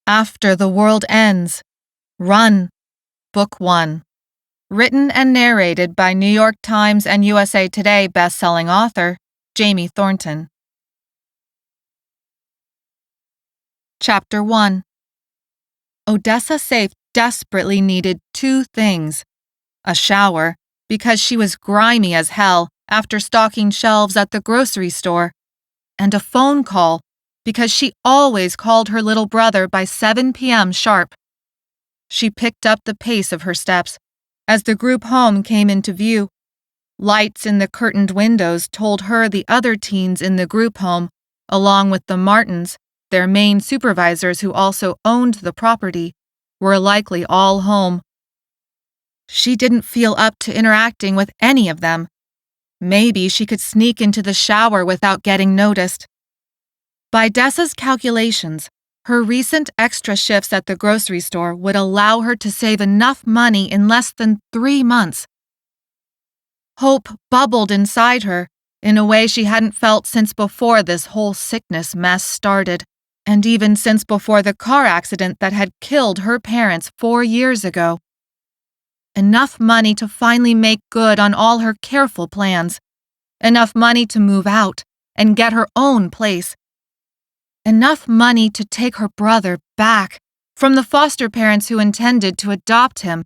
After the World Ends. Run. Book 1. Written and narrated by New York Times and USA Today bestselling author Jamie Thornton. Chapter 1. Dessa Safe desperately needed two things: a shower, because she was grimy as hell after stocking shelves at the grocery store, and a phone call, because she always called her little brother by 7 p.m. sharp. She picked up the pace of her steps as the group home came into view. Lights in the curtained windows told her the other teens in the group home, along with the Martins, their main supervisors who also owned the property, were likely all home. She didn't feel up to interacting with any of them. Maybe she could sneak into the shower without getting noticed. By Dessa's calculations, her recent extra shifts at the grocery store would allow her to save enough money in less than 3 months. Hope bubbled inside her in a way she hadn't felt since before this whole sickness mess started, and even since before the car accident that had killed her parents 4 years ago. Enough money to finally make good on all her careful plans. Enough money to move out and get her own place. Enough money to take her brother back from the foster parents who intended to adopt him.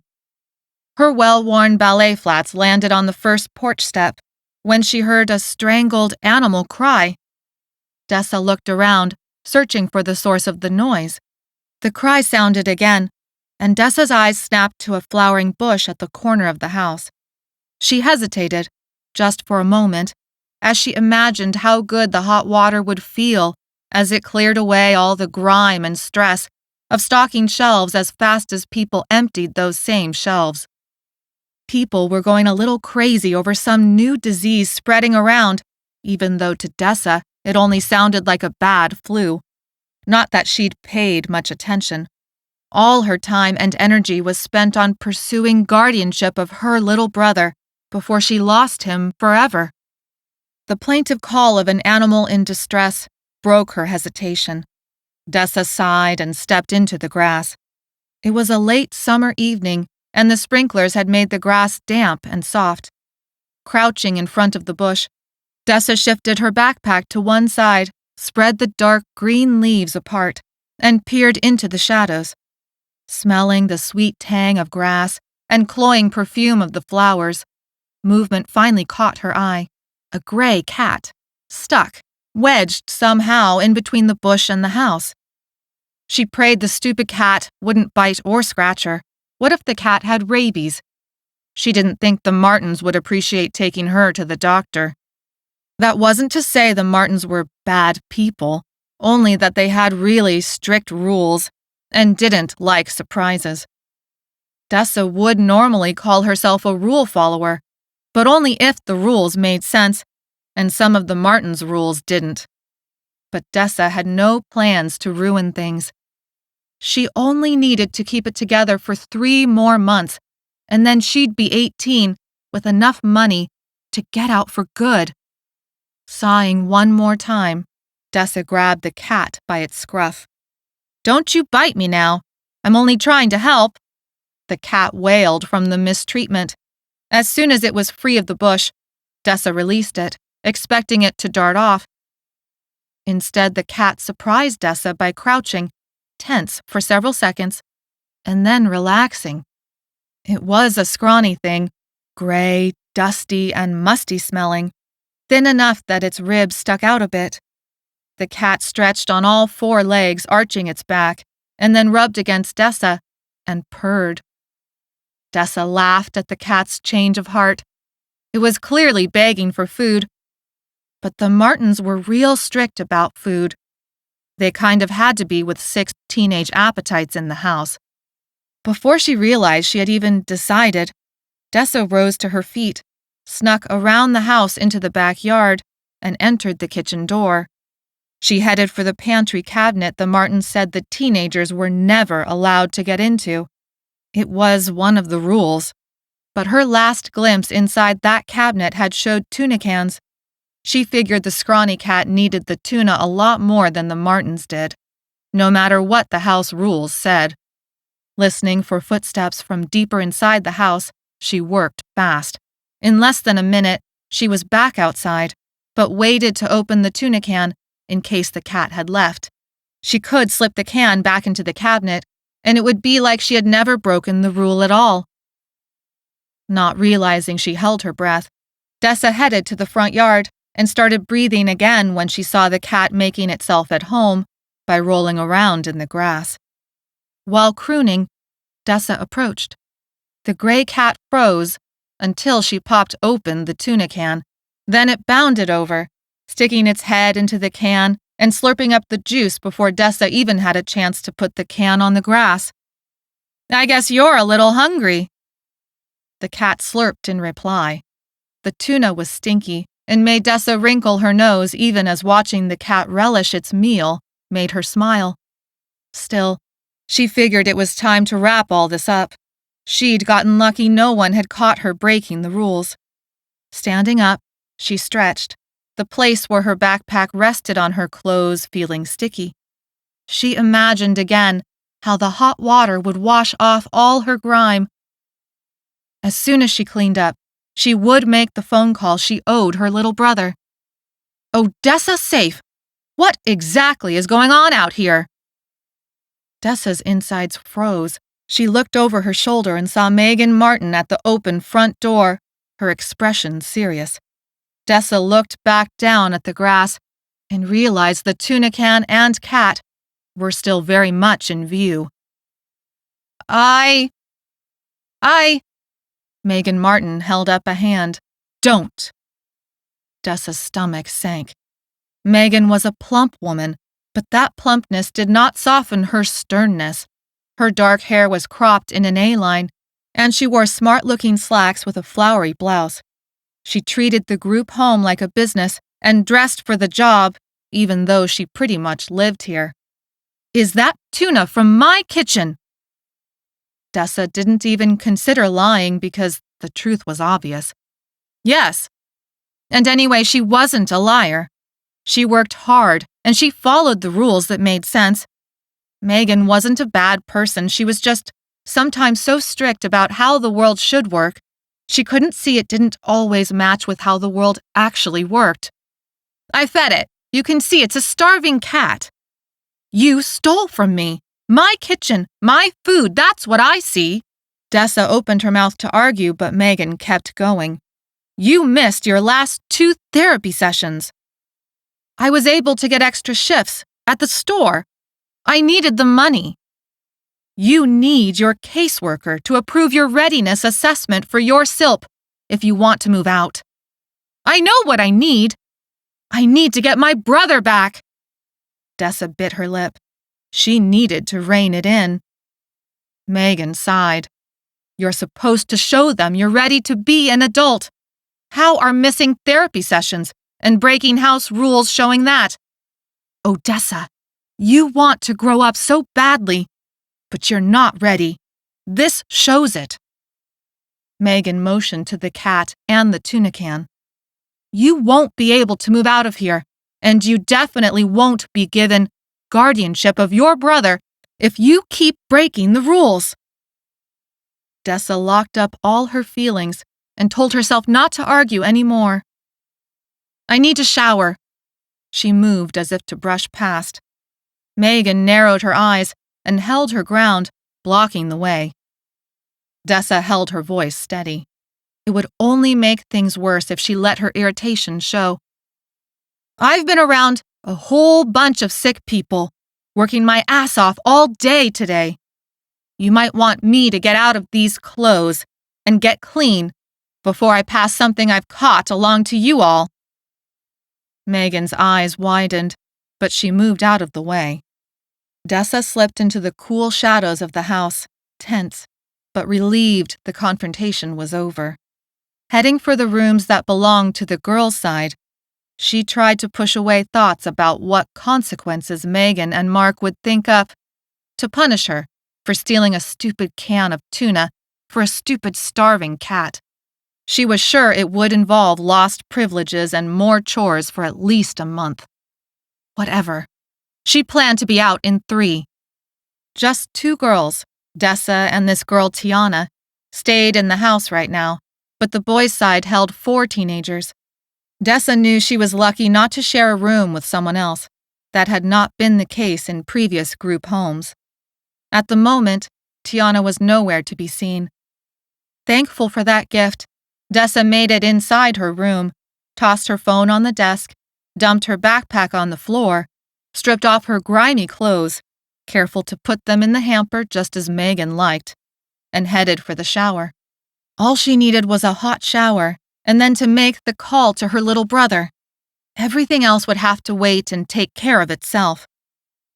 Her well-worn ballet flats landed on the first porch step when she heard a strangled animal cry. Dessa looked around, searching for the source of the noise. The cry sounded again, and Dessa's eyes snapped to a flowering bush at the corner of the house. She hesitated, just for a moment, as she imagined how good the hot water would feel as it cleared away all the grime and stress of stocking shelves as fast as people emptied those same shelves. People were going a little crazy over some new disease spreading around, even though to Dessa it only sounded like a bad flu. Not that she'd paid much attention. All her time and energy was spent on pursuing guardianship of her little brother before she lost him forever. The plaintive call of an animal in distress broke her hesitation. Dessa sighed and stepped into the grass. It was a late summer evening, and the sprinklers had made the grass damp and soft. Crouching in front of the bush, Dessa shifted her backpack to one side, spread the dark green leaves apart, and peered into the shadows. Smelling the sweet tang of grass and cloying perfume of the flowers, movement finally caught her eye. A gray cat, stuck, wedged somehow in between the bush and the house. She prayed the stupid cat wouldn't bite or scratch her. What if the cat had rabies? She didn't think the Martins would appreciate taking her to the doctor. That wasn't to say the Martins were bad people, only that they had really strict rules and didn't like surprises. Dessa would normally call herself a rule follower, but only if the rules made sense, and some of the Martins' rules didn't. But Dessa had no plans to ruin things. She only needed to keep it together for 3 more months, and then she'd be 18 with enough money to get out for good. Sighing one more time, Dessa grabbed the cat by its scruff. "Don't you bite me now. I'm only trying to help." The cat wailed from the mistreatment. As soon as it was free of the bush, Dessa released it, expecting it to dart off. Instead, the cat surprised Dessa by crouching, tense for several seconds, and then relaxing. It was a scrawny thing, gray, dusty, and musty smelling, thin enough that its ribs stuck out a bit. The cat stretched on all 4 legs, arching its back, and then rubbed against Dessa and purred. Dessa laughed at the cat's change of heart. It was clearly begging for food. But the Martins were real strict about food. They kind of had to be with 6 teenage appetites in the house. Before she realized she had even decided, Dessa rose to her feet, snuck around the house into the backyard, and entered the kitchen door. She headed for the pantry cabinet the Martins said the teenagers were never allowed to get into. It was one of the rules. But her last glimpse inside that cabinet had showed tuna cans. She figured the scrawny cat needed the tuna a lot more than the Martins did. no matter what the house rules said. Listening for footsteps from deeper inside the house, she worked fast. In less than a minute, she was back outside, but waited to open the tuna can in case the cat had left. She could slip the can back into the cabinet, and it would be like she had never broken the rule at all. Not realizing she held her breath, Dessa headed to the front yard and started breathing again when she saw the cat making itself at home by rolling around in the grass. While crooning, Dessa approached. The gray cat froze until she popped open the tuna can. Then it bounded over, sticking its head into the can and slurping up the juice before Dessa even had a chance to put the can on the grass. "I guess you're a little hungry." The cat slurped in reply. The tuna was stinky and made Dessa wrinkle her nose even as watching the cat relish its meal made her smile. Still, she figured it was time to wrap all this up. She'd gotten lucky no one had caught her breaking the rules. Standing up, she stretched, the place where her backpack rested on her clothes feeling sticky. She imagined again how the hot water would wash off all her grime. As soon as she cleaned up, she would make the phone call she owed her little brother. "Oh, Dessa safe! What exactly is going on out here?" Dessa's insides froze. She looked over her shoulder and saw Megan Martin at the open front door, her expression serious. Dessa looked back down at the grass and realized the tuna can and cat were still very much in view. I... Megan Martin held up a hand. "Don't." Dessa's stomach sank. Megan was a plump woman, but that plumpness did not soften her sternness. Her dark hair was cropped in an A-line, and she wore smart-looking slacks with a flowery blouse. She treated the group home like a business and dressed for the job, even though she pretty much lived here. "Is that tuna from my kitchen?" Dessa didn't even consider lying because the truth was obvious. Yes. And anyway, she wasn't a liar. She worked hard, and she followed the rules that made sense. Megan wasn't a bad person, she was just sometimes so strict about how the world should work, she couldn't see it didn't always match with how the world actually worked. "I fed it. You can see it's a starving cat." "You stole from me. My kitchen, my food, that's what I see." Dessa opened her mouth to argue, but Megan kept going. "You missed your last 2 therapy sessions." "I was able to get extra shifts at the store. I needed the money." "You need your caseworker to approve your readiness assessment for your SILP if you want to move out." "I know what I need. I need to get my brother back." Dessa bit her lip. She needed to rein it in. Megan sighed. "You're supposed to show them you're ready to be an adult. How are missing therapy sessions and breaking house rules showing that?" "Oh, Dessa, you want to grow up so badly, but you're not ready. This shows it." Megan motioned to the cat and the tuna can. "You won't be able to move out of here, and you definitely won't be given guardianship of your brother if you keep breaking the rules." Dessa locked up all her feelings and told herself not to argue anymore. "I need to shower." She moved as if to brush past. Megan narrowed her eyes and held her ground, blocking the way. Dessa held her voice steady. It would only make things worse if she let her irritation show. "I've been around a whole bunch of sick people, working my ass off all day today. You might want me to get out of these clothes and get clean before I pass something I've caught along to you all." Megan's eyes widened, but she moved out of the way. Dessa slipped into the cool shadows of the house, tense, but relieved the confrontation was over. Heading for the rooms that belonged to the girls' side, she tried to push away thoughts about what consequences Megan and Mark would think of to punish her for stealing a stupid can of tuna for a stupid starving cat. She was sure it would involve lost privileges and more chores for at least a month. Whatever. She planned to be out in 3. Just 2 girls, Dessa and this girl Tiana, stayed in the house right now, but the boys' side held 4 teenagers. Dessa knew she was lucky not to share a room with someone else. That had not been the case in previous group homes. At the moment, Tiana was nowhere to be seen. Thankful for that gift, Dessa made it inside her room, tossed her phone on the desk, dumped her backpack on the floor, stripped off her grimy clothes, careful to put them in the hamper just as Megan liked, and headed for the shower. All she needed was a hot shower, and then to make the call to her little brother. Everything else would have to wait and take care of itself.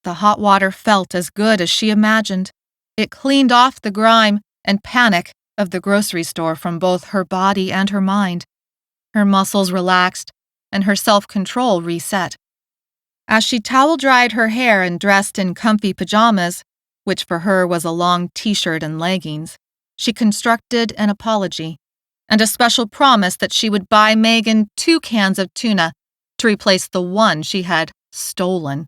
The hot water felt as good as she imagined. It cleaned off the grime and panic of the grocery store from both her body and her mind. Her muscles relaxed, and her self-control reset. As she towel-dried her hair and dressed in comfy pajamas, which for her was a long t-shirt and leggings, she constructed an apology and a special promise that she would buy Megan 2 cans of tuna to replace the one she had stolen.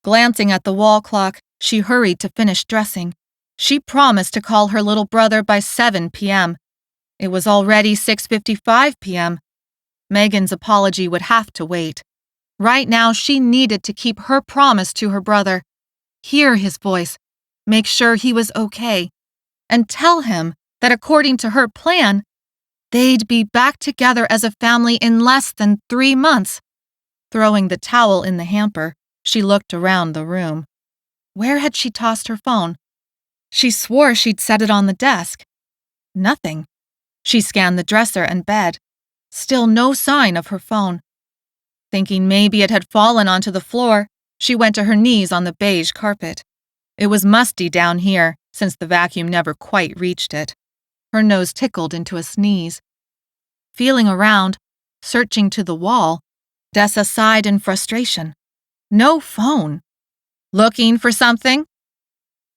Glancing at the wall clock, she hurried to finish dressing. She promised to call her little brother by 7 p.m. It was already 6:55 p.m. Megan's apology would have to wait. Right now, she needed to keep her promise to her brother, hear his voice, make sure he was okay, and tell him that according to her plan, they'd be back together as a family in less than 3 months. Throwing the towel in the hamper, she looked around the room. Where had she tossed her phone? She swore she'd set it on the desk. Nothing. She scanned the dresser and bed. Still no sign of her phone. Thinking maybe it had fallen onto the floor, she went to her knees on the beige carpet. It was musty down here, since the vacuum never quite reached it. Her nose tickled into a sneeze. Feeling around, searching to the wall, Dessa sighed in frustration. No phone. Looking for something?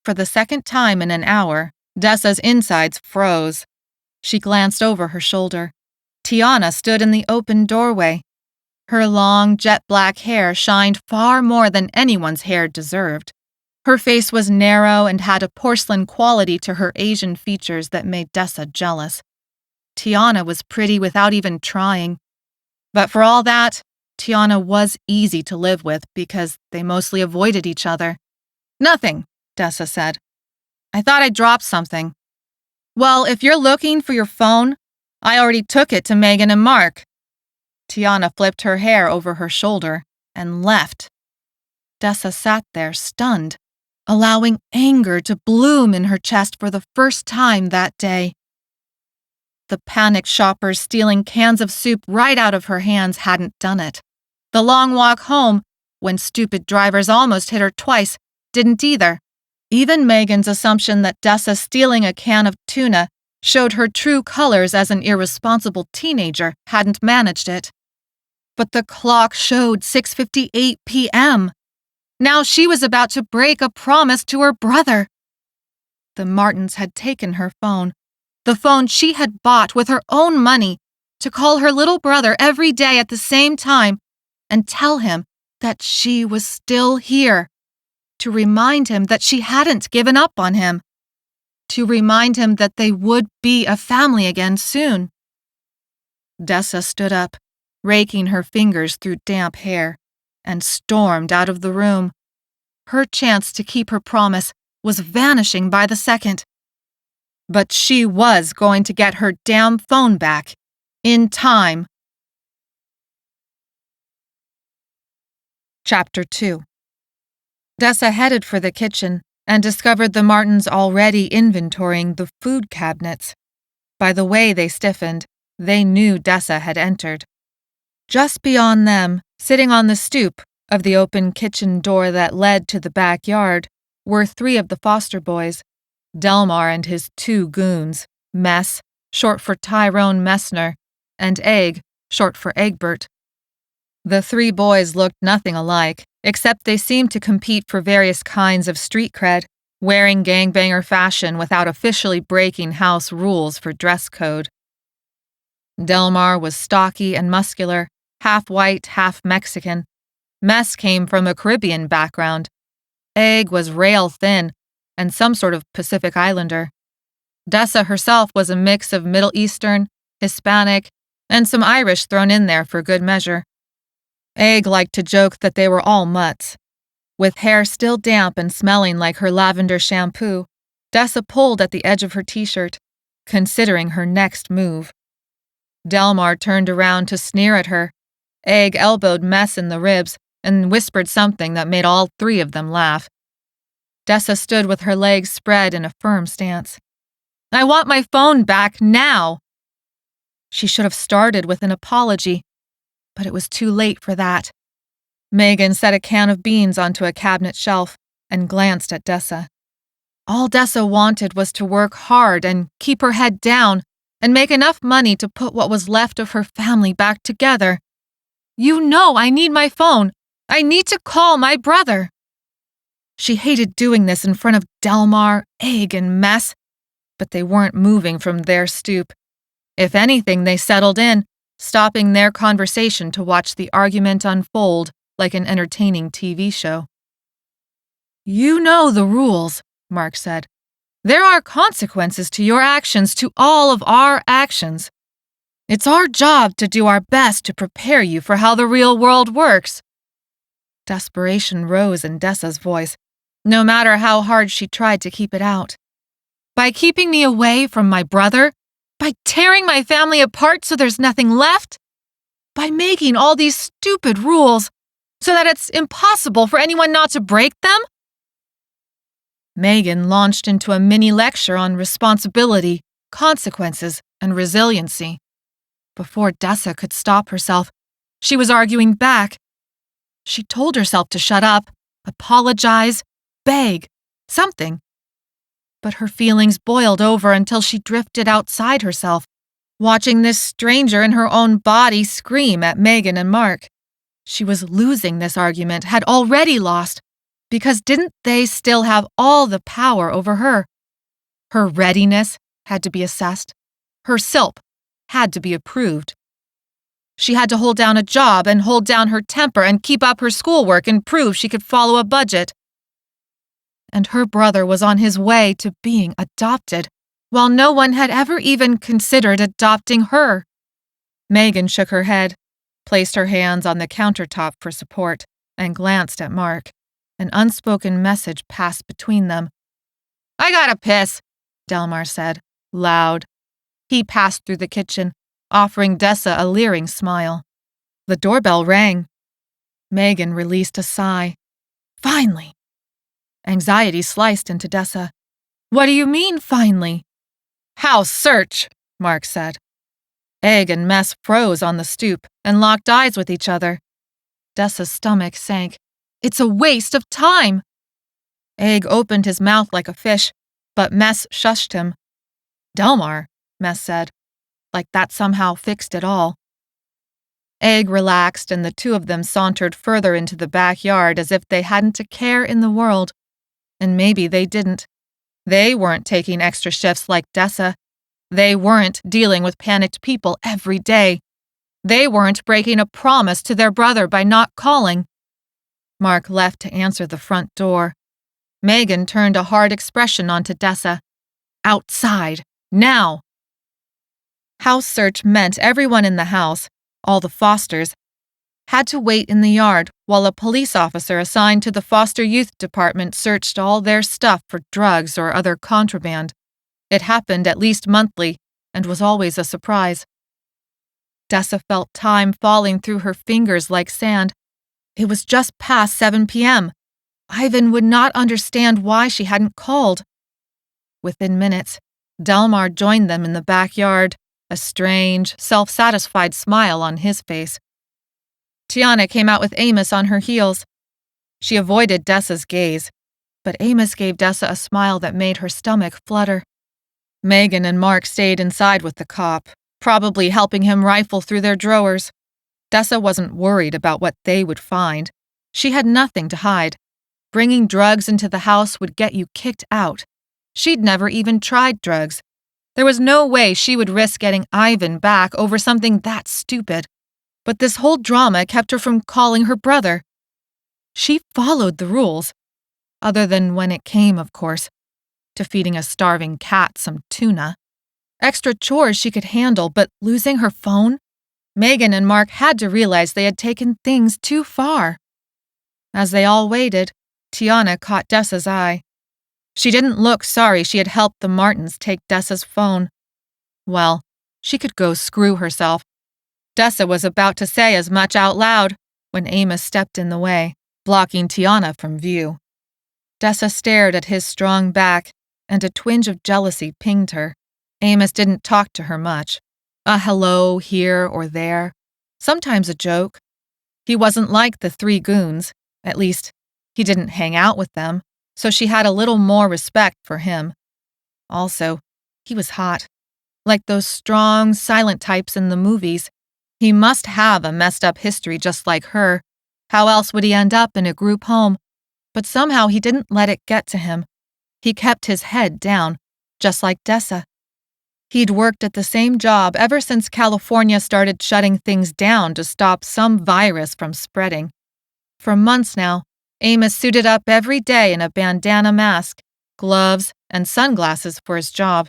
For the second time in an hour, Dessa's insides froze. She glanced over her shoulder. Tiana stood in the open doorway. Her long, jet-black hair shined far more than anyone's hair deserved. Her face was narrow and had a porcelain quality to her Asian features that made Dessa jealous. Tiana was pretty without even trying. But for all that, Tiana was easy to live with because they mostly avoided each other. Nothing, Dessa said. I thought I dropped something. Well, if you're looking for your phone, I already took it to Megan and Mark. Tiana flipped her hair over her shoulder and left. Dessa sat there stunned, allowing anger to bloom in her chest for the first time that day. The panicked shoppers stealing cans of soup right out of her hands hadn't done it. The long walk home, when stupid drivers almost hit her twice, didn't either. Even Megan's assumption that Dessa stealing a can of tuna showed her true colors as an irresponsible teenager hadn't managed it. But the clock showed 6:58 p.m. Now she was about to break a promise to her brother. The Martins had taken her phone, the phone she had bought with her own money, to call her little brother every day at the same time and tell him that she was still here, to remind him that she hadn't given up on him, to remind him that they would be a family again soon. Dessa stood up, raking her fingers through damp hair, and stormed out of the room. Her chance to keep her promise was vanishing by the second. But she was going to get her damn phone back, in time. Chapter 2. Dessa headed for the kitchen and discovered the Martins already inventorying the food cabinets. By the way they stiffened, they knew Dessa had entered. Just beyond them, sitting on the stoop of the open kitchen door that led to the backyard, were 3 of the foster boys, Delmar and his 2 goons, Mess, short for Tyrone Messner, and Egg, short for Egbert. The 3 boys looked nothing alike, except they seemed to compete for various kinds of street cred, wearing gangbanger fashion without officially breaking house rules for dress code. Delmar was stocky and muscular, half white, half Mexican. Mess came from a Caribbean background. Egg was rail thin and some sort of Pacific Islander. Dessa herself was a mix of Middle Eastern, Hispanic, and some Irish thrown in there for good measure. Egg liked to joke that they were all mutts. With hair still damp and smelling like her lavender shampoo, Dessa pulled at the edge of her t-shirt, considering her next move. Delmar turned around to sneer at her. Egg elbowed Mess in the ribs and whispered something that made all three of them laugh. Dessa stood with her legs spread in a firm stance. "I want my phone back now!" She should have started with an apology, but it was too late for that. Megan set a can of beans onto a cabinet shelf and glanced at Dessa. All Dessa wanted was to work hard and keep her head down and make enough money to put what was left of her family back together. "You know I need my phone. I need to call my brother." She hated doing this in front of Delmar, Egg, and Mess, but they weren't moving from their stoop. If anything, they settled in, stopping their conversation to watch the argument unfold like an entertaining TV show. "You know the rules," Mark said. "There are consequences to your actions, to all of our actions. It's our job to do our best to prepare you for how the real world works." Desperation rose in Dessa's voice, no matter how hard she tried to keep it out. "By keeping me away from my brother? By tearing my family apart so there's nothing left? By making all these stupid rules so that it's impossible for anyone not to break them?" Megan launched into a mini lecture on responsibility, consequences, and resiliency. Before Dessa could stop herself, she was arguing back. She told herself to shut up, apologize, beg, something. But her feelings boiled over until she drifted outside herself, watching this stranger in her own body scream at Megan and Mark. She was losing this argument, had already lost, because didn't they still have all the power over her? Her readiness had to be assessed. Her SILP had to be approved. She had to hold down a job and hold down her temper and keep up her schoolwork and prove she could follow a budget. And her brother was on his way to being adopted, while no one had ever even considered adopting her. Megan shook her head, placed her hands on the countertop for support, and glanced at Mark. An unspoken message passed between them. "I gotta piss," Delmar said, loud. He passed through the kitchen, offering Dessa a leering smile. The doorbell rang. Megan released a sigh. Finally! Anxiety sliced into Dessa. "What do you mean, finally?" "House search," Mark said. Egg and Mess froze on the stoop and locked eyes with each other. Dessa's stomach sank. "It's a waste of time." Egg opened his mouth like a fish, but Mess shushed him. "Delmar," Mess said, like that somehow fixed it all. Egg relaxed and the two of them sauntered further into the backyard as if they hadn't a care in the world. And maybe they didn't. They weren't taking extra shifts like Dessa. They weren't dealing with panicked people every day. They weren't breaking a promise to their brother by not calling. Mark left to answer the front door. Megan turned a hard expression onto Dessa. "Outside, now!" House search meant everyone in the house, all the Fosters, had to wait in the yard while a police officer assigned to the foster youth department searched all their stuff for drugs or other contraband. It happened at least monthly and was always a surprise. Dessa felt time falling through her fingers like sand. It was just past 7 p.m. Ivan would not understand why she hadn't called. Within minutes, Delmar joined them in the backyard, a strange, self-satisfied smile on his face. Tiana came out with Amos on her heels. She avoided Dessa's gaze, but Amos gave Dessa a smile that made her stomach flutter. Megan and Mark stayed inside with the cop, probably helping him rifle through their drawers. Dessa wasn't worried about what they would find. She had nothing to hide. Bringing drugs into the house would get you kicked out. She'd never even tried drugs. There was no way she would risk getting Ivan back over something that stupid. But this whole drama kept her from calling her brother. She followed the rules, other than when it came, of course, to feeding a starving cat some tuna. Extra chores she could handle, but losing her phone? Megan and Mark had to realize they had taken things too far. As they all waited, Tiana caught Dessa's eye. She didn't look sorry she had helped the Martins take Dessa's phone. Well, she could go screw herself. Dessa was about to say as much out loud when Amos stepped in the way, blocking Tiana from view. Dessa stared at his strong back, and a twinge of jealousy pinged her. Amos didn't talk to her much. A hello here or there, sometimes a joke. He wasn't like the three goons, at least, he didn't hang out with them, so she had a little more respect for him. Also, he was hot. Like those strong, silent types in the movies. He must have a messed-up history just like her. How else would he end up in a group home? But somehow he didn't let it get to him. He kept his head down, just like Dessa. He'd worked at the same job ever since California started shutting things down to stop some virus from spreading. For months now, Amos suited up every day in a bandana mask, gloves, and sunglasses for his job.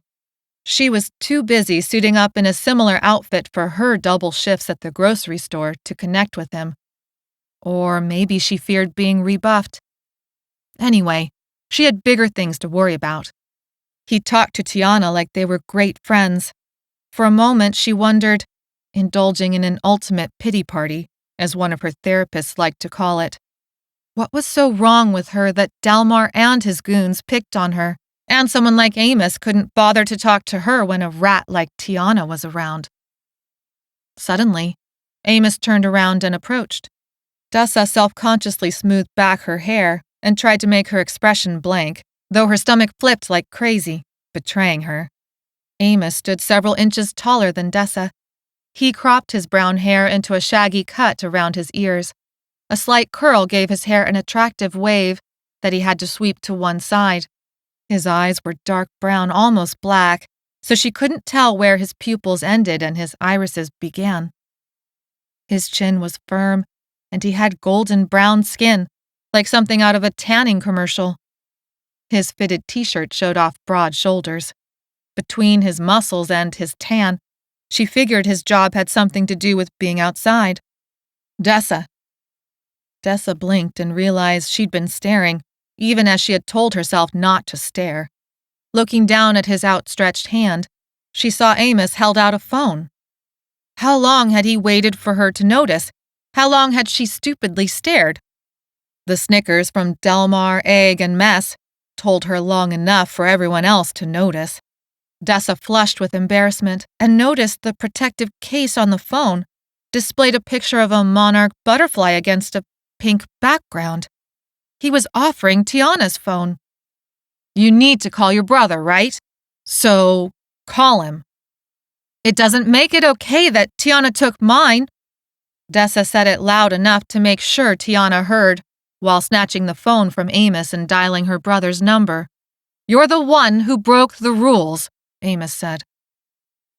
She was too busy suiting up in a similar outfit for her double shifts at the grocery store to connect with him. Or maybe she feared being rebuffed. Anyway, she had bigger things to worry about. He talked to Tiana like they were great friends. For a moment, she wondered, indulging in an ultimate pity party, as one of her therapists liked to call it. What was so wrong with her that Delmar and his goons picked on her, and someone like Amos couldn't bother to talk to her when a rat like Tiana was around? Suddenly, Amos turned around and approached. Dessa self-consciously smoothed back her hair and tried to make her expression blank, though her stomach flipped like crazy, betraying her. Amos stood several inches taller than Dessa. He cropped his brown hair into a shaggy cut around his ears. A slight curl gave his hair an attractive wave that he had to sweep to one side. His eyes were dark brown, almost black, so she couldn't tell where his pupils ended and his irises began. His chin was firm, and he had golden brown skin, like something out of a tanning commercial. His fitted t-shirt showed off broad shoulders. Between his muscles and his tan, she figured his job had something to do with being outside. Dessa. Dessa blinked and realized she'd been staring, even as she had told herself not to stare. Looking down at his outstretched hand, she saw Amos held out a phone. How long had he waited for her to notice? How long had she stupidly stared? The snickers from Delmar, Egg, and Mess told her long enough for everyone else to notice. Dessa flushed with embarrassment and noticed the protective case on the phone displayed a picture of a monarch butterfly against a pink background. He was offering Tiana's phone. You need to call your brother, right? So, call him. It doesn't make it okay that Tiana took mine. Dessa said it loud enough to make sure Tiana heard, while snatching the phone from Amos and dialing her brother's number. You're the one who broke the rules, Amos said.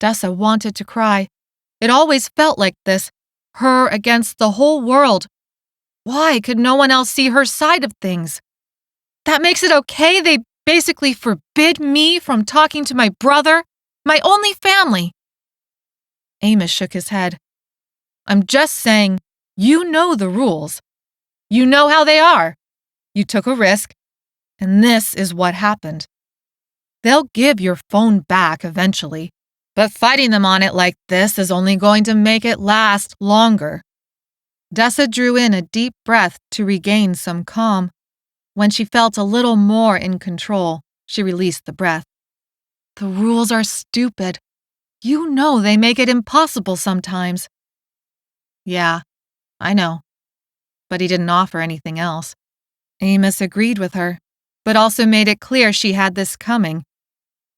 Dessa wanted to cry. It always felt like this, her against the whole world. Why could no one else see her side of things? That makes it okay they basically forbid me from talking to my brother, my only family. Amos shook his head. I'm just saying, you know the rules. You know how they are. You took a risk, and this is what happened. They'll give your phone back eventually, but fighting them on it like this is only going to make it last longer. Dessa drew in a deep breath to regain some calm. When she felt a little more in control, she released the breath. The rules are stupid. You know they make it impossible sometimes. Yeah, I know. But he didn't offer anything else. Amos agreed with her, but also made it clear she had this coming.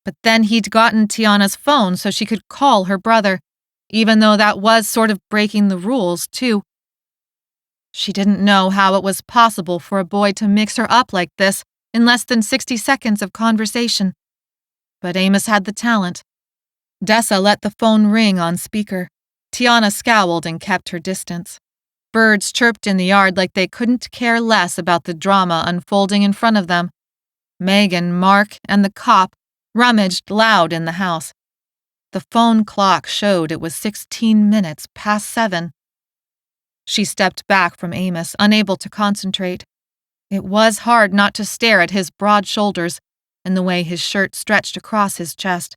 But then he'd gotten Tiana's phone so she could call her brother, even though that was sort of breaking the rules, too. She didn't know how it was possible for a boy to mix her up like this in less than 60 seconds of conversation. But Amos had the talent. Dessa let the phone ring on speaker. Tiana scowled and kept her distance. Birds chirped in the yard like they couldn't care less about the drama unfolding in front of them. Megan, Mark, and the cop rummaged loud in the house. The phone clock showed it was 16 minutes past 7. She stepped back from Amos, unable to concentrate. It was hard not to stare at his broad shoulders and the way his shirt stretched across his chest.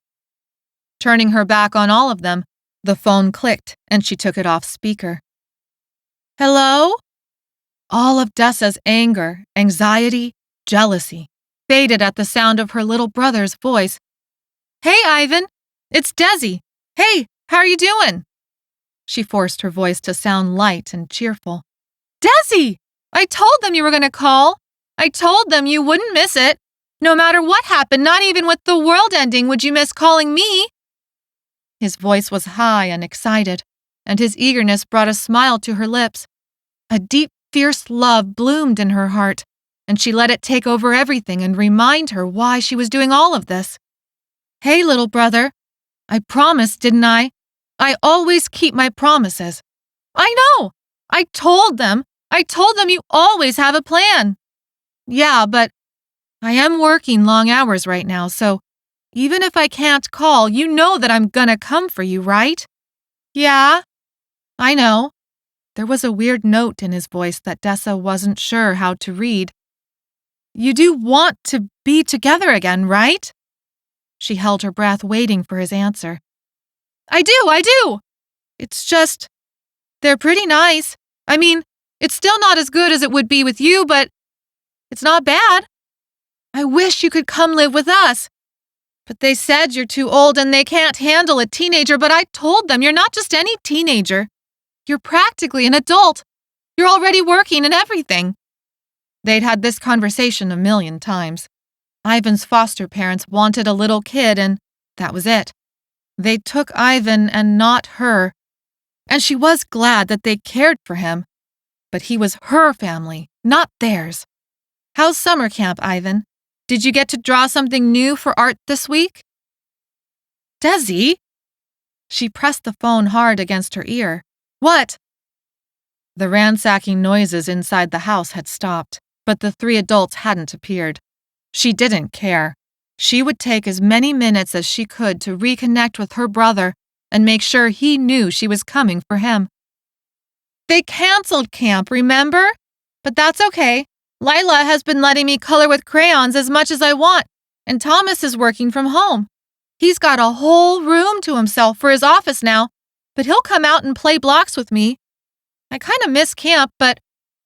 Turning her back on all of them, the phone clicked and she took it off speaker. Hello? All of Dessa's anger, anxiety, jealousy faded at the sound of her little brother's voice. Hey, Ivan, it's Desi. Hey, how are you doing? She forced her voice to sound light and cheerful. Desi! I told them you were going to call. I told them you wouldn't miss it. No matter what happened, not even with the world ending would you miss calling me. His voice was high and excited, and his eagerness brought a smile to her lips. A deep, fierce love bloomed in her heart, and she let it take over everything and remind her why she was doing all of this. Hey, little brother. I promised, didn't I? I always keep my promises. I know. I told them you always have a plan. Yeah, but I am working long hours right now, so even if I can't call, you know that I'm gonna come for you, right? Yeah, I know. There was a weird note in his voice that Dessa wasn't sure how to read. You do want to be together again, right? She held her breath, waiting for his answer. I do. It's just, they're pretty nice. I mean, it's still not as good as it would be with you, but it's not bad. I wish you could come live with us. But they said you're too old and they can't handle a teenager, but I told them you're not just any teenager. You're practically an adult. You're already working and everything. They'd had this conversation a million times. Ivan's foster parents wanted a little kid, and that was it. They took Ivan and not her, and she was glad that they cared for him. But he was her family, not theirs. How's summer camp, Ivan? Did you get to draw something new for art this week? Desi? She pressed the phone hard against her ear. What? The ransacking noises inside the house had stopped, but the 3 adults hadn't appeared. She didn't care. She would take as many minutes as she could to reconnect with her brother and make sure he knew she was coming for him. They canceled camp, remember? But that's okay. Lila has been letting me color with crayons as much as I want, and Thomas is working from home. He's got a whole room to himself for his office now, but he'll come out and play blocks with me. I kind of miss camp, but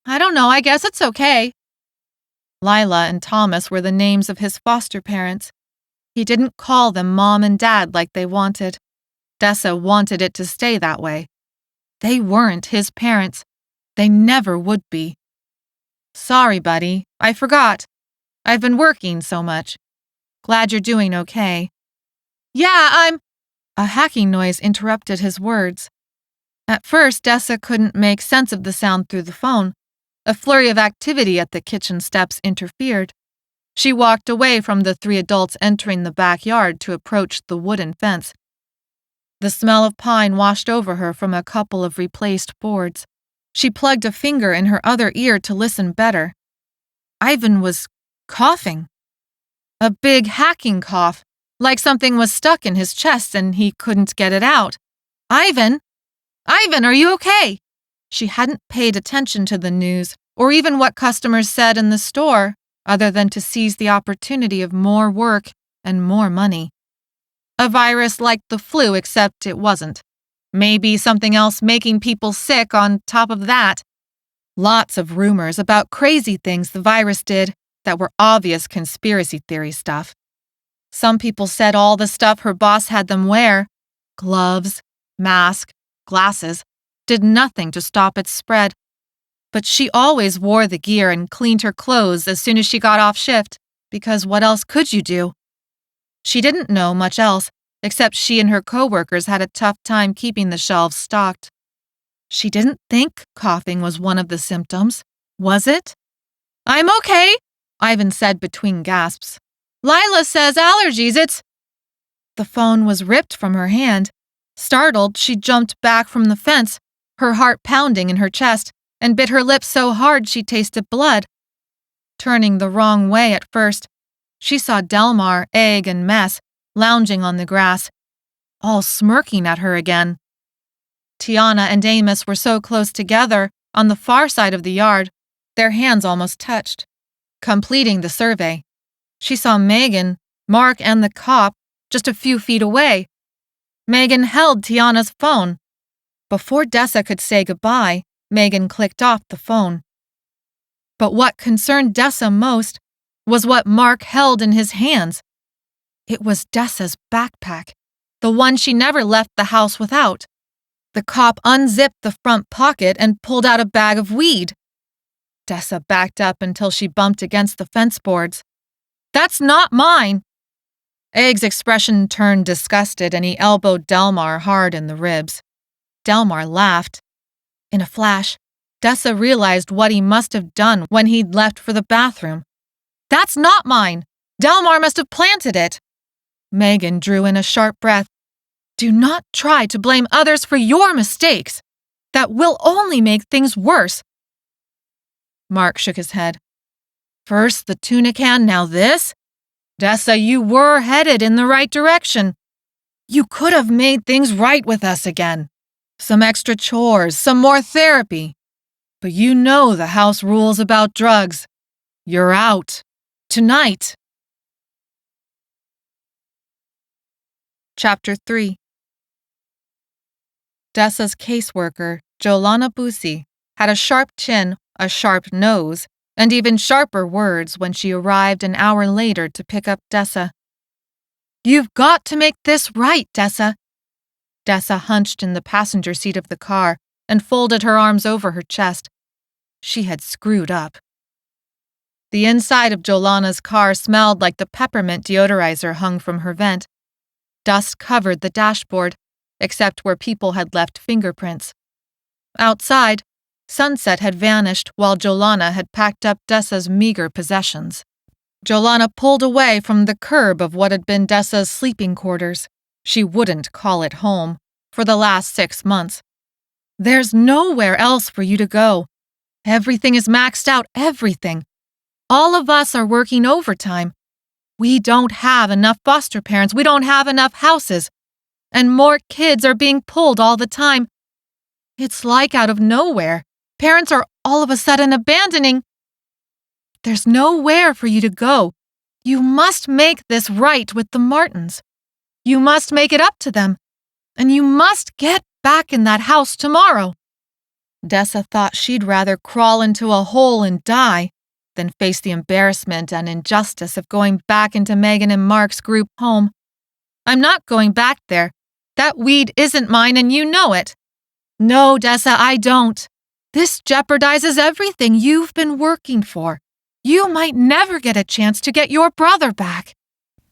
I don't know, I guess it's okay. Lila and Thomas were the names of his foster parents. He didn't call them Mom and Dad like they wanted. Dessa wanted it to stay that way. They weren't his parents. They never would be. Sorry, buddy. I forgot. I've been working so much. Glad you're doing okay. Yeah, A hacking noise interrupted his words. At first, Dessa couldn't make sense of the sound through the phone. A flurry of activity at the kitchen steps interfered. She walked away from the 3 adults entering the backyard to approach the wooden fence. The smell of pine washed over her from a couple of replaced boards. She plugged a finger in her other ear to listen better. Ivan was coughing. A big hacking cough, like something was stuck in his chest and he couldn't get it out. Ivan! Ivan, are you okay? She hadn't paid attention to the news or even what customers said in the store, other than to seize the opportunity of more work and more money. A virus like the flu, except it wasn't. Maybe something else making people sick on top of that. Lots of rumors about crazy things the virus did that were obvious conspiracy theory stuff. Some people said all the stuff her boss had them wear, gloves, mask, glasses, did nothing to stop its spread. But she always wore the gear and cleaned her clothes as soon as she got off shift, because what else could you do? She didn't know much else, except she and her coworkers had a tough time keeping the shelves stocked. She didn't think coughing was one of the symptoms, was it? I'm okay, Ivan said between gasps. Lila says allergies, it's... The phone was ripped from her hand. Startled, she jumped back from the fence, her heart pounding in her chest, and bit her lips so hard she tasted blood. Turning the wrong way at first, she saw Delmar, Egg, and Mess lounging on the grass, all smirking at her again. Tiana and Amos were so close together on the far side of the yard, their hands almost touched. Completing the survey, she saw Megan, Mark, and the cop just a few feet away. Megan held Tiana's phone. Before Dessa could say goodbye, Megan clicked off the phone. But what concerned Dessa most was what Mark held in his hands. It was Dessa's backpack, the one she never left the house without. The cop unzipped the front pocket and pulled out a bag of weed. Dessa backed up until she bumped against the fence boards. "That's not mine!" Egg's expression turned disgusted and he elbowed Delmar hard in the ribs. Delmar laughed. In a flash, Dessa realized what he must have done when he'd left for the bathroom. "That's not mine! Delmar must have planted it!" Megan drew in a sharp breath. "Do not try to blame others for your mistakes. That will only make things worse." Mark shook his head. "First the tuna can, now this? Dessa, you were headed in the right direction. You could have made things right with us again. Some extra chores, some more therapy. But you know the house rules about drugs. You're out. Tonight." Chapter 3. Dessa's caseworker, Jolana Busi, had a sharp chin, a sharp nose, and even sharper words when she arrived an hour later to pick up Dessa. "You've got to make this right, Dessa." Dessa hunched in the passenger seat of the car and folded her arms over her chest. She had screwed up. The inside of Jolana's car smelled like the peppermint deodorizer hung from her vent. Dust covered the dashboard, except where people had left fingerprints. Outside, sunset had vanished while Jolana had packed up Dessa's meager possessions. Jolana pulled away from the curb of what had been Dessa's sleeping quarters. She wouldn't call it home for the last 6 months. "There's nowhere else for you to go. Everything is maxed out, everything. All of us are working overtime. We don't have enough foster parents. We don't have enough houses. And more kids are being pulled all the time. It's like out of nowhere. Parents are all of a sudden abandoning. There's nowhere for you to go. You must make this right with the Martins. You must make it up to them. And you must get back in that house tomorrow." Dessa thought she'd rather crawl into a hole and die than face the embarrassment and injustice of going back into Megan and Mark's group home. "I'm not going back there. That weed isn't mine and you know it." "No, Dessa, I don't. This jeopardizes everything you've been working for. You might never get a chance to get your brother back."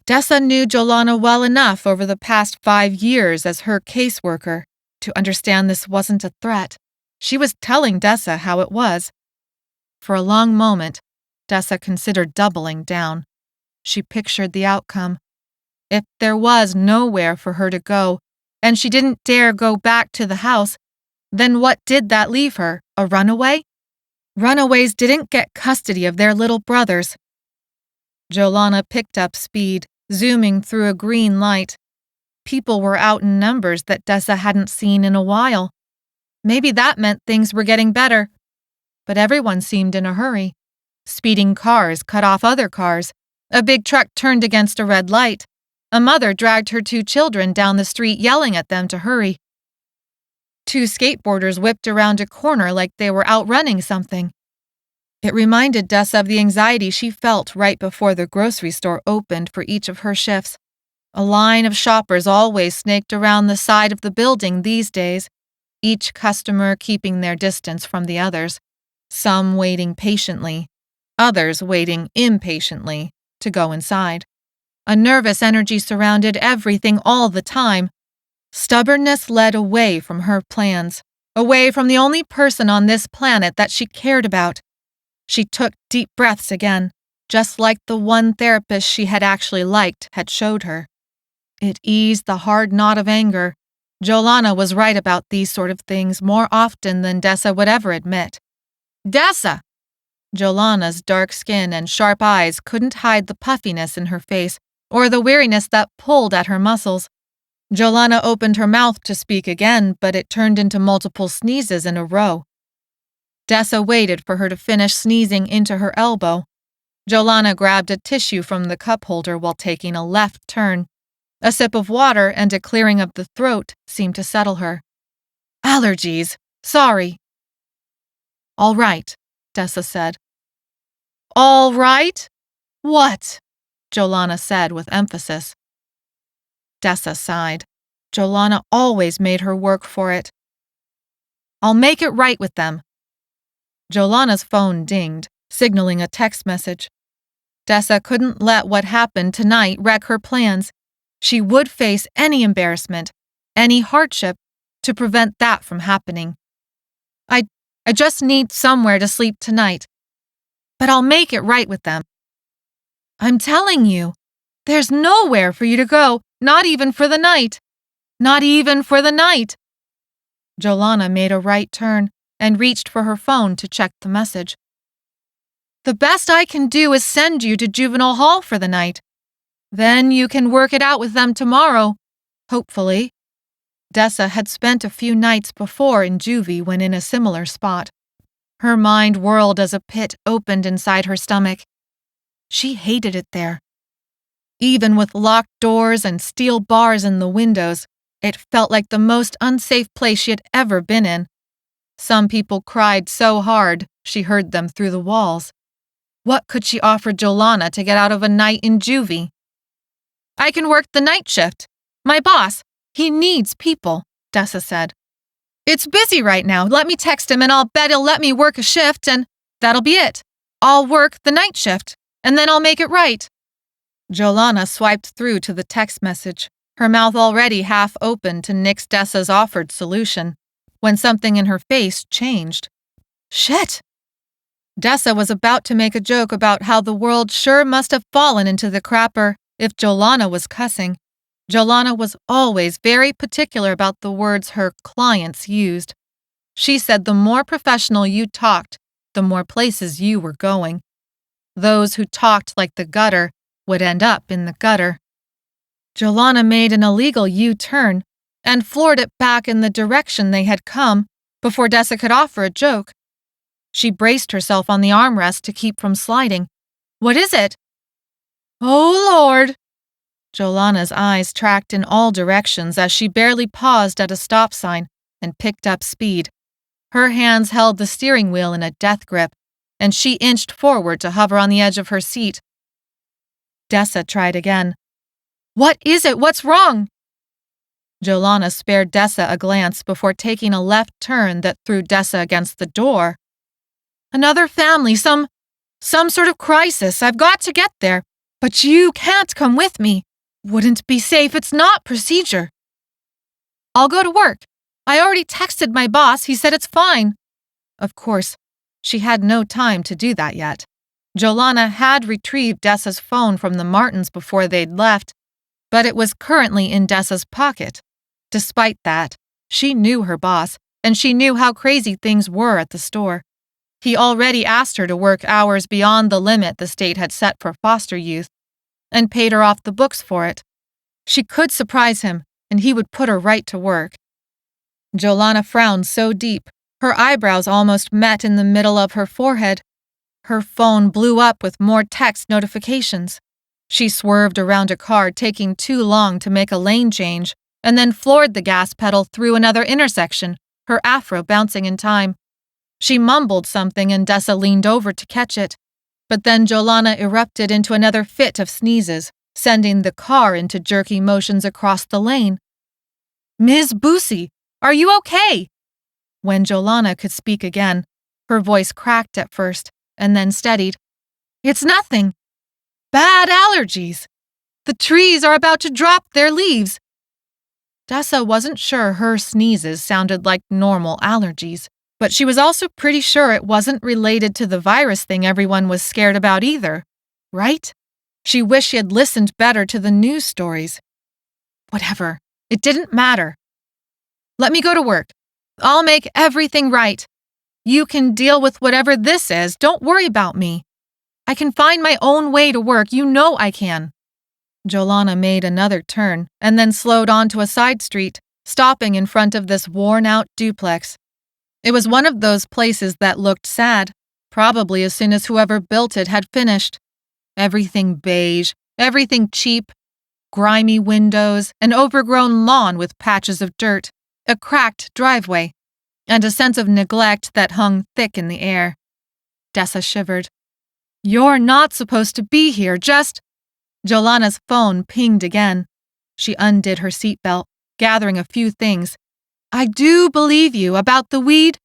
Dessa knew Jolana well enough over the past 5 years as her caseworker to understand this wasn't a threat. She was telling Dessa how it was. For a long moment, Dessa considered doubling down. She pictured the outcome. If there was nowhere for her to go, and she didn't dare go back to the house, then what did that leave her? A runaway? Runaways didn't get custody of their little brothers. Jolana picked up speed, zooming through a green light. People were out in numbers that Dessa hadn't seen in a while. Maybe that meant things were getting better. But everyone seemed in a hurry. Speeding cars cut off other cars. A big truck turned against a red light. A mother dragged her 2 children down the street yelling at them to hurry. 2 skateboarders whipped around a corner like they were outrunning something. It reminded Dessa of the anxiety she felt right before the grocery store opened for each of her shifts. A line of shoppers always snaked around the side of the building these days, each customer keeping their distance from the others, some waiting patiently, others waiting impatiently to go inside. A nervous energy surrounded everything all the time. Stubbornness led away from her plans, away from the only person on this planet that she cared about. She took deep breaths again, just like the one therapist she had actually liked had showed her. It eased the hard knot of anger. Jolana was right about these sort of things more often than Dessa would ever admit. Dessa! Jolana's dark skin and sharp eyes couldn't hide the puffiness in her face or the weariness that pulled at her muscles. Jolana opened her mouth to speak again, but it turned into multiple sneezes in a row. Dessa waited for her to finish sneezing into her elbow. Jolana grabbed a tissue from the cup holder while taking a left turn. A sip of water and a clearing of the throat seemed to settle her. Allergies. Sorry. All right, Dessa said. All right? What? Jolana said with emphasis. Dessa sighed. Jolana always made her work for it. I'll make it right with them. Jolana's phone dinged, signaling a text message. Dessa couldn't let what happened tonight wreck her plans. She would face any embarrassment, any hardship, to prevent that from happening. I just need somewhere to sleep tonight. But I'll make it right with them. I'm telling you, there's nowhere for you to go, not even for the night. Not even for the night. Jolana made a right turn and reached for her phone to check the message. The best I can do is send you to juvenile hall for the night. Then you can work it out with them tomorrow, hopefully. Dessa had spent a few nights before in juvie when in a similar spot. Her mind whirled as a pit opened inside her stomach. She hated it there. Even with locked doors and steel bars in the windows, it felt like the most unsafe place she had ever been in. Some people cried so hard she heard them through the walls. What could she offer Jolana to get out of a night in juvie? I can work the night shift. My boss, he needs people, Dessa said. It's busy right now. Let me text him and I'll bet he'll let me work a shift and that'll be it. I'll work the night shift and then I'll make it right. Jolana swiped through to the text message, her mouth already half open to nix Dessa's offered solution, when something in her face changed. Shit! Dessa was about to make a joke about how the world sure must have fallen into the crapper if Jolana was cussing. Jolana was always very particular about the words her clients used. She said the more professional you talked, the more places you were going. Those who talked like the gutter would end up in the gutter. Jolana made an illegal U-turn and floored it back in the direction they had come before Dessa could offer a joke. She braced herself on the armrest to keep from sliding. What is it? Oh, Lord! Jolana's eyes tracked in all directions as she barely paused at a stop sign and picked up speed. Her hands held the steering wheel in a death grip, and she inched forward to hover on the edge of her seat. Dessa tried again. What is it? What's wrong? Jolana spared Dessa a glance before taking a left turn that threw Dessa against the door. Another family, some sort of crisis. I've got to get there, but you can't come with me. Wouldn't be safe. It's not procedure. I'll go to work. I already texted my boss. He said it's fine. Of course, she had no time to do that yet. Jolana had retrieved Dessa's phone from the Martins before they'd left, but it was currently in Dessa's pocket. Despite that, she knew her boss, and she knew how crazy things were at the store. He already asked her to work hours beyond the limit the state had set for foster youth, and paid her off the books for it. She could surprise him, and he would put her right to work. Jolana frowned so deep, her eyebrows almost met in the middle of her forehead. Her phone blew up with more text notifications. She swerved around a car taking too long to make a lane change, and then floored the gas pedal through another intersection, her afro bouncing in time. She mumbled something and Dessa leaned over to catch it. But then Jolana erupted into another fit of sneezes, sending the car into jerky motions across the lane. Ms. Boosie, are you okay? When Jolana could speak again, her voice cracked at first, and then steadied. It's nothing. Bad allergies. The trees are about to drop their leaves. Dessa wasn't sure her sneezes sounded like normal allergies, but she was also pretty sure it wasn't related to the virus thing everyone was scared about either, right? She wished she had listened better to the news stories. Whatever, it didn't matter. Let me go to work. I'll make everything right. You can deal with whatever this is. Don't worry about me. I can find my own way to work. You know I can." Jolana made another turn and then slowed onto a side street, stopping in front of this worn-out duplex. It was one of those places that looked sad, probably as soon as whoever built it had finished. Everything beige, everything cheap, grimy windows, an overgrown lawn with patches of dirt, a cracked driveway, and a sense of neglect that hung thick in the air. Dessa shivered. "You're not supposed to be here, just—" Jolana's phone pinged again. She undid her seatbelt, gathering a few things. "I do believe you about the weed.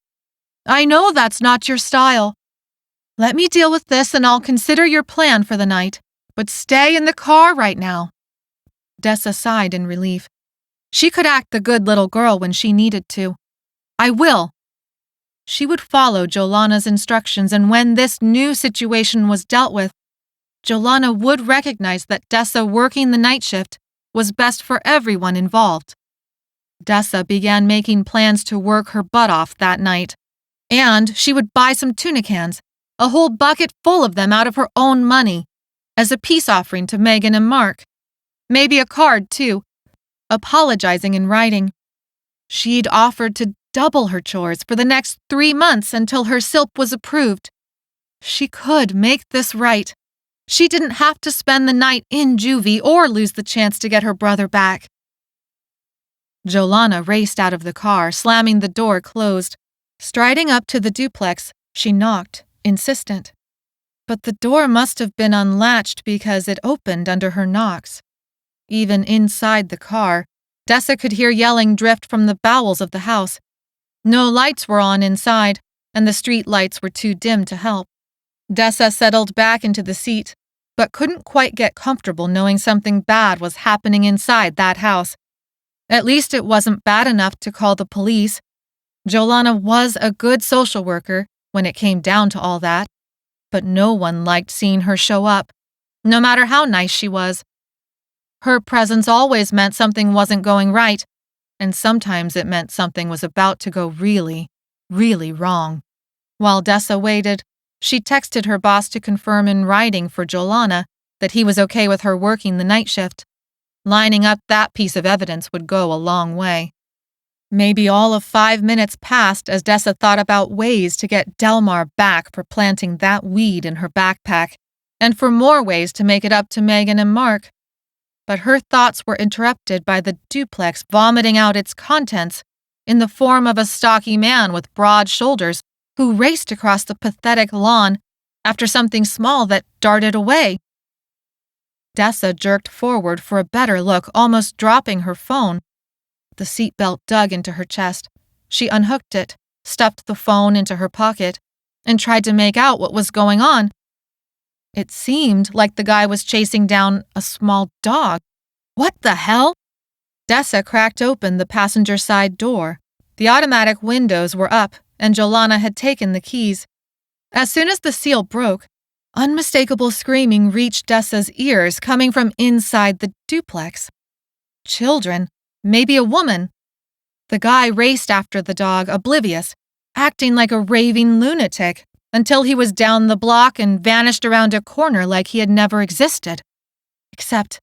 I know that's not your style. Let me deal with this and I'll consider your plan for the night, but stay in the car right now." Dessa sighed in relief. She could act the good little girl when she needed to. "I will." She would follow Jolana's instructions, and when this new situation was dealt with, Jolana would recognize that Dessa working the night shift was best for everyone involved. Dessa began making plans to work her butt off that night, and she would buy some tuna cans, a whole bucket full of them out of her own money, as a peace offering to Megan and Mark. Maybe a card, too, apologizing in writing. She'd offered to double her chores for the next 3 months until her SILP was approved. She could make this right. She didn't have to spend the night in juvie or lose the chance to get her brother back. Jolana raced out of the car, slamming the door closed. Striding up to the duplex, she knocked, insistent. But the door must have been unlatched because it opened under her knocks. Even inside the car, Dessa could hear yelling drift from the bowels of the house. No lights were on inside, and the street lights were too dim to help. Dessa settled back into the seat, but couldn't quite get comfortable knowing something bad was happening inside that house. At least it wasn't bad enough to call the police. Jolana was a good social worker when it came down to all that, but no one liked seeing her show up, no matter how nice she was. Her presence always meant something wasn't going right, and sometimes it meant something was about to go really, really wrong. While Dessa waited, she texted her boss to confirm in writing for Jolana that he was okay with her working the night shift. Lining up that piece of evidence would go a long way. Maybe all of 5 minutes passed as Dessa thought about ways to get Delmar back for planting that weed in her backpack, and for more ways to make it up to Megan and Mark. But her thoughts were interrupted by the duplex vomiting out its contents in the form of a stocky man with broad shoulders who raced across the pathetic lawn after something small that darted away. Dessa jerked forward for a better look, almost dropping her phone. The seatbelt dug into her chest. She unhooked it, stuffed the phone into her pocket, and tried to make out what was going on. It seemed like the guy was chasing down a small dog. What the hell? Dessa cracked open the passenger side door. The automatic windows were up, and Jolana had taken the keys. As soon as the seal broke, unmistakable screaming reached Dessa's ears coming from inside the duplex. Children, maybe a woman. The guy raced after the dog, oblivious, acting like a raving lunatic, until he was down the block and vanished around a corner like he had never existed. Except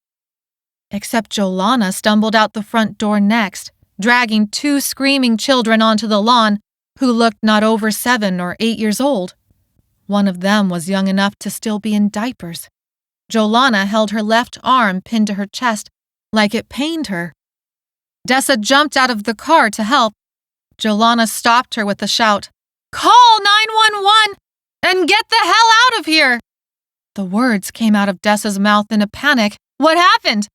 Jolana stumbled out the front door next, dragging 2 screaming children onto the lawn who looked not over 7 or 8 years old. One of them was young enough to still be in diapers. Jolana held her left arm pinned to her chest like it pained her. Dessa jumped out of the car to help. Jolana stopped her with a shout. "Call 911 and get the hell out of here!" The words came out of Dessa's mouth in a panic. What happened?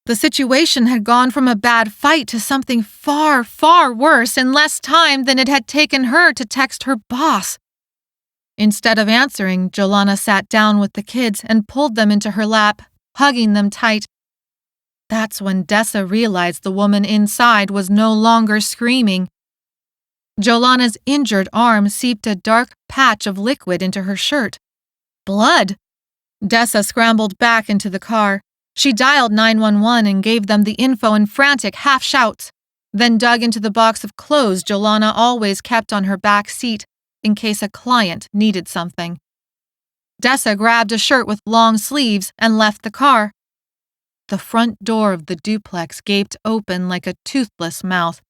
The situation had gone from a bad fight to something far, far worse in less time than it had taken her to text her boss. Instead of answering, Jolana sat down with the kids and pulled them into her lap, hugging them tight. That's when Dessa realized the woman inside was no longer screaming. Jolana's injured arm seeped a dark patch of liquid into her shirt. Blood! Dessa scrambled back into the car. She dialed 911 and gave them the info in frantic half-shouts, then dug into the box of clothes Jolana always kept on her back seat in case a client needed something. Dessa grabbed a shirt with long sleeves and left the car. The front door of the duplex gaped open like a toothless mouth.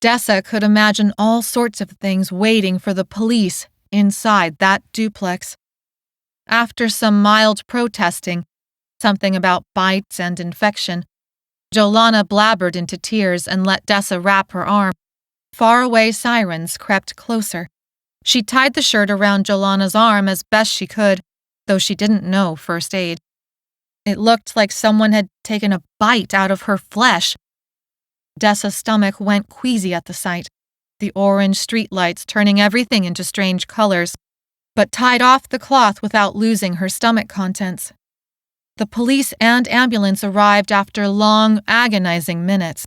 Dessa could imagine all sorts of things waiting for the police inside that duplex. After some mild protesting, something about bites and infection, Jolana blabbered into tears and let Dessa wrap her arm. Faraway sirens crept closer. She tied the shirt around Jolana's arm as best she could, though she didn't know first aid. It looked like someone had taken a bite out of her flesh. Dessa's stomach went queasy at the sight, the orange streetlights turning everything into strange colors, but tied off the cloth without losing her stomach contents. The police and ambulance arrived after long, agonizing minutes.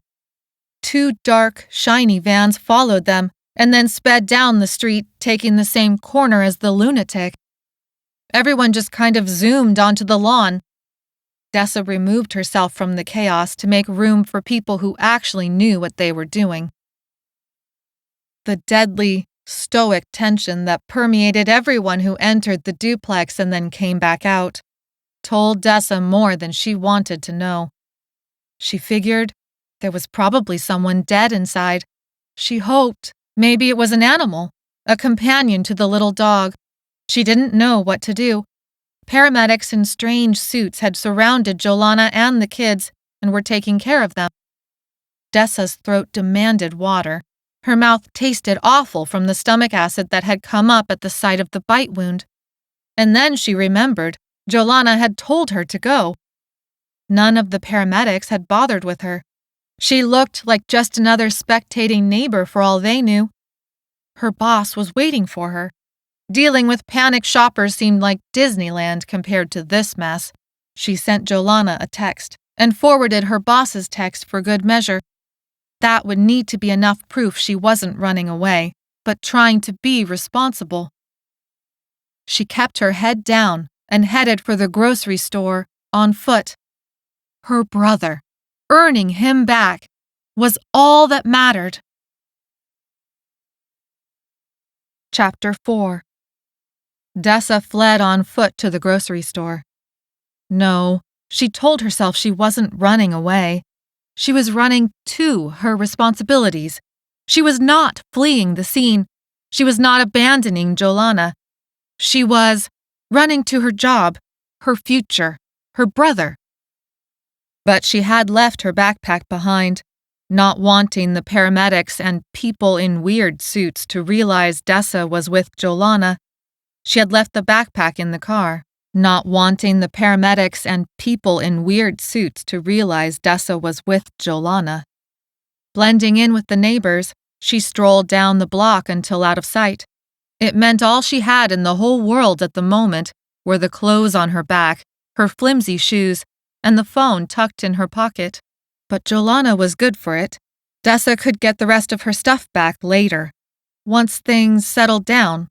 2 dark, shiny vans followed them and then sped down the street, taking the same corner as the lunatic. Everyone just kind of zoomed onto the lawn. Dessa removed herself from the chaos to make room for people who actually knew what they were doing. The deadly, stoic tension that permeated everyone who entered the duplex and then came back out told Dessa more than she wanted to know. She figured there was probably someone dead inside. She hoped maybe it was an animal, a companion to the little dog. She didn't know what to do. Paramedics in strange suits had surrounded Jolana and the kids and were taking care of them. Dessa's throat demanded water. Her mouth tasted awful from the stomach acid that had come up at the sight of the bite wound. And then she remembered Jolana had told her to go. None of the paramedics had bothered with her. She looked like just another spectating neighbor for all they knew. Her boss was waiting for her. Dealing with panicked shoppers seemed like Disneyland compared to this mess. She sent Jolana a text and forwarded her boss's text for good measure. That would need to be enough proof she wasn't running away, but trying to be responsible. She kept her head down and headed for the grocery store on foot. Her brother, earning him back, was all that mattered. Chapter 4. Dessa fled on foot to the grocery store. No, she told herself she wasn't running away. She was running to her responsibilities. She was not fleeing the scene. She was not abandoning Jolana. She was running to her job, her future, her brother. But she had left her backpack behind, not wanting the paramedics and people in weird suits to realize Dessa was with Jolana. She had left the backpack in the car, not wanting the paramedics and people in weird suits to realize Dessa was with Jolana. Blending in with the neighbors, she strolled down the block until out of sight. It meant all she had in the whole world at the moment were the clothes on her back, her flimsy shoes, and the phone tucked in her pocket. But Jolana was good for it. Dessa could get the rest of her stuff back later, once things settled down.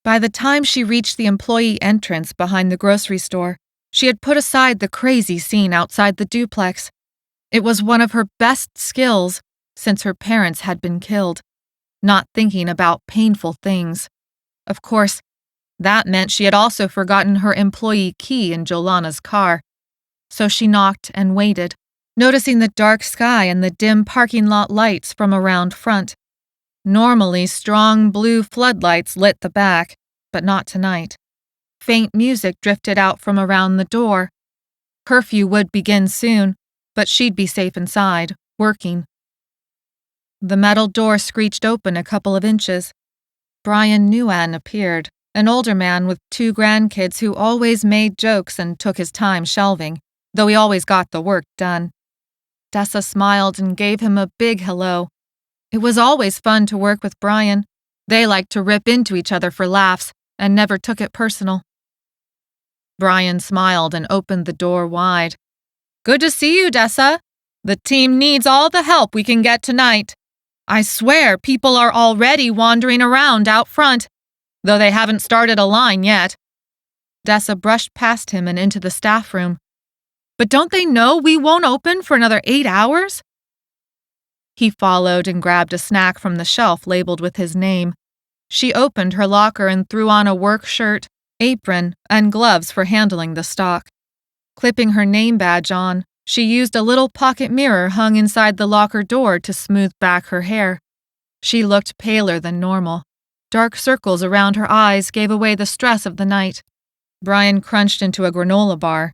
By the time she reached the employee entrance behind the grocery store, she had put aside the crazy scene outside the duplex. It was one of her best skills since her parents had been killed, not thinking about painful things. Of course, that meant she had also forgotten her employee key in Jolana's car. So she knocked and waited, noticing the dark sky and the dim parking lot lights from around front. Normally, strong blue floodlights lit the back, but not tonight. Faint music drifted out from around the door. Curfew would begin soon, but she'd be safe inside, working. The metal door screeched open a couple of inches. Brian Nguyen appeared, an older man with 2 grandkids who always made jokes and took his time shelving, though he always got the work done. Dessa smiled and gave him a big hello. It was always fun to work with Brian. They liked to rip into each other for laughs and never took it personal. Brian smiled and opened the door wide. "Good to see you, Dessa. The team needs all the help we can get tonight. I swear people are already wandering around out front, though they haven't started a line yet." Dessa brushed past him and into the staff room. "But don't they know we won't open for another 8 hours?" He followed and grabbed a snack from the shelf labeled with his name. She opened her locker and threw on a work shirt, apron, and gloves for handling the stock. Clipping her name badge on, she used a little pocket mirror hung inside the locker door to smooth back her hair. She looked paler than normal. Dark circles around her eyes gave away the stress of the night. Brian crunched into a granola bar.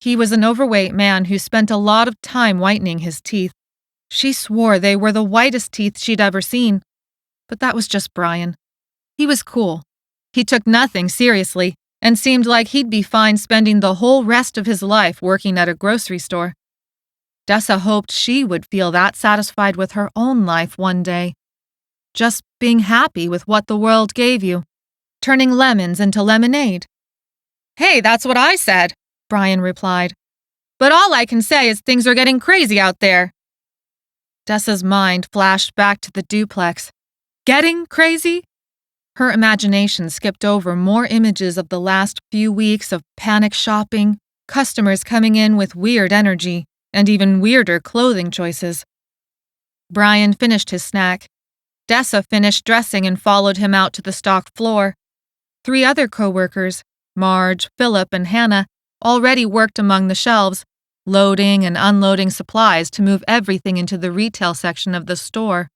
He was an overweight man who spent a lot of time whitening his teeth. She swore they were the whitest teeth she'd ever seen. But that was just Brian. He was cool. He took nothing seriously and seemed like he'd be fine spending the whole rest of his life working at a grocery store. Dessa hoped she would feel that satisfied with her own life one day. Just being happy with what the world gave you, turning lemons into lemonade. "Hey, that's what I said," Brian replied. "But all I can say is things are getting crazy out there." Dessa's mind flashed back to the duplex. Getting crazy? Her imagination skipped over more images of the last few weeks of panic shopping, customers coming in with weird energy, and even weirder clothing choices. Brian finished his snack. Dessa finished dressing and followed him out to the stock floor. 3 other co-workers, Marge, Philip, and Hannah, already worked among the shelves, loading and unloading supplies to move everything into the retail section of the store.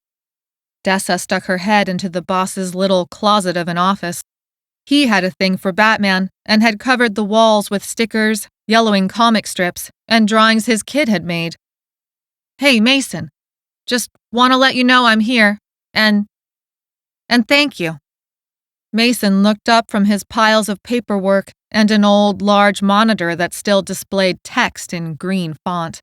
Dessa stuck her head into the boss's little closet of an office. He had a thing for Batman and had covered the walls with stickers, yellowing comic strips, and drawings his kid had made. "Hey, Mason, just want to let you know I'm here, and thank you." Mason looked up from his piles of paperwork and an old, large monitor that still displayed text in green font.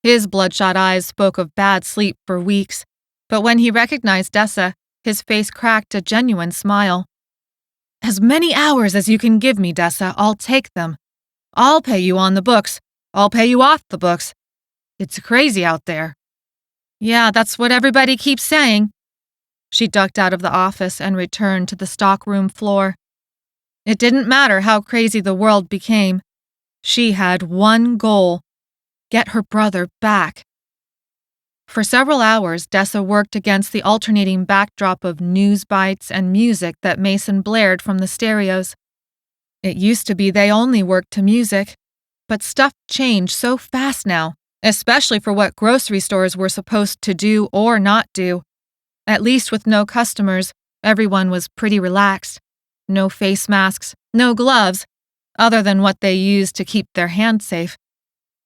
His bloodshot eyes spoke of bad sleep for weeks, but when he recognized Dessa, his face cracked a genuine smile. "As many hours as you can give me, Dessa, I'll take them. I'll pay you on the books. I'll pay you off the books. It's crazy out there." "Yeah, that's what everybody keeps saying." She ducked out of the office and returned to the stockroom floor. It didn't matter how crazy the world became. She had one goal: get her brother back. For several hours, Dessa worked against the alternating backdrop of news bites and music that Mason blared from the stereos. It used to be they only worked to music, but stuff changed so fast now, especially for what grocery stores were supposed to do or not do. At least with no customers, everyone was pretty relaxed. No face masks, no gloves, other than what they used to keep their hands safe.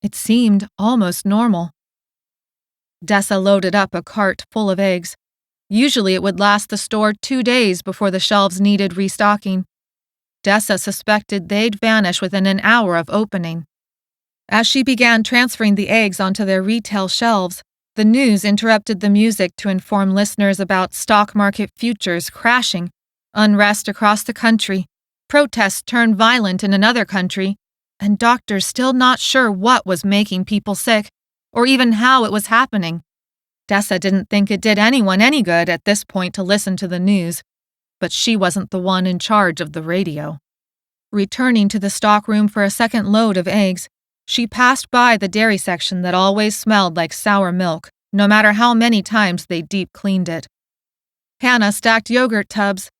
It seemed almost normal. Dessa loaded up a cart full of eggs. Usually it would last the store 2 days before the shelves needed restocking. Dessa suspected they'd vanish within an hour of opening. As she began transferring the eggs onto their retail shelves, the news interrupted the music to inform listeners about stock market futures crashing, unrest across the country, protests turned violent in another country, and doctors still not sure what was making people sick, or even how it was happening. Dessa didn't think it did anyone any good at this point to listen to the news, but she wasn't the one in charge of the radio. Returning to the stockroom for a second load of eggs, she passed by the dairy section that always smelled like sour milk, no matter how many times they deep cleaned it. Hannah stacked yogurt tubs.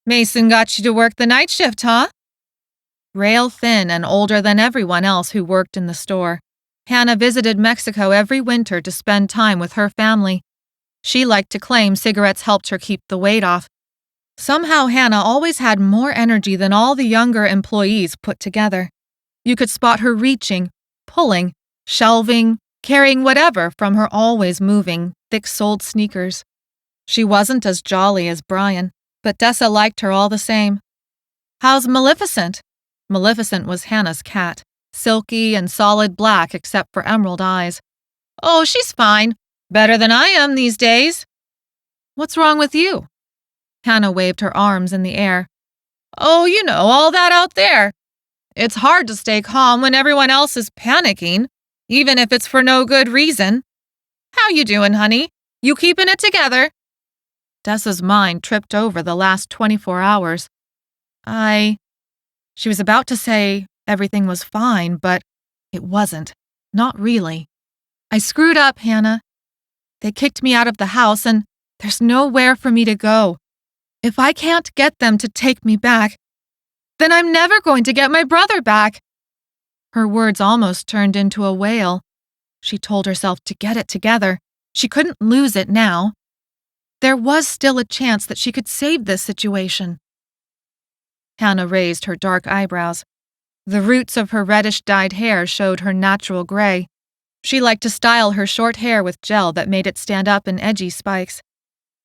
"Mason got you to work the night shift, huh?" Rail thin and older than everyone else who worked in the store, Hannah visited Mexico every winter to spend time with her family. She liked to claim cigarettes helped her keep the weight off. Somehow Hannah always had more energy than all the younger employees put together. You could spot her reaching, pulling, shelving, carrying whatever from her always moving, thick-soled sneakers. She wasn't as jolly as Brian, but Dessa liked her all the same. "How's Maleficent?" Maleficent was Hannah's cat, silky and solid black except for emerald eyes. "Oh, she's fine. Better than I am these days." "What's wrong with you?" Hannah waved her arms in the air. "Oh, you know, all that out there. It's hard to stay calm when everyone else is panicking, even if it's for no good reason. How you doing, honey? You keeping it together?" Dessa's mind tripped over the last 24 hours. She was about to say everything was fine, but it wasn't. Not really. "I screwed up, Hannah. They kicked me out of the house, and there's nowhere for me to go. If I can't get them to take me back, then I'm never going to get my brother back. Her words almost turned into a wail. She told herself to get it together. She couldn't lose it now. There was still a chance that she could save this situation. Hannah raised her dark eyebrows. The roots of her reddish-dyed hair showed her natural gray. She liked to style her short hair with gel that made it stand up in edgy spikes.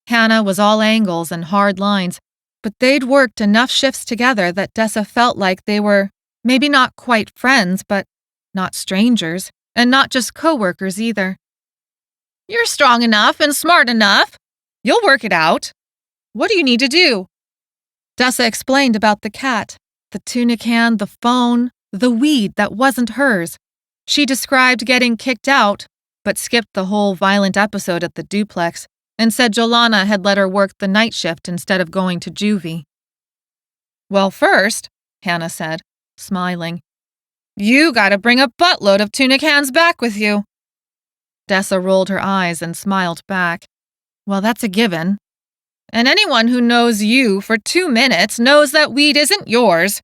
Hannah was all angles and hard lines, but they'd worked enough shifts together that Dessa felt like they were maybe not quite friends, but not strangers, and not just co-workers either. You're strong enough and smart enough. You'll work it out. What do you need to do? Dessa explained about the cat, the tuna can, the phone, the weed that wasn't hers. She described getting kicked out, but skipped the whole violent episode at the duplex and said Jolana had let her work the night shift instead of going to juvie. Well, first, Hannah said, smiling, you gotta bring a buttload of tuna cans back with you. Dessa rolled her eyes and smiled back. Well, that's a given. And anyone who knows you for 2 minutes knows that weed isn't yours.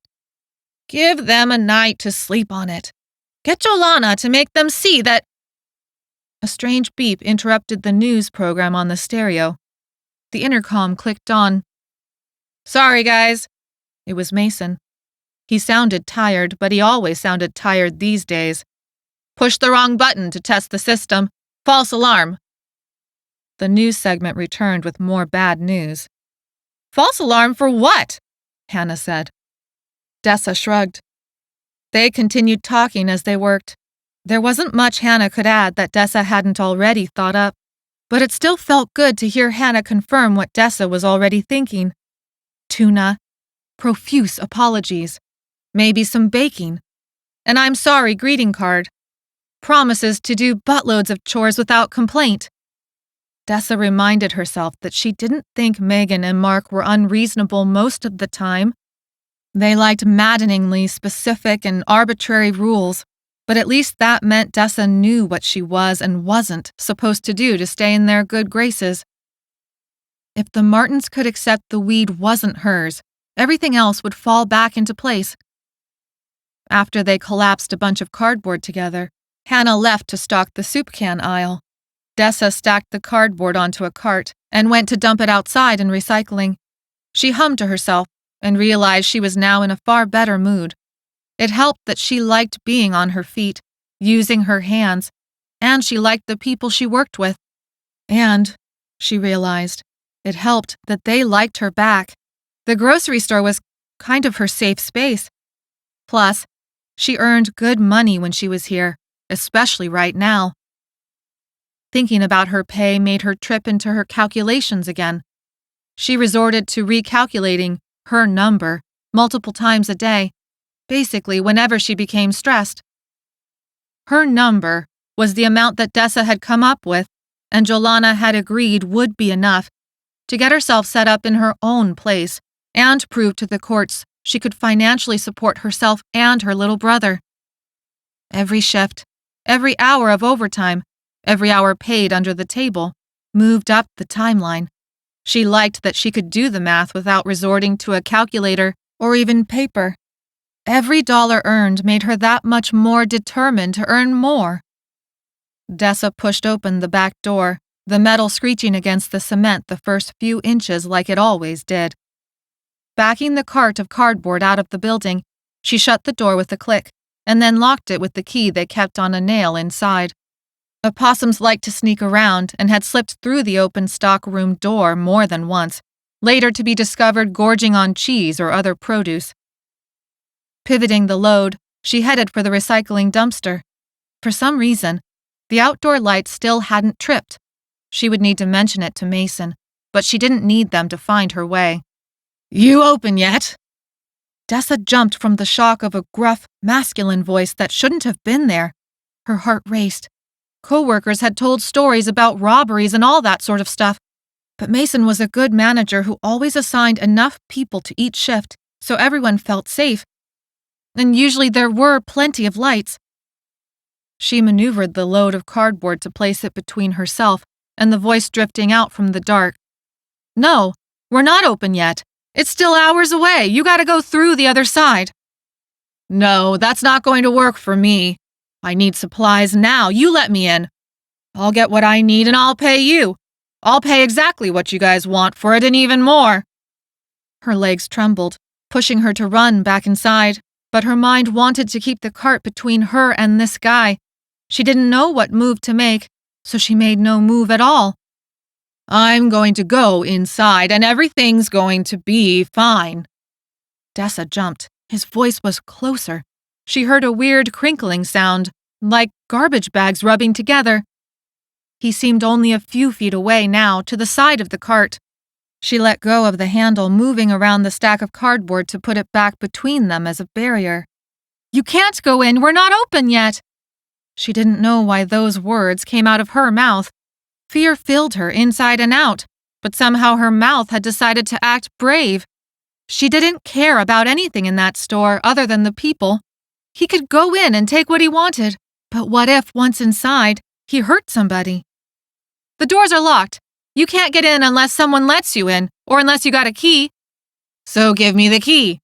Give them a night to sleep on it. Get Jolana to make them see that. A strange beep interrupted the news program on the stereo. The intercom clicked on. Sorry, guys. It was Mason. He sounded tired, but he always sounded tired these days. Push the wrong button to test the system. False alarm. The news segment returned with more bad news. False alarm for what? Hannah said. Dessa shrugged. They continued talking as they worked. There wasn't much Hannah could add that Dessa hadn't already thought up, but it still felt good to hear Hannah confirm what Dessa was already thinking. Tuna, profuse apologies, maybe some baking, an I'm sorry greeting card, promises to do buttloads of chores without complaint. Dessa reminded herself that she didn't think Megan and Mark were unreasonable most of the time. They liked maddeningly specific and arbitrary rules, but at least that meant Dessa knew what she was and wasn't supposed to do to stay in their good graces. If the Martins could accept the weed wasn't hers, everything else would fall back into place. After they collapsed a bunch of cardboard together, Hannah left to stock the soup can aisle. Dessa stacked the cardboard onto a cart and went to dump it outside in recycling. She hummed to herself and realized she was now in a far better mood. It helped that she liked being on her feet, using her hands, and she liked the people she worked with. And, she realized, it helped that they liked her back. The grocery store was kind of her safe space. Plus, she earned good money when she was here, especially right now. Thinking about her pay made her trip into her calculations again. She resorted to recalculating her number multiple times a day, basically whenever she became stressed. Her number was the amount that Dessa had come up with, and Jolana had agreed would be enough to get herself set up in her own place and prove to the courts she could financially support herself and her little brother. Every shift, every hour of overtime, every hour paid under the table, moved up the timeline. She liked that she could do the math without resorting to a calculator or even paper. Every dollar earned made her that much more determined to earn more. Dessa pushed open the back door, the metal screeching against the cement the first few inches like it always did. Backing the cart of cardboard out of the building, she shut the door with a click and then locked it with the key they kept on a nail inside. Opossums liked to sneak around and had slipped through the open stockroom door more than once, later to be discovered gorging on cheese or other produce. Pivoting the load, she headed for the recycling dumpster. For some reason, the outdoor lights still hadn't tripped. She would need to mention it to Mason, but she didn't need them to find her way. You open yet? Dessa jumped from the shock of a gruff, masculine voice that shouldn't have been there. Her heart raced. Co-workers had told stories about robberies and all that sort of stuff, but Mason was a good manager who always assigned enough people to each shift so everyone felt safe, and usually there were plenty of lights. She maneuvered the load of cardboard to place it between herself and the voice drifting out from the dark. No, We're not open yet. It's still hours away. You gotta go through the other side." "No, that's not going to work for me. I need supplies now. You let me in. I'll get what I need and I'll pay you. I'll pay exactly what you guys want for it and even more." Her legs trembled, pushing her to run back inside, but her mind wanted to keep the cart between her and this guy. She didn't know what move to make, so she made no move at all. "I'm going to go inside and everything's going to be fine." Dessa jumped. His voice was closer. She heard a weird crinkling sound, like garbage bags rubbing together. He seemed only a few feet away now, to the side of the cart. She let go of the handle, moving around the stack of cardboard to put it back between them as a barrier. "You can't go in, we're not open yet." She didn't know why those words came out of her mouth. Fear filled her inside and out, but somehow her mouth had decided to act brave. She didn't care about anything in that store other than the people. He could go in and take what he wanted, but what if, once inside, he hurt somebody? "The doors are locked. You can't get in unless someone lets you in, or unless you got a key." "So give me the key."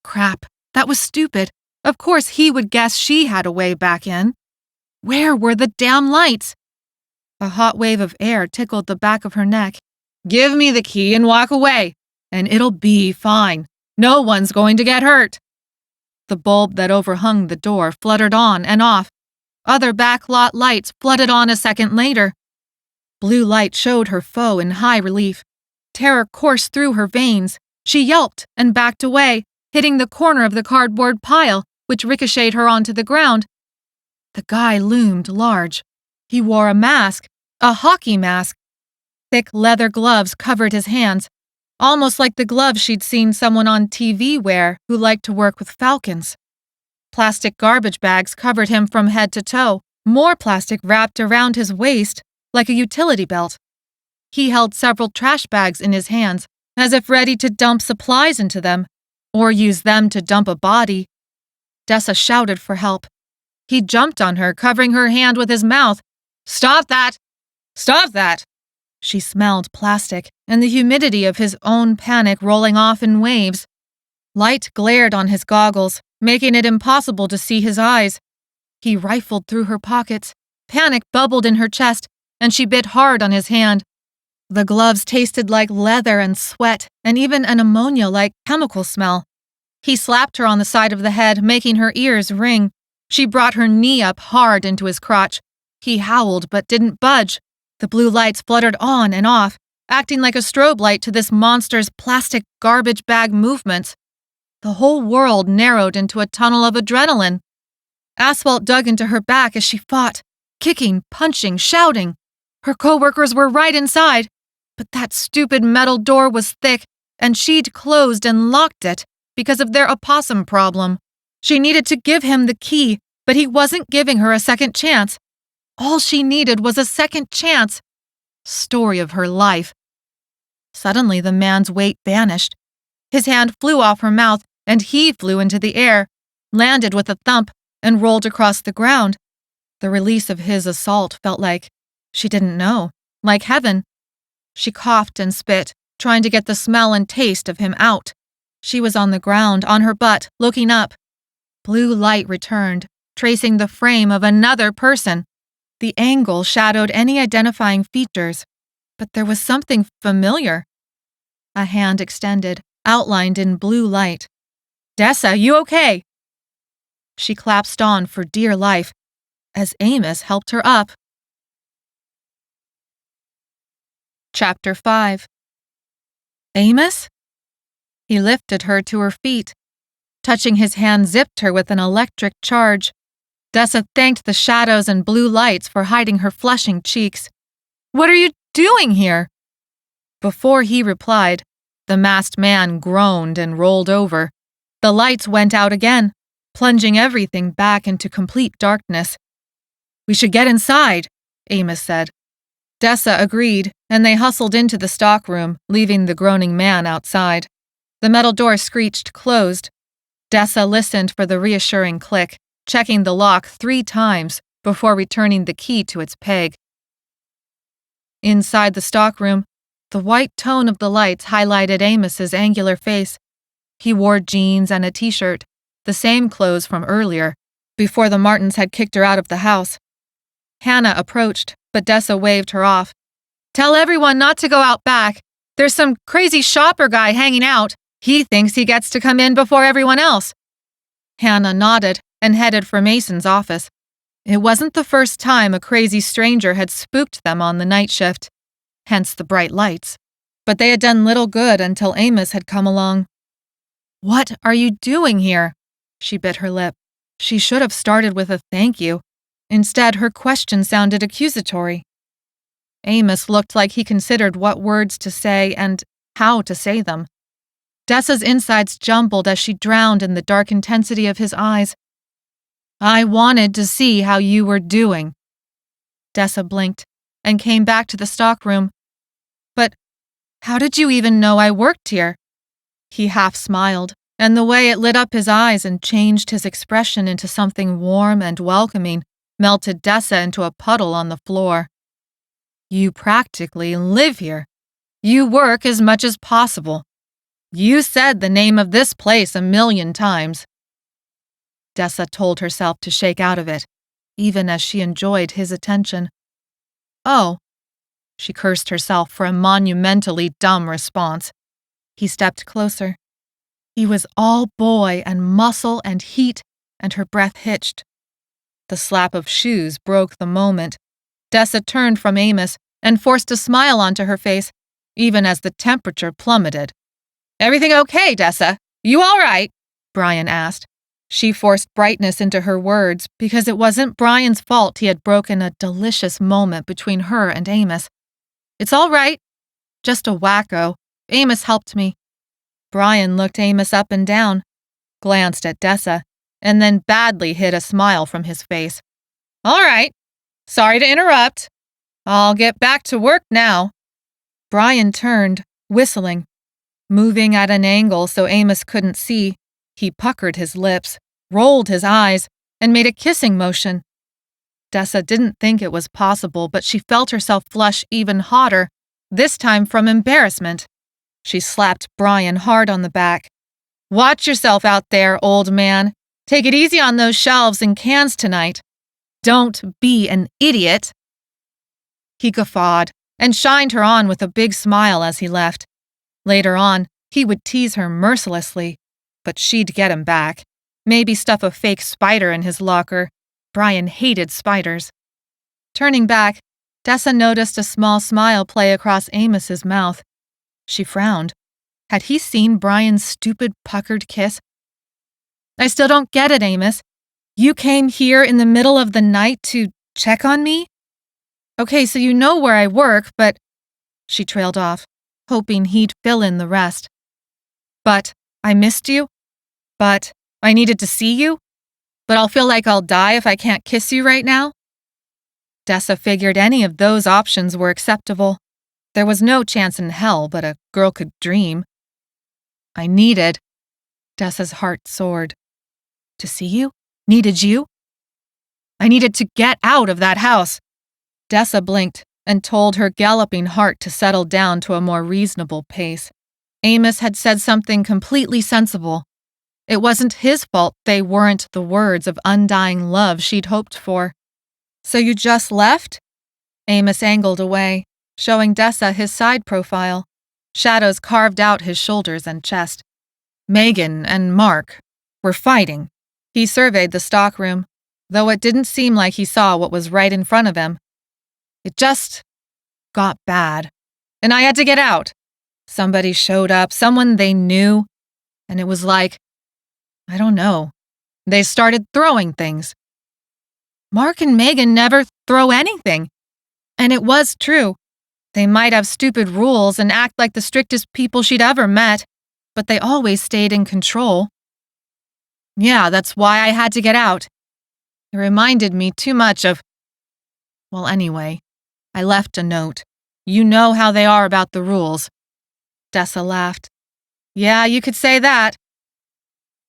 Crap, that was stupid. Of course he would guess she had a way back in. Where were the damn lights? A hot wave of air tickled the back of her neck. "Give me the key and walk away, and it'll be fine. No one's going to get hurt." The bulb that overhung the door fluttered on and off. Other backlot lights flooded on a second later. Blue light showed her foe in high relief. Terror coursed through her veins. She yelped and backed away, hitting the corner of the cardboard pile, which ricocheted her onto the ground. The guy loomed large. He wore a mask, a hockey mask. Thick leather gloves covered his hands, almost like the gloves she'd seen someone on TV wear who liked to work with falcons. Plastic garbage bags covered him from head to toe, more plastic wrapped around his waist like a utility belt. He held several trash bags in his hands, as if ready to dump supplies into them, or use them to dump a body. Dessa shouted for help. He jumped on her, covering her hand with his mouth. "Stop that! Stop that!" She smelled plastic and the humidity of his own panic rolling off in waves. Light glared on his goggles, making it impossible to see his eyes. He rifled through her pockets. Panic bubbled in her chest, and she bit hard on his hand. The gloves tasted like leather and sweat, and even an ammonia-like chemical smell. He slapped her on the side of the head, making her ears ring. She brought her knee up hard into his crotch. He howled but didn't budge. The blue lights fluttered on and off, acting like a strobe light to this monster's plastic garbage bag movements. The whole world narrowed into a tunnel of adrenaline. Asphalt dug into her back as she fought, kicking, punching, shouting. Her coworkers were right inside, but that stupid metal door was thick, and she'd closed and locked it because of their opossum problem. She needed to give him the key, but he wasn't giving her a second chance. All she needed was a second chance. Story of her life. Suddenly, the man's weight vanished. His hand flew off her mouth, and he flew into the air, landed with a thump, and rolled across the ground. The release of his assault felt like, she didn't know, like heaven. She coughed and spit, trying to get the smell and taste of him out. She was on the ground, on her butt, looking up. Blue light returned, tracing the frame of another person. The angle shadowed any identifying features, but there was something familiar. A hand extended, outlined in blue light. "Dessa, you okay?" She collapsed on for dear life, as Amos helped her up. Chapter 5. Amos? He lifted her to her feet. Touching his hand zipped her with an electric charge. Dessa thanked the shadows and blue lights for hiding her flushing cheeks. "What are you doing here?" Before he replied, the masked man groaned and rolled over. The lights went out again, plunging everything back into complete darkness. "We should get inside," Amos said. Dessa agreed, and they hustled into the stockroom, leaving the groaning man outside. The metal door screeched closed. Dessa listened for the reassuring click, checking the lock 3 times before returning the key to its peg. Inside the stockroom, The white tone of the lights highlighted Amos's angular face. He wore jeans and a t-shirt, the same clothes from earlier, before the Martins had kicked her out of the house. Hannah approached, but Dessa waved her off. "Tell everyone not to go out back. There's some crazy shopper guy hanging out. He thinks he gets to come in before everyone else." Hannah nodded and headed for Mason's office. It wasn't the first time a crazy stranger had spooked them on the night shift, hence the bright lights. But they had done little good until Amos had come along. "What are you doing here?" She bit her lip. She should have started with a thank you. Instead, her question sounded accusatory. Amos looked like he considered what words to say and how to say them. Dessa's insides jumbled as she drowned in the dark intensity of his eyes. "I wanted to see how you were doing." Dessa blinked and came back to the stockroom. "But how did you even know I worked here?" He half smiled, and the way it lit up his eyes and changed his expression into something warm and welcoming melted Dessa into a puddle on the floor. "You practically live here. You work as much as possible. You said the name of this place 1,000,000 times. Dessa told herself to shake out of it, even as she enjoyed his attention. "Oh," she cursed herself for a monumentally dumb response. He stepped closer. He was all boy and muscle and heat, and her breath hitched. The slap of shoes broke the moment. Dessa turned from Amos and forced a smile onto her face, even as the temperature plummeted. "Everything okay, Dessa? You all right?" Brian asked. She forced brightness into her words because it wasn't Brian's fault he had broken a delicious moment between her and Amos. "It's all right. Just a wacko. Amos helped me." Brian looked Amos up and down, glanced at Dessa, and then badly hid a smile from his face. "All right. Sorry to interrupt. I'll get back to work now." Brian turned, whistling. Moving at an angle so Amos couldn't see, he puckered his lips, rolled his eyes, and made a kissing motion. Dessa didn't think it was possible, but she felt herself flush even hotter, this time from embarrassment. She slapped Brian hard on the back. "Watch yourself out there, old man. Take it easy on those shelves and cans tonight. Don't be an idiot." He guffawed and shined her on with a big smile as he left. Later on, he would tease her mercilessly, but she'd get him back. Maybe stuff a fake spider in his locker. Brian hated spiders. Turning back, Dessa noticed a small smile play across Amos's mouth. She frowned. Had he seen Brian's stupid puckered kiss? "I still don't get it, Amos. You came here in the middle of the night to check on me? Okay, so you know where I work, but..." She trailed off, hoping he'd fill in the rest. "But I missed you? But I needed to see you? But I'll feel like I'll die if I can't kiss you right now?" Dessa figured any of those options were acceptable. There was no chance in hell, but a girl could dream. "I needed..." Dessa's heart soared. "To see you? Needed you?" "I needed to get out of that house." Dessa blinked and told her galloping heart to settle down to a more reasonable pace. Amos had said something completely sensible. It wasn't his fault they weren't the words of undying love she'd hoped for. "So you just left?" Amos angled away, showing Dessa his side profile. Shadows carved out his shoulders and chest. "Megan and Mark were fighting." He surveyed the stockroom, though it didn't seem like he saw what was right in front of him. "It just got bad, and I had to get out. Somebody showed up, someone they knew, and it was like, I don't know, they started throwing things." Mark and Megan never throw anything. And it was true. They might have stupid rules and act like the strictest people she'd ever met, but they always stayed in control. "Yeah, that's why I had to get out. It reminded me too much of... Well, anyway, I left a note. You know how they are about the rules." Dessa laughed. "Yeah, you could say that."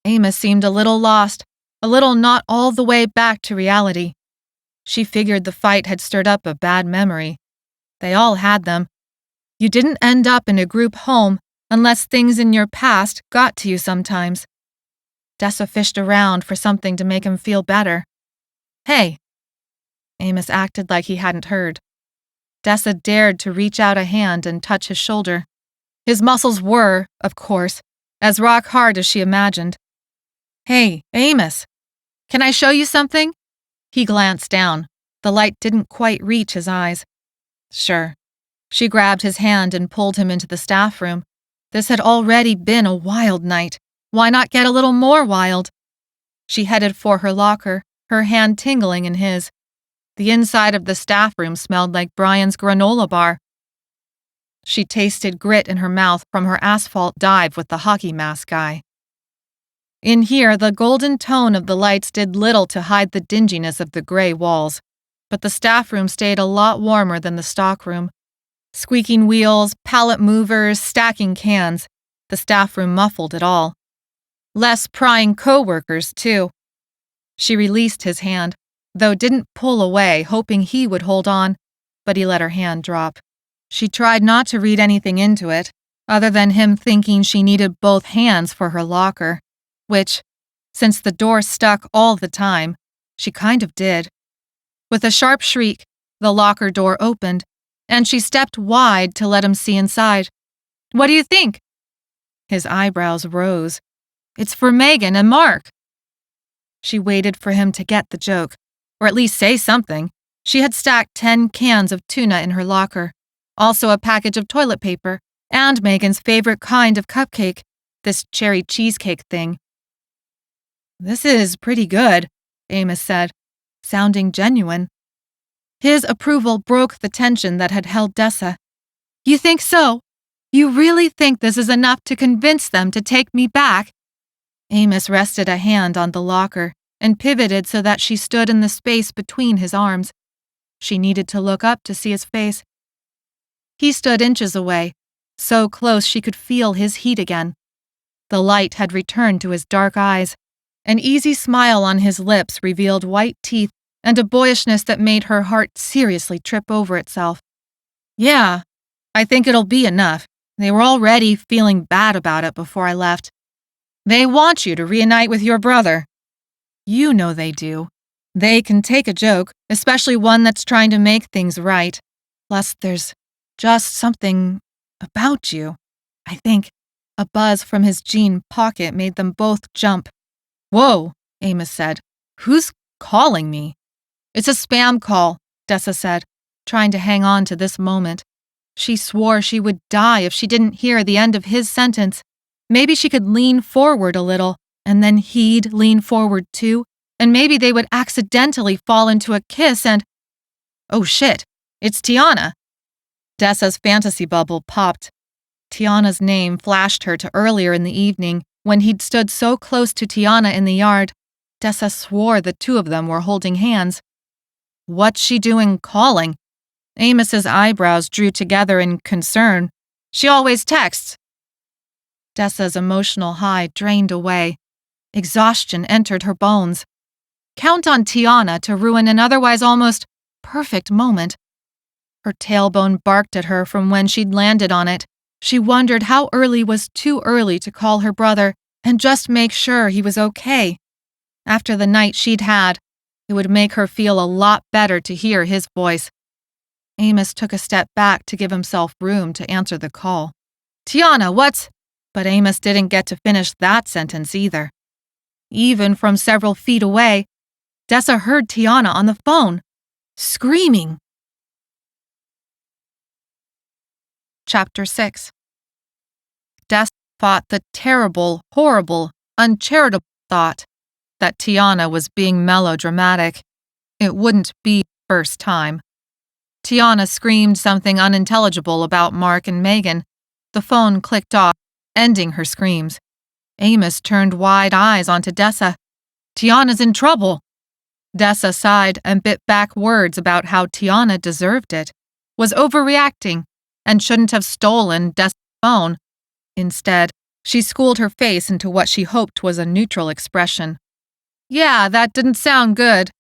Amos seemed a little lost, a little not all the way back to reality. She figured the fight had stirred up a bad memory. They all had them. You didn't end up in a group home unless things in your past got to you sometimes. Dessa fished around for something to make him feel better. Hey. Amos acted like he hadn't heard. Dessa dared to reach out a hand and touch his shoulder. His muscles were, of course, as rock hard as she imagined. Hey, Amos, can I show you something? He glanced down. The light didn't quite reach his eyes. Sure. She grabbed his hand and pulled him into the staff room. This had already been a wild night. Why not get a little more wild? She headed for her locker, her hand tingling in his. The inside of the staff room smelled like Brian's granola bar. She tasted grit in her mouth from her asphalt dive with the hockey mask guy. In here, the golden tone of the lights did little to hide the dinginess of the gray walls, but the staff room stayed a lot warmer than the stockroom. Squeaking wheels, pallet movers, stacking cans. The staff room muffled it all. Less prying co-workers, too. She released his hand, though didn't pull away, hoping he would hold on, but he let her hand drop. She tried not to read anything into it, other than him thinking she needed both hands for her locker, which, since the door stuck all the time, she kind of did. With a sharp shriek, the locker door opened, and she stepped wide to let him see inside. What do you think? His eyebrows rose. It's for Megan and Mark. She waited for him to get the joke, or at least say something. She had stacked 10 cans of tuna in her locker, also a package of toilet paper, and Megan's favorite kind of cupcake, this cherry cheesecake thing. This is pretty good, Amos said, sounding genuine. His approval broke the tension that had held Dessa. You think so? You really think this is enough to convince them to take me back? Amos rested a hand on the locker and pivoted so that she stood in the space between his arms. She needed to look up to see his face. He stood inches away, so close she could feel his heat again. The light had returned to his dark eyes. An easy smile on his lips revealed white teeth and a boyishness that made her heart seriously trip over itself. Yeah, I think it'll be enough. They were already feeling bad about it before I left. They want you to reunite with your brother. You know they do. They can take a joke, especially one that's trying to make things right. Plus, there's just something about you. I think a buzz from his jean pocket made them both jump. Whoa, Amos said. Who's calling me? It's a spam call, Dessa said, trying to hang on to this moment. She swore she would die if she didn't hear the end of his sentence. Maybe she could lean forward a little, and then he'd lean forward too, and maybe they would accidentally fall into a kiss and… Oh shit, it's Tiana. Dessa's fantasy bubble popped. Tiana's name flashed her to earlier in the evening when he'd stood so close to Tiana in the yard. Dessa swore the two of them were holding hands. What's she doing calling? Amos's eyebrows drew together in concern. She always texts. Dessa's emotional high drained away. Exhaustion entered her bones. Count on Tiana to ruin an otherwise almost perfect moment. Her tailbone barked at her from when she'd landed on it. She wondered how early was too early to call her brother and just make sure he was okay. After the night she'd had, it would make her feel a lot better to hear his voice. Amos took a step back to give himself room to answer the call. Tiana, what's… But Amos didn't get to finish that sentence either. Even from several feet away, Dessa heard Tiana on the phone, screaming. Chapter 6. Dessa fought the terrible, horrible, uncharitable thought that Tiana was being melodramatic. It wouldn't be the first time. Tiana screamed something unintelligible about Mark and Megan. The phone clicked off, ending her screams. Amos turned wide eyes onto Dessa. Tiana's in trouble. Dessa sighed and bit back words about how Tiana deserved it, was overreacting, and shouldn't have stolen Dessa's phone. Instead, she schooled her face into what she hoped was a neutral expression. Yeah, that didn't sound good.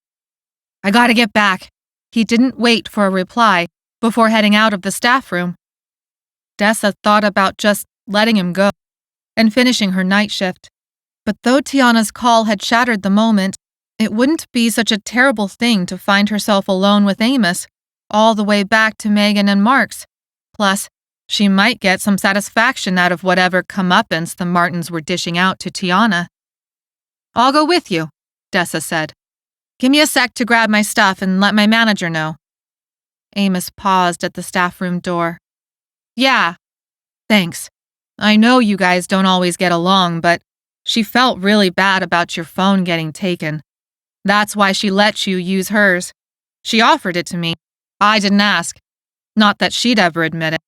I gotta get back. He didn't wait for a reply before heading out of the staff room. Dessa thought about just letting him go and finishing her night shift. But though Tiana's call had shattered the moment, it wouldn't be such a terrible thing to find herself alone with Amos, all the way back to Megan and Mark's. Plus, she might get some satisfaction out of whatever comeuppance the Martins were dishing out to Tiana. "I'll go with you," Dessa said. "Give me a sec to grab my stuff and let my manager know." Amos paused at the staff room door. "Yeah, thanks. I know you guys don't always get along, but she felt really bad about your phone getting taken. That's why she let you use hers. She offered it to me. I didn't ask. Not that she'd ever admit it."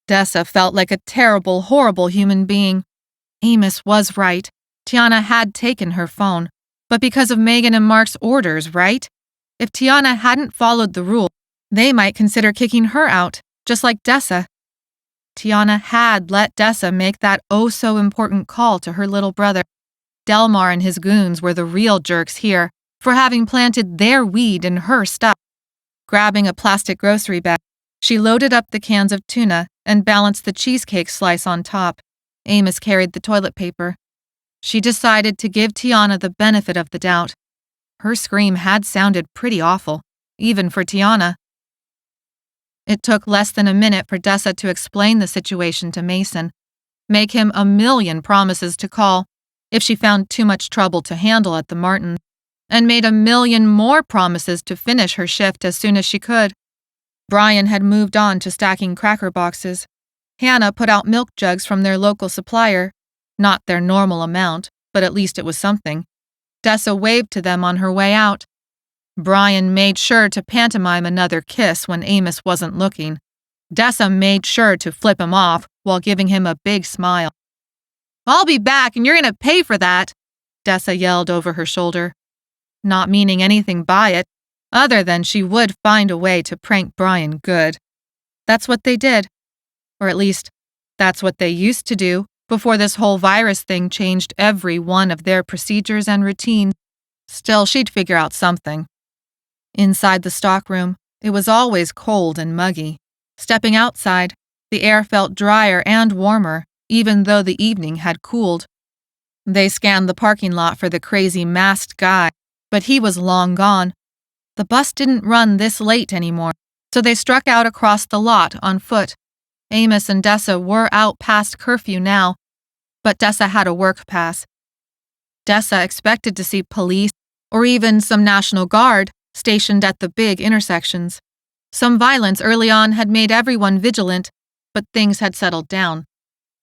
Dessa felt like a terrible, horrible human being. Amos was right. Tiana had taken her phone, but because of Megan and Mark's orders, right? If Tiana hadn't followed the rule, they might consider kicking her out, just like Dessa. Tiana had let Dessa make that oh-so-important call to her little brother. Delmar and his goons were the real jerks here for having planted their weed in her stuff. Grabbing a plastic grocery bag, she loaded up the cans of tuna and balanced the cheesecake slice on top. Amos carried the toilet paper. She decided to give Tiana the benefit of the doubt. Her scream had sounded pretty awful, even for Tiana. It took less than a minute for Dessa to explain the situation to Mason, make him a million promises to call if she found too much trouble to handle at the Martins, and made a million more promises to finish her shift as soon as she could. Brian had moved on to stacking cracker boxes. Hannah put out milk jugs from their local supplier, not their normal amount, but at least it was something. Dessa waved to them on her way out. Brian made sure to pantomime another kiss when Amos wasn't looking. Dessa made sure to flip him off while giving him a big smile. "I'll be back and you're going to pay for that," Dessa yelled over her shoulder, not meaning anything by it, other than she would find a way to prank Brian good. That's what they did. Or at least, that's what they used to do before this whole virus thing changed every one of their procedures and routines. Still, she'd figure out something. Inside the stockroom, it was always cold and muggy. Stepping outside, the air felt drier and warmer, even though the evening had cooled. They scanned the parking lot for the crazy masked guy, but he was long gone. The bus didn't run this late anymore, so they struck out across the lot on foot. Amos and Dessa were out past curfew now, but Dessa had a work pass. Dessa expected to see police or even some National Guard stationed at the big intersections. Some violence early on had made everyone vigilant, but things had settled down.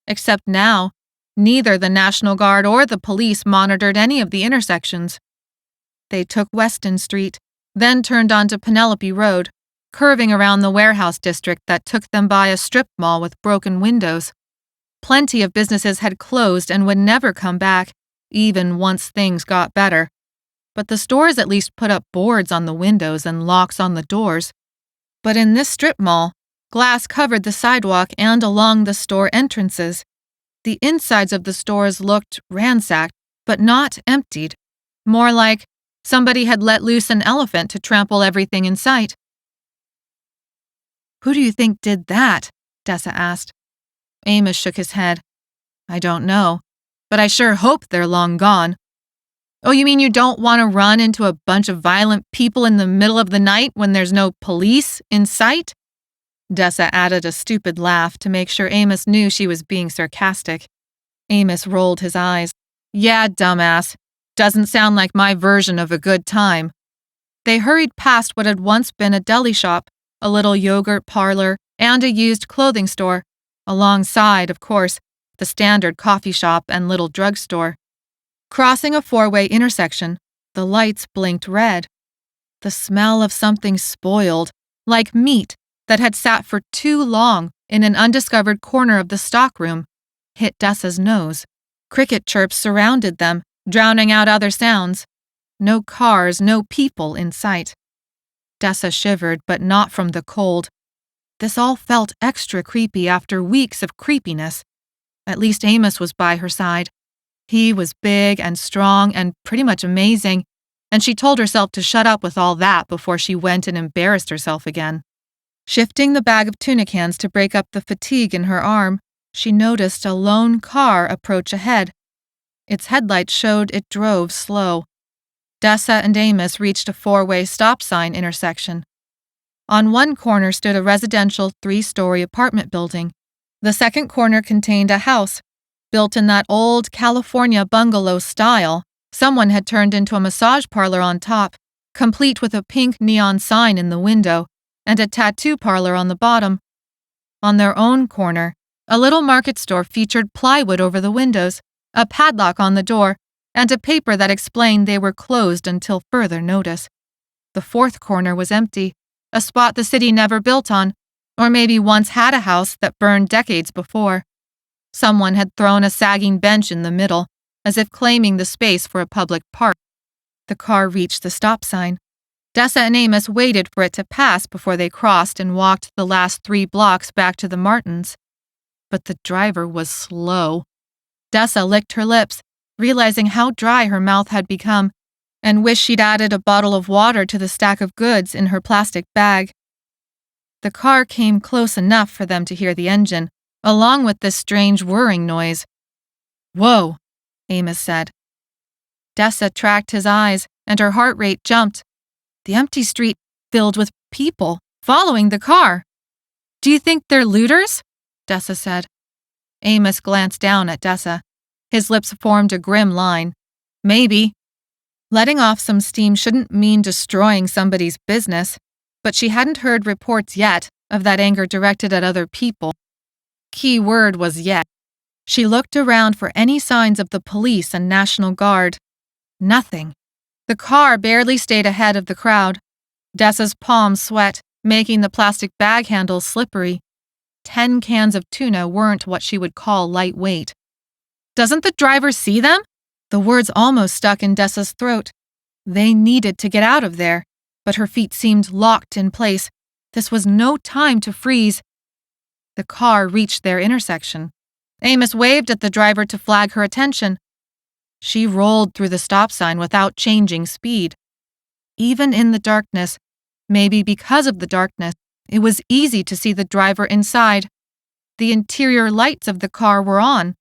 Except now, neither the National Guard or the police monitored any of the intersections. They took Weston Street, then turned onto Penelope Road, curving around the warehouse district that took them by a strip mall with broken windows. Plenty of businesses had closed and would never come back, even once things got better. But the stores at least put up boards on the windows and locks on the doors. But in this strip mall, glass covered the sidewalk and along the store entrances. The insides of the stores looked ransacked, but not emptied. More like somebody had let loose an elephant to trample everything in sight. "Who do you think did that?" Dessa asked. Amos shook his head. "I don't know, but I sure hope they're long gone." "Oh, you mean you don't want to run into a bunch of violent people in the middle of the night when there's no police in sight?" Dessa added a stupid laugh to make sure Amos knew she was being sarcastic. Amos rolled his eyes. "Yeah, dumbass. Doesn't sound like my version of a good time." They hurried past what had once been a deli shop, a little yogurt parlor, and a used clothing store. Alongside, of course, the standard coffee shop and little drugstore. Crossing a four-way intersection, the lights blinked red. The smell of something spoiled, like meat that had sat for too long in an undiscovered corner of the stockroom, hit Dessa's nose. Cricket chirps surrounded them, drowning out other sounds. No cars, no people in sight. Dessa shivered, but not from the cold. This all felt extra creepy after weeks of creepiness. At least Amos was by her side. He was big and strong and pretty much amazing, and she told herself to shut up with all that before she went and embarrassed herself again. Shifting the bag of tuna cans to break up the fatigue in her arm, she noticed a lone car approach ahead. Its headlights showed it drove slow. Dessa and Amos reached a four-way stop sign intersection. On one corner stood a residential 3-story apartment building. The second corner contained a house, built in that old California bungalow style. Someone had turned into a massage parlor on top, complete with a pink neon sign in the window and a tattoo parlor on the bottom. On their own corner, a little market store featured plywood over the windows, a padlock on the door, and a paper that explained they were closed until further notice. The fourth corner was empty, a spot the city never built on, or maybe once had a house that burned decades before. Someone had thrown a sagging bench in the middle, as if claiming the space for a public park. The car reached the stop sign. Dessa and Amos waited for it to pass before they crossed and walked the last 3 blocks back to the Martins. But the driver was slow. Dessa licked her lips, realizing how dry her mouth had become, and wished she'd added a bottle of water to the stack of goods in her plastic bag. The car came close enough for them to hear the engine, along with this strange whirring noise. "Whoa," Amos said. Dessa tracked his eyes, and her heart rate jumped. The empty street filled with people, following the car. "Do you think they're looters?" Dessa said. Amos glanced down at Dessa. His lips formed a grim line. "Maybe." Letting off some steam shouldn't mean destroying somebody's business, but she hadn't heard reports yet of that anger directed at other people. Key word was yet. She looked around for any signs of the police and National Guard. Nothing. The car barely stayed ahead of the crowd. Dessa's palms sweat, making the plastic bag handles slippery. 10 cans of tuna weren't what she would call lightweight. "Doesn't the driver see them?" The words almost stuck in Dessa's throat. They needed to get out of there, but her feet seemed locked in place. This was no time to freeze. The car reached their intersection. Amos waved at the driver to flag her attention. She rolled through the stop sign without changing speed. Even in the darkness, maybe because of the darkness, it was easy to see the driver inside. The interior lights of the car were on.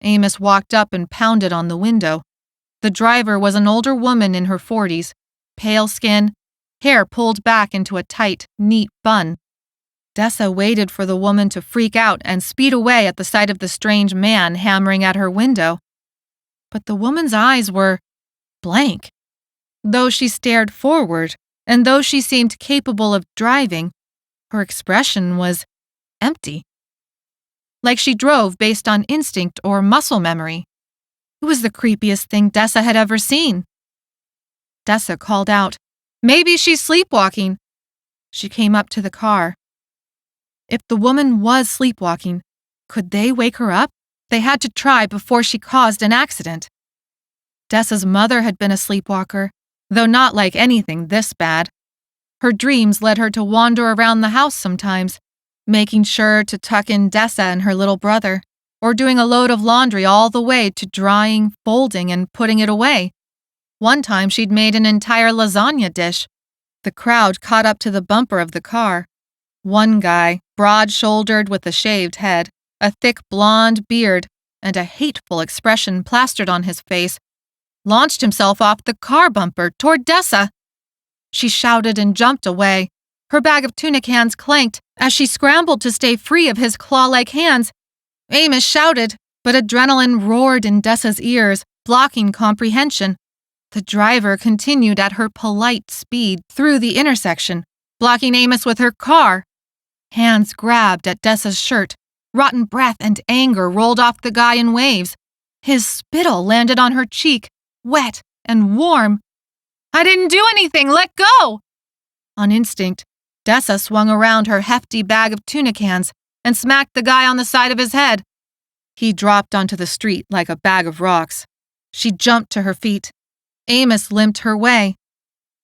Amos walked up and pounded on the window. The driver was an older woman in her 40s, pale skin, hair pulled back into a tight, neat bun. Dessa waited for the woman to freak out and speed away at the sight of the strange man hammering at her window. But the woman's eyes were blank. Though she stared forward, and though she seemed capable of driving, her expression was empty. Like she drove based on instinct or muscle memory. It was the creepiest thing Dessa had ever seen. Dessa called out, "Maybe she's sleepwalking." She came up to the car. If the woman was sleepwalking, could they wake her up? They had to try before she caused an accident. Dessa's mother had been a sleepwalker, though not like anything this bad. Her dreams led her to wander around the house sometimes, making sure to tuck in Dessa and her little brother, or doing a load of laundry all the way to drying, folding, and putting it away. One time she'd made an entire lasagna dish. The crowd caught up to the bumper of the car. One guy, broad-shouldered with a shaved head, a thick blonde beard, and a hateful expression plastered on his face, launched himself off the car bumper toward Dessa. She shouted and jumped away. Her bag of tuna cans clanked as she scrambled to stay free of his claw-like hands. Amos shouted, but adrenaline roared in Dessa's ears, blocking comprehension. The driver continued at her polite speed through the intersection, blocking Amos with her car. Hands grabbed at Dessa's shirt. Rotten breath and anger rolled off the guy in waves. His spittle landed on her cheek, wet and warm. "I didn't do anything! Let go!" On instinct, Dessa swung around her hefty bag of tuna cans and smacked the guy on the side of his head. He dropped onto the street like a bag of rocks. She jumped to her feet. Amos limped her way.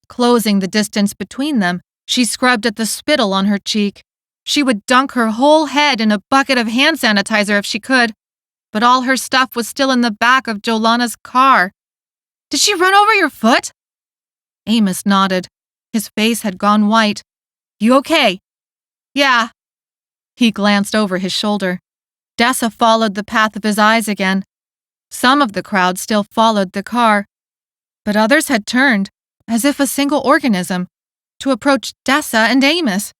Closing the distance between them, she scrubbed at the spittle on her cheek. She would dunk her whole head in a bucket of hand sanitizer if she could, but all her stuff was still in the back of Jolana's car. "Did she run over your foot?" Amos nodded. His face had gone white. "You okay?" Yeah. He glanced over his shoulder. Dessa followed the path of his eyes again. Some of the crowd still followed the car, but others had turned, as if a single organism, to approach Dessa and Amos.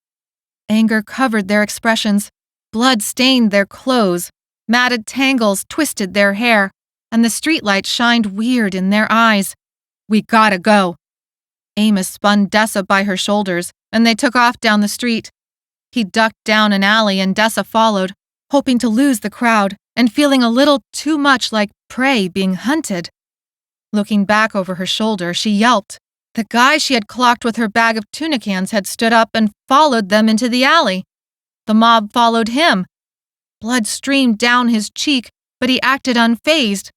Anger covered their expressions, blood stained their clothes, matted tangles twisted their hair, and the streetlight shined weird in their eyes. We gotta go. Amos spun Dessa by her shoulders, and they took off down the street. He ducked down an alley and Dessa followed, hoping to lose the crowd and feeling a little too much like prey being hunted. Looking back over her shoulder, she yelped. The guy she had clocked with her bag of tuna cans had stood up and followed them into the alley. The mob followed him. Blood streamed down his cheek, but he acted unfazed.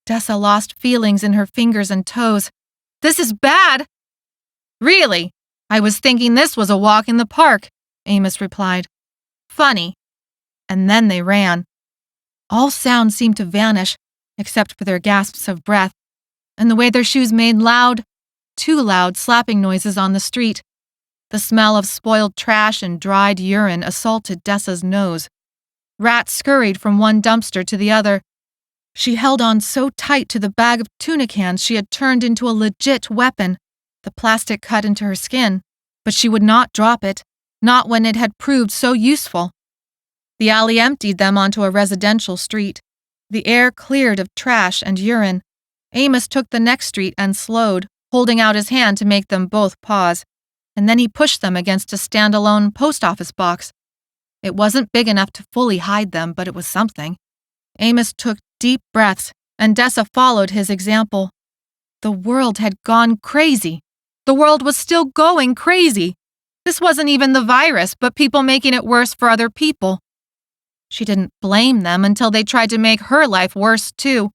Dessa lost feelings in her fingers and toes. This is bad. Really? I was thinking this was a walk in the park, Amos replied. Funny. And then they ran. All sound seemed to vanish, except for their gasps of breath, and the way their shoes made loud, too loud slapping noises on the street. The smell of spoiled trash and dried urine assaulted Dessa's nose. Rats scurried from one dumpster to the other. She held on so tight to the bag of tuna cans she had turned into a legit weapon. The plastic cut into her skin, but she would not drop it, not when it had proved so useful. The alley emptied them onto a residential street. The air cleared of trash and urine. Amos took the next street and slowed, holding out his hand to make them both pause, and then he pushed them against a standalone post office box. It wasn't big enough to fully hide them, but it was something. Amos took deep breaths, and Dessa followed his example. The world had gone crazy. The world was still going crazy. This wasn't even the virus, but people making it worse for other people. She didn't blame them until they tried to make her life worse, too.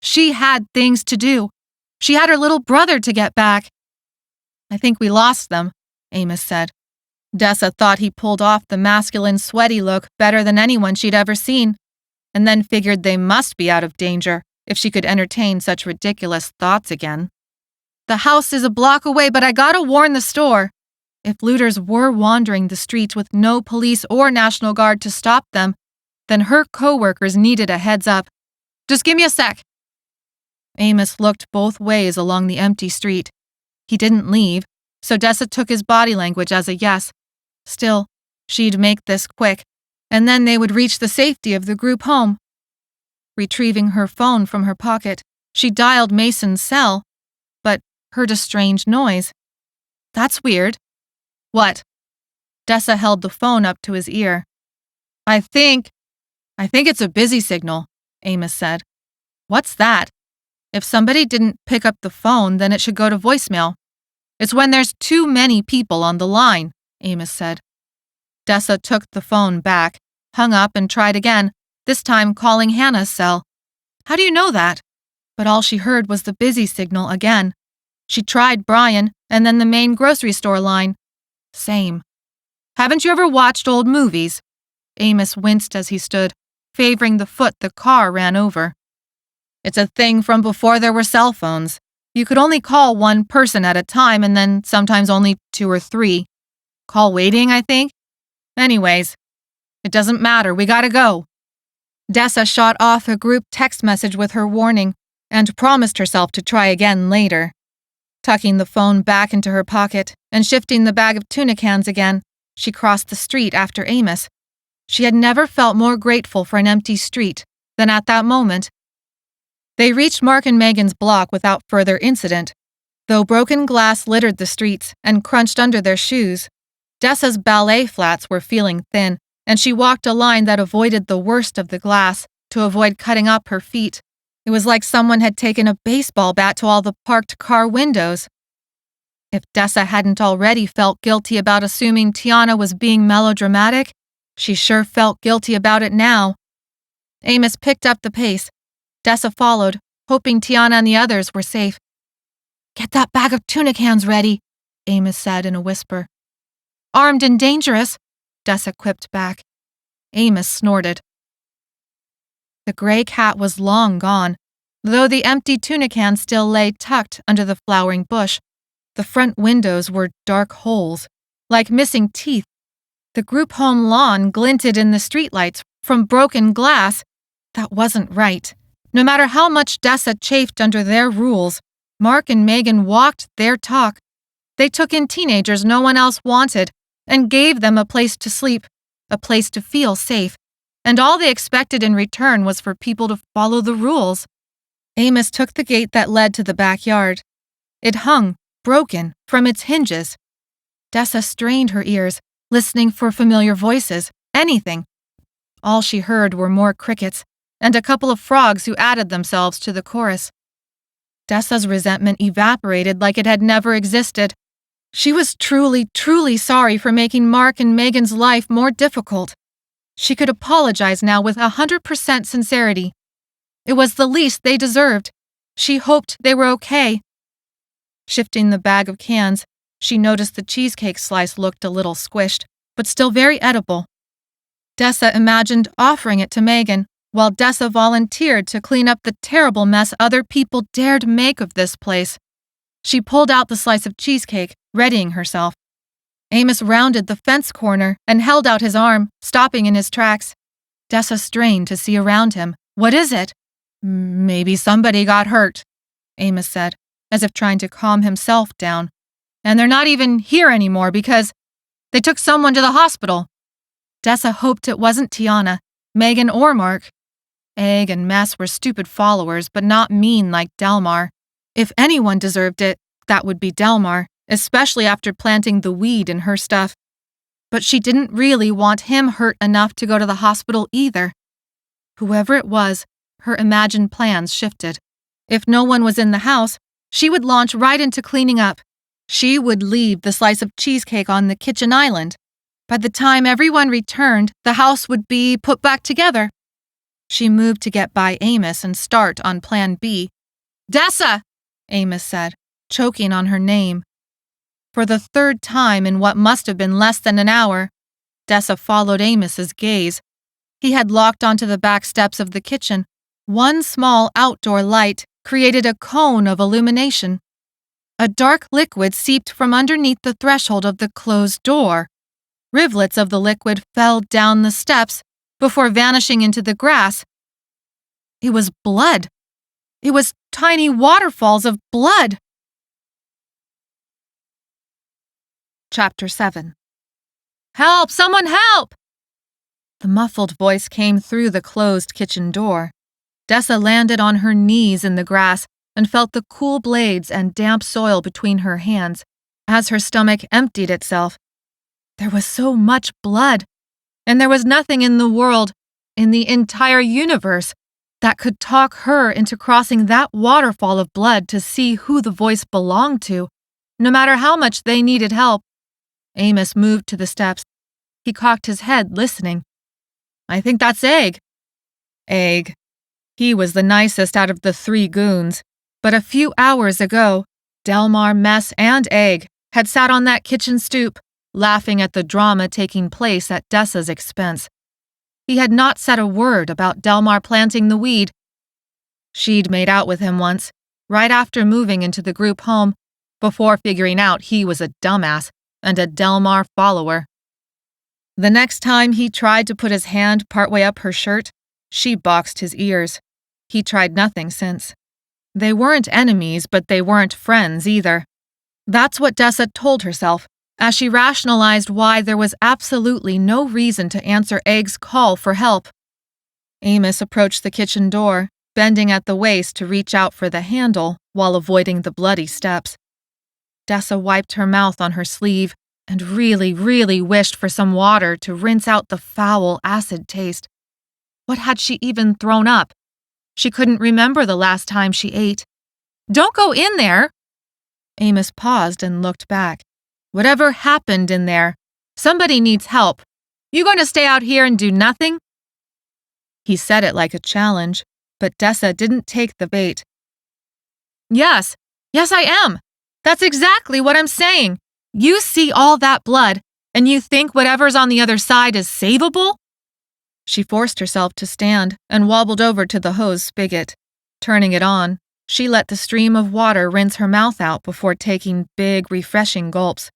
She had things to do. She had her little brother to get back. I think we lost them, Amos said. Dessa thought he pulled off the masculine, sweaty look better than anyone she'd ever seen, and then figured they must be out of danger if she could entertain such ridiculous thoughts again. The house is a block away, but I gotta warn the store. If looters were wandering the streets with no police or National Guard to stop them, then her co-workers needed a heads up. Just give me a sec. Amos looked both ways along the empty street. He didn't leave, so Dessa took his body language as a yes. Still, she'd make this quick, and then they would reach the safety of the group home. Retrieving her phone from her pocket, she dialed Mason's cell, but heard a strange noise. That's weird. What? Dessa held the phone up to his ear. I think it's a busy signal, Amos said. What's that? If somebody didn't pick up the phone, then it should go to voicemail. It's when there's too many people on the line, Amos said. Dessa took the phone back, hung up and tried again, this time calling Hannah's cell. How do you know that? But all she heard was the busy signal again. She tried Brian and then the main grocery store line. Same. Haven't you ever watched old movies? Amos winced as he stood, favoring the foot the car ran over. It's a thing from before there were cell phones. You could only call one person at a time and then sometimes only 2 or 3. Call waiting, I think? Anyways, it doesn't matter, we gotta go. Dessa shot off a group text message with her warning and promised herself to try again later. Tucking the phone back into her pocket and shifting the bag of tuna cans again, she crossed the street after Amos. She had never felt more grateful for an empty street than at that moment. They reached Mark and Megan's block without further incident, though broken glass littered the streets and crunched under their shoes. Dessa's ballet flats were feeling thin, and she walked a line that avoided the worst of the glass to avoid cutting up her feet. It was like someone had taken a baseball bat to all the parked car windows. If Dessa hadn't already felt guilty about assuming Tiana was being melodramatic, she sure felt guilty about it now. Amos picked up the pace. Dessa followed, hoping Tiana and the others were safe. Get that bag of tuna cans ready, Amos said in a whisper. Armed and dangerous, Dessa quipped back. Amos snorted. The gray cat was long gone, though the empty tuna can still lay tucked under the flowering bush. The front windows were dark holes, like missing teeth, The group home lawn glinted in the streetlights from broken glass. That wasn't right. No matter how much Dessa chafed under their rules, Mark and Megan walked their talk. They took in teenagers no one else wanted and gave them a place to sleep, a place to feel safe, and all they expected in return was for people to follow the rules. Amos took the gate that led to the backyard. It hung, broken, from its hinges. Dessa strained her ears, listening for familiar voices, anything. All she heard were more crickets and a couple of frogs who added themselves to the chorus. Dessa's resentment evaporated like it had never existed. She was truly, truly sorry for making Mark and Megan's life more difficult. She could apologize now with 100% sincerity. It was the least they deserved. She hoped they were okay. Shifting the bag of cans, she noticed the cheesecake slice looked a little squished, but still very edible. Dessa imagined offering it to Megan, while Dessa volunteered to clean up the terrible mess other people dared make of this place. She pulled out the slice of cheesecake, readying herself. Amos rounded the fence corner and held out his arm, stopping in his tracks. Dessa strained to see around him. "What is it?" "Maybe somebody got hurt," Amos said, as if trying to calm himself down. "And they're not even here anymore because they took someone to the hospital." Dessa hoped it wasn't Tiana, Megan, or Mark. Egg and Mess were stupid followers, but not mean like Delmar. If anyone deserved it, that would be Delmar, especially after planting the weed in her stuff. But she didn't really want him hurt enough to go to the hospital either. Whoever it was, her imagined plans shifted. If no one was in the house, she would launch right into cleaning up. She would leave the slice of cheesecake on the kitchen island. By the time everyone returned, the house would be put back together. She moved to get by Amos and start on Plan B. "Dessa!" Amos said, choking on her name. For the third time in what must have been less than an hour, Dessa followed Amos's gaze. He had locked onto the back steps of the kitchen. One small outdoor light created a cone of illumination. A dark liquid seeped from underneath the threshold of the closed door. Rivulets of the liquid fell down the steps before vanishing into the grass. It was blood. It was tiny waterfalls of blood. Chapter 7. "Help! Someone help!" The muffled voice came through the closed kitchen door. Dessa landed on her knees in the grass and felt the cool blades and damp soil between her hands as her stomach emptied itself. There was so much blood, and there was nothing in the world, in the entire universe, that could talk her into crossing that waterfall of blood to see who the voice belonged to, no matter how much they needed help. Amos moved to the steps. He cocked his head, listening. "I think that's Egg." Egg. He was the nicest out of the three goons, but a few hours ago, Delmar, Mess, and Egg had sat on that kitchen stoop, laughing at the drama taking place at Dessa's expense. He had not said a word about Delmar planting the weed. She'd made out with him once, right after moving into the group home, before figuring out he was a dumbass and a Delmar follower. The next time he tried to put his hand partway up her shirt, she boxed his ears. He tried nothing since. They weren't enemies, but they weren't friends either. That's what Dessa told herself, as she rationalized why there was absolutely no reason to answer Egg's call for help. Amos approached the kitchen door, bending at the waist to reach out for the handle while avoiding the bloody steps. Dessa wiped her mouth on her sleeve and really, really wished for some water to rinse out the foul acid taste. What had she even thrown up? She couldn't remember the last time she ate. "Don't go in there!" Amos paused and looked back. "Whatever happened in there, somebody needs help. You going to stay out here and do nothing?" He said it like a challenge, but Dessa didn't take the bait. Yes, I am. That's exactly what I'm saying. You see all that blood, and you think whatever's on the other side is savable?" She forced herself to stand and wobbled over to the hose spigot. Turning it on, she let the stream of water rinse her mouth out before taking big, refreshing gulps.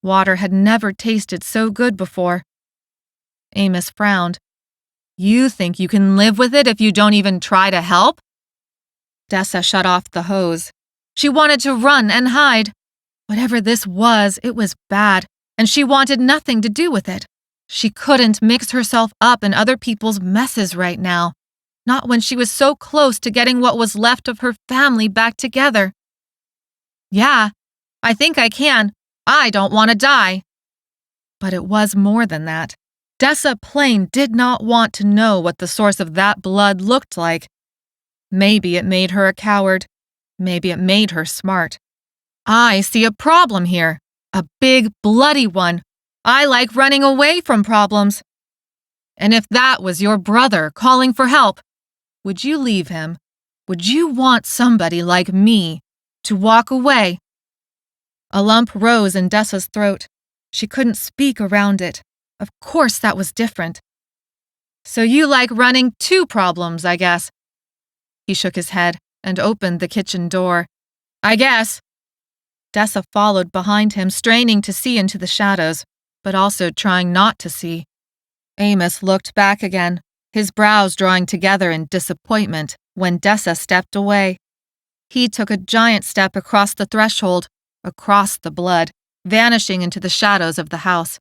Water had never tasted so good before. Amos frowned. You think you can live with it if you don't even try to help? Dessa shut off the hose. She wanted to run and hide. Whatever this was, it was bad, and she wanted nothing to do with it. She couldn't mix herself up in other people's messes right now, not when she was so close to getting what was left of her family back together. Yeah, I think I can. I don't want to die. But it was more than that. Dessa plain did not want to know what the source of that blood looked like. Maybe it made her a coward. Maybe it made her smart. I see a problem here. A big, bloody one. I like running away from problems. And if that was your brother calling for help, would you leave him? Would you want somebody like me to walk away? A lump rose in Dessa's throat. She couldn't speak around it. Of course that was different. So you like running two problems, I guess. He shook his head and opened the kitchen door. I guess. Dessa followed behind him, straining to see into the shadows, but also trying not to see. Amos looked back again, his brows drawing together in disappointment when Dessa stepped away. He took a giant step across the threshold, across the blood, vanishing into the shadows of the house.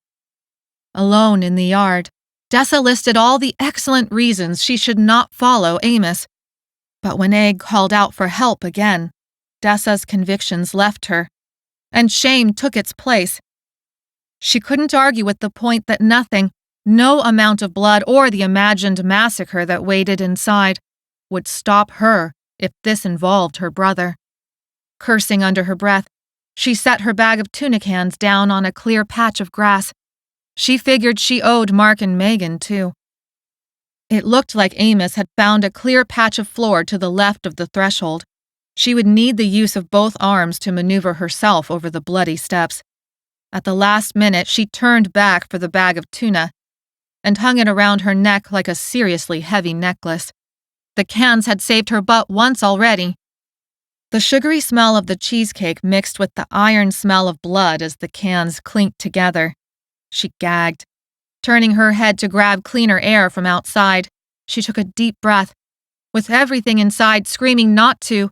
Alone in the yard, Dessa listed all the excellent reasons she should not follow Amos. But when Egg called out for help again, Dessa's convictions left her, and shame took its place. She couldn't argue with the point that nothing, no amount of blood or the imagined massacre that waited inside, would stop her if this involved her brother. Cursing under her breath, she set her bag of tuna cans down on a clear patch of grass. She figured she owed Mark and Megan, too. It looked like Amos had found a clear patch of floor to the left of the threshold. She would need the use of both arms to maneuver herself over the bloody steps. At the last minute, she turned back for the bag of tuna and hung it around her neck like a seriously heavy necklace. The cans had saved her butt once already. The sugary smell of the cheesecake mixed with the iron smell of blood as the cans clinked together. She gagged. Turning her head to grab cleaner air from outside, she took a deep breath. With everything inside screaming not to,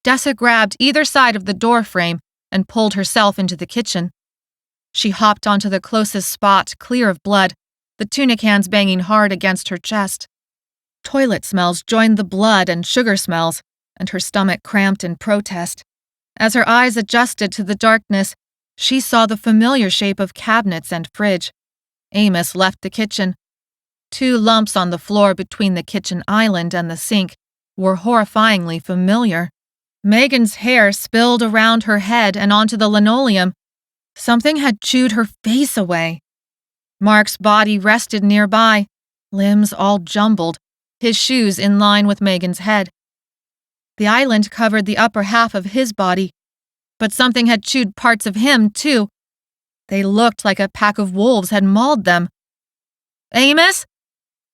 Dessa grabbed either side of the door frame and pulled herself into the kitchen. She hopped onto the closest spot, clear of blood, the tuna cans banging hard against her chest. Toilet smells joined the blood and sugar smells, and her stomach cramped in protest. As her eyes adjusted to the darkness, she saw the familiar shape of cabinets and fridge. Amos left the kitchen. Two lumps on the floor between the kitchen island and the sink were horrifyingly familiar. Megan's hair spilled around her head and onto the linoleum. Something had chewed her face away. Mark's body rested nearby, limbs all jumbled, his shoes in line with Megan's head. The island covered the upper half of his body, but something had chewed parts of him, too. They looked like a pack of wolves had mauled them. Amos?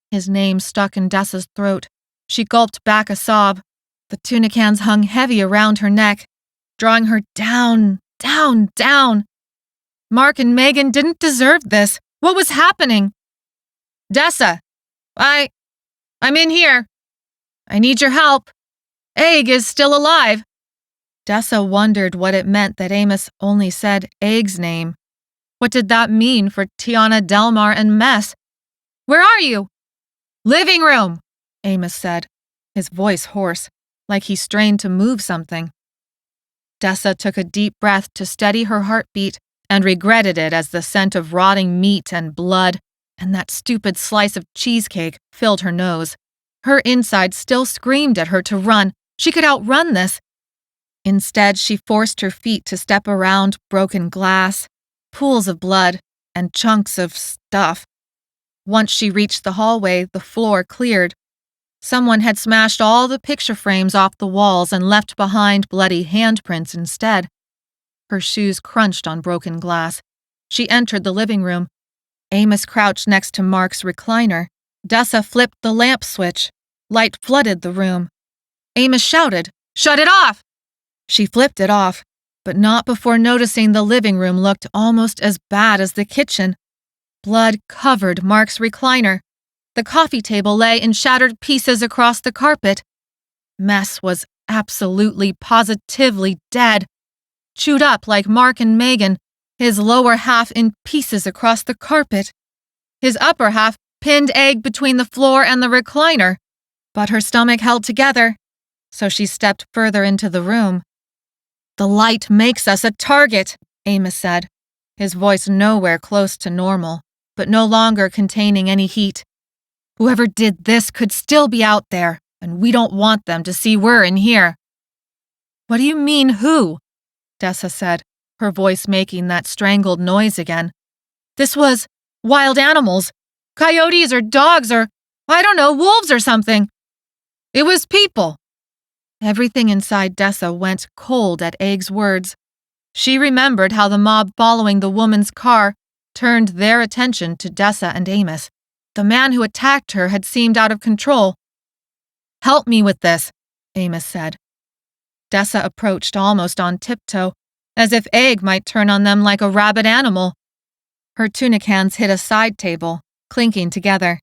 His name stuck in Dessa's throat. She gulped back a sob. The tuna cans hung heavy around her neck, drawing her down, down, down. Mark and Megan didn't deserve this. What was happening? Dessa, I'm in here. I need your help. Egg is still alive. Dessa wondered what it meant that Amos only said Egg's name. What did that mean for Tiana, Delmar, and Mess? Where are you? Living room, Amos said, his voice hoarse, like he strained to move something. Dessa took a deep breath to steady her heartbeat and regretted it as the scent of rotting meat and blood and that stupid slice of cheesecake filled her nose. Her inside still screamed at her to run. She could outrun this. Instead, she forced her feet to step around broken glass, pools of blood, and chunks of stuff. Once she reached the hallway, the floor cleared. Someone had smashed all the picture frames off the walls and left behind bloody handprints instead. Her shoes crunched on broken glass. She entered the living room. Amos crouched next to Mark's recliner. Dessa flipped the lamp switch. Light flooded the room. Amos shouted, "Shut it off!" She flipped it off, but not before noticing the living room looked almost as bad as the kitchen. Blood covered Mark's recliner. The coffee table lay in shattered pieces across the carpet. Mess was absolutely, positively dead. Chewed up like Mark and Megan, his lower half in pieces across the carpet. His upper half pinned Egg between the floor and the recliner. But her stomach held together, so she stepped further into the room. "The light makes us a target," Amos said, his voice nowhere close to normal, but no longer containing any heat. "Whoever did this could still be out there, and we don't want them to see we're in here." "What do you mean, who?" Dessa said, her voice making that strangled noise again. "This was wild animals. Coyotes or dogs or, I don't know, wolves or something. It was people." Everything inside Dessa went cold at Egg's words. She remembered how the mob following the woman's car turned their attention to Dessa and Amos. The man who attacked her had seemed out of control. "Help me with this," Amos said. Dessa approached almost on tiptoe, as if Egg might turn on them like a rabid animal. Her tuna cans hit a side table, clinking together.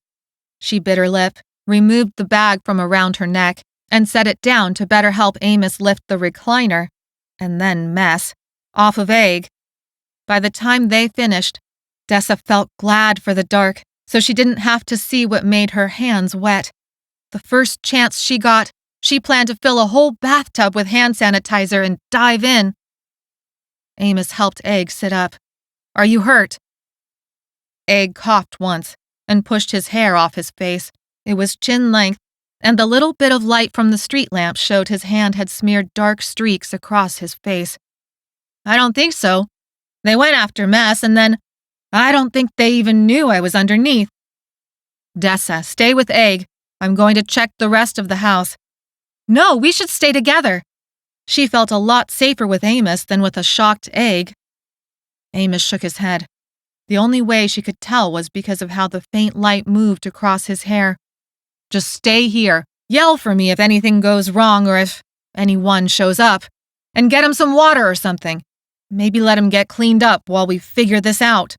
She bit her lip, removed the bag from around her neck, and set it down to better help Amos lift the recliner, and then mess, off of Egg. By the time they finished, Dessa felt glad for the dark, so she didn't have to see what made her hands wet. The first chance she got, she planned to fill a whole bathtub with hand sanitizer and dive in. Amos helped Egg sit up. "Are you hurt?" Egg coughed once and pushed his hair off his face. It was chin length, and the little bit of light from the street lamp showed his hand had smeared dark streaks across his face. "I don't think so. They went after Mess, and then I don't think they even knew I was underneath." "Dessa, stay with Egg. I'm going to check the rest of the house." "No, we should stay together." She felt a lot safer with Amos than with a shocked Egg. Amos shook his head. The only way she could tell was because of how the faint light moved across his hair. "Just stay here. Yell for me if anything goes wrong or if anyone shows up. And get him some water or something. Maybe let him get cleaned up while we figure this out."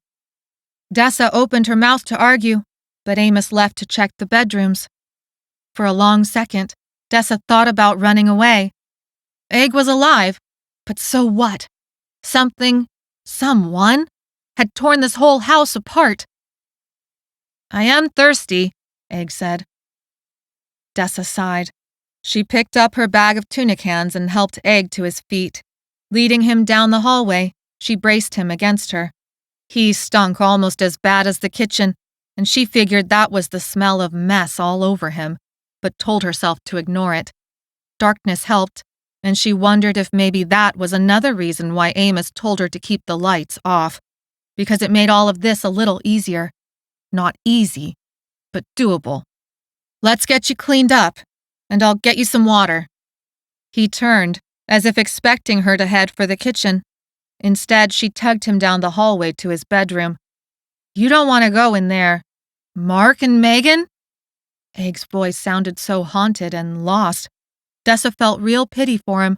Dessa opened her mouth to argue, but Amos left to check the bedrooms. For a long second, Dessa thought about running away. Egg was alive, but so what? Someone, had torn this whole house apart. "I am thirsty," Egg said. Dessa sighed. She picked up her bag of tuna cans and helped Egg to his feet. Leading him down the hallway, she braced him against her. He stunk almost as bad as the kitchen, and she figured that was the smell of mess all over him, but told herself to ignore it. Darkness helped, and she wondered if maybe that was another reason why Amos told her to keep the lights off, because it made all of this a little easier. Not easy, but doable. "Let's get you cleaned up, and I'll get you some water." He turned, as if expecting her to head for the kitchen. Instead, she tugged him down the hallway to his bedroom. "You don't want to go in there. Mark and Megan?" Egg's voice sounded so haunted and lost. Dessa felt real pity for him.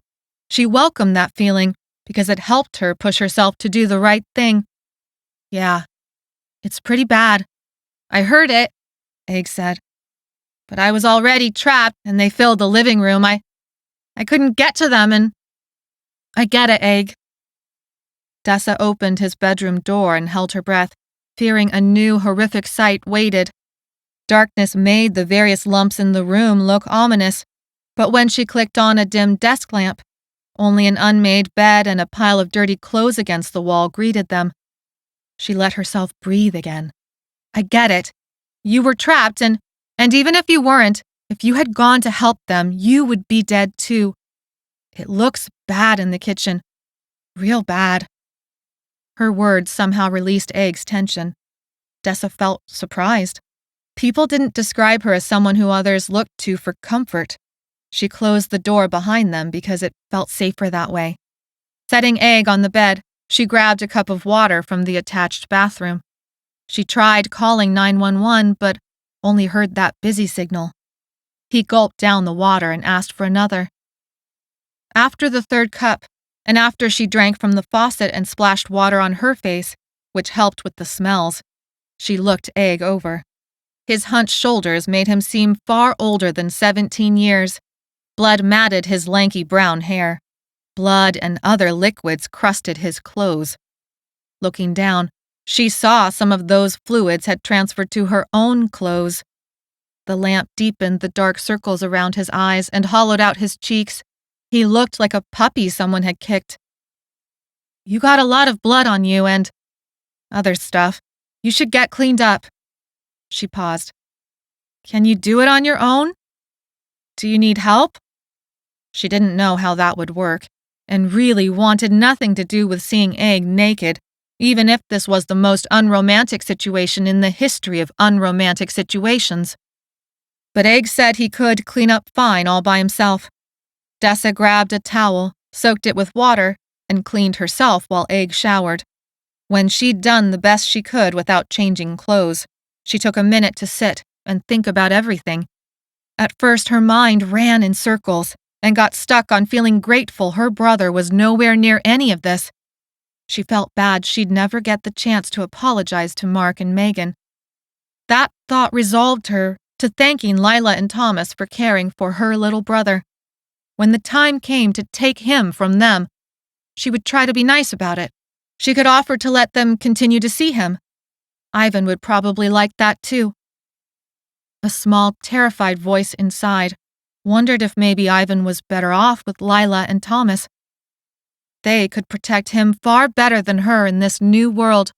She welcomed that feeling because it helped her push herself to do the right thing. "Yeah, it's pretty bad. I heard it," Egg said. "But I was already trapped and they filled the living room. I couldn't get to them and—" "I get it, Egg." Dessa opened his bedroom door and held her breath, fearing a new horrific sight waited. Darkness made the various lumps in the room look ominous, but when she clicked on a dim desk lamp, only an unmade bed and a pile of dirty clothes against the wall greeted them. She let herself breathe again. "I get it. You were trapped, and even if you weren't, if you had gone to help them, you would be dead too. It looks bad in the kitchen. Real bad." Her words somehow released Egg's tension. Dessa felt surprised. People didn't describe her as someone who others looked to for comfort. She closed the door behind them because it felt safer that way. Setting Egg on the bed, she grabbed a cup of water from the attached bathroom. She tried calling 911, but only heard that busy signal. He gulped down the water and asked for another. After the third cup, and after she drank from the faucet and splashed water on her face, which helped with the smells, She looked Egg over. His hunched shoulders made him seem far older than 17 years. Blood matted his lanky brown hair. Blood and other liquids crusted his clothes. Looking down, she saw some of those fluids had transferred to her own clothes. The lamp deepened the dark circles around his eyes and hollowed out his cheeks. He looked like a puppy someone had kicked. You got a lot of blood on you and other stuff. You should get cleaned up. She paused. Can you do it on your own? Do you need help? She didn't know how that would work, and really wanted nothing to do with seeing Egg naked, even if this was the most unromantic situation in the history of unromantic situations. But Egg said he could clean up fine all by himself. Dessa grabbed a towel, soaked it with water, and cleaned herself while Egg showered. When she'd done the best she could without changing clothes, she took a minute to sit and think about everything. At first, her mind ran in circles and got stuck on feeling grateful her brother was nowhere near any of this. She felt bad she'd never get the chance to apologize to Mark and Megan. That thought resolved her to thanking Lila and Thomas for caring for her little brother. When the time came to take him from them, she would try to be nice about it. She could offer to let them continue to see him. Ivan would probably like that too. A small, terrified voice inside wondered if maybe Ivan was better off with Lila and Thomas. They could protect him far better than her in this new world.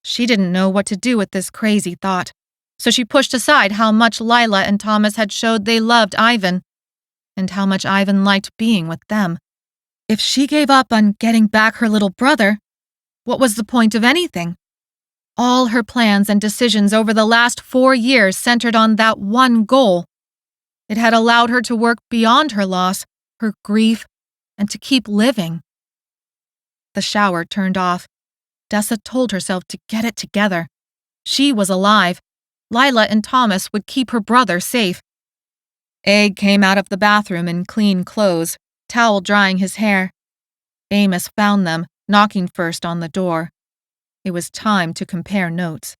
She didn't know what to do with this crazy thought, so she pushed aside how much Lila and Thomas had showed they loved Ivan, and how much Ivan liked being with them. If she gave up on getting back her little brother, what was the point of anything? All her plans and decisions over the last 4 years centered on that one goal. It had allowed her to work beyond her loss, her grief, and to keep living. The shower turned off. Dessa told herself to get it together. She was alive. Lila and Thomas would keep her brother safe. Egg came out of the bathroom in clean clothes, towel drying his hair. Amos found them, knocking first on the door. It was time to compare notes.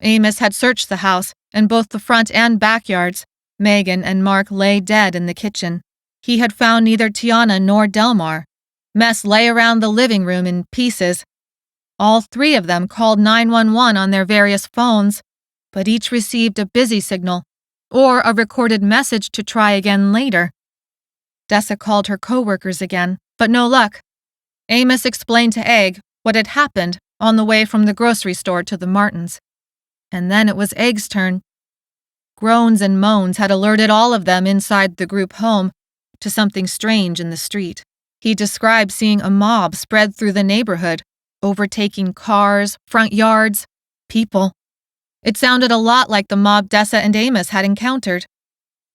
Amos had searched the house, and both the front and backyards. Megan and Mark lay dead in the kitchen. He had found neither Tiana nor Delmar. Mess lay around the living room in pieces. All 3 of them called 911 on their various phones, but each received a busy signal, or a recorded message to try again later. Dessa called her coworkers again, but no luck. Amos explained to Egg what had happened on the way from the grocery store to the Martins. And then it was Egg's turn. Groans and moans had alerted all of them inside the group home to something strange in the street. He described seeing a mob spread through the neighborhood, overtaking cars, front yards, people. It sounded a lot like the mob Dessa and Amos had encountered.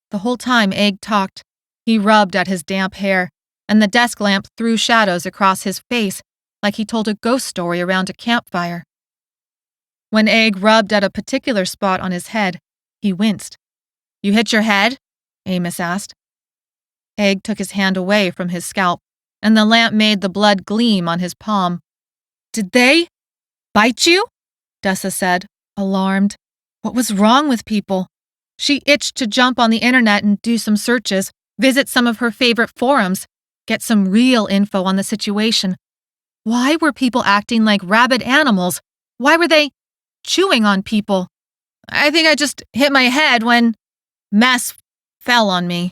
The whole time Egg talked, he rubbed at his damp hair, and the desk lamp threw shadows across his face like he told a ghost story around a campfire. When Egg rubbed at a particular spot on his head, he winced. You hit your head? Amos asked. Egg took his hand away from his scalp, and the lamp made the blood gleam on his palm. Did they bite you? Dessa said, alarmed. What was wrong with people? She itched to jump on the internet and do some searches, visit some of her favorite forums, get some real info on the situation. Why were people acting like rabid animals? Why were they chewing on people? I think I just hit my head when mess fell on me.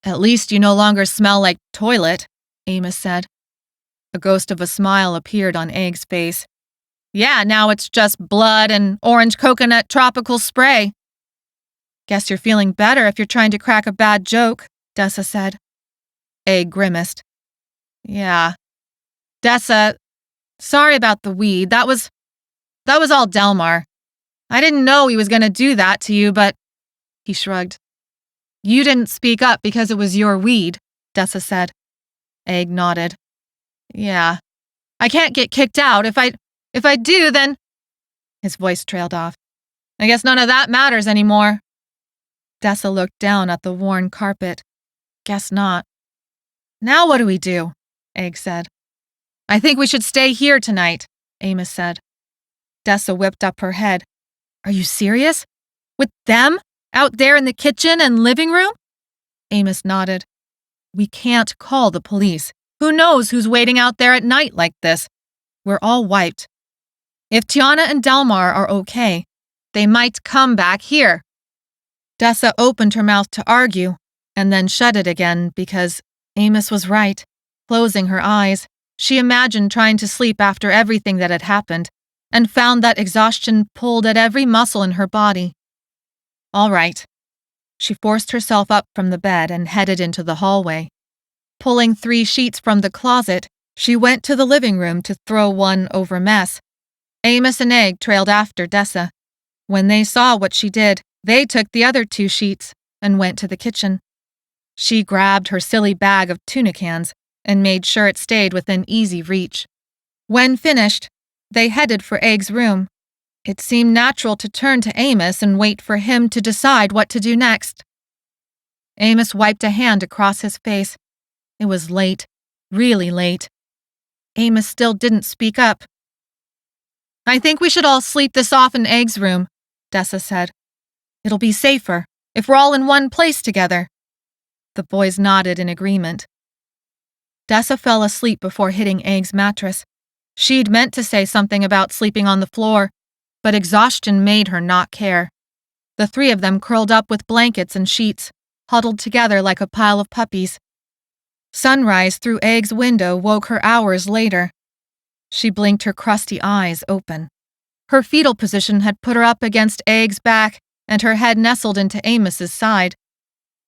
At least you no longer smell like toilet, Amos said. A ghost of a smile appeared on Egg's face. Yeah, now it's just blood and orange coconut tropical spray. Guess you're feeling better if you're trying to crack a bad joke, Dessa said. Egg grimaced. Yeah. Dessa, sorry about the weed. That was all Delmar. I didn't know he was going to do that to you, but... He shrugged. You didn't speak up because it was your weed, Dessa said. Egg nodded. Yeah. I can't get kicked out. If I do, then... His voice trailed off. I guess none of that matters anymore. Dessa looked down at the worn carpet. Guess not. Now what do we do? Egg said. I think we should stay here tonight, Amos said. Dessa whipped up her head. Are you serious? With them? Out there in the kitchen and living room? Amos nodded. We can't call the police. Who knows who's waiting out there at night like this? We're all wiped. If Tiana and Delmar are okay, they might come back here. Dessa opened her mouth to argue, and then shut it again because Amos was right. Closing her eyes, she imagined trying to sleep after everything that had happened, and found that exhaustion pulled at every muscle in her body. All right. She forced herself up from the bed and headed into the hallway. Pulling 3 sheets from the closet, she went to the living room to throw one over Mess. Amos and Egg trailed after Dessa. When they saw what she did, they took the other 2 sheets and went to the kitchen. She grabbed her silly bag of tuna cans and made sure it stayed within easy reach. When finished, they headed for Egg's room. It seemed natural to turn to Amos and wait for him to decide what to do next. Amos wiped a hand across his face. It was late, really late. Amos still didn't speak up. I think we should all sleep this off in Egg's room, Dessa said. It'll be safer if we're all in one place together. The boys nodded in agreement. Dessa fell asleep before hitting Egg's mattress. She'd meant to say something about sleeping on the floor, but exhaustion made her not care. The 3 of them curled up with blankets and sheets, huddled together like a pile of puppies. Sunrise through Egg's window woke her hours later. She blinked her crusty eyes open. Her fetal position had put her up against Egg's back, and her head nestled into Amos's side.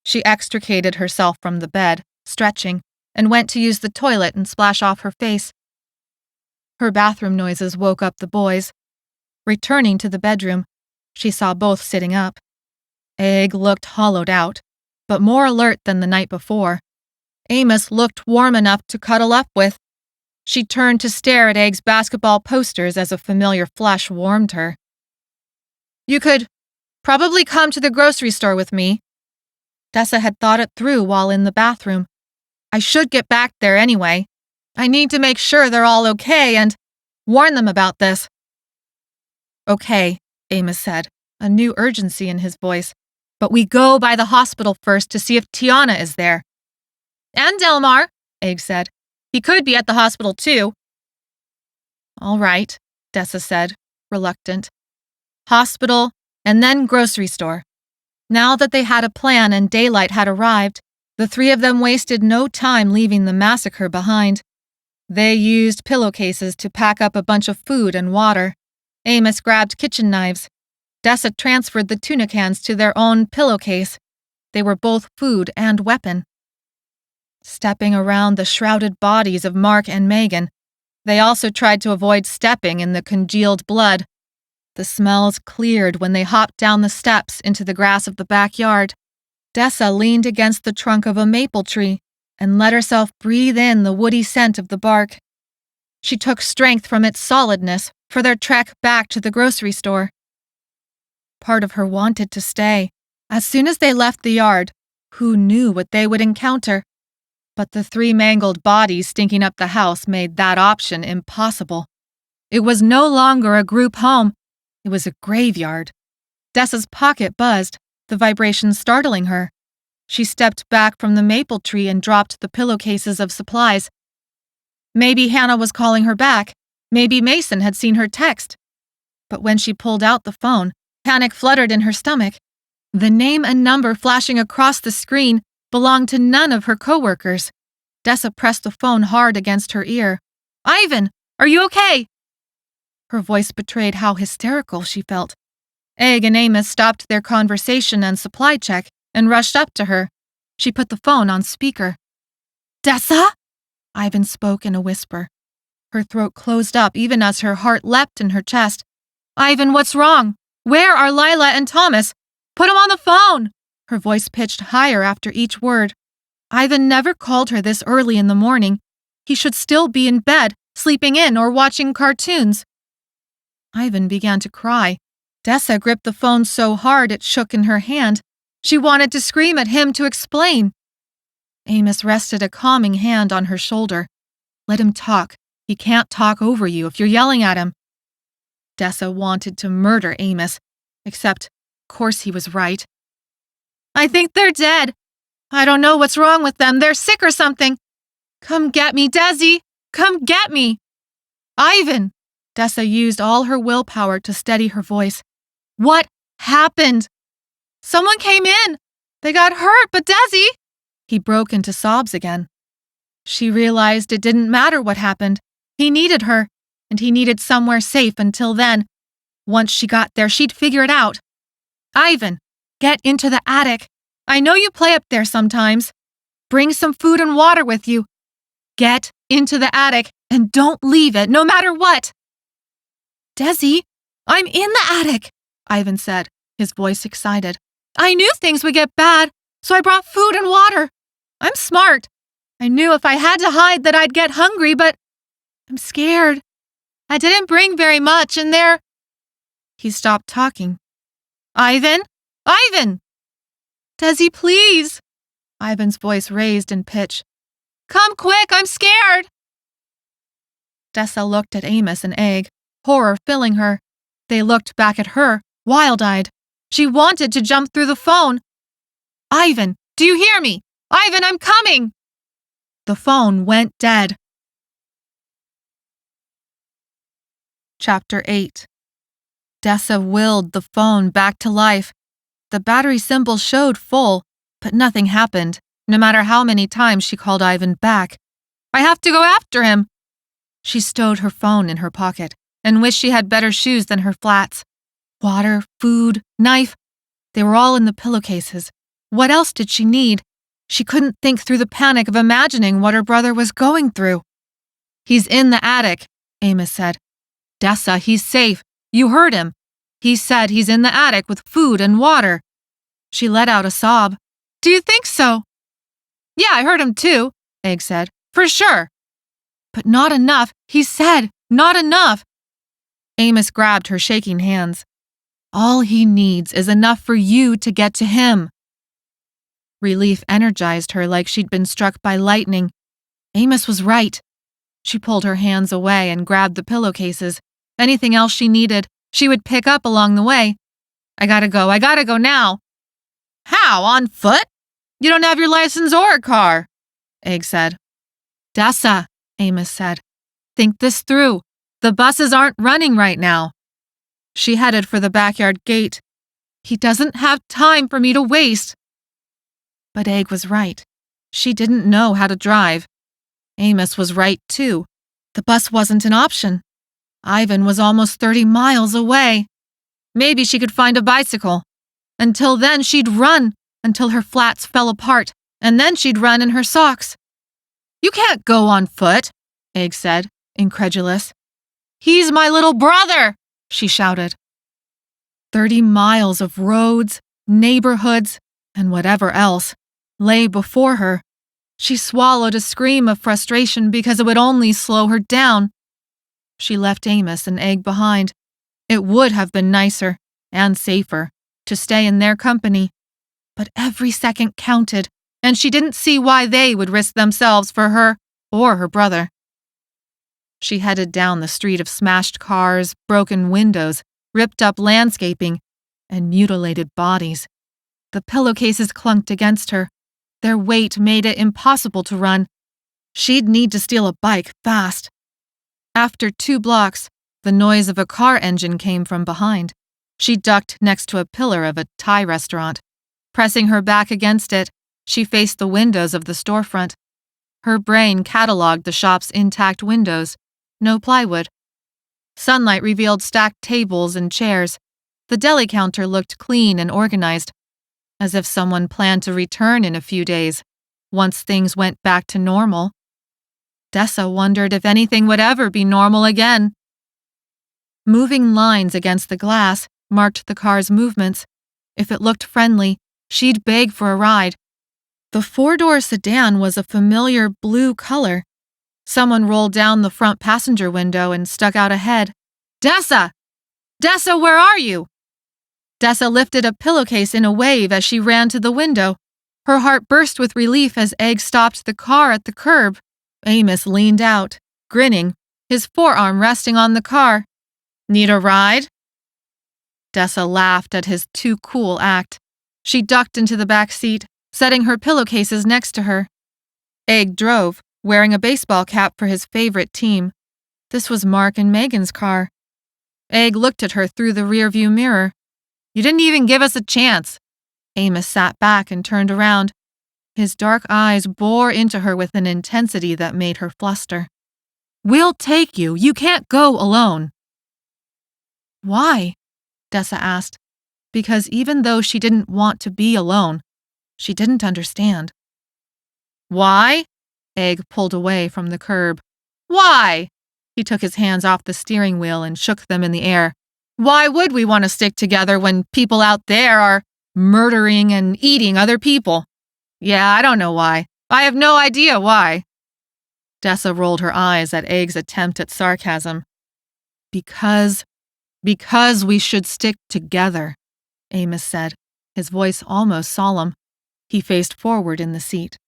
She extricated herself from the bed, stretching, and went to use the toilet and splash off her face. Her bathroom noises woke up the boys. Returning to the bedroom, she saw both sitting up. Egg looked hollowed out, but more alert than the night before. Amos looked warm enough to cuddle up with. She turned to stare at Egg's basketball posters as a familiar flush warmed her. You could probably come to the grocery store with me. Dessa had thought it through while in the bathroom. I should get back there anyway. I need to make sure they're all okay and warn them about this. Okay, Amos said, a new urgency in his voice. But we go by the hospital first to see if Tiana is there. And Delmar, Egg said. He could be at the hospital too. All right, Dessa said, reluctant. Hospital, and then grocery store. Now that they had a plan and daylight had arrived, the 3 of them wasted no time leaving the massacre behind. They used pillowcases to pack up a bunch of food and water. Amos grabbed kitchen knives. Dessa transferred the tuna cans to their own pillowcase. They were both food and weapon. Stepping around the shrouded bodies of Mark and Megan, they also tried to avoid stepping in the congealed blood. The smells cleared when they hopped down the steps into the grass of the backyard. Dessa leaned against the trunk of a maple tree and let herself breathe in the woody scent of the bark. She took strength from its solidness for their trek back to the grocery store. Part of her wanted to stay. As soon as they left the yard, who knew what they would encounter? But the 3 mangled bodies stinking up the house made that option impossible. It was no longer a group home. It was a graveyard. Dessa's pocket buzzed, the vibration startling her. She stepped back from the maple tree and dropped the pillowcases of supplies. Maybe Hannah was calling her back. Maybe Mason had seen her text. But when she pulled out the phone, panic fluttered in her stomach. The name and number flashing across the screen belonged to none of her coworkers. Dessa pressed the phone hard against her ear. Ivan, are you okay? Her voice betrayed how hysterical she felt. Egg and Amos stopped their conversation and supply check and rushed up to her. She put the phone on speaker. Dessa? Ivan spoke in a whisper. Her throat closed up even as her heart leapt in her chest. Ivan, what's wrong? Where are Lila and Thomas? Put them on the phone! Her voice pitched higher after each word. Ivan never called her this early in the morning. He should still be in bed, sleeping in or watching cartoons. Ivan began to cry. Dessa gripped the phone so hard it shook in her hand. She wanted to scream at him to explain. Amos rested a calming hand on her shoulder. Let him talk. He can't talk over you if you're yelling at him. Dessa wanted to murder Amos, except, of course, he was right. I think they're dead. I don't know what's wrong with them. They're sick or something. Come get me, Desi. Come get me. Ivan! Dessa used all her willpower to steady her voice. What happened? Someone came in. They got hurt, but Desi... He broke into sobs again. She realized it didn't matter what happened. He needed her, and he needed somewhere safe until then. Once she got there, she'd figure it out. Ivan, get into the attic. I know you play up there sometimes. Bring some food and water with you. Get into the attic and don't leave it, no matter what. Desi, I'm in the attic, Ivan said, his voice excited. I knew things would get bad, so I brought food and water. I'm smart. I knew if I had to hide that I'd get hungry, but I'm scared. I didn't bring very much, and there... He stopped talking. Ivan? Ivan! Desi, please! Ivan's voice raised in pitch. Come quick, I'm scared! Dessa looked at Amos and Egg, horror filling her. They looked back at her, wild-eyed. She wanted to jump through the phone. Ivan, do you hear me? Ivan, I'm coming! The phone went dead. Chapter 8. Dessa willed the phone back to life. The battery symbol showed full, but nothing happened, no matter how many times she called Ivan back. I have to go after him. She stowed her phone in her pocket and wished she had better shoes than her flats. Water, food, knife, they were all in the pillowcases. What else did she need? She couldn't think through the panic of imagining what her brother was going through. He's in the attic, Amos said. Dessa, he's safe. You heard him. He said he's in the attic with food and water. She let out a sob. Do you think so? Yeah, I heard him too, Egg said. For sure. But not enough, he said. Not enough. Amos grabbed her shaking hands. All he needs is enough for you to get to him. Relief energized her like she'd been struck by lightning. Amos was right. She pulled her hands away and grabbed the pillowcases. Anything else she needed, she would pick up along the way. I gotta go now. How, on foot? You don't have your license or a car, Egg said. Dessa, Amos said. Think this through. The buses aren't running right now. She headed for the backyard gate. He doesn't have time for me to waste. But Egg was right. She didn't know how to drive. Amos was right, too. The bus wasn't an option. Ivan was almost 30 miles away. Maybe she could find a bicycle. Until then, she'd run until her flats fell apart, and then she'd run in her socks. You can't go on foot, Egg said, incredulous. He's my little brother, she shouted. 30 miles of roads, neighborhoods, and whatever else lay before her. She swallowed a scream of frustration because it would only slow her down. She left Amos and Egg behind. It would have been nicer and safer to stay in their company, but every second counted, and she didn't see why they would risk themselves for her or her brother. She headed down the street of smashed cars, broken windows, ripped up landscaping, and mutilated bodies. The pillowcases clunked against her. Their weight made it impossible to run. She'd need to steal a bike fast. After 2 blocks, the noise of a car engine came from behind. She ducked next to a pillar of a Thai restaurant. Pressing her back against it, she faced the windows of the storefront. Her brain cataloged the shop's intact windows. No plywood. Sunlight revealed stacked tables and chairs. The deli counter looked clean and organized, as if someone planned to return in a few days, once things went back to normal. Dessa wondered if anything would ever be normal again. Moving lines against the glass marked the car's movements. If it looked friendly, she'd beg for a ride. The 4-door sedan was a familiar blue color. Someone rolled down the front passenger window and stuck out a head. Dessa! Dessa, where are you? Dessa lifted a pillowcase in a wave as she ran to the window. Her heart burst with relief as Egg stopped the car at the curb. Amos leaned out, grinning, his forearm resting on the car. Need a ride? Dessa laughed at his too cool act. She ducked into the back seat, setting her pillowcases next to her. Egg drove, wearing a baseball cap for his favorite team. This was Mark and Megan's car. Egg looked at her through the rearview mirror. You didn't even give us a chance. Amos sat back and turned around. His dark eyes bore into her with an intensity that made her fluster. We'll take you. You can't go alone. Why? Dessa asked, because even though she didn't want to be alone, she didn't understand. Why? Egg pulled away from the curb. Why? He took his hands off the steering wheel and shook them in the air. Why would we want to stick together when people out there are murdering and eating other people? Yeah, I don't know why. I have no idea why. Dessa rolled her eyes at Egg's attempt at sarcasm. Because we should stick together, Amos said, his voice almost solemn. He faced forward in the seat.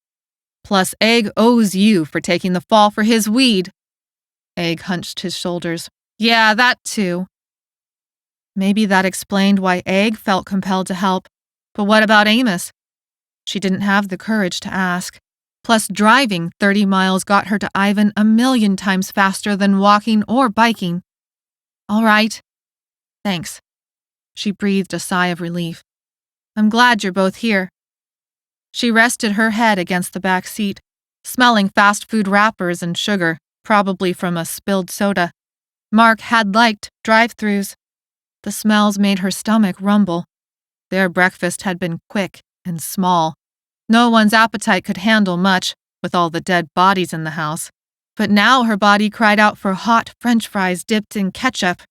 Plus, Egg owes you for taking the fall for his weed. Egg hunched his shoulders. Yeah, that too. Maybe that explained why Egg felt compelled to help. But what about Amos? She didn't have the courage to ask. Plus, driving 30 miles got her to Ivan 1,000,000 times faster than walking or biking. All right. Thanks. She breathed a sigh of relief. I'm glad you're both here. She rested her head against the back seat, smelling fast food wrappers and sugar, probably from a spilled soda. Mark had liked drive-thrus. The smells made her stomach rumble. Their breakfast had been quick and small. No one's appetite could handle much, with all the dead bodies in the house. But now her body cried out for hot French fries dipped in ketchup.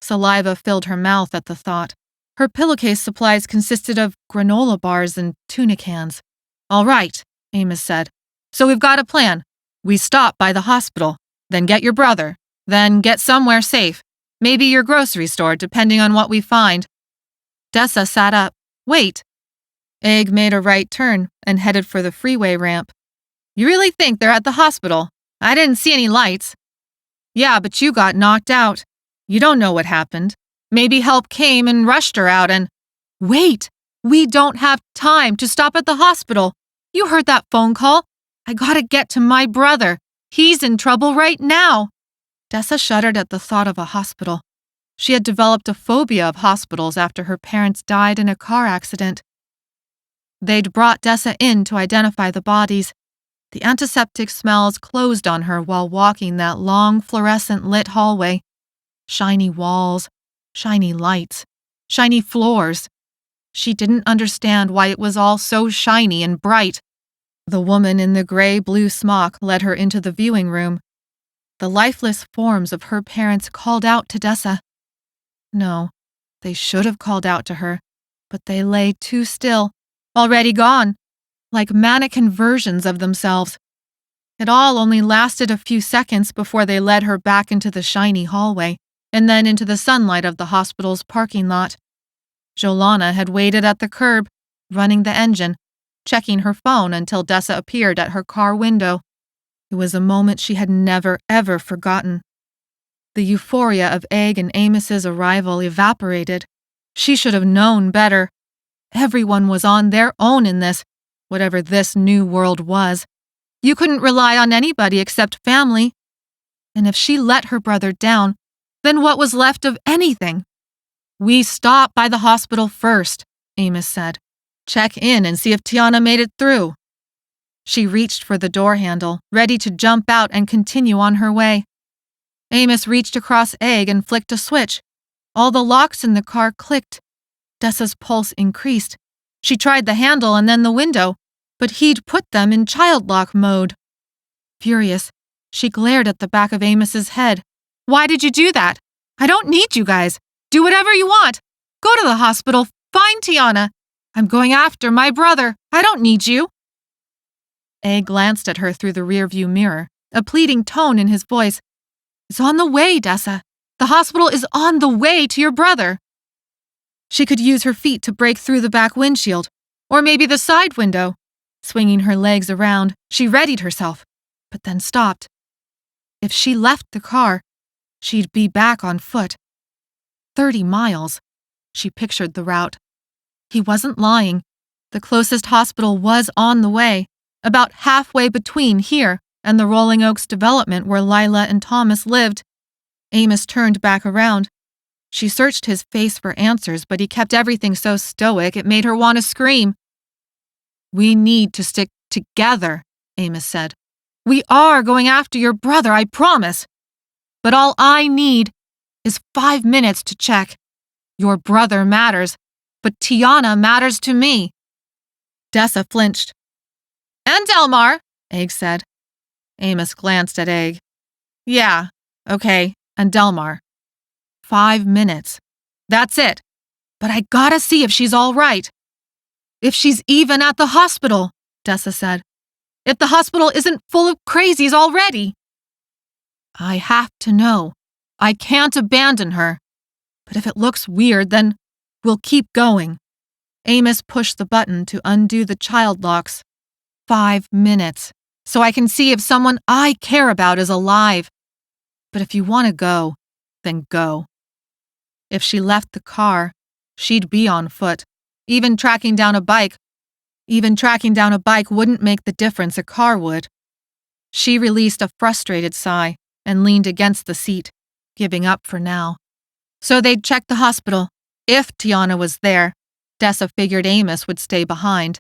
Saliva filled her mouth at the thought. Her pillowcase supplies consisted of granola bars and tuna cans. All right, Amos said. So we've got a plan. We stop by the hospital, then get your brother, then get somewhere safe. Maybe your grocery store, depending on what we find. Dessa sat up. Wait. Egg made a right turn and headed for the freeway ramp. You really think they're at the hospital? I didn't see any lights. Yeah, but you got knocked out. You don't know what happened. Maybe help came and rushed her out and… Wait! We don't have time to stop at the hospital. You heard that phone call? I gotta get to my brother. He's in trouble right now. Dessa shuddered at the thought of a hospital. She had developed a phobia of hospitals after her parents died in a car accident. They'd brought Dessa in to identify the bodies. The antiseptic smells closed on her while walking that long fluorescent lit hallway. Shiny walls, shiny lights, shiny floors. She didn't understand why it was all so shiny and bright. The woman in the gray-blue smock led her into the viewing room. The lifeless forms of her parents called out to Dessa. No, they should have called out to her, but they lay too still, already gone, like mannequin versions of themselves. It all only lasted a few seconds before they led her back into the shiny hallway, and then into the sunlight of the hospital's parking lot. Jolana had waited at the curb, running the engine, checking her phone until Dessa appeared at her car window. It was a moment she had never, ever forgotten. The euphoria of Egg and Amos's arrival evaporated. She should have known better. Everyone was on their own in this, whatever this new world was. You couldn't rely on anybody except family. And if she let her brother down, then what was left of anything? We stop by the hospital first, Amos said. Check in and see if Tiana made it through. She reached for the door handle, ready to jump out and continue on her way. Amos reached across Egg and flicked a switch. All the locks in the car clicked. Dessa's pulse increased. She tried the handle and then the window, but he'd put them in child lock mode. Furious, she glared at the back of Amos's head. Why did you do that? I don't need you guys. Do whatever you want. Go to the hospital. Find Tiana. I'm going after my brother. I don't need you. Egg glanced at her through the rearview mirror, a pleading tone in his voice. It's on the way, Dessa. The hospital is on the way to your brother. She could use her feet to break through the back windshield, or maybe the side window. Swinging her legs around, she readied herself, but then stopped. If she left the car, she'd be back on foot, 30 miles. She pictured the route. He wasn't lying. The closest hospital was on the way, about halfway between here and the Rolling Oaks development where Lila and Thomas lived. Amos turned back around. She searched his face for answers, but he kept everything so stoic it made her want to scream. "We need to stick together," Amos said. "We are going after your brother, I promise. But all I need is 5 minutes to check. Your brother matters, but Tiana matters to me." Dessa flinched. "And Delmar," Egg said. Amos glanced at Egg. "Yeah, okay, and Delmar. 5 minutes. That's it. But I gotta see if she's all right. If she's even at the hospital," Dessa said. "If the hospital isn't full of crazies already." "I have to know. I can't abandon her. But if it looks weird, then we'll keep going." Amos pushed the button to undo the child locks. 5 minutes, so I can see if someone I care about is alive. But if you want to go, then go. If she left the car, she'd be on foot. Even tracking down a bike wouldn't make the difference a car would. She released a frustrated sigh and leaned against the seat, giving up for now. So they'd check the hospital. If Tiana was there, Dessa figured Amos would stay behind.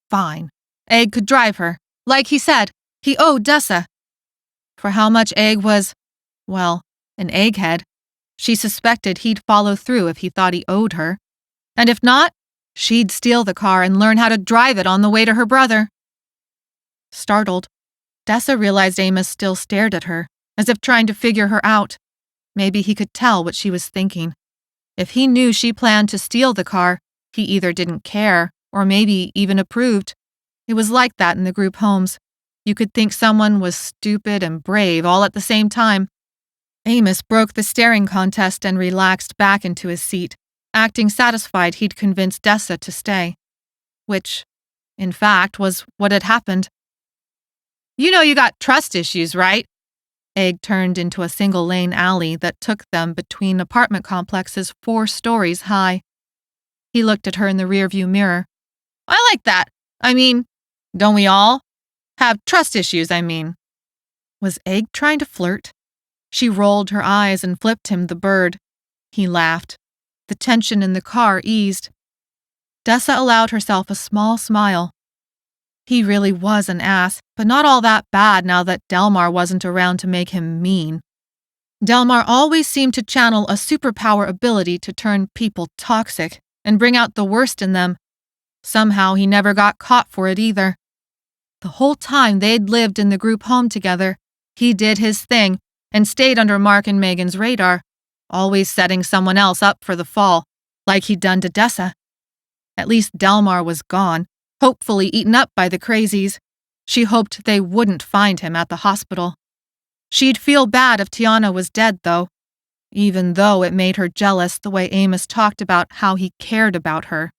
Fine. Egg could drive her. Like he said, he owed Dessa. For how much Egg was, well, an egghead, she suspected he'd follow through if he thought he owed her. And if not, she'd steal the car and learn how to drive it on the way to her brother. Startled, Dessa realized Amos still stared at her, as if trying to figure her out. Maybe he could tell what she was thinking. If he knew she planned to steal the car, he either didn't care or maybe even approved. It was like that in the group homes. You could think someone was stupid and brave all at the same time. Amos broke the staring contest and relaxed back into his seat, acting satisfied he'd convinced Dessa to stay. Which, in fact, was what had happened. "You know you got trust issues, right?" Egg turned into a single-lane alley that took them between apartment complexes 4 stories high. He looked at her in the rearview mirror. "I like that. I mean, don't we all? Have trust issues, I mean." Was Egg trying to flirt? She rolled her eyes and flipped him the bird. He laughed. The tension in the car eased. Dessa allowed herself a small smile. He really was an ass, but not all that bad now that Delmar wasn't around to make him mean. Delmar always seemed to channel a superpower ability to turn people toxic and bring out the worst in them. Somehow he never got caught for it either. The whole time they'd lived in the group home together, he did his thing and stayed under Mark and Megan's radar, always setting someone else up for the fall, like he'd done to Dessa. At least Delmar was gone, hopefully eaten up by the crazies. She hoped they wouldn't find him at the hospital. She'd feel bad if Tiana was dead, though, even though it made her jealous the way Amos talked about how he cared about her.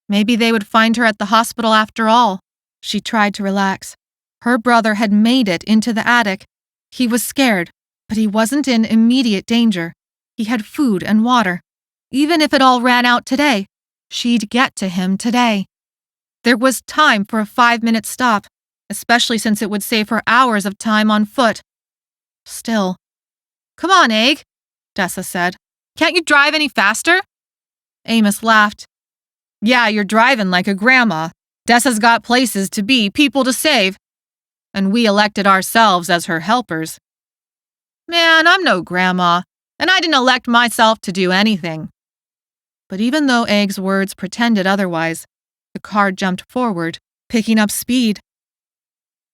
Maybe they would find her at the hospital after all. She tried to relax. Her brother had made it into the attic. He was scared, but he wasn't in immediate danger. He had food and water. Even if it all ran out today, she'd get to him today. There was time for a 5-minute stop, especially since it would save her hours of time on foot. Still. "Come on, Egg," Dessa said. "Can't you drive any faster?" Amos laughed. "Yeah, you're driving like a grandma. Dessa's got places to be, people to save. And we elected ourselves as her helpers." "Man, I'm no grandma, and I didn't elect myself to do anything." But even though Egg's words pretended otherwise, the car jumped forward, picking up speed.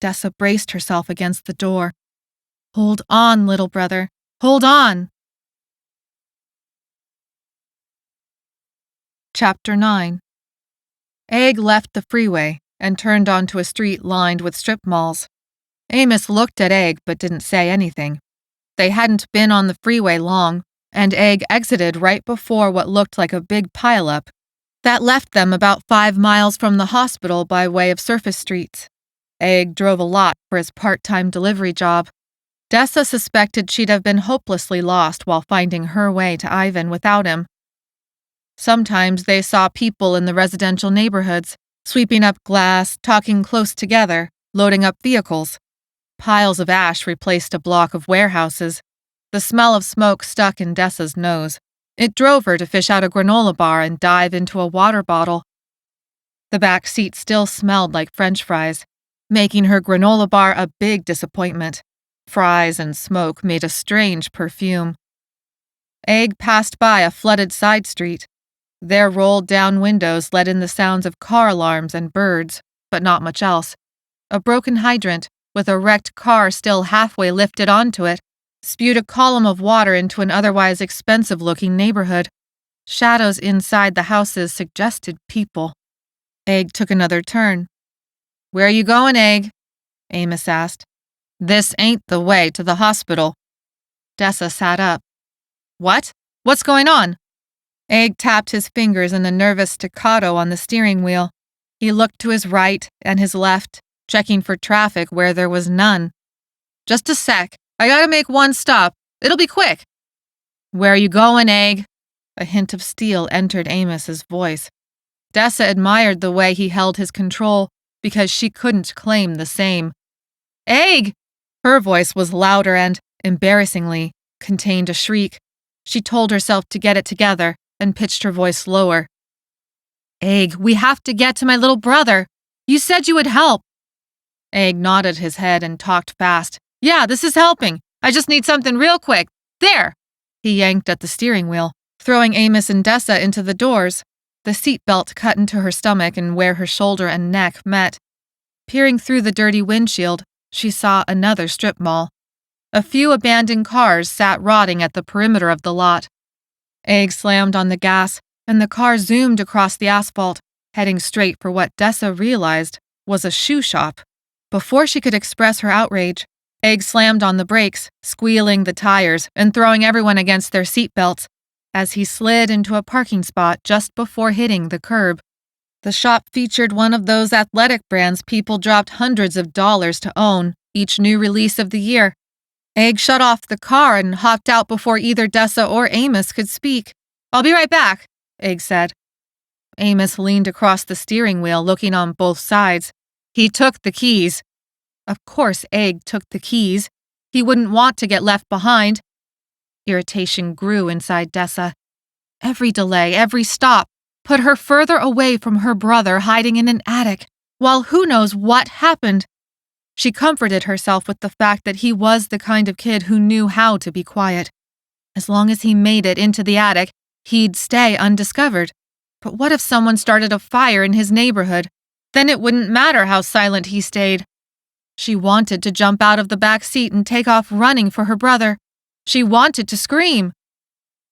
Dessa braced herself against the door. "Hold on, little brother. Hold on." Chapter 9. Egg left the freeway and turned onto a street lined with strip malls. Amos looked at Egg but didn't say anything. They hadn't been on the freeway long, and Egg exited right before what looked like a big pileup. That left them about 5 miles from the hospital by way of surface streets. Egg drove a lot for his part-time delivery job. Dessa suspected she'd have been hopelessly lost while finding her way to Ivan without him. Sometimes they saw people in the residential neighborhoods, sweeping up glass, talking close together, loading up vehicles. Piles of ash replaced a block of warehouses. The smell of smoke stuck in Dessa's nose. It drove her to fish out a granola bar and dive into a water bottle. The back seat still smelled like French fries, making her granola bar a big disappointment. Fries and smoke made a strange perfume. Egg passed by a flooded side street. Their rolled-down windows let in the sounds of car alarms and birds, but not much else. A broken hydrant, with a wrecked car still halfway lifted onto it, spewed a column of water into an otherwise expensive-looking neighborhood. Shadows inside the houses suggested people. Egg took another turn. "Where are you going, Egg?" Amos asked. "This ain't the way to the hospital." Dessa sat up. "What? What's going on?" Egg tapped his fingers in a nervous staccato on the steering wheel. He looked to his right and his left, checking for traffic where there was none. "Just a sec. I gotta make one stop. It'll be quick." "Where are you going, Egg?" A hint of steel entered Amos's voice. Dessa admired the way he held his control because she couldn't claim the same. "Egg!" Her voice was louder and, embarrassingly, contained a shriek. She told herself to get it together and pitched her voice lower. "Egg, we have to get to my little brother. You said you would help." Egg nodded his head and talked fast. "Yeah, this is helping. I just need something real quick. There!" He yanked at the steering wheel, throwing Amos and Dessa into the doors. The seatbelt cut into her stomach and where her shoulder and neck met. Peering through the dirty windshield, she saw another strip mall. A few abandoned cars sat rotting at the perimeter of the lot. Egg slammed on the gas, and the car zoomed across the asphalt, heading straight for what Dessa realized was a shoe shop. Before she could express her outrage, Egg slammed on the brakes, squealing the tires and throwing everyone against their seatbelts as he slid into a parking spot just before hitting the curb. The shop featured one of those athletic brands people dropped hundreds of dollars to own, each new release of the year. Egg shut off the car and hopped out before either Dessa or Amos could speak. "I'll be right back," Egg said. Amos leaned across the steering wheel, looking on both sides. He took the keys. Of course Egg took the keys. He wouldn't want to get left behind. Irritation grew inside Dessa. Every delay, every stop, put her further away from her brother hiding in an attic, while who knows what happened. She comforted herself with the fact that he was the kind of kid who knew how to be quiet. As long as he made it into the attic, he'd stay undiscovered. But what if someone started a fire in his neighborhood? Then it wouldn't matter how silent he stayed. She wanted to jump out of the back seat and take off running for her brother. She wanted to scream.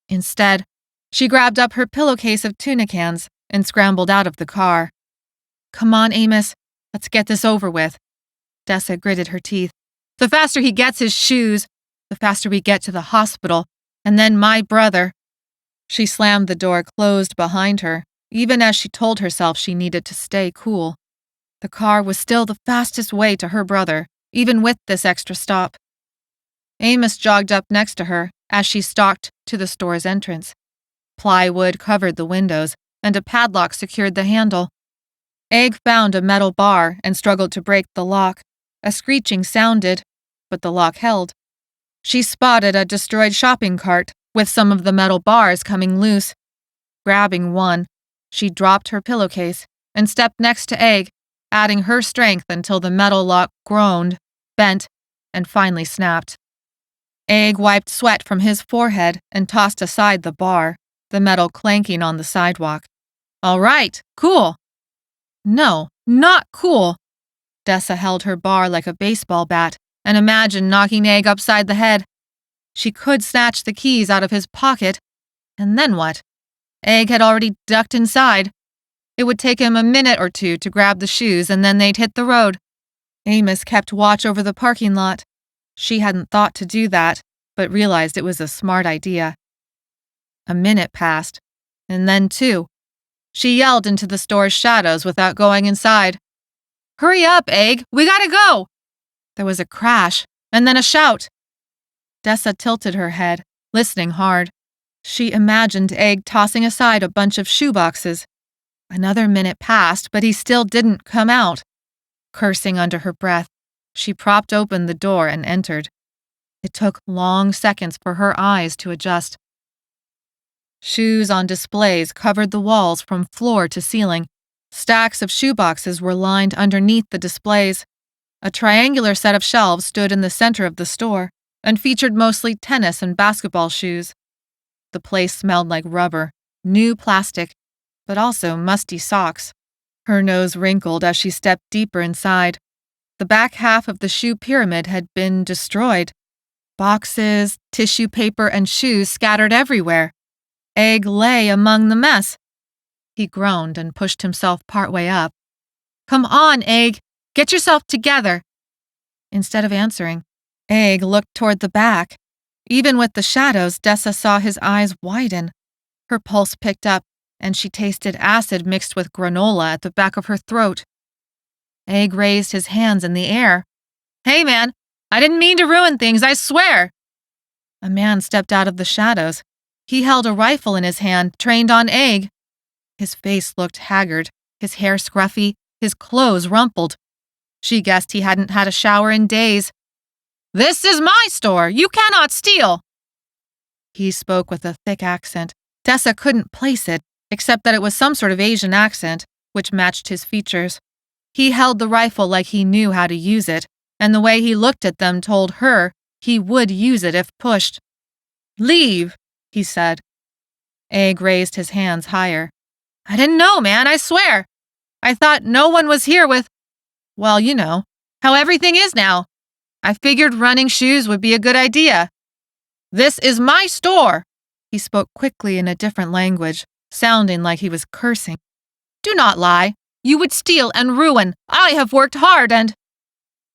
Instead, she grabbed up her pillowcase of tuna cans and scrambled out of the car. "Come on, Amos. Let's get this over with." Dessa gritted her teeth. "The faster he gets his shoes, the faster we get to the hospital, and then my brother." She slammed the door closed behind her, even as she told herself she needed to stay cool. The car was still the fastest way to her brother, even with this extra stop. Amos jogged up next to her as she stalked to the store's entrance. Plywood covered the windows, and a padlock secured the handle. Egg found a metal bar and struggled to break the lock. A screeching sounded, but the lock held. She spotted a destroyed shopping cart with some of the metal bars coming loose. Grabbing one, she dropped her pillowcase and stepped next to Egg, adding her strength until the metal lock groaned, bent, and finally snapped. Egg wiped sweat from his forehead and tossed aside the bar, the metal clanking on the sidewalk. "All right, cool." "No, not cool." Dessa held her bar like a baseball bat and imagined knocking Egg upside the head. She could snatch the keys out of his pocket, and then what? Egg had already ducked inside. It would take him a minute or two to grab the shoes, and then they'd hit the road. Amos kept watch over the parking lot. She hadn't thought to do that, but realized it was a smart idea. A minute passed, and then 2. She yelled into the store's shadows without going inside. "Hurry up, Egg! We gotta go!" There was a crash, and then a shout. Dessa tilted her head, listening hard. She imagined Egg tossing aside a bunch of shoeboxes. Another minute passed, but he still didn't come out. Cursing under her breath, she propped open the door and entered. It took long seconds for her eyes to adjust. Shoes on displays covered the walls from floor to ceiling. Stacks of shoeboxes were lined underneath the displays. A triangular set of shelves stood in the center of the store and featured mostly tennis and basketball shoes. The place smelled like rubber, new plastic, but also musty socks. Her nose wrinkled as she stepped deeper inside. The back half of the shoe pyramid had been destroyed. Boxes, tissue paper, and shoes scattered everywhere. Egg lay among the mess. He groaned and pushed himself partway up. "Come on, Egg! Get yourself together!" Instead of answering, Egg looked toward the back. Even with the shadows, Dessa saw his eyes widen. Her pulse picked up, and she tasted acid mixed with granola at the back of her throat. Egg raised his hands in the air. "Hey, man! I didn't mean to ruin things, I swear!" A man stepped out of the shadows. He held a rifle in his hand, trained on Egg. His face looked haggard, his hair scruffy, his clothes rumpled. She guessed he hadn't had a shower in days. "This is my store! You cannot steal!" He spoke with a thick accent. Dessa couldn't place it, except that it was some sort of Asian accent, which matched his features. He held the rifle like he knew how to use it, and the way he looked at them told her he would use it if pushed. "Leave," he said. Egg raised his hands higher. "I didn't know, man, I swear. I thought no one was here with, well, you know, how everything is now. I figured running shoes would be a good idea. This is my store." He spoke quickly in a different language, sounding like he was cursing. "Do not lie. You would steal and ruin. I have worked hard and—"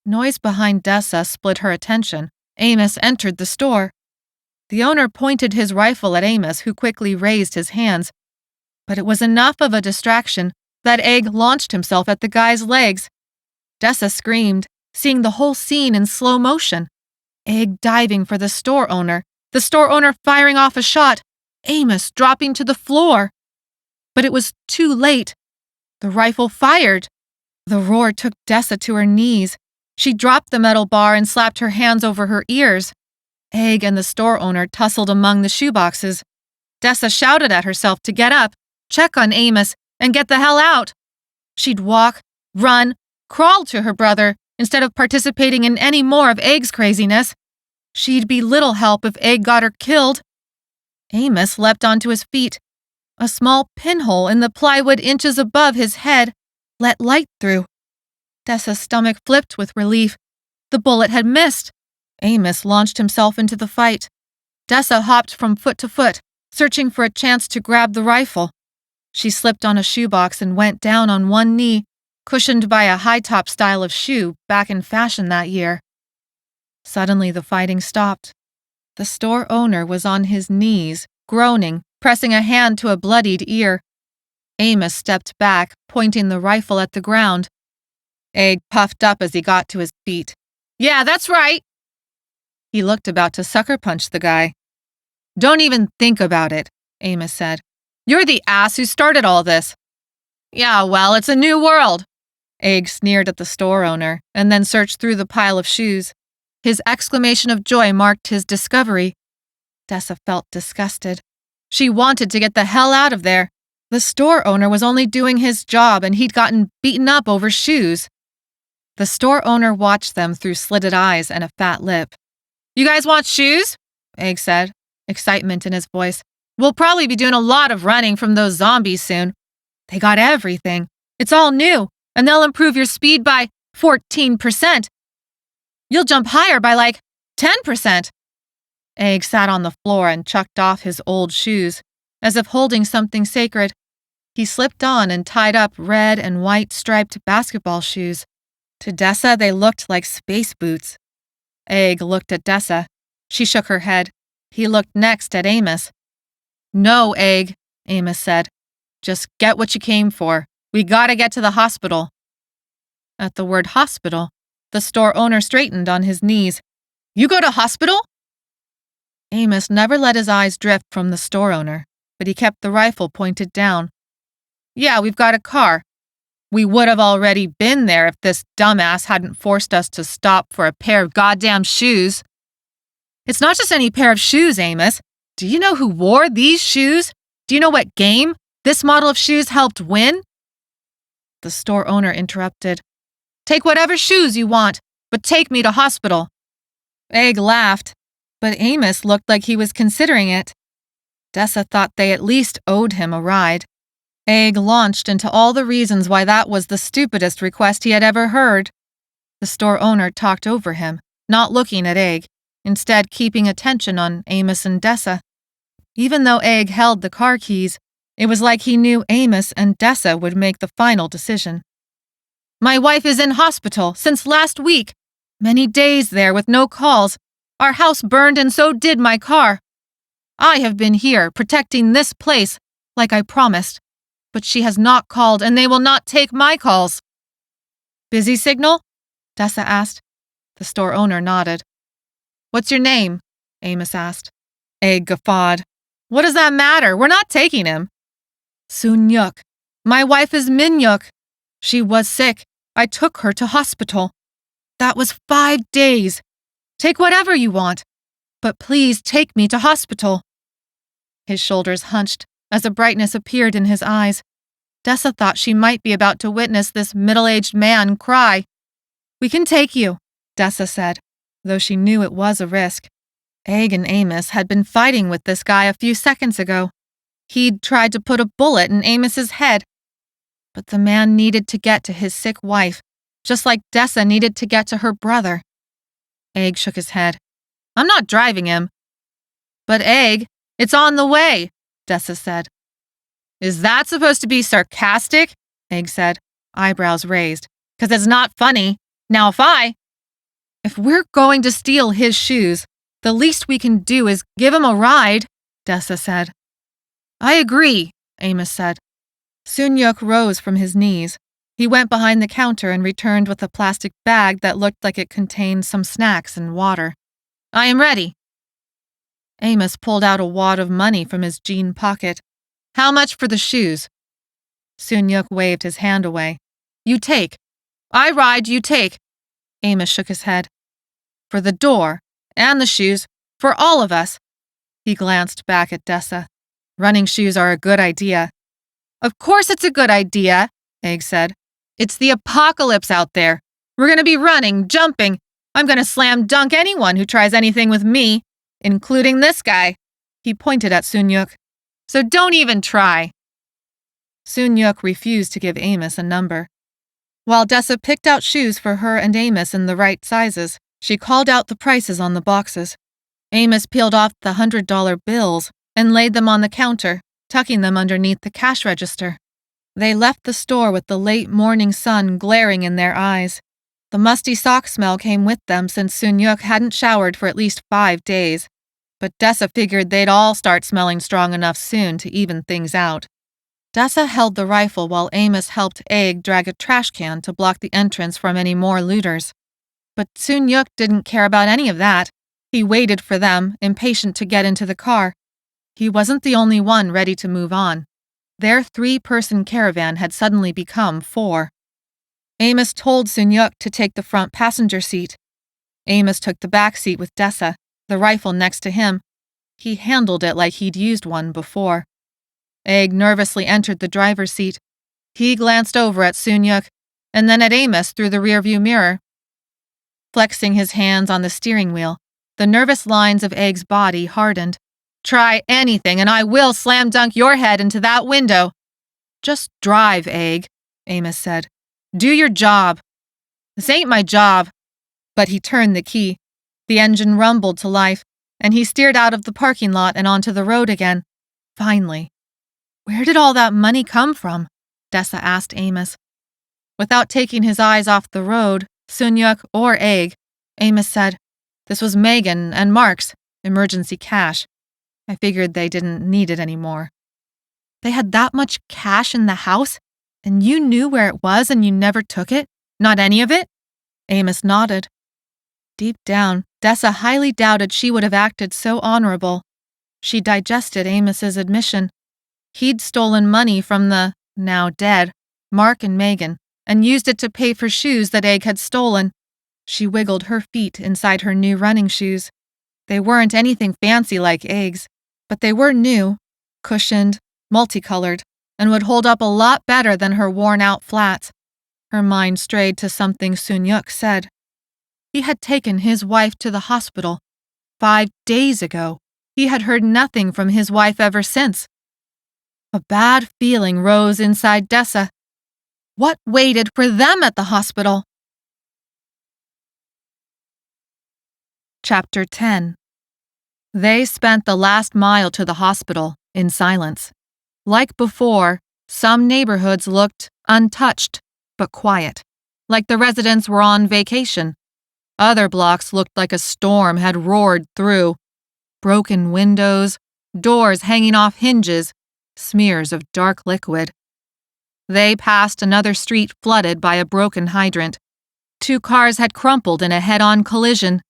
Noise behind Dessa split her attention. Amos entered the store. The owner pointed his rifle at Amos, who quickly raised his hands. But it was enough of a distraction that Egg launched himself at the guy's legs. Dessa screamed, seeing the whole scene in slow motion. Egg diving for the store owner firing off a shot, Amos dropping to the floor. But it was too late. The rifle fired. The roar took Dessa to her knees. She dropped the metal bar and slapped her hands over her ears. Egg and the store owner tussled among the shoeboxes. Dessa shouted at herself to get up, check on Amos, and get the hell out. She'd walk, run, crawl to her brother instead of participating in any more of Egg's craziness. She'd be little help if Egg got her killed. Amos leapt onto his feet. A small pinhole in the plywood inches above his head let light through. Dessa's stomach flipped with relief. The bullet had missed. Amos launched himself into the fight. Dessa hopped from foot to foot, searching for a chance to grab the rifle. She slipped on a shoebox and went down on one knee, cushioned by a high-top style of shoe back in fashion that year. Suddenly the fighting stopped. The store owner was on his knees, groaning, pressing a hand to a bloodied ear. Amos stepped back, pointing the rifle at the ground. Egg puffed up as he got to his feet. "Yeah, that's right." He looked about to sucker punch the guy. "Don't even think about it," Amos said. "You're the ass who started all this." "Yeah, well, it's a new world." Egg sneered at the store owner and then searched through the pile of shoes. His exclamation of joy marked his discovery. Dessa felt disgusted. She wanted to get the hell out of there. The store owner was only doing his job and he'd gotten beaten up over shoes. The store owner watched them through slitted eyes and a fat lip. "You guys want shoes?" Egg said, excitement in his voice. "We'll probably be doing a lot of running from those zombies soon. They got everything. It's all new, and they'll improve your speed by 14%. You'll jump higher by like 10%. Egg sat on the floor and chucked off his old shoes, as if holding something sacred. He slipped on and tied up red and white striped basketball shoes. To Dessa, they looked like space boots. Egg looked at Dessa. She shook her head. He looked next at Amos. "No, Egg," Amos said. "Just get what you came for. We gotta get to the hospital." At the word hospital, the store owner straightened on his knees. "You go to hospital?" Amos never let his eyes drift from the store owner, but he kept the rifle pointed down. Yeah, we've got a car. We would have already been there if this dumbass hadn't forced us to stop for a pair of goddamn shoes. It's not just any pair of shoes, Amos. Do you know who wore these shoes? Do you know what game this model of shoes helped win? The store owner interrupted. Take whatever shoes you want, but take me to hospital. Egg laughed, but Amos looked like he was considering it. Dessa thought they at least owed him a ride. Egg launched into all the reasons why that was the stupidest request he had ever heard. The store owner talked over him, not looking at Egg, instead keeping attention on Amos and Dessa. Even though Egg held the car keys, it was like he knew Amos and Dessa would make the final decision. My wife is in hospital since last week. Many days there with no calls. Our house burned and so did my car. I have been here protecting this place like I promised, but she has not called and they will not take my calls. Busy signal? Dessa asked. The store owner nodded. What's your name? Amos asked. Egg guffawed. What does that matter? We're not taking him. Sunyuk. My wife is Minyuk. She was sick. I took her to hospital. That was 5 days. Take whatever you want, but please take me to hospital. His shoulders hunched as a brightness appeared in his eyes. Dessa thought she might be about to witness this middle-aged man cry. We can take you, Dessa said, though she knew it was a risk. Egg and Amos had been fighting with this guy a few seconds ago. He'd tried to put a bullet in Amos's head. But the man needed to get to his sick wife, just like Dessa needed to get to her brother. Egg shook his head. I'm not driving him. But Egg, it's on the way, Dessa said. Is that supposed to be sarcastic? Egg said, eyebrows raised. 'Cause it's not funny. Now if we're going to steal his shoes, the least we can do is give him a ride, Dessa said. I agree, Amos said. Sunyuk rose from his knees. He went behind the counter and returned with a plastic bag that looked like it contained some snacks and water. I am ready. Amos pulled out a wad of money from his jean pocket. How much for the shoes? Sunyuk waved his hand away. You take. I ride, you take. Amos shook his head. For the door, and the shoes, for all of us. He glanced back at Dessa. Running shoes are a good idea. Of course it's a good idea, Egg said. It's the apocalypse out there. We're going to be running, jumping. I'm going to slam dunk anyone who tries anything with me, including this guy. He pointed at Sunyuk. So don't even try. Sunyuk refused to give Amos a number. While Dessa picked out shoes for her and Amos in the right sizes, she called out the prices on the boxes. Amos peeled off the $100 bills and laid them on the counter, tucking them underneath the cash register. They left the store with the late morning sun glaring in their eyes. The musty sock smell came with them since Sunyuk hadn't showered for at least 5 days, but Dessa figured they'd all start smelling strong enough soon to even things out. Dessa held the rifle while Amos helped Egg drag a trash can to block the entrance from any more looters. But Sunyuk didn't care about any of that. He waited for them, impatient to get into the car. He wasn't the only one ready to move on. Their 3-person caravan had suddenly become 4. Amos told Sunyuk to take the front passenger seat. Amos took the back seat with Dessa, the rifle next to him. He handled it like he'd used one before. Egg nervously entered the driver's seat. He glanced over at Sunyuk, and then at Amos through the rearview mirror. Flexing his hands on the steering wheel, the nervous lines of Egg's body hardened. Try anything and I will slam dunk your head into that window. Just drive, Egg, Amos said. Do your job. This ain't my job. But he turned the key. The engine rumbled to life, and he steered out of the parking lot and onto the road again. Finally. Where did all that money come from? Dessa asked Amos. Without taking his eyes off the road, Sunyuk or Egg, Amos said, This was Megan and Mark's emergency cash. I figured they didn't need it anymore. They had that much cash in the house? And you knew where it was and you never took it? Not any of it? Amos nodded. Deep down, Dessa highly doubted she would have acted so honorable. She digested Amos's admission. He'd stolen money from the, now dead, Mark and Megan, and used it to pay for shoes that Egg had stolen. She wiggled her feet inside her new running shoes. They weren't anything fancy like Egg's, but they were new, cushioned, multicolored, and would hold up a lot better than her worn-out flats. Her mind strayed to something Sun-yuk said. He had taken his wife to the hospital 5 days ago. He had heard nothing from his wife ever since. A bad feeling rose inside Dessa. What waited for them at the hospital? Chapter 10. They spent the last mile to the hospital in silence. Like before, some neighborhoods looked untouched but quiet, like the residents were on vacation. Other blocks looked like a storm had roared through. Broken windows, doors hanging off hinges, smears of dark liquid. They passed another street flooded by a broken hydrant. 2 cars had crumpled in a head-on collision.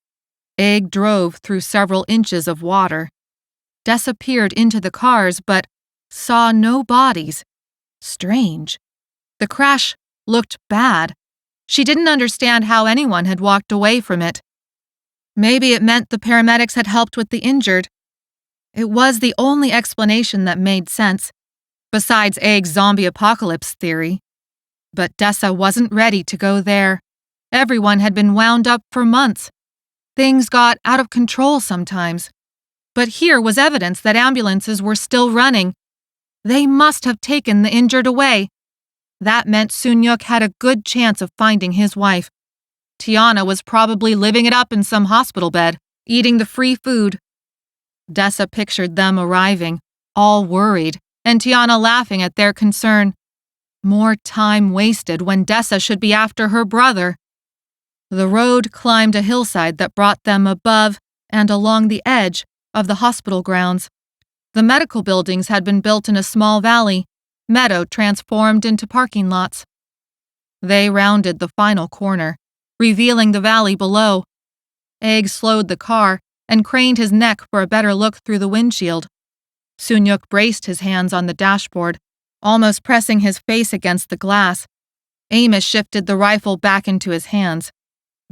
Egg drove through several inches of water. Dessa peered into the cars but saw no bodies. Strange. The crash looked bad. She didn't understand how anyone had walked away from it. Maybe it meant the paramedics had helped with the injured. It was the only explanation that made sense, besides Egg's zombie apocalypse theory. But Dessa wasn't ready to go there. Everyone had been wound up for months. Things got out of control sometimes. But here was evidence that ambulances were still running. They must have taken the injured away. That meant Sun-yuk had a good chance of finding his wife. Tiana was probably living it up in some hospital bed, eating the free food. Dessa pictured them arriving, all worried, and Tiana laughing at their concern. More time wasted when Dessa should be after her brother. The road climbed a hillside that brought them above and along the edge of the hospital grounds. The medical buildings had been built in a small valley, meadow transformed into parking lots. They rounded the final corner, revealing the valley below. Egg slowed the car and craned his neck for a better look through the windshield. Sun-yuk braced his hands on the dashboard, almost pressing his face against the glass. Amos shifted the rifle back into his hands.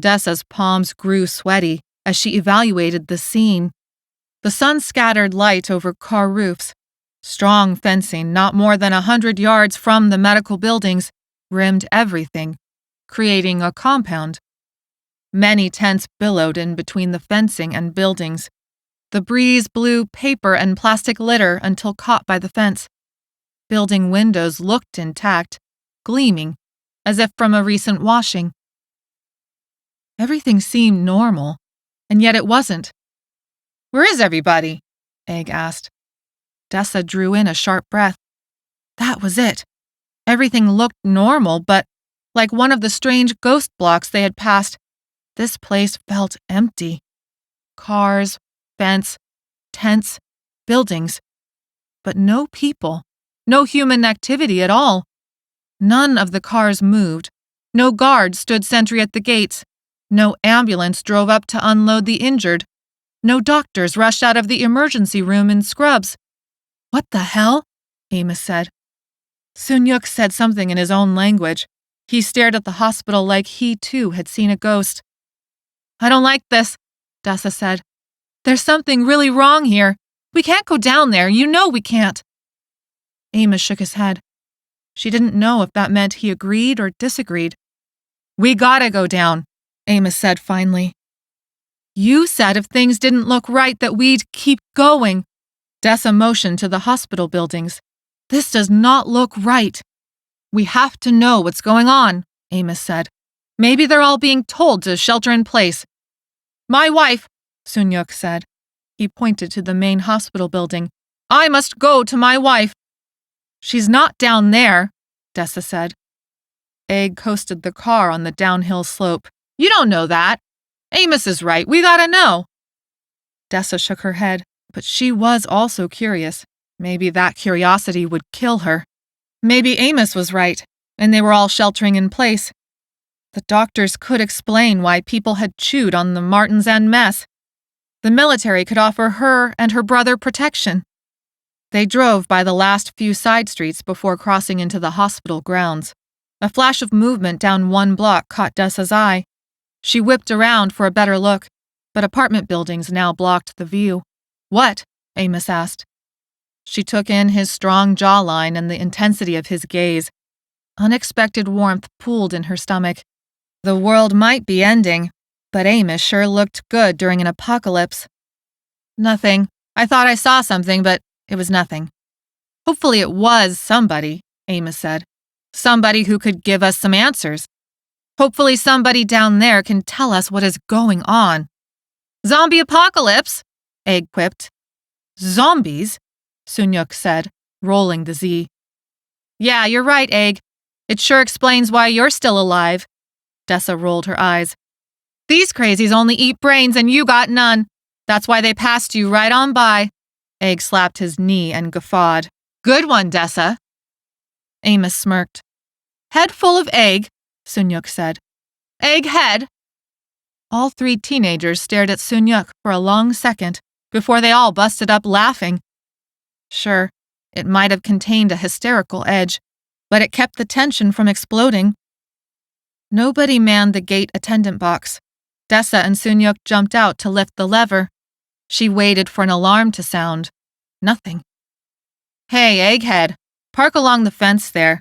Dessa's palms grew sweaty as she evaluated the scene. The sun scattered light over car roofs. Strong fencing, not more than 100 yards from the medical buildings, rimmed everything, creating a compound. Many tents billowed in between the fencing and buildings. The breeze blew paper and plastic litter until caught by the fence. Building windows looked intact, gleaming, as if from a recent washing. Everything seemed normal, and yet it wasn't. "Where is everybody?" Egg asked. Dessa drew in a sharp breath. That was it. Everything looked normal, but like one of the strange ghost blocks they had passed, this place felt empty. Cars, fence, tents, buildings. But no people, no human activity at all. None of the cars moved. No guard stood sentry at the gates. No ambulance drove up to unload the injured. No doctors rushed out of the emergency room in scrubs. "What the hell?" Amos said. Sun-yuk said something in his own language. He stared at the hospital like he, too, had seen a ghost. "I don't like this," Dessa said. "There's something really wrong here. We can't go down there. You know we can't." Amos shook his head. She didn't know if that meant he agreed or disagreed. "We gotta go down," Amos said finally. "You said if things didn't look right that we'd keep going." Dessa motioned to the hospital buildings. "This does not look right." "We have to know what's going on," Amos said. "Maybe they're all being told to shelter in place." "My wife," Sun-yuk said. He pointed to the main hospital building. "I must go to my wife." "She's not down there," Dessa said. Egg coasted the car on the downhill slope. "You don't know that. Amos is right. We gotta know." Dessa shook her head, but she was also curious. Maybe that curiosity would kill her. Maybe Amos was right, and they were all sheltering in place. The doctors could explain why people had chewed on the Martin's End mess. The military could offer her and her brother protection. They drove by the last few side streets before crossing into the hospital grounds. A flash of movement down one block caught Dessa's eye. She whipped around for a better look, but apartment buildings now blocked the view. "What?" Amos asked. She took in his strong jawline and the intensity of his gaze. Unexpected warmth pooled in her stomach. The world might be ending, but Amos sure looked good during an apocalypse. "Nothing. I thought I saw something, but it was nothing." "Hopefully it was somebody," Amos said. "Somebody who could give us some answers. Hopefully somebody down there can tell us what is going on." "Zombie apocalypse," Egg quipped. "Zombies?" Sunyuk said, rolling the Z. "Yeah, you're right, Egg. It sure explains why you're still alive." Dessa rolled her eyes. "These crazies only eat brains and you got none. That's why they passed you right on by." Egg slapped his knee and guffawed. "Good one, Dessa." Amos smirked. "Head full of egg," Sunyuk said. "Egg head." All three teenagers stared at Sunyuk for a long second before they all busted up laughing. Sure, it might have contained a hysterical edge, but it kept the tension from exploding. Nobody manned the gate attendant box. Dessa and Sunyuk jumped out to lift the lever. She waited for an alarm to sound. Nothing. "Hey, Egghead, park along the fence there."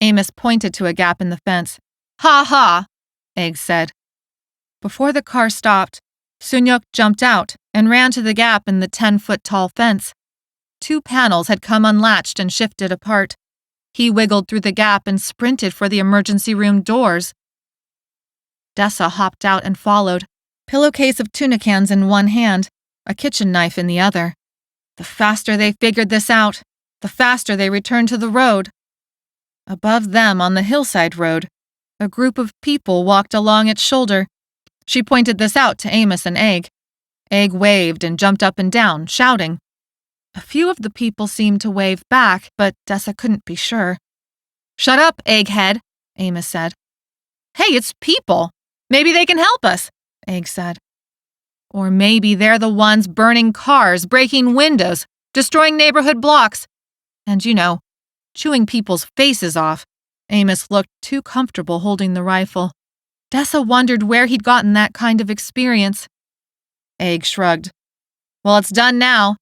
Amos pointed to a gap in the fence. "Ha ha," Egg said. Before the car stopped, Sunyuk jumped out and ran to the gap in the 10-foot-tall fence. 2 panels had come unlatched and shifted apart. He wiggled through the gap and sprinted for the emergency room doors. Dessa hopped out and followed, pillowcase of tuna cans in one hand, a kitchen knife in the other. The faster they figured this out, the faster they returned to the road. Above them on the hillside road, a group of people walked along its shoulder. She pointed this out to Amos and Egg. Egg waved and jumped up and down, shouting. A few of the people seemed to wave back, but Dessa couldn't be sure. "Shut up, Egghead," Amos said. "Hey, it's people. Maybe they can help us," Egg said. "Or maybe they're the ones burning cars, breaking windows, destroying neighborhood blocks, and, chewing people's faces off." Amos looked too comfortable holding the rifle. Dessa wondered where he'd gotten that kind of experience. Egg shrugged. "Well, it's done now.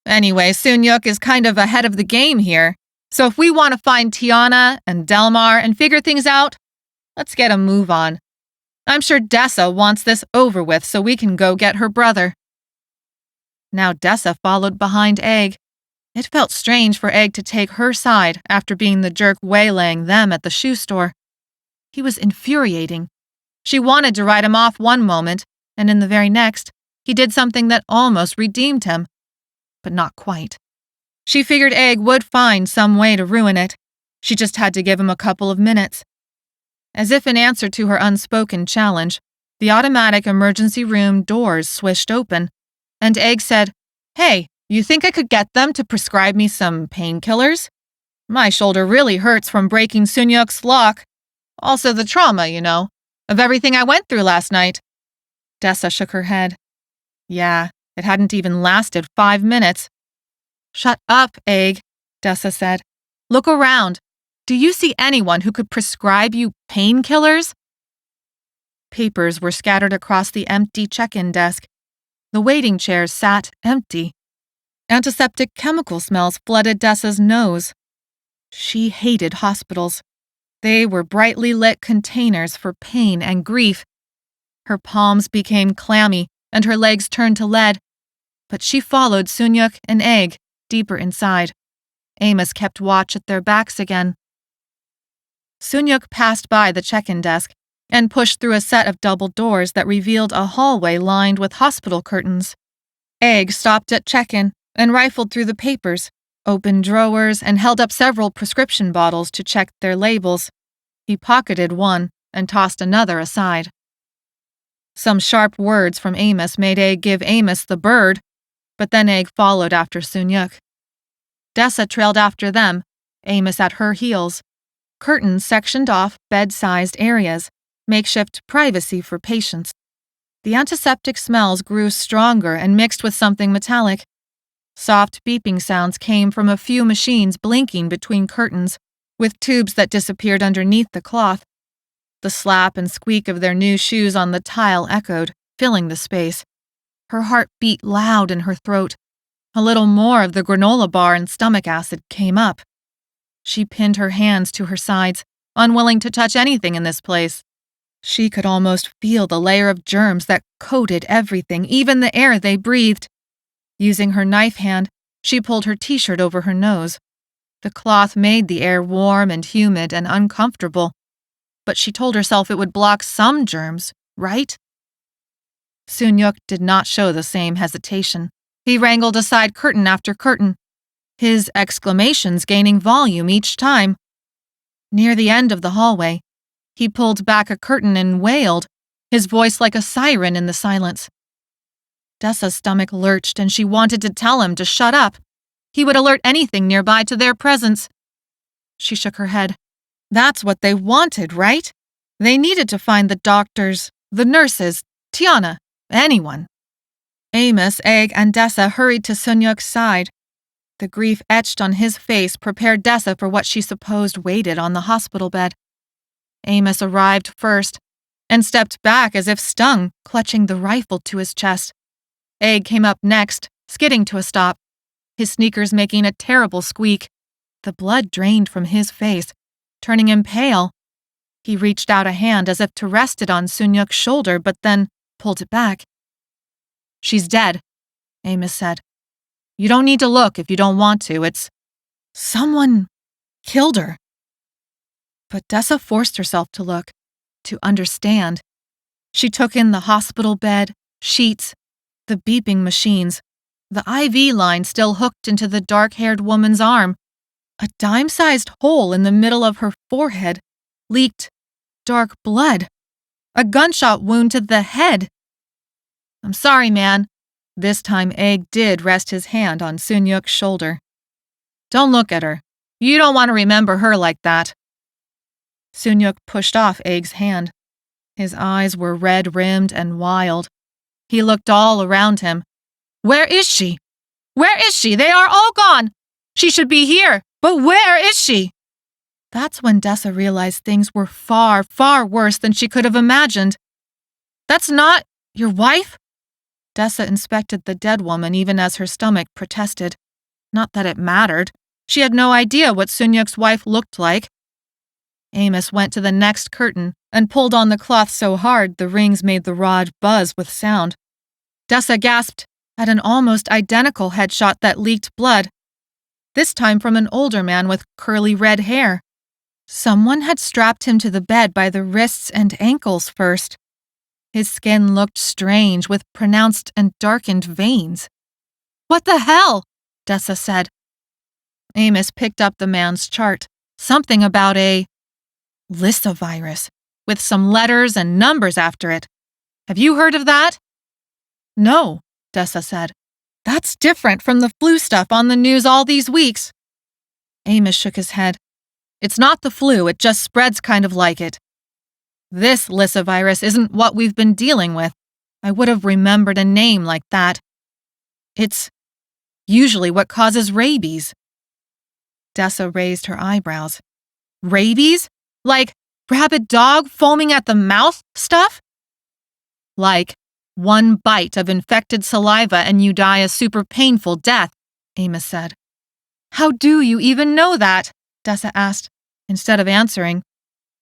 Anyway, Sunyuk is kind of ahead of the game here, so if we want to find Tiana and Delmar and figure things out, let's get a move on. I'm sure Dessa wants this over with so we can go get her brother." Now Dessa followed behind Egg. It felt strange for Egg to take her side after being the jerk waylaying them at the shoe store. He was infuriating. She wanted to write him off one moment, and in the very next, he did something that almost redeemed him. But not quite. She figured Egg would find some way to ruin it. She just had to give him a couple of minutes. As if in answer to her unspoken challenge, the automatic emergency room doors swished open, and Egg said, "Hey, you think I could get them to prescribe me some painkillers? My shoulder really hurts from breaking Sunyuk's lock. Also the trauma, of everything I went through last night." Dessa shook her head. Yeah, it hadn't even lasted 5 minutes. "Shut up, Egg," Dessa said. "Look around. Do you see anyone who could prescribe you painkillers?" Papers were scattered across the empty check-in desk. The waiting chairs sat empty. Antiseptic chemical smells flooded Dessa's nose. She hated hospitals. They were brightly lit containers for pain and grief. Her palms became clammy and her legs turned to lead, but she followed Sunyuk and Egg deeper inside. Amos kept watch at their backs again. Sunyuk passed by the check-in desk and pushed through a set of double doors that revealed a hallway lined with hospital curtains. Egg stopped at check-in and rifled through the papers, opened drawers, and held up several prescription bottles to check their labels. He pocketed one and tossed another aside. Some sharp words from Amos made Egg give Amos the bird, but then Egg followed after Sunyuk. Dessa trailed after them, Amos at her heels. Curtains sectioned off bed-sized areas, makeshift privacy for patients. The antiseptic smells grew stronger and mixed with something metallic. Soft beeping sounds came from a few machines blinking between curtains, with tubes that disappeared underneath the cloth. The slap and squeak of their new shoes on the tile echoed, filling the space. Her heart beat loud in her throat. A little more of the granola bar and stomach acid came up. She pinned her hands to her sides, unwilling to touch anything in this place. She could almost feel the layer of germs that coated everything, even the air they breathed. Using her knife hand, she pulled her t-shirt over her nose. The cloth made the air warm and humid and uncomfortable, but she told herself it would block some germs, right? Sunyuk did not show the same hesitation. He wrangled aside curtain after curtain, his exclamations gaining volume each time. Near the end of the hallway, he pulled back a curtain and wailed, his voice like a siren in the silence. Dessa's stomach lurched and she wanted to tell him to shut up. He would alert anything nearby to their presence. She shook her head. That's what they wanted, right? They needed to find the doctors, the nurses, Tiana, anyone. Amos, Egg, and Dessa hurried to Sunyuk's side. The grief etched on his face prepared Dessa for what she supposed waited on the hospital bed. Amos arrived first and stepped back as if stung, clutching the rifle to his chest. Egg came up next, skidding to a stop, his sneakers making a terrible squeak. The blood drained from his face, turning him pale. He reached out a hand as if to rest it on Sunyuk's shoulder, but then pulled it back. She's dead, Amos said. You don't need to look if you don't want to. It's someone killed her. But Dessa forced herself to look, to understand. She took in the hospital bed, sheets, the beeping machines, the IV line still hooked into the dark-haired woman's arm. A dime-sized hole in the middle of her forehead leaked dark blood. A gunshot wound to the head. I'm sorry, man. This time Egg did rest his hand on Sunyuk's shoulder. Don't look at her. You don't want to remember her like that. Sunyuk pushed off Egg's hand. His eyes were red-rimmed and wild. He looked all around him. Where is she? Where is she? They are all gone. She should be here, but where is she? That's when Dessa realized things were far, far worse than she could have imagined. That's not your wife? Dessa inspected the dead woman even as her stomach protested. Not that it mattered. She had no idea what Sunyuk's wife looked like. Amos went to the next curtain and pulled on the cloth so hard the rings made the rod buzz with sound. Dessa gasped at an almost identical headshot that leaked blood, this time from an older man with curly red hair. Someone had strapped him to the bed by the wrists and ankles first. His skin looked strange with pronounced and darkened veins. What the hell? Dessa said. Amos picked up the man's chart, something about a Lissa virus, with some letters and numbers after it. Have you heard of that? No, Dessa said. That's different from the flu stuff on the news all these weeks. Amos shook his head. It's not the flu, it just spreads kind of like it. This Lissa virus isn't what we've been dealing with. I would have remembered a name like that. It's usually what causes rabies. Dessa raised her eyebrows. Rabies? Like rabid dog foaming at the mouth stuff? Like one bite of infected saliva and you die a super painful death, Amos said. How do you even know that? Dessa asked. Instead of answering,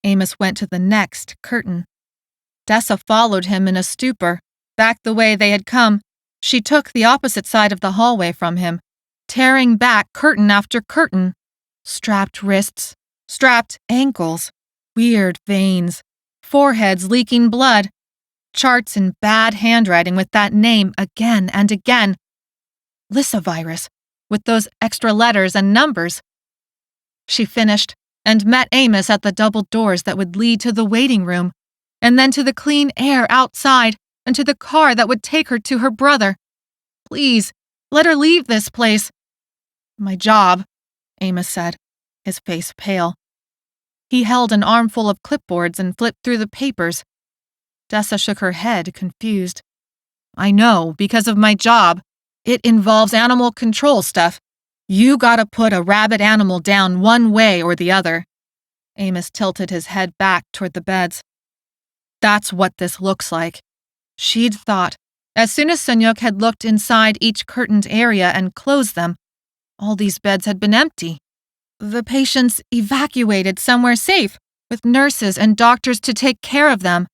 Amos went to the next curtain. Dessa followed him in a stupor, back the way they had come. She took the opposite side of the hallway from him, tearing back curtain after curtain. Strapped wrists, strapped ankles, weird veins, foreheads leaking blood, charts in bad handwriting with that name again and again. Lissa virus, with those extra letters and numbers. She finished and met Amos at the double doors that would lead to the waiting room, and then to the clean air outside and to the car that would take her to her brother. Please, let her leave this place. My job, Amos said, his face pale. He held an armful of clipboards and flipped through the papers. Dessa shook her head, confused. I know, because of my job. It involves animal control stuff. You gotta put a rabid animal down one way or the other. Amos tilted his head back toward the beds. That's what this looks like. She'd thought, as soon as Sunyuk had looked inside each curtained area and closed them, all these beds had been empty. The patients evacuated somewhere safe, with nurses and doctors to take care of them.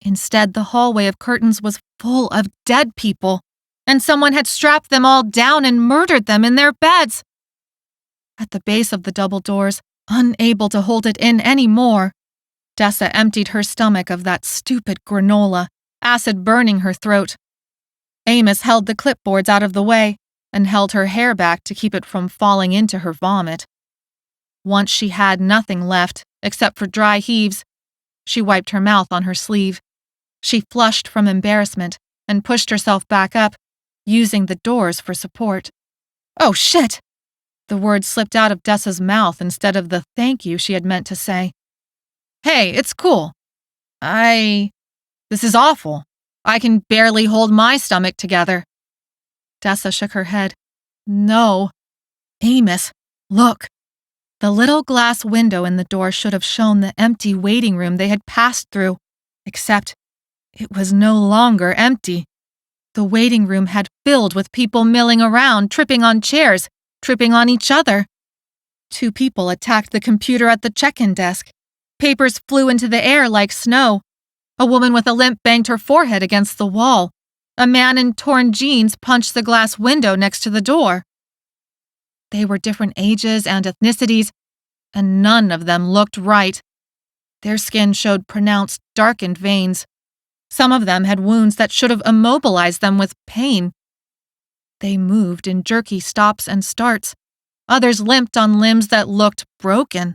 Instead, the hallway of curtains was full of dead people, and someone had strapped them all down and murdered them in their beds. At the base of the double doors, unable to hold it in anymore, Dessa emptied her stomach of that stupid granola, acid burning her throat. Amos held the clipboards out of the way and held her hair back to keep it from falling into her vomit. Once she had nothing left, except for dry heaves, she wiped her mouth on her sleeve. She flushed from embarrassment and pushed herself back up, using the doors for support. Oh, shit! The words slipped out of Dessa's mouth instead of the thank you she had meant to say. Hey, it's cool. This is awful. I can barely hold my stomach together. Dessa shook her head. No. Amos, look. The little glass window in the door should have shown the empty waiting room they had passed through, except it was no longer empty. The waiting room had filled with people milling around, tripping on chairs, tripping on each other. 2 people attacked the computer at the check-in desk. Papers flew into the air like snow. A woman with a limp banged her forehead against the wall. A man in torn jeans punched the glass window next to the door. They were different ages and ethnicities, and none of them looked right. Their skin showed pronounced, darkened veins. Some of them had wounds that should have immobilized them with pain. They moved in jerky stops and starts. Others limped on limbs that looked broken.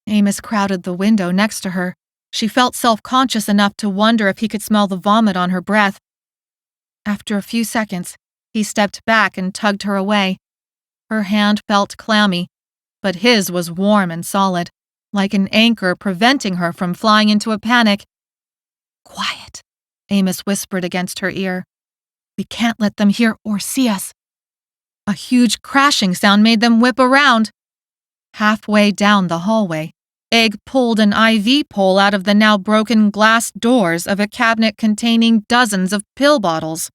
Amos crowded the window next to her. She felt self-conscious enough to wonder if he could smell the vomit on her breath. After a few seconds, he stepped back and tugged her away. Her hand felt clammy, but his was warm and solid, like an anchor preventing her from flying into a panic. Quiet, Amos whispered against her ear. We can't let them hear or see us. A huge crashing sound made them whip around. Halfway down the hallway, Egg pulled an IV pole out of the now broken glass doors of a cabinet containing dozens of pill bottles.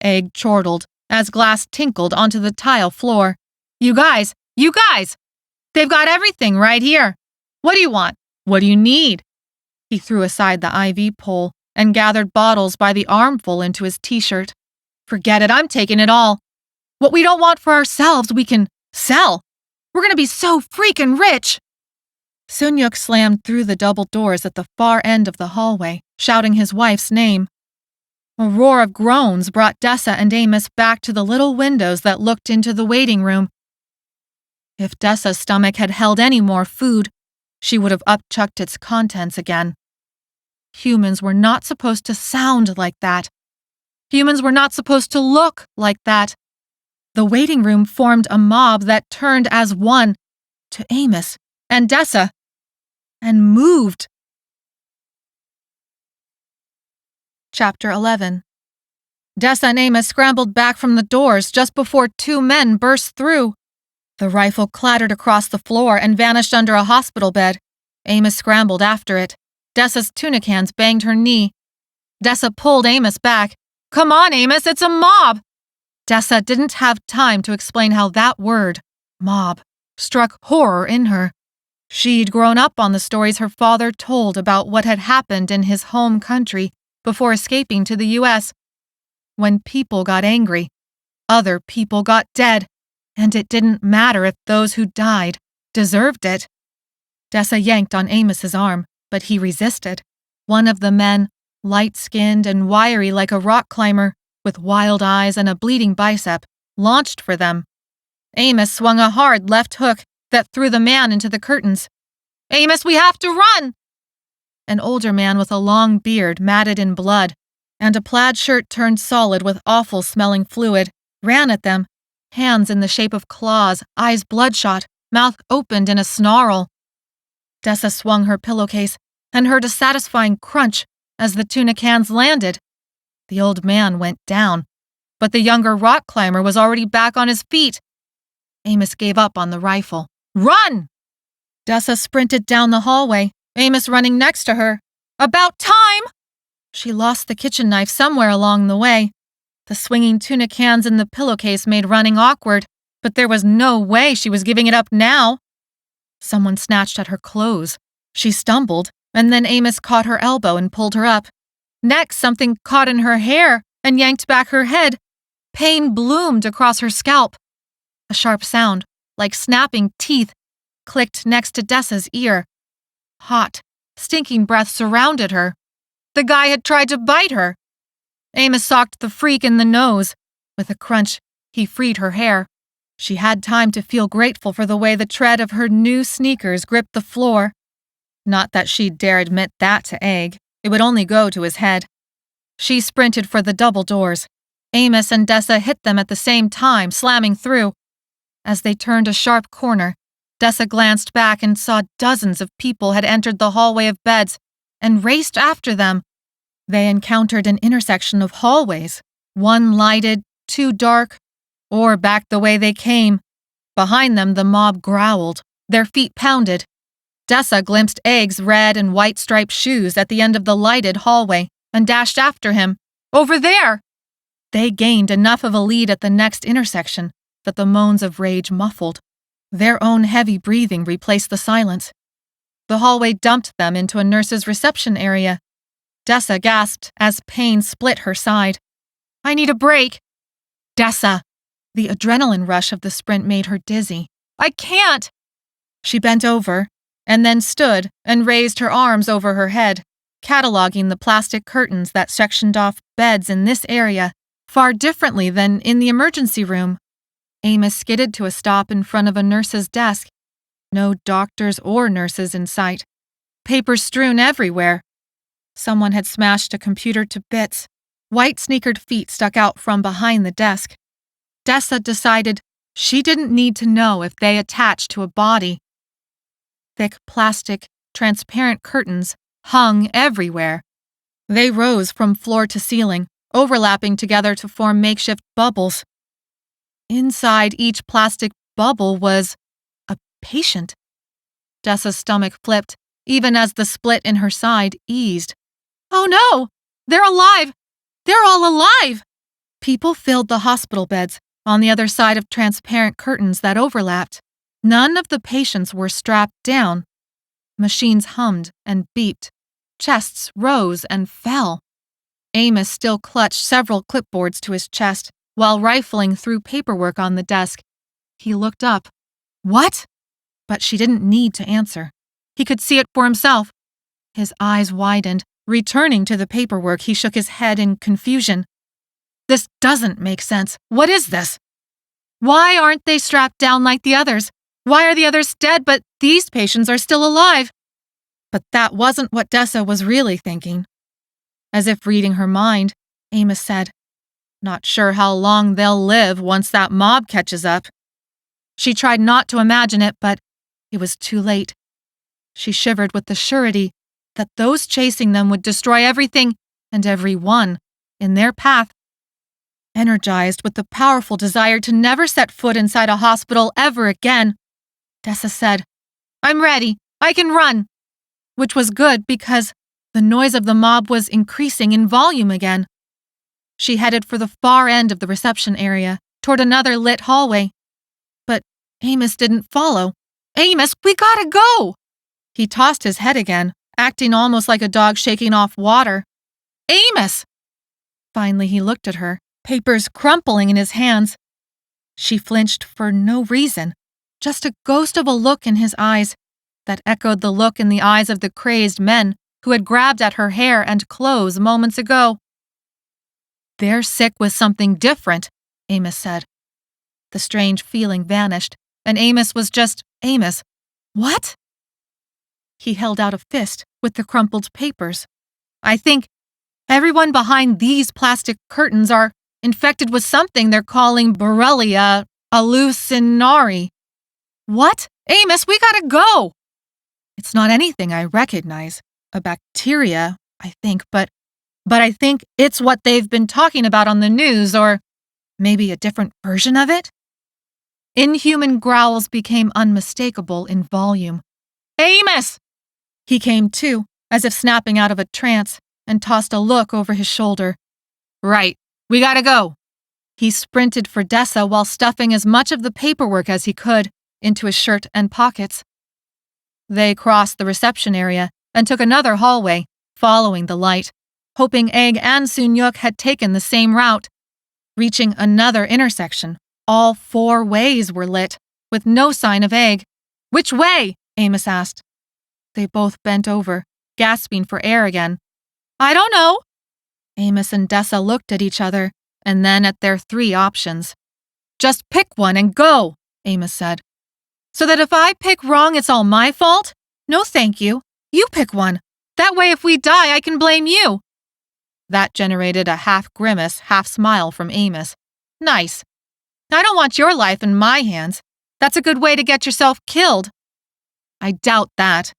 Egg chortled as glass tinkled onto the tile floor. You guys! They've got everything right here. What do you want? What do you need? He threw aside the IV pole and gathered bottles by the armful into his t-shirt. Forget it, I'm taking it all. What we don't want for ourselves, we can sell. We're gonna be so freaking rich. Sunyuk slammed through the double doors at the far end of the hallway, shouting his wife's name. A roar of groans brought Dessa and Amos back to the little windows that looked into the waiting room. If Dessa's stomach had held any more food, she would have upchucked its contents again. Humans were not supposed to sound like that. Humans were not supposed to look like that. The waiting room formed a mob that turned as one to Amos and Dessa and moved. Chapter 11. Dessa and Amos scrambled back from the doors just before 2 men burst through. The rifle clattered across the floor and vanished under a hospital bed. Amos scrambled after it. Dessa's tuna cans banged her knee. Dessa pulled Amos back. Come on, Amos, it's a mob! Dessa didn't have time to explain how that word, mob, struck horror in her. She'd grown up on the stories her father told about what had happened in his home country before escaping to the U.S. When people got angry, other people got dead, and it didn't matter if those who died deserved it. Dessa yanked on Amos's arm, but he resisted. One of the men, light-skinned and wiry like a rock climber, with wild eyes and a bleeding bicep, launched for them. Amos swung a hard left hook that threw the man into the curtains. Amos, we have to run! An older man with a long beard matted in blood, and a plaid shirt turned solid with awful-smelling fluid, ran at them, hands in the shape of claws, eyes bloodshot, mouth opened in a snarl. Dessa swung her pillowcase and heard a satisfying crunch as the tuna cans landed. The old man went down, but the younger rock climber was already back on his feet. Amos gave up on the rifle. Run! Dessa sprinted down the hallway, Amos running next to her. About time! She lost the kitchen knife somewhere along the way. The swinging tuna cans in the pillowcase made running awkward, but there was no way she was giving it up now. Someone snatched at her clothes. She stumbled, and then Amos caught her elbow and pulled her up. Next, something caught in her hair and yanked back her head. Pain bloomed across her scalp. A sharp sound, like snapping teeth, clicked next to Dessa's ear. Hot, stinking breath surrounded her. The guy had tried to bite her. Amos socked the freak in the nose. With a crunch, he freed her hair. She had time to feel grateful for the way the tread of her new sneakers gripped the floor. Not that she'd dare admit that to Egg. It would only go to his head. She sprinted for the double doors. Amos and Dessa hit them at the same time, slamming through. As they turned a sharp corner, Dessa glanced back and saw dozens of people had entered the hallway of beds and raced after them. They encountered an intersection of hallways, one lighted, two dark, or back the way they came. Behind them, the mob growled, their feet pounded. Dessa glimpsed Egg's red and white striped shoes at the end of the lighted hallway and dashed after him. Over there! They gained enough of a lead at the next intersection that the moans of rage muffled. Their own heavy breathing replaced the silence. The hallway dumped them into a nurse's reception area. Dessa gasped as pain split her side. I need a break. Dessa! The adrenaline rush of the sprint made her dizzy. I can't! She bent over, and then stood and raised her arms over her head, cataloging the plastic curtains that sectioned off beds in this area, far differently than in the emergency room. Amos skidded to a stop in front of a nurse's desk. No doctors or nurses in sight. Papers strewn everywhere. Someone had smashed a computer to bits. White sneakered feet stuck out from behind the desk. Dessa decided she didn't need to know if they attached to a body. Thick plastic, transparent curtains hung everywhere. They rose from floor to ceiling, overlapping together to form makeshift bubbles. Inside each plastic bubble was a patient. Dessa's stomach flipped, even as the split in her side eased. Oh no! They're alive! They're all alive! People filled the hospital beds on the other side of transparent curtains that overlapped. None of the patients were strapped down. Machines hummed and beeped. Chests rose and fell. Amos still clutched several clipboards to his chest while rifling through paperwork on the desk. He looked up. What? But she didn't need to answer. He could see it for himself. His eyes widened. Returning to the paperwork, he shook his head in confusion. This doesn't make sense. What is this? Why aren't they strapped down like the others? Why are the others dead, but these patients are still alive? But that wasn't what Dessa was really thinking. As if reading her mind, Amos said, Not sure how long they'll live once that mob catches up. She tried not to imagine it, but it was too late. She shivered with the surety that those chasing them would destroy everything and everyone in their path. Energized with the powerful desire to never set foot inside a hospital ever again, Dessa said, I'm ready. I can run. Which was good because the noise of the mob was increasing in volume again. She headed for the far end of the reception area, toward another lit hallway. But Amos didn't follow. Amos, we gotta go! He tossed his head again, acting almost like a dog shaking off water. Amos! Finally he looked at her, papers crumpling in his hands. She flinched for no reason, just a ghost of a look in his eyes that echoed the look in the eyes of the crazed men who had grabbed at her hair and clothes moments ago. They're sick with something different, Amos said. The strange feeling vanished, and Amos was just Amos. What? He held out a fist with the crumpled papers. I think everyone behind these plastic curtains are infected with something they're calling Borrelia hallucinari. What? Amos, we gotta go! It's not anything I recognize. A bacteria, I think, but I think it's what they've been talking about on the news, or maybe a different version of it? Inhuman growls became unmistakable in volume. Amos! He came to, as if snapping out of a trance, and tossed a look over his shoulder. Right, we gotta go. He sprinted for Dessa while stuffing as much of the paperwork as he could into his shirt and pockets. They crossed the reception area and took another hallway, following the light, hoping Egg and Sunyuk had taken the same route. Reaching another intersection, all 4 ways were lit, with no sign of Egg. Which way? Amos asked. They both bent over, gasping for air again. I don't know. Amos and Dessa looked at each other, and then at their 3 options. Just pick one and go, Amos said. So that if I pick wrong, it's all my fault? No, thank you. You pick one. That way, if we die, I can blame you. That generated a half-grimace, half-smile from Amos. Nice. I don't want your life in my hands. That's a good way to get yourself killed. I doubt that.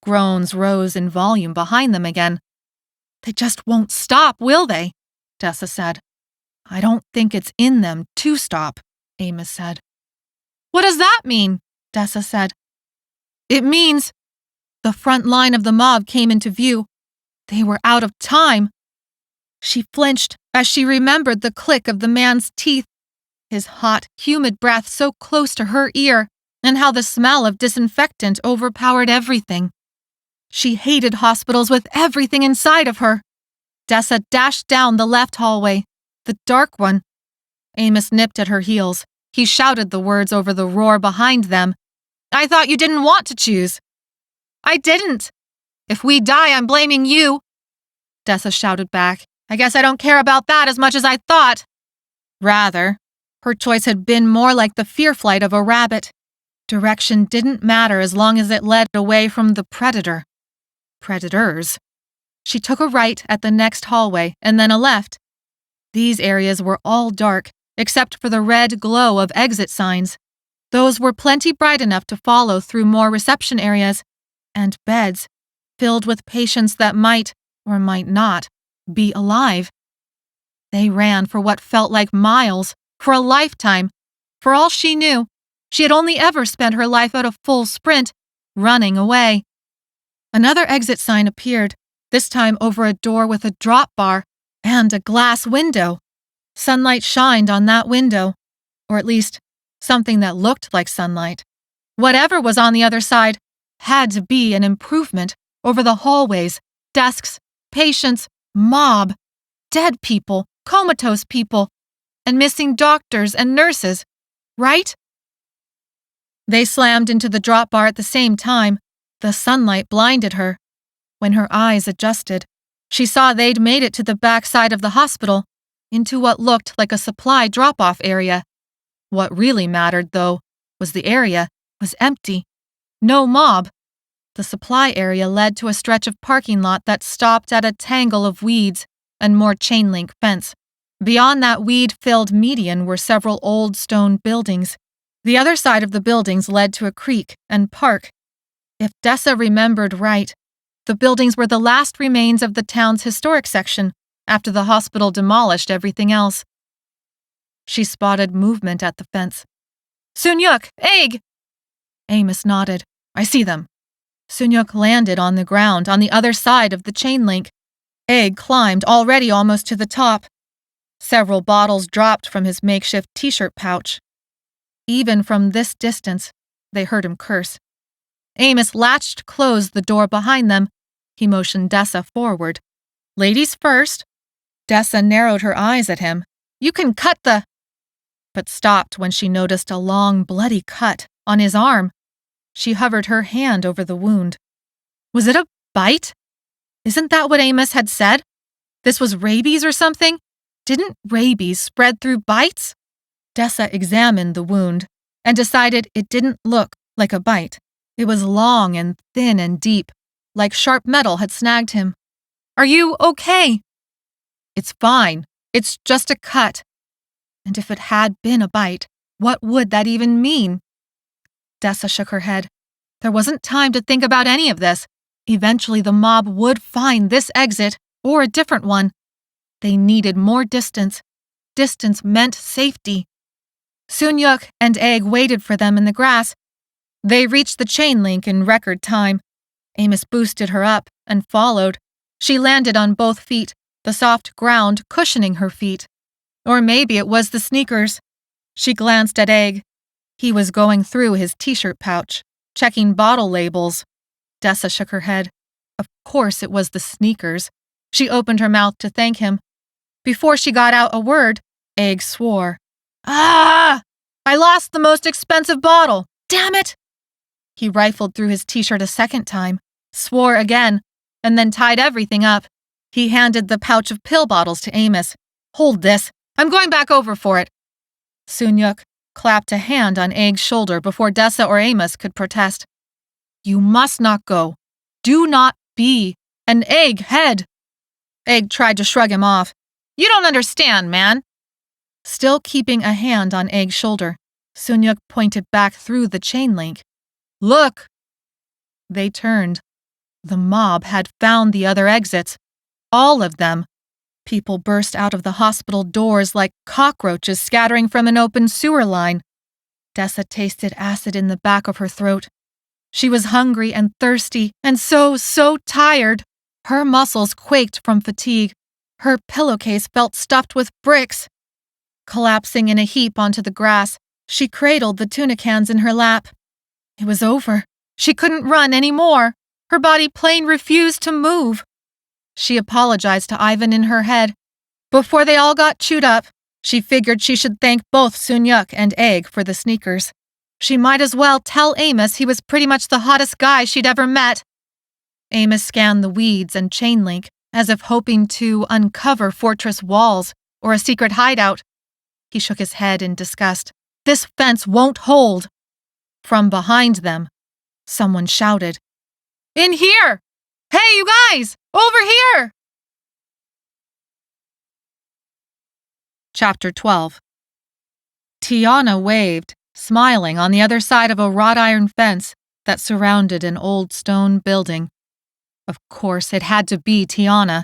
Groans rose in volume behind them again. They just won't stop, will they? Dessa said. I don't think it's in them to stop, Amos said. What does that mean? Dessa said. It means the front line of the mob came into view. They were out of time. She flinched as she remembered the click of the man's teeth, his hot, humid breath so close to her ear, and how the smell of disinfectant overpowered everything. She hated hospitals with everything inside of her. Dessa dashed down the left hallway, the dark one. Amos nipped at her heels. He shouted the words over the roar behind them. I thought you didn't want to choose. I didn't. If we die, I'm blaming you. Dessa shouted back. I guess I don't care about that as much as I thought. Rather, her choice had been more like the fear flight of a rabbit. Direction didn't matter as long as it led away from the predator. Predators. She took a right at the next hallway and then a left. These areas were all dark, except for the red glow of exit signs. Those were plenty bright enough to follow through more reception areas and beds filled with patients that might, or might not, be alive. They ran for what felt like miles, for a lifetime. For all she knew, she had only ever spent her life at a full sprint, running away. Another exit sign appeared, this time over a door with a drop bar and a glass window. Sunlight shined on that window, or at least something that looked like sunlight. Whatever was on the other side had to be an improvement over the hallways, desks, patients, mob, dead people, comatose people, and missing doctors and nurses, right? They slammed into the drop bar at the same time. The sunlight blinded her. When her eyes adjusted, she saw they'd made it to the back side of the hospital, into what looked like a supply drop-off area. What really mattered, though, was the area was empty. No mob. The supply area led to a stretch of parking lot that stopped at a tangle of weeds and more chain-link fence. Beyond that weed-filled median were several old stone buildings. The other side of the buildings led to a creek and park. If Dessa remembered right, the buildings were the last remains of the town's historic section after the hospital demolished everything else. She spotted movement at the fence. Sunyuk! Egg! Amos nodded. I see them. Sunyuk landed on the ground on the other side of the chain link. Egg climbed already almost to the top. Several bottles dropped from his makeshift t-shirt pouch. Even from this distance, they heard him curse. Amos latched closed the door behind them. He motioned Dessa forward. Ladies first. Dessa narrowed her eyes at him. You can cut the... But stopped when she noticed a long, bloody cut on his arm. She hovered her hand over the wound. Was it a bite? Isn't that what Amos had said? This was rabies or something? Didn't rabies spread through bites? Dessa examined the wound and decided it didn't look like a bite. It was long and thin and deep, like sharp metal had snagged him. Are you okay? It's fine. It's just a cut. And if it had been a bite, what would that even mean? Dessa shook her head. There wasn't time to think about any of this. Eventually, the mob would find this exit or a different one. They needed more distance. Distance meant safety. Sunyuk and Egg waited for them in the grass. They reached the chain link in record time. Amos boosted her up and followed. She landed on both feet, the soft ground cushioning her feet. Or maybe it was the sneakers. She glanced at Egg. He was going through his t-shirt pouch, checking bottle labels. Dessa shook her head. Of course it was the sneakers. She opened her mouth to thank him. Before she got out a word, Egg swore. Ah! I lost the most expensive bottle! Damn it! He rifled through his t-shirt a second time, swore again, and then tied everything up. He handed the pouch of pill bottles to Amos. Hold this. I'm going back over for it. Sunyuk clapped a hand on Egg's shoulder before Dessa or Amos could protest. You must not go. Do not be an egghead. Egg tried to shrug him off. You don't understand, man. Still keeping a hand on Egg's shoulder, Sunyuk pointed back through the chain link. Look! They turned. The mob had found the other exits. All of them. People burst out of the hospital doors like cockroaches scattering from an open sewer line. Dessa tasted acid in the back of her throat. She was hungry and thirsty and so tired. Her muscles quaked from fatigue. Her pillowcase felt stuffed with bricks. Collapsing in a heap onto the grass, she cradled the tuna cans in her lap. It was over. She couldn't run anymore. Her body plain refused to move. She apologized to Ivan in her head. Before they all got chewed up, she figured she should thank both Sunyuk and Egg for the sneakers. She might as well tell Amos he was pretty much the hottest guy she'd ever met. Amos scanned the weeds and chain link, as if hoping to uncover fortress walls or a secret hideout. He shook his head in disgust. This fence won't hold. From behind them, someone shouted, In here! Hey, you guys! Over here! Chapter 12. Tiana waved, smiling on the other side of a wrought iron fence that surrounded an old stone building. Of course, it had to be Tiana.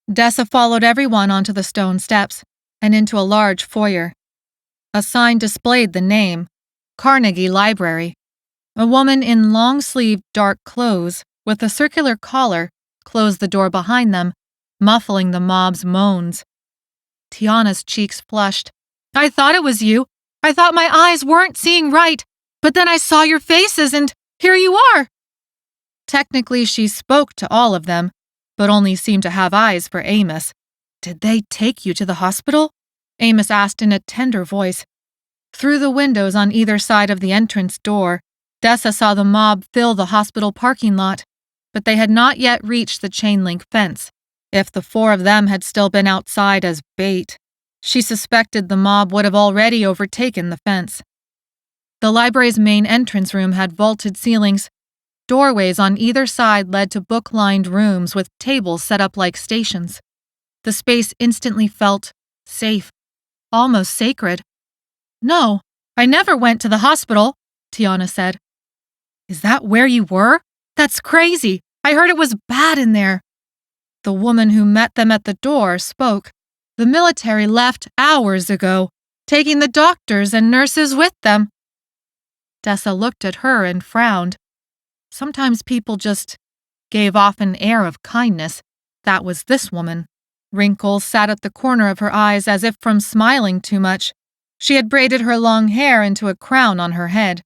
Dessa followed everyone onto the stone steps and into a large foyer. A sign displayed the name, Carnegie Library. A woman in long-sleeved dark clothes with a circular collar closed the door behind them, muffling the mob's moans. Tiana's cheeks flushed. I thought it was you. I thought my eyes weren't seeing right, but then I saw your faces and here you are. Technically, she spoke to all of them, but only seemed to have eyes for Amos. Did they take you to the hospital? Amos asked in a tender voice. Through the windows on either side of the entrance door, Dessa saw the mob fill the hospital parking lot, but they had not yet reached the chain-link fence. If the four of them had still been outside as bait, she suspected the mob would have already overtaken the fence. The library's main entrance room had vaulted ceilings. Doorways on either side led to book-lined rooms with tables set up like stations. The space instantly felt safe, almost sacred. No, I never went to the hospital, Tiana said. Is that where you were? That's crazy. I heard it was bad in there. The woman who met them at the door spoke. The military left hours ago, taking the doctors and nurses with them. Dessa looked at her and frowned. Sometimes people just gave off an air of kindness. That was this woman. Wrinkles sat at the corner of her eyes as if from smiling too much. She had braided her long hair into a crown on her head.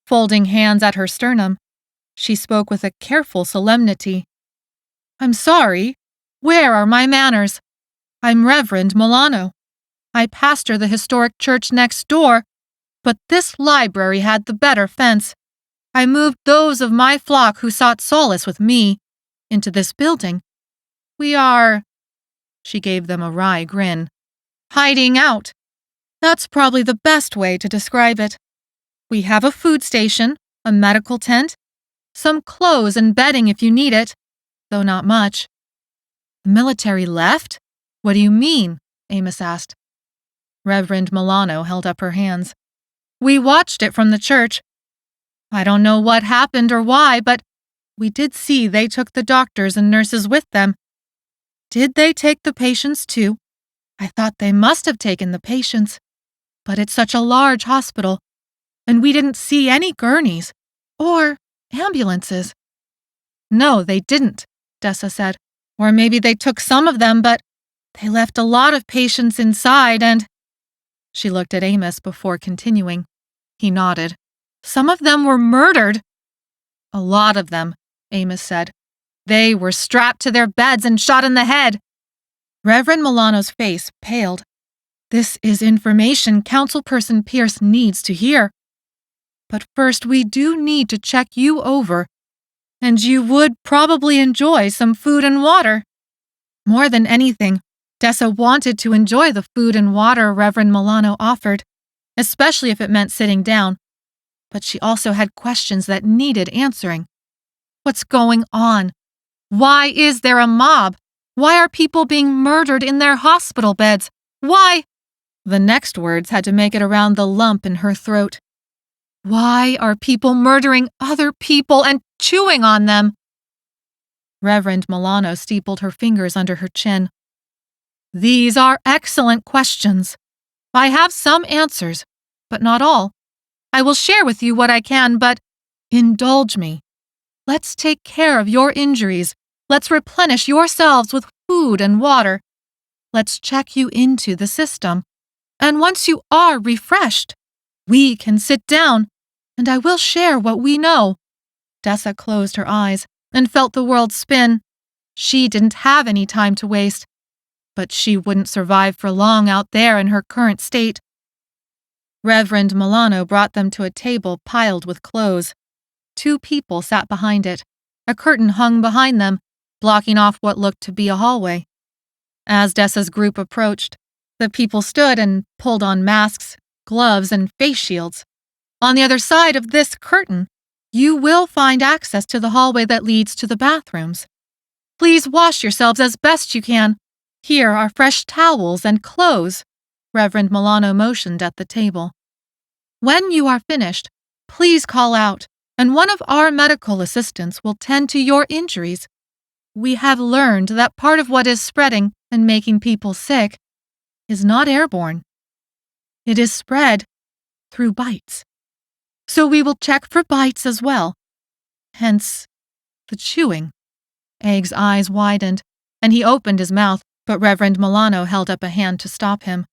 Folding hands at her sternum, she spoke with a careful solemnity. I'm sorry. Where are my manners? I'm Reverend Milano. I pastor the historic church next door, but this library had the better fence. I moved those of my flock who sought solace with me into this building. We are, she gave them a wry grin, hiding out. That's probably the best way to describe it. We have a food station, a medical tent, some clothes and bedding if you need it, though not much. The military left? What do you mean? Amos asked. Reverend Milano held up her hands. We watched it from the church. I don't know what happened or why, but we did see they took the doctors and nurses with them. Did they take the patients too? I thought they must have taken the patients, but it's such a large hospital, and we didn't see any gurneys or ambulances. No, they didn't, Dessa said. Or maybe they took some of them, but they left a lot of patients inside and… She looked at Amos before continuing. He nodded. Some of them were murdered. A lot of them, Amos said. They were strapped to their beds and shot in the head. Reverend Milano's face paled. This is information Councilperson Pierce needs to hear. But first, we do need to check you over, and you would probably enjoy some food and water. More than anything, Dessa wanted to enjoy the food and water Reverend Milano offered, especially if it meant sitting down. But she also had questions that needed answering. What's going on? Why is there a mob? Why are people being murdered in their hospital beds? Why? The next words had to make it around the lump in her throat. Why are people murdering other people and chewing on them? Reverend Milano steepled her fingers under her chin. These are excellent questions. I have some answers, but not all. I will share with you what I can, but indulge me. Let's take care of your injuries. Let's replenish yourselves with food and water. Let's check you into the system. And once you are refreshed, we can sit down, and I will share what we know. Dessa closed her eyes and felt the world spin. She didn't have any time to waste, but she wouldn't survive for long out there in her current state. Reverend Milano brought them to a table piled with clothes. 2 people sat behind it. A curtain hung behind them, blocking off what looked to be a hallway. As Dessa's group approached, the people stood and pulled on masks, gloves, and face shields. On the other side of this curtain, you will find access to the hallway that leads to the bathrooms. Please wash yourselves as best you can. Here are fresh towels and clothes. Reverend Milano motioned at the table. When you are finished, please call out, and one of our medical assistants will tend to your injuries. We have learned that part of what is spreading and making people sick is not airborne. It is spread through bites. So we will check for bites as well. Hence, the chewing. Egg's eyes widened, and he opened his mouth, but Reverend Milano held up a hand to stop him.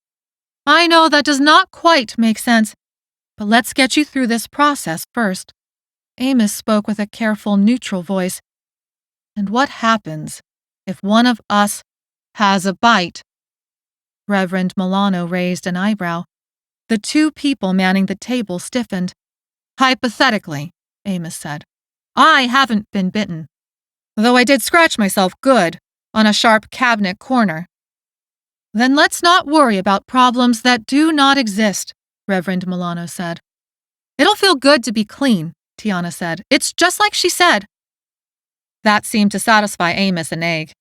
I know that does not quite make sense, but let's get you through this process first. Amos spoke with a careful, neutral voice. And what happens if one of us has a bite? Reverend Milano raised an eyebrow. The 2 people manning the table stiffened. Hypothetically, Amos said, I haven't been bitten, though I did scratch myself good on a sharp cabinet corner. Then let's not worry about problems that do not exist, Reverend Milano said. It'll feel good to be clean, Tiana said. It's just like she said. That seemed to satisfy Amos and Egg.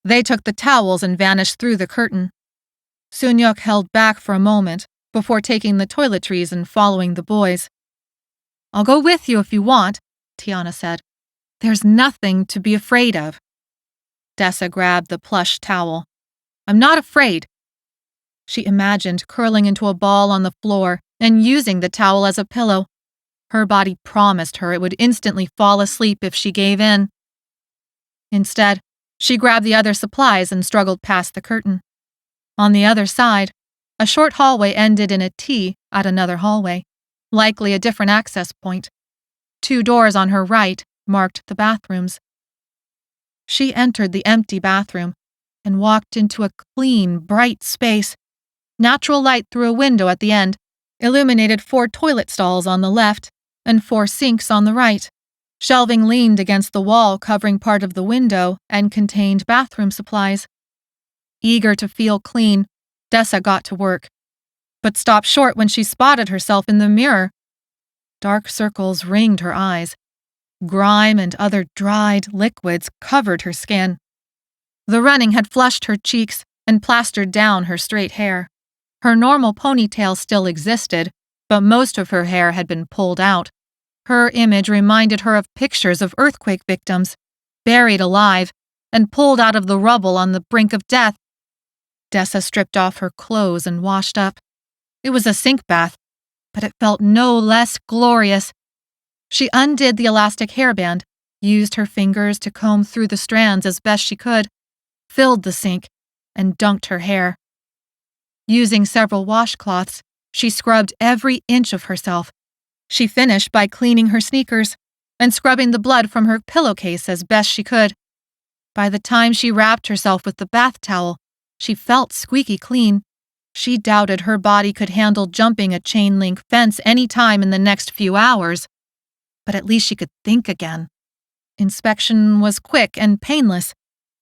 They took the towels and vanished through the curtain. Sunyuk held back for a moment before taking the toiletries and following the boys. I'll go with you if you want, Tiana said. There's nothing to be afraid of. Dessa grabbed the plush towel. I'm not afraid. She imagined curling into a ball on the floor and using the towel as a pillow. Her body promised her it would instantly fall asleep if she gave in. Instead, she grabbed the other supplies and struggled past the curtain. On the other side, a short hallway ended in a T at another hallway, likely a different access point. 2 doors on her right marked the bathrooms. She entered the empty bathroom and walked into a clean, bright space. Natural light through a window at the end illuminated 4 toilet stalls on the left and 4 sinks on the right. Shelving leaned against the wall covering part of the window and contained bathroom supplies. Eager to feel clean, Dessa got to work, but stopped short when she spotted herself in the mirror. Dark circles ringed her eyes. Grime and other dried liquids covered her skin. The running had flushed her cheeks and plastered down her straight hair. Her normal ponytail still existed, but most of her hair had been pulled out. Her image reminded her of pictures of earthquake victims, buried alive and pulled out of the rubble on the brink of death. Dessa stripped off her clothes and washed up. It was a sink bath, but it felt no less glorious. She undid the elastic hairband, used her fingers to comb through the strands as best she could, filled the sink, and dunked her hair. Using several washcloths, she scrubbed every inch of herself. She finished by cleaning her sneakers and scrubbing the blood from her pillowcase as best she could. By the time she wrapped herself with the bath towel, she felt squeaky clean. She doubted her body could handle jumping a chain-link fence any time in the next few hours, but at least she could think again. Inspection was quick and painless.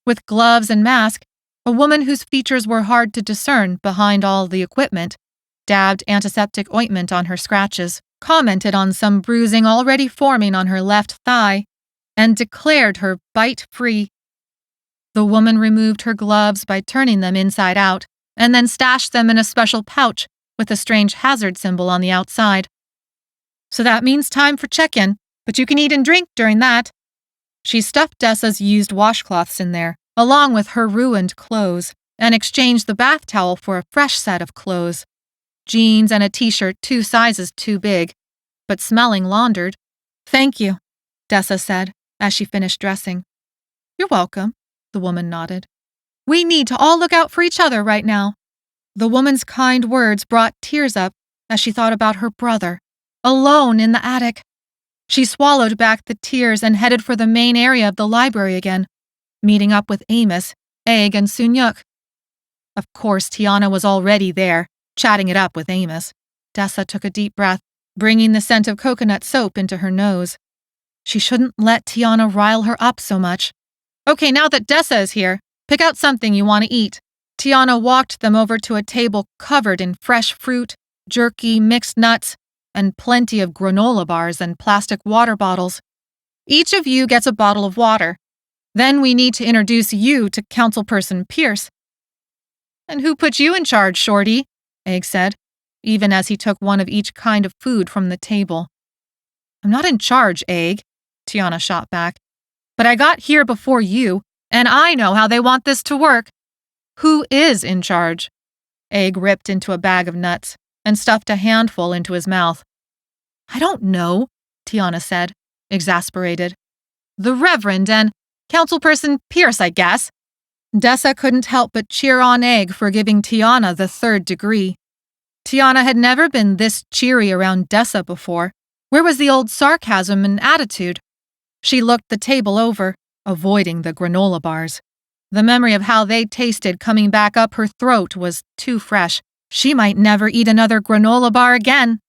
With gloves and mask, a woman whose features were hard to discern behind all the equipment dabbed antiseptic ointment on her scratches, commented on some bruising already forming on her left thigh, and declared her bite-free. The woman removed her gloves by turning them inside out, and then stashed them in a special pouch with a strange hazard symbol on the outside. So that means time for check-in, but you can eat and drink during that. She stuffed Dessa's used washcloths in there, along with her ruined clothes, and exchanged the bath towel for a fresh set of clothes. Jeans and a t-shirt 2 sizes too big, but smelling laundered. "Thank you," Dessa said, as she finished dressing. "You're welcome," the woman nodded. "We need to all look out for each other right now." The woman's kind words brought tears up as she thought about her brother, alone in the attic. She swallowed back the tears and headed for the main area of the library again, meeting up with Amos, Egg, and Sunyuk. Of course, Tiana was already there, chatting it up with Amos. Dessa took a deep breath, bringing the scent of coconut soap into her nose. She shouldn't let Tiana rile her up so much. "Okay, now that Dessa is here, pick out something you want to eat." Tiana walked them over to a table covered in fresh fruit, jerky, mixed nuts, and plenty of granola bars and plastic water bottles. "Each of you gets a bottle of water. Then we need to introduce you to Councilperson Pierce." "And who put you in charge, Shorty?" Egg said, even as he took one of each kind of food from the table. "I'm not in charge, Egg," Tiana shot back. "But I got here before you, and I know how they want this to work." "Who is in charge?" Egg ripped into a bag of nuts and stuffed a handful into his mouth. "I don't know," Tiana said, exasperated. "The Reverend and Councilperson Pierce, I guess." Dessa couldn't help but cheer on Egg for giving Tiana the 3rd degree. Tiana had never been this cheery around Dessa before. Where was the old sarcasm and attitude? She looked the table over, avoiding the granola bars. The memory of how they tasted coming back up her throat was too fresh. She might never eat another granola bar again.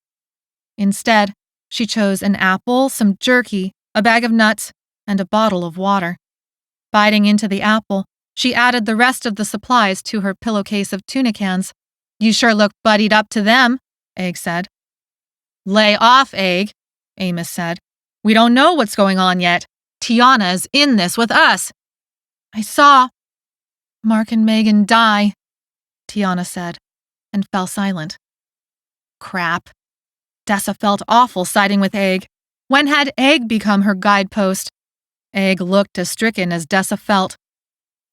Instead, she chose an apple, some jerky, a bag of nuts, and a bottle of water. Biting into the apple, she added the rest of the supplies to her pillowcase of tuna cans. "You sure look buddied up to them," Egg said. "Lay off, Egg," Amos said. "We don't know what's going on yet. Tiana's in this with us." "I saw Mark and Megan die," Tiana said, and fell silent. Crap. Dessa felt awful siding with Egg. When had Egg become her guidepost? Egg looked as stricken as Dessa felt.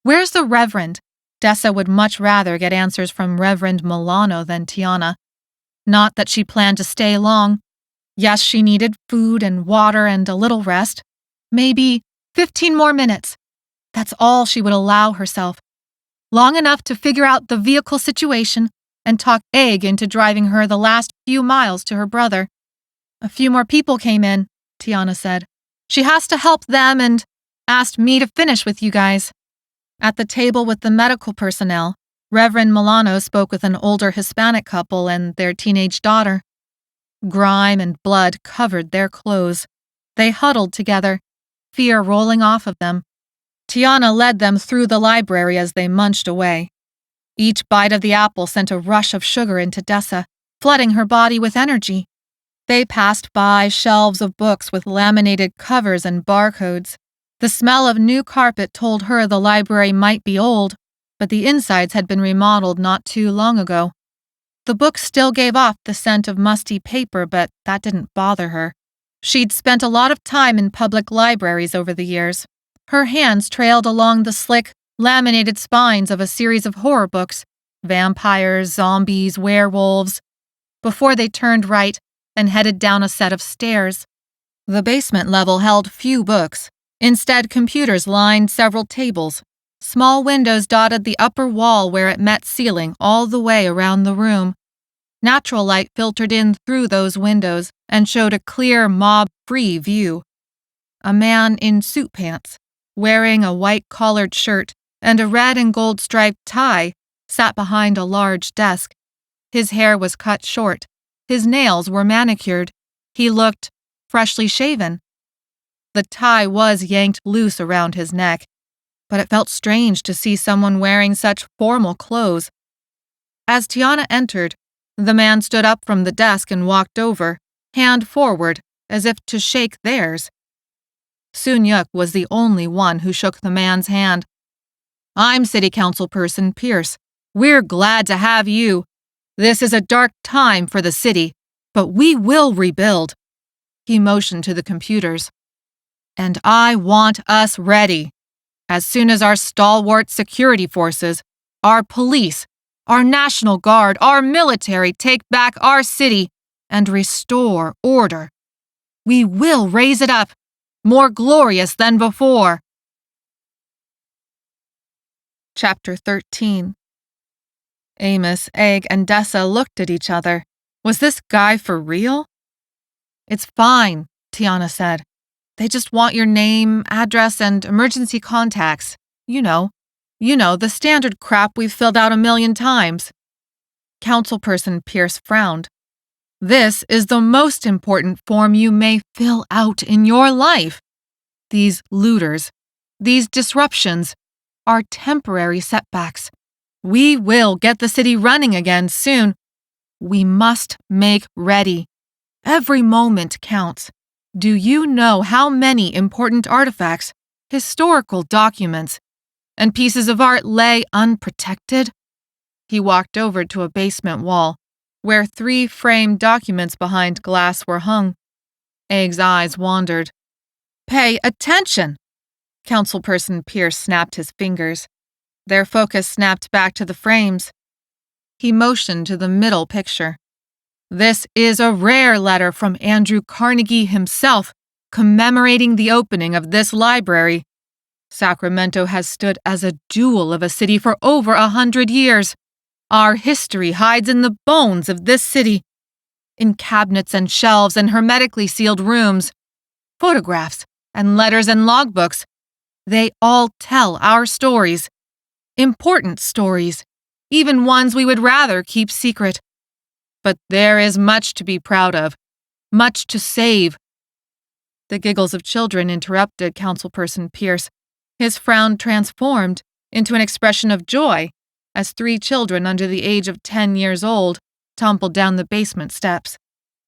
"Where's the Reverend?" Dessa would much rather get answers from Reverend Milano than Tiana. Not that she planned to stay long. Yes, she needed food and water and a little rest. Maybe 15 more minutes. That's all she would allow herself. Long enough to figure out the vehicle situation and talk Egg into driving her the last few miles to her brother. "A few more people came in," Tiana said. "She has to help them and asked me to finish with you guys." At the table with the medical personnel, Reverend Milano spoke with an older Hispanic couple and their teenage daughter. Grime and blood covered their clothes. They huddled together, fear rolling off of them. Tiana led them through the library as they munched away. Each bite of the apple sent a rush of sugar into Dessa, flooding her body with energy. They passed by shelves of books with laminated covers and barcodes. The smell of new carpet told her the library might be old, but the insides had been remodeled not too long ago. The books still gave off the scent of musty paper, but that didn't bother her. She'd spent a lot of time in public libraries over the years. Her hands trailed along the slick, laminated spines of a series of horror books, vampires, zombies, werewolves, before they turned right and headed down a set of stairs. The basement level held few books. Instead, computers lined several tables. Small windows dotted the upper wall where it met ceiling all the way around the room. Natural light filtered in through those windows and showed a clear, mob-free view. A man in suit pants, wearing a white collared shirt and a red and gold striped tie, sat behind a large desk. His hair was cut short. His nails were manicured. He looked freshly shaven. The tie was yanked loose around his neck, but it felt strange to see someone wearing such formal clothes. As Tiana entered, the man stood up from the desk and walked over, hand forward, as if to shake theirs. Sun-yuk was the only one who shook the man's hand. "I'm City Councilperson Pierce. We're glad to have you. This is a dark time for the city, but we will rebuild." He motioned to the computers. "And I want us ready. As soon as our stalwart security forces, our police, our National Guard, our military take back our city and restore order, we will raise it up, more glorious than before." Chapter 13. Amos, Egg, and Dessa looked at each other. Was this guy for real? "It's fine," Tiana said. "They just want your name, address, and emergency contacts. You know, the standard crap we've filled out a million times." Councilperson Pierce frowned. "This is the most important form you may fill out in your life. These looters, these disruptions, are temporary setbacks. We will get the city running again soon. We must make ready. Every moment counts. Do you know how many important artifacts, historical documents, and pieces of art lay unprotected?" He walked over to a basement wall, where 3 framed documents behind glass were hung. Egg's eyes wandered. "Pay attention!" Councilperson Pierce snapped his fingers. Their focus snapped back to the frames. He motioned to the middle picture. "This is a rare letter from Andrew Carnegie himself, commemorating the opening of this library. Sacramento has stood as a jewel of a city for over 100 years. Our history hides in the bones of this city, in cabinets and shelves and hermetically sealed rooms, photographs and letters and logbooks. They all tell our stories, important stories, even ones we would rather keep secret. But there is much to be proud of, much to save." The giggles of children interrupted Councilperson Pierce. His frown transformed into an expression of joy as 3 children under the age of 10 years old tumbled down the basement steps.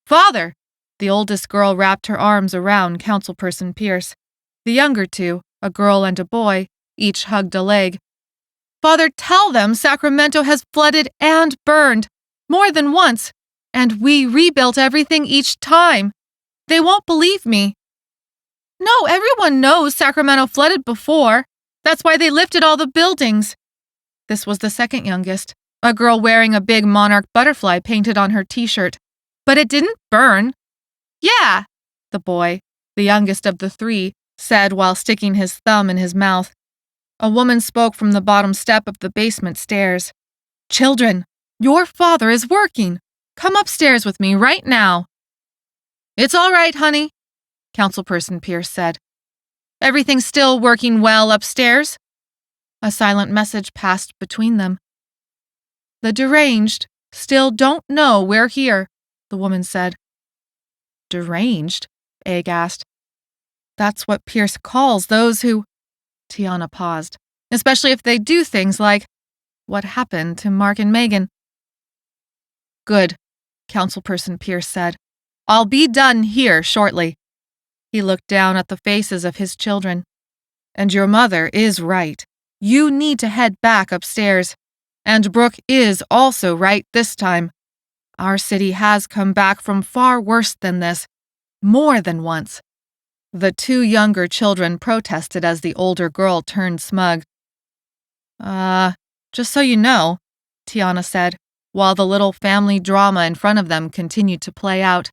"Father!" The oldest girl wrapped her arms around Councilperson Pierce. The younger 2, a girl and a boy, each hugged a leg. "Father, tell them Sacramento has flooded and burned, more than once, and we rebuilt everything each time. They won't believe me." "No, everyone knows Sacramento flooded before. That's why they lifted all the buildings." This was the second youngest, a girl wearing a big monarch butterfly painted on her t-shirt. "But it didn't burn." "Yeah," the boy, the youngest of the 3, said while sticking his thumb in his mouth. A woman spoke from the bottom step of the basement stairs. "Children, your father is working. Come upstairs with me right now." "It's all right, honey," Councilperson Pierce said. "Everything's still working well upstairs?" A silent message passed between them. "The deranged still don't know we're here," the woman said. "Deranged?" Egg asked. "That's what Pierce calls those who—" Tiana paused. "Especially if they do things like what happened to Mark and Megan." "Good," Councilperson Pierce said. "I'll be done here shortly." He looked down at the faces of his children. "And your mother is right. You need to head back upstairs. And Brooke is also right this time. Our city has come back from far worse than this. More than once. The two younger children protested as the older girl turned smug. Just so you know, Tiana said, while the little family drama in front of them continued to play out.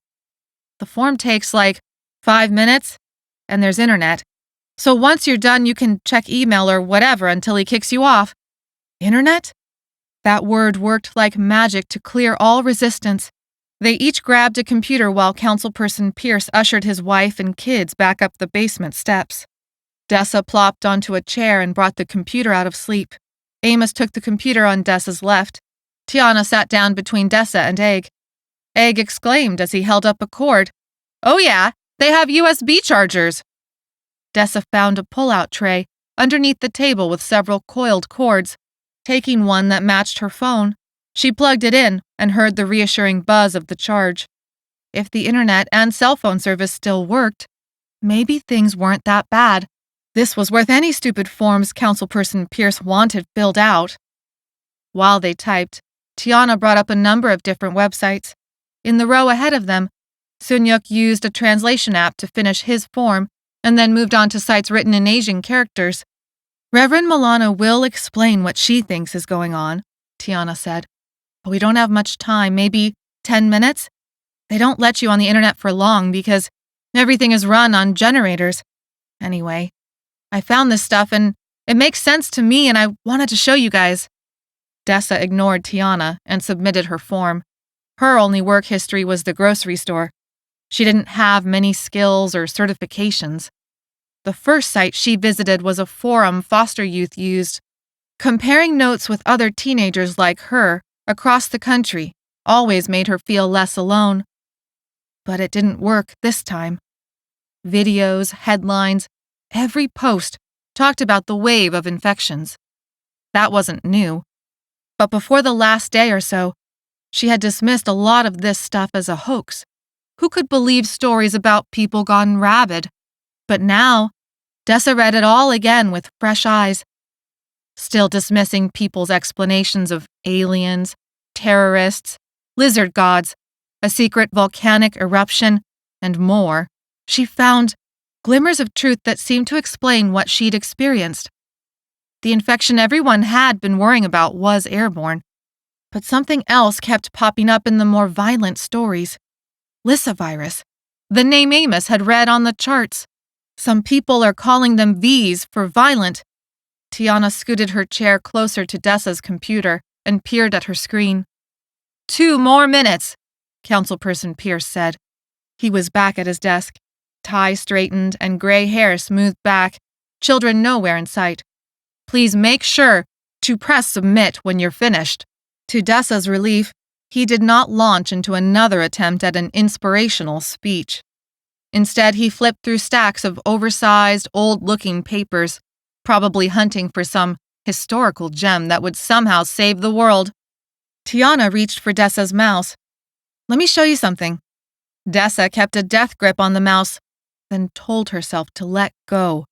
The form takes 5 minutes, and there's internet. So once you're done, you can check email or whatever until he kicks you off. Internet? That word worked like magic to clear all resistance. They each grabbed a computer while Councilperson Pierce ushered his wife and kids back up the basement steps. Dessa plopped onto a chair and brought the computer out of sleep. Amos took the computer on Dessa's left. Tiana sat down between Dessa and Egg. Egg exclaimed as he held up a cord. "Oh yeah, they have USB chargers." Dessa found a pull-out tray underneath the table with several coiled cords. Taking one that matched her phone, she plugged it in and heard the reassuring buzz of the charge. If the internet and cell phone service still worked, maybe things weren't that bad. This was worth any stupid forms Councilperson Pierce wanted filled out. While they typed, Tiana brought up a number of different websites. In the row ahead of them, Sunyuk used a translation app to finish his form and then moved on to sites written in Asian characters. "Reverend Milana will explain what she thinks is going on," Tiana said. "But we don't have much time, maybe 10 minutes? They don't let you on the internet for long because everything is run on generators. Anyway, I found this stuff and it makes sense to me and I wanted to show you guys." Dessa ignored Tiana and submitted her form. Her only work history was the grocery store. She didn't have many skills or certifications. The first site she visited was a forum foster youth used. Comparing notes with other teenagers like her across the country always made her feel less alone. But it didn't work this time. Videos, headlines, every post talked about the wave of infections. That wasn't new. But before the last day or so, she had dismissed a lot of this stuff as a hoax. Who could believe stories about people gone rabid? But now, Dessa read it all again with fresh eyes. Still dismissing people's explanations of aliens, terrorists, lizard gods, a secret volcanic eruption, and more, she found glimmers of truth that seemed to explain what she'd experienced. The infection everyone had been worrying about was airborne, but something else kept popping up in the more violent stories. Lissa virus, the name Amos had read on the charts. Some people are calling them V's for violent. Tiana scooted her chair closer to Dessa's computer and peered at her screen. 2 more minutes, Councilperson Pierce said. He was back at his desk, tie straightened and gray hair smoothed back, children nowhere in sight. "Please make sure to press submit when you're finished." To Dessa's relief, he did not launch into another attempt at an inspirational speech. Instead, he flipped through stacks of oversized, old-looking papers, probably hunting for some historical gem that would somehow save the world. Tiana reached for Dessa's mouse. "Let me show you something." Dessa kept a death grip on the mouse, then told herself to let go.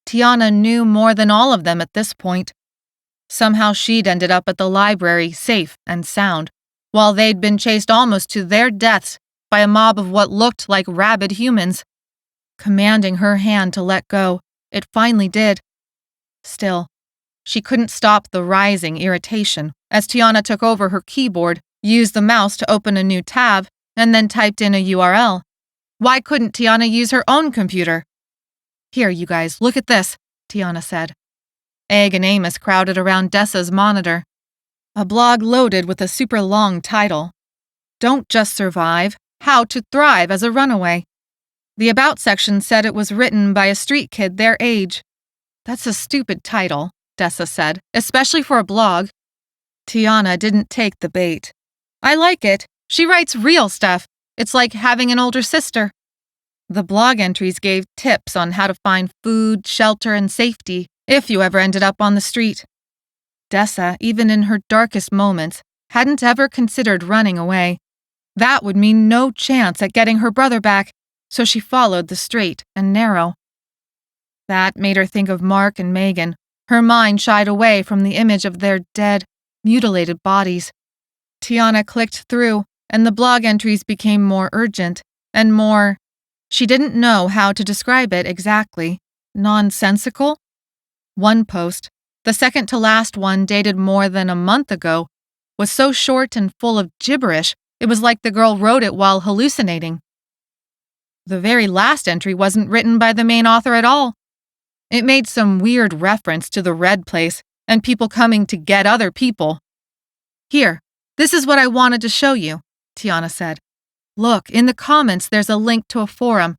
Tiana knew more than all of them at this point. Somehow she'd ended up at the library safe and sound, while they'd been chased almost to their deaths by a mob of what looked like rabid humans. Commanding her hand to let go, it finally did. Still, she couldn't stop the rising irritation as Tiana took over her keyboard, used the mouse to open a new tab, and then typed in a URL. Why couldn't Tiana use her own computer? "Here, you guys, look at this," Tiana said. Egg and Amos crowded around Dessa's monitor. A blog loaded with a super long title. "Don't Just Survive, How to Thrive as a Runaway." The About section said it was written by a street kid their age. "That's a stupid title," Dessa said, "especially for a blog." Tiana didn't take the bait. "I like it. She writes real stuff. It's like having an older sister." The blog entries gave tips on how to find food, shelter, and safety if you ever ended up on the street. Dessa, even in her darkest moments, hadn't ever considered running away. That would mean no chance at getting her brother back, so she followed the straight and narrow. That made her think of Mark and Megan. Her mind shied away from the image of their dead, mutilated bodies. Tiana clicked through, and the blog entries became more urgent and more She didn't know how to describe it exactly. Nonsensical? One post, the second to last one dated more than a month ago, was so short and full of gibberish it was like the girl wrote it while hallucinating. The very last entry wasn't written by the main author at all. It made some weird reference to the Red Place and people coming to get other people. Here, this is what I wanted to show you, Tiana said. Look, in the comments there's a link to a forum.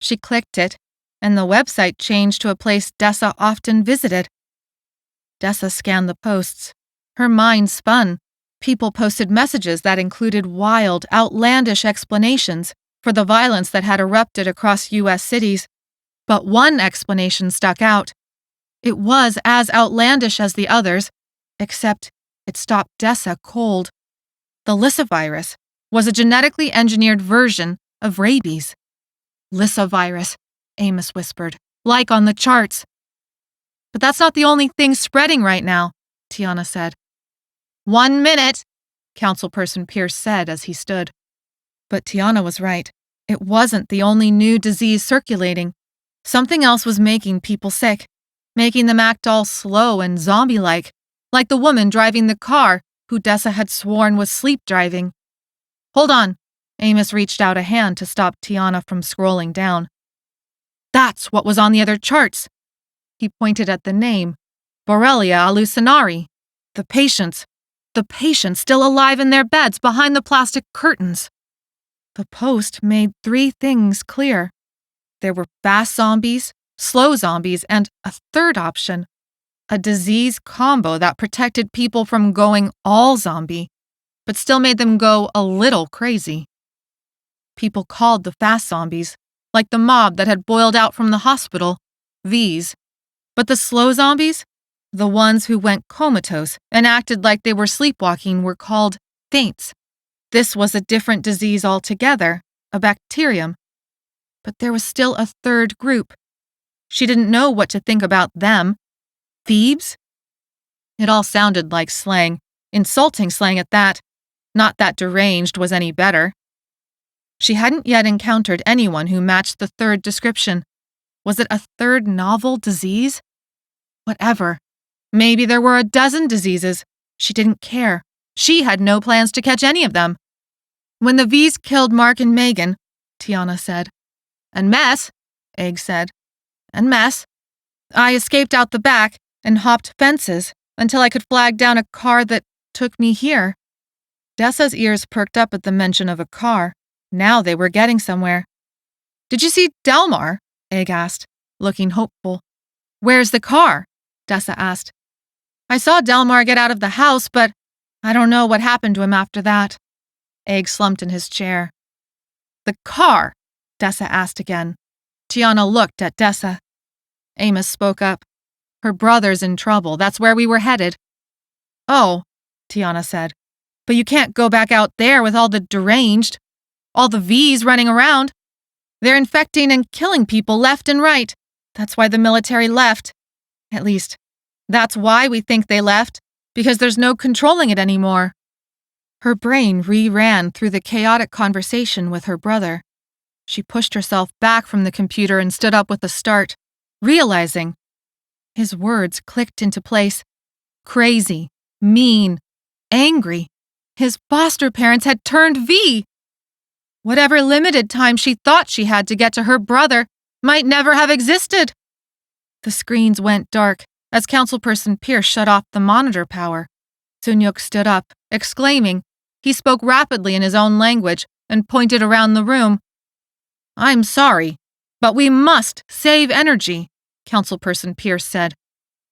She clicked it, and the website changed to a place Dessa often visited. Dessa scanned the posts. Her mind spun. People posted messages that included wild, outlandish explanations for the violence that had erupted across U.S. cities. But one explanation stuck out. It was as outlandish as the others, except it stopped Dessa cold. The Lissa virus was a genetically engineered version of rabies. Lissa virus, Amos whispered, like on the charts. But that's not the only thing spreading right now, Tiana said. 1 minute, Councilperson Pierce said as he stood. But Tiana was right. It wasn't the only new disease circulating. Something else was making people sick, making them act all slow and zombie-like, like the woman driving the car who Dessa had sworn was sleep driving. Hold on. Amos reached out a hand to stop Tiana from scrolling down. That's what was on the other charts. He pointed at the name, Borrelia hallucinari. The patients still alive in their beds behind the plastic curtains. The post made 3 things clear. There were fast zombies, slow zombies, and a third option, a disease combo that protected people from going all zombie, but still made them go a little crazy. People called the fast zombies, like the mob that had boiled out from the hospital, Vs. But the slow zombies, the ones who went comatose and acted like they were sleepwalking, were called faints. This was a different disease altogether, a bacterium. But there was still a third group. She didn't know what to think about them. Thebes? It all sounded like slang, insulting slang at that. Not that deranged was any better. She hadn't yet encountered anyone who matched the third description. Was it a third novel disease? Whatever. Maybe there were a dozen diseases. She didn't care. She had no plans to catch any of them. When the V's killed Mark and Megan, Tiana said. And Mess, Egg said. And Mess. I escaped out the back and hopped fences until I could flag down a car that took me here. Dessa's ears perked up at the mention of a car. Now they were getting somewhere. Did you see Delmar? Egg asked, looking hopeful. Where's the car? Dessa asked. I saw Delmar get out of the house, but I don't know what happened to him after that. Egg slumped in his chair. The car? Dessa asked again. Tiana looked at Dessa. Amos spoke up. Her brother's in trouble. That's where we were headed. Oh, Tiana said. But you can't go back out there with all the deranged, all the V's running around. They're infecting and killing people left and right. That's why the military left. At least, that's why we think they left, because there's no controlling it anymore. Her brain re-ran through the chaotic conversation with her brother. She pushed herself back from the computer and stood up with a start, realizing. His words clicked into place. Crazy, mean, angry. His foster parents had turned V. Whatever limited time she thought she had to get to her brother might never have existed. The screens went dark as Councilperson Pierce shut off the monitor power. Sunyuk stood up, exclaiming. He spoke rapidly in his own language and pointed around the room. I'm sorry, but we must save energy, Councilperson Pierce said.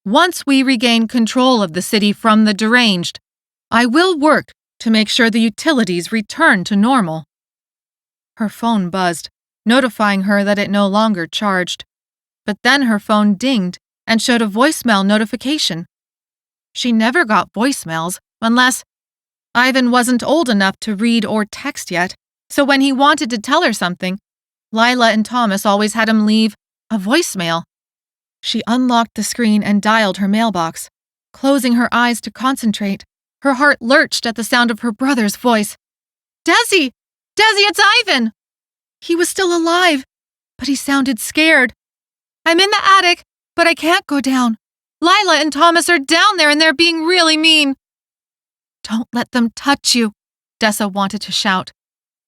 Once we regain control of the city from the deranged, I will work to make sure the utilities return to normal. Her phone buzzed, notifying her that it no longer charged. But then her phone dinged and showed a voicemail notification. She never got voicemails unless Ivan wasn't old enough to read or text yet, so when he wanted to tell her something, Lila and Thomas always had him leave a voicemail. She unlocked the screen and dialed her mailbox. Closing her eyes to concentrate, her heart lurched at the sound of her brother's voice. Desi! Desi, it's Ivan! He was still alive, but he sounded scared. I'm in the attic, but I can't go down. Lila and Thomas are down there and they're being really mean. Don't let them touch you, Dessa wanted to shout.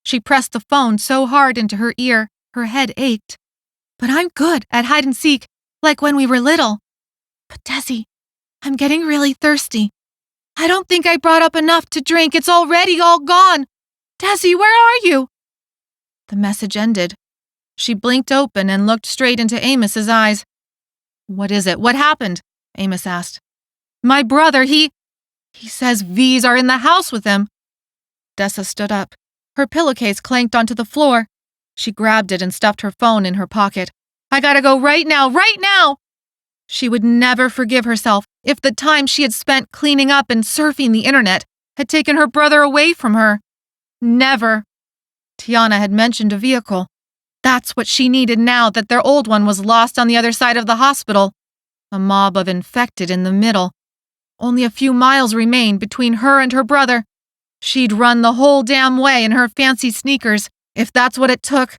She pressed the phone so hard into her ear, her head ached. But I'm good at hide and seek, like when we were little. But Desi, I'm getting really thirsty. I don't think I brought up enough to drink. It's already all gone. Desi, where are you? The message ended. She blinked open and looked straight into Amos's eyes. What is it? What happened? Amos asked. My brother, he says V's are in the house with him. Dessa stood up. Her pillowcase clanked onto the floor. She grabbed it and stuffed her phone in her pocket. I gotta go right now, right now! She would never forgive herself if the time she had spent cleaning up and surfing the internet had taken her brother away from her. Never. Tiana had mentioned a vehicle. That's what she needed now that their old one was lost on the other side of the hospital. A mob of infected in the middle. Only a few miles remained between her and her brother. She'd run the whole damn way in her fancy sneakers, if that's what it took.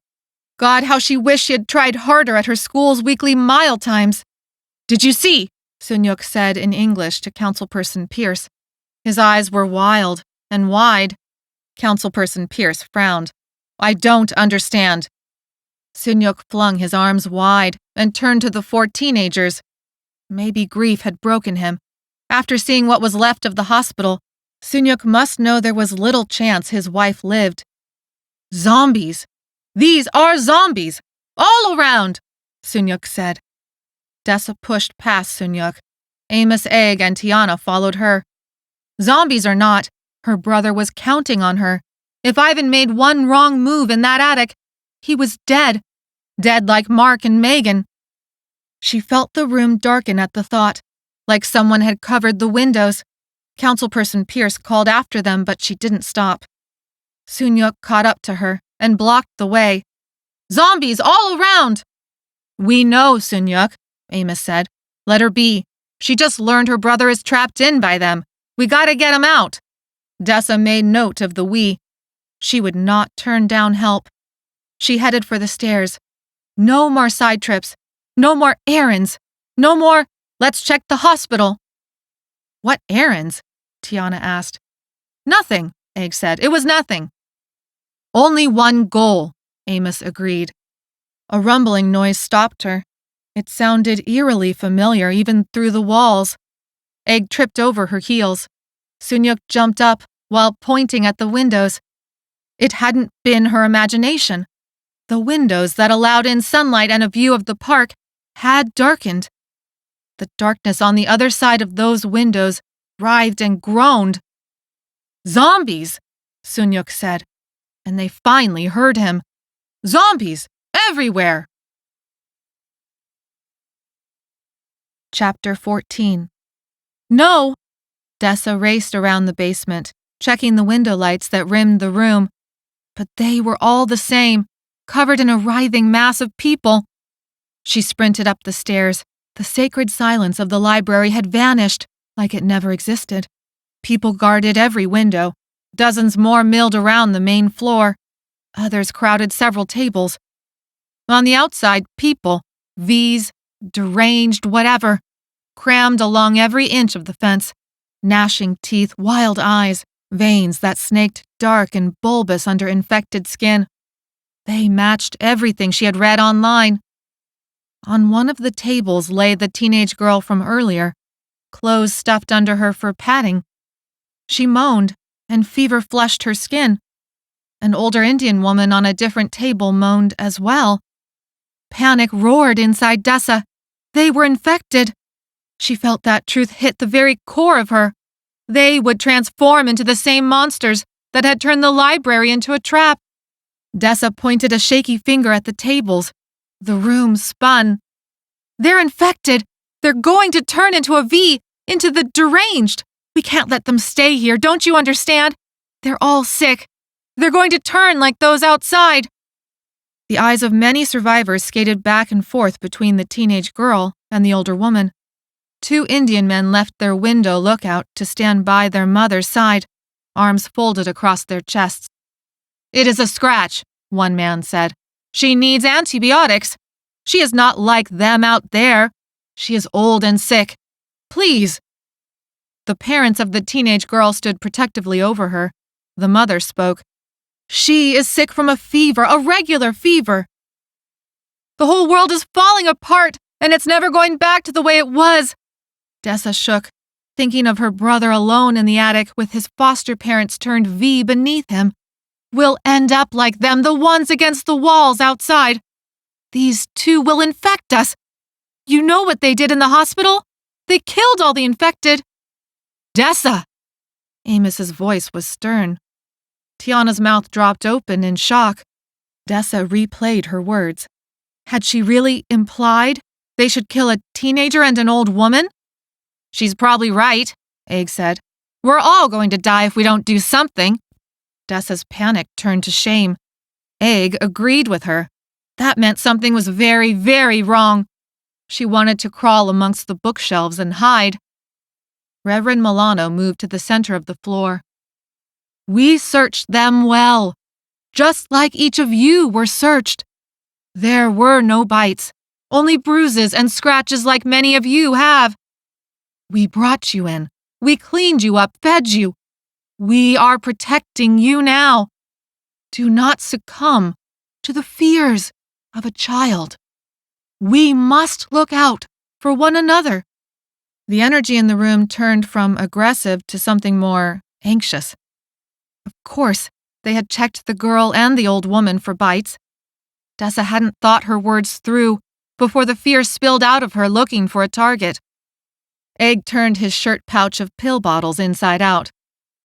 God, how she wished she had tried harder at her school's weekly mile times. Did you see? Sunyuk said in English to Councilperson Pierce. His eyes were wild and wide. Councilperson Pierce frowned. I don't understand. Sunyuk flung his arms wide and turned to the 4 teenagers. Maybe grief had broken him. After seeing what was left of the hospital, Sunyuk must know there was little chance his wife lived. Zombies! These are zombies! All around! Sunyuk said. Dessa pushed past Sunyuk. Amos, Egg, and Tiana followed her. Zombies or not, her brother was counting on her. If Ivan made one wrong move in that attic, he was dead. Dead like Mark and Megan. She felt the room darken at the thought, like someone had covered the windows. Councilperson Pierce called after them, but she didn't stop. Sunyuk caught up to her and blocked the way. Zombies all around! We know, Sunyuk, Amos said. Let her be. She just learned her brother is trapped in by them. We gotta get him out. Dessa made note of the we. She would not turn down help. She headed for the stairs. No more side trips. No more errands. No more, let's check the hospital. What errands? Tiana asked. Nothing, Egg said. It was nothing. Only one goal, Amos agreed. A rumbling noise stopped her. It sounded eerily familiar even through the walls. Egg tripped over her heels. Sunyuk jumped up while pointing at the windows. It hadn't been her imagination. The windows that allowed in sunlight and a view of the park had darkened. The darkness on the other side of those windows writhed and groaned. Zombies, Sunyuk said, and they finally heard him. Zombies everywhere! Chapter 14. No! Dessa raced around the basement, checking the window lights that rimmed the room. But they were all the same, covered in a writhing mass of people. She sprinted up the stairs. The sacred silence of the library had vanished, like it never existed. People guarded every window. Dozens more milled around the main floor. Others crowded several tables. On the outside, people, V's, deranged, whatever, crammed along every inch of the fence. Gnashing teeth, wild eyes, veins that snaked dark and bulbous under infected skin. They matched everything she had read online. On one of the tables lay the teenage girl from earlier, clothes stuffed under her for padding. She moaned, and fever flushed her skin. An older Indian woman on a different table moaned as well. Panic roared inside Dessa. They were infected. She felt that truth hit the very core of her. They would transform into the same monsters that had turned the library into a trap. Dessa pointed a shaky finger at the tables. The room spun. They're infected. They're going to turn into a V, into the deranged. We can't let them stay here, don't you understand? They're all sick. They're going to turn like those outside. The eyes of many survivors skated back and forth between the teenage girl and the older woman. 2 Indian men left their window lookout to stand by their mother's side, arms folded across their chests. It is a scratch, one man said. She needs antibiotics. She is not like them out there. She is old and sick. Please." The parents of the teenage girl stood protectively over her. The mother spoke. "She is sick from a fever, a regular fever. The whole world is falling apart, and it's never going back to the way it was." Dessa shook, thinking of her brother alone in the attic with his foster parents turned V beneath him. "We'll end up like them, the ones against the walls outside. These two will infect us. You know what they did in the hospital? They killed all the infected." "Dessa!" Amos's voice was stern. Tiana's mouth dropped open in shock. Dessa replayed her words. Had she really implied they should kill a teenager and an old woman? "She's probably right," Egg said. "We're all going to die if we don't do something." Dessa's panic turned to shame. Egg agreed with her. That meant something was very, very wrong. She wanted to crawl amongst the bookshelves and hide. Reverend Milano moved to the center of the floor. "We searched them well, just like each of you were searched. There were no bites, only bruises and scratches like many of you have. We brought you in. We cleaned you up, fed you. We are protecting you now. Do not succumb to the fears of a child. We must look out for one another." The energy in the room turned from aggressive to something more anxious. Of course, they had checked the girl and the old woman for bites. Dessa hadn't thought her words through before the fear spilled out of her looking for a target. Egg turned his shirt pouch of pill bottles inside out.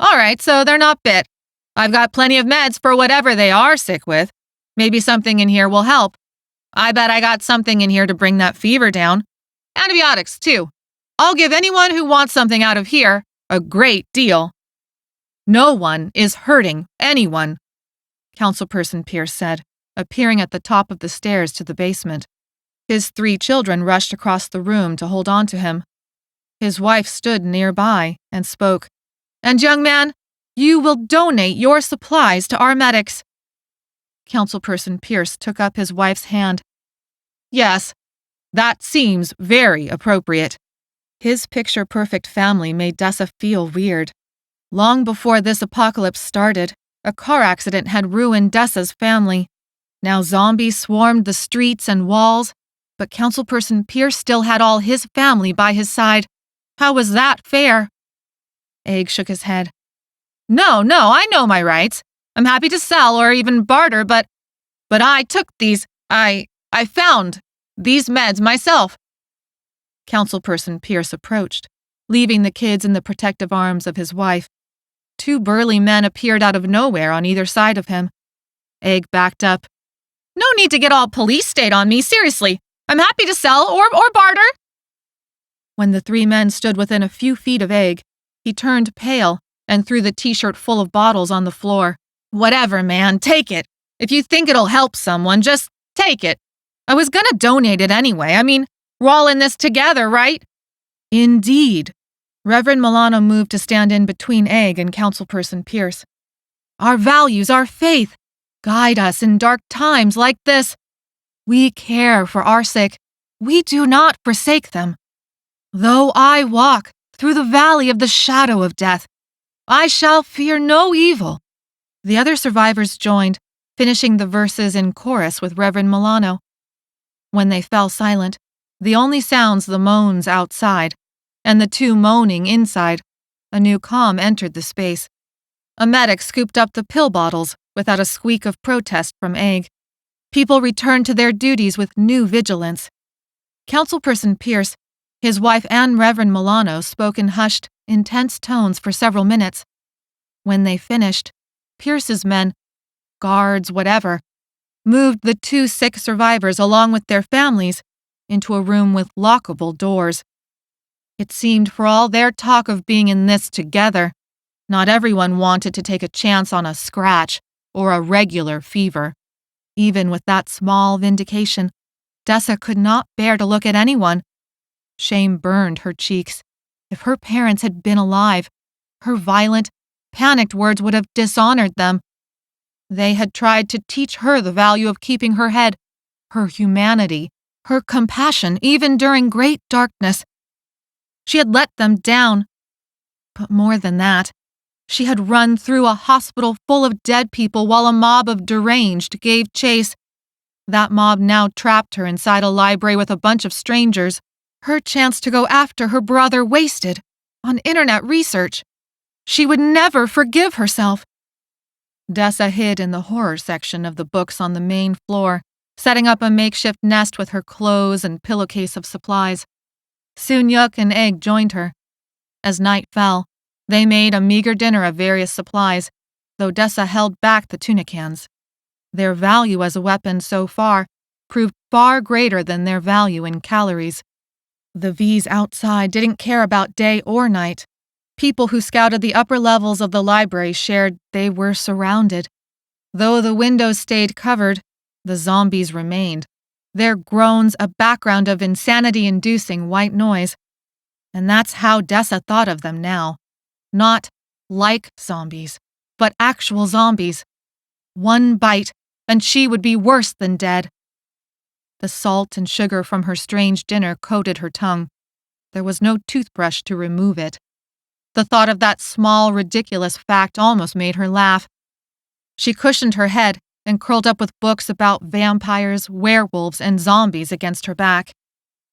"All right, so they're not bit. I've got plenty of meds for whatever they are sick with. Maybe something in here will help. I bet I got something in here to bring that fever down. Antibiotics, too. I'll give anyone who wants something out of here a great deal." "No one is hurting anyone," Councilperson Pierce said, appearing at the top of the stairs to the basement. His 3 children rushed across the room to hold on to him. His wife stood nearby and spoke. "And young man, you will donate your supplies to our medics." Councilperson Pierce took up his wife's hand. "Yes, that seems very appropriate." His picture-perfect family made Dessa feel weird. Long before this apocalypse started, a car accident had ruined Dessa's family. Now zombies swarmed the streets and walls, but Councilperson Pierce still had all his family by his side. How was that fair? Egg shook his head. No, I know my rights. I'm happy to sell or even barter, but I took these, I found these meds myself. Councilperson Pierce approached, leaving the kids in the protective arms of his wife. 2 burly men appeared out of nowhere on either side of him. Egg backed up. No need to get all police state on me, seriously. I'm happy to sell or barter. When the 3 men stood within a few feet of Egg, he turned pale and threw the t-shirt full of bottles on the floor. Whatever, man, take it. If you think it'll help someone, just take it. I was gonna donate it anyway. I mean, we're all in this together, right? Indeed. Reverend Milano moved to stand in between Egg and Councilperson Pierce. Our values, our faith, guide us in dark times like this. We care for our sick. We do not forsake them. Though I walk through the valley of the shadow of death, I shall fear no evil. The other survivors joined, finishing the verses in chorus with Reverend Milano. When they fell silent, the only sounds the moans outside, and the 2 moaning inside, a new calm entered the space. A medic scooped up the pill bottles without a squeak of protest from Egg. People returned to their duties with new vigilance. Councilperson Pierce, his wife and Reverend Milano spoke in hushed, intense tones for several minutes. When they finished, Pierce's men, guards, whatever, moved the 2 sick survivors along with their families into a room with lockable doors. It seemed for all their talk of being in this together, not everyone wanted to take a chance on a scratch or a regular fever. Even with that small vindication, Dessa could not bear to look at anyone. Shame burned her cheeks. If her parents had been alive, her violent, panicked words would have dishonored them. They had tried to teach her the value of keeping her head, her humanity, her compassion, even during great darkness. She had let them down. But more than that, she had run through a hospital full of dead people while a mob of deranged gave chase. That mob now trapped her inside a library with a bunch of strangers. Her chance to go after her brother wasted on internet research. She would never forgive herself. Dessa hid in the horror section of the books on the main floor, setting up a makeshift nest with her clothes and pillowcase of supplies. Sunyuk and Egg joined her. As night fell, they made a meager dinner of various supplies, though Dessa held back the tuna cans. Their value as a weapon so far proved far greater than their value in calories. The V's outside didn't care about day or night. People who scouted the upper levels of the library shared they were surrounded. Though the windows stayed covered, the zombies remained, their groans a background of insanity-inducing white noise. And that's how Dessa thought of them now. Not like zombies, but actual zombies. One bite, and she would be worse than dead. The salt and sugar from her strange dinner coated her tongue. There was no toothbrush to remove it. The thought of that small, ridiculous fact almost made her laugh. She cushioned her head and curled up with books about vampires, werewolves, and zombies against her back.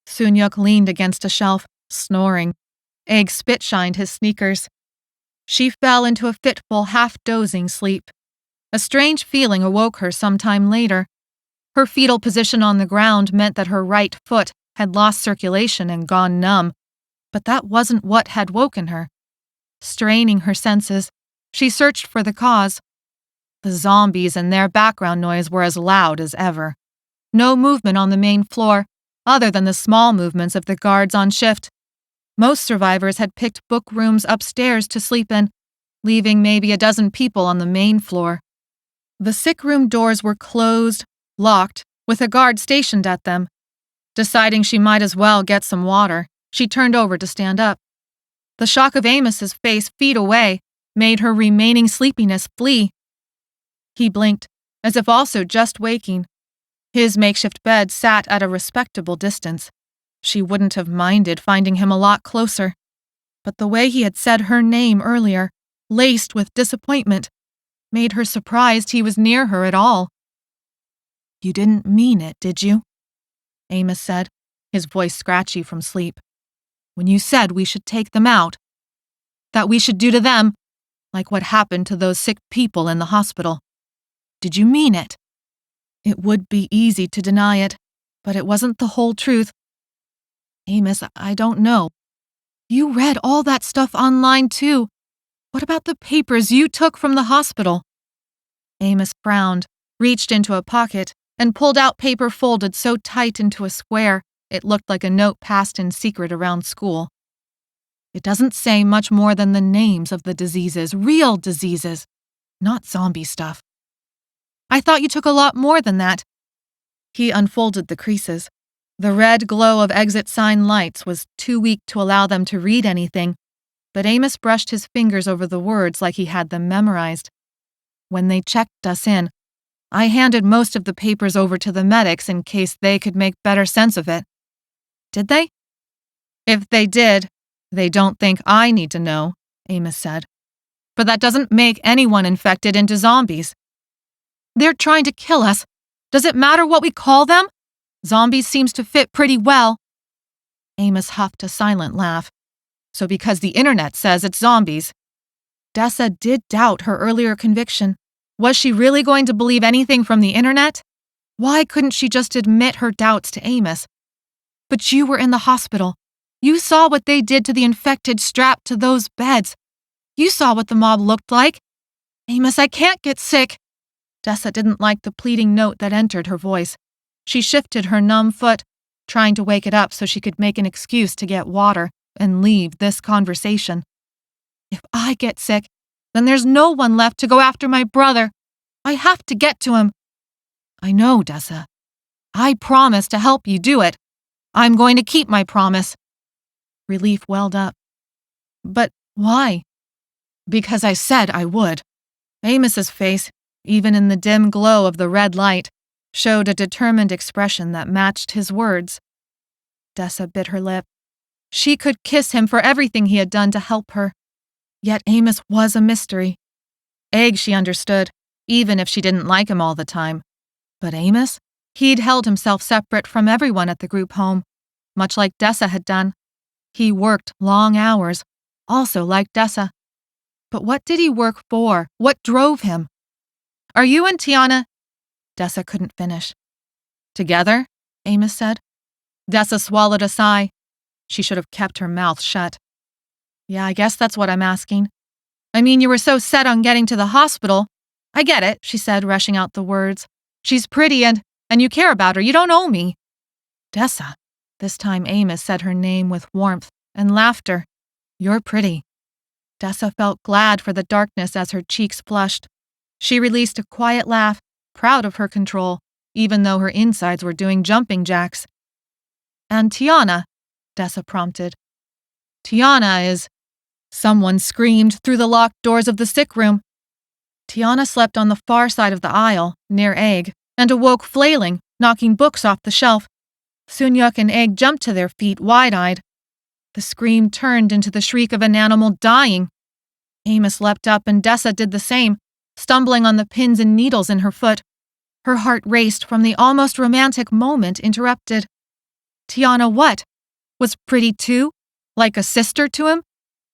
Sunyuk leaned against a shelf, snoring. Egg spit-shined his sneakers. She fell into a fitful, half-dozing sleep. A strange feeling awoke her some time later. Her fetal position on the ground meant that her right foot had lost circulation and gone numb, but that wasn't what had woken her. Straining her senses, she searched for the cause. The zombies and their background noise were as loud as ever. No movement on the main floor, other than the small movements of the guards on shift. Most survivors had picked book rooms upstairs to sleep in, leaving maybe a dozen people on the main floor. The sick room doors were closed, locked, with a guard stationed at them. Deciding she might as well get some water, she turned over to stand up. The shock of Amos's face feet away made her remaining sleepiness flee. He blinked, as if also just waking. His makeshift bed sat at a respectable distance. She wouldn't have minded finding him a lot closer. But the way he had said her name earlier, laced with disappointment, made her surprised he was near her at all. "You didn't mean it, did you?" Amos said, his voice scratchy from sleep. "When you said we should take them out, that we should do to them like what happened to those sick people in the hospital. Did you mean it?" It would be easy to deny it, but it wasn't the whole truth. "Amos, I don't know. You read all that stuff online too. What about the papers you took from the hospital?" Amos frowned, reached into a pocket, and pulled out paper folded so tight into a square it looked like a note passed in secret around school. "It doesn't say much more than the names of the diseases, real diseases, not zombie stuff." "I thought you took a lot more than that." He unfolded the creases. The red glow of exit sign lights was too weak to allow them to read anything, but Amos brushed his fingers over the words like he had them memorized. "When they checked us in, I handed most of the papers over to the medics in case they could make better sense of it." "Did they?" "If they did, they don't think I need to know," Amos said. "But that doesn't make anyone infected into zombies." "They're trying to kill us. Does it matter what we call them? Zombies seems to fit pretty well." Amos huffed a silent laugh. "So because the internet says it's zombies." Dessa did doubt her earlier conviction. Was she really going to believe anything from the internet? Why couldn't she just admit her doubts to Amos? "But you were in the hospital. You saw what they did to the infected strapped to those beds. You saw what the mob looked like. Amos, I can't get sick." Dessa didn't like the pleading note that entered her voice. She shifted her numb foot, trying to wake it up so she could make an excuse to get water and leave this conversation. "If I get sick, then there's no one left to go after my brother. I have to get to him." "I know, Dessa. I promised to help you do it. I'm going to keep my promise." Relief welled up. "But why?" "Because I said I would." Amos's face, even in the dim glow of the red light, showed a determined expression that matched his words. Dessa bit her lip. She could kiss him for everything he had done to help her. Yet Amos was a mystery. Egg she understood, even if she didn't like him all the time. But Amos? He'd held himself separate from everyone at the group home, much like Dessa had done. He worked long hours, also like Dessa. But what did he work for? What drove him? Are you and Tiana? Dessa couldn't finish. Together? Amos said. Dessa swallowed a sigh. She should have kept her mouth shut. Yeah, I guess that's what I'm asking. I mean, you were so set on getting to the hospital. I get it, she said, rushing out the words. She's pretty and you care about her. You don't owe me. Dessa. This time Amos said her name with warmth and laughter. You're pretty. Dessa felt glad for the darkness as her cheeks flushed. She released a quiet laugh, proud of her control, even though her insides were doing jumping jacks. And Tiana, Dessa prompted. Tiana is... Someone screamed through the locked doors of the sick room. Tiana slept on the far side of the aisle, near Egg, and awoke flailing, knocking books off the shelf. Sunyuk and Egg jumped to their feet, wide-eyed. The scream turned into the shriek of an animal dying. Amos leapt up and Dessa did the same, stumbling on the pins and needles in her foot. Her heart raced from the almost romantic moment interrupted. Tiana what? Was pretty too? Like a sister to him?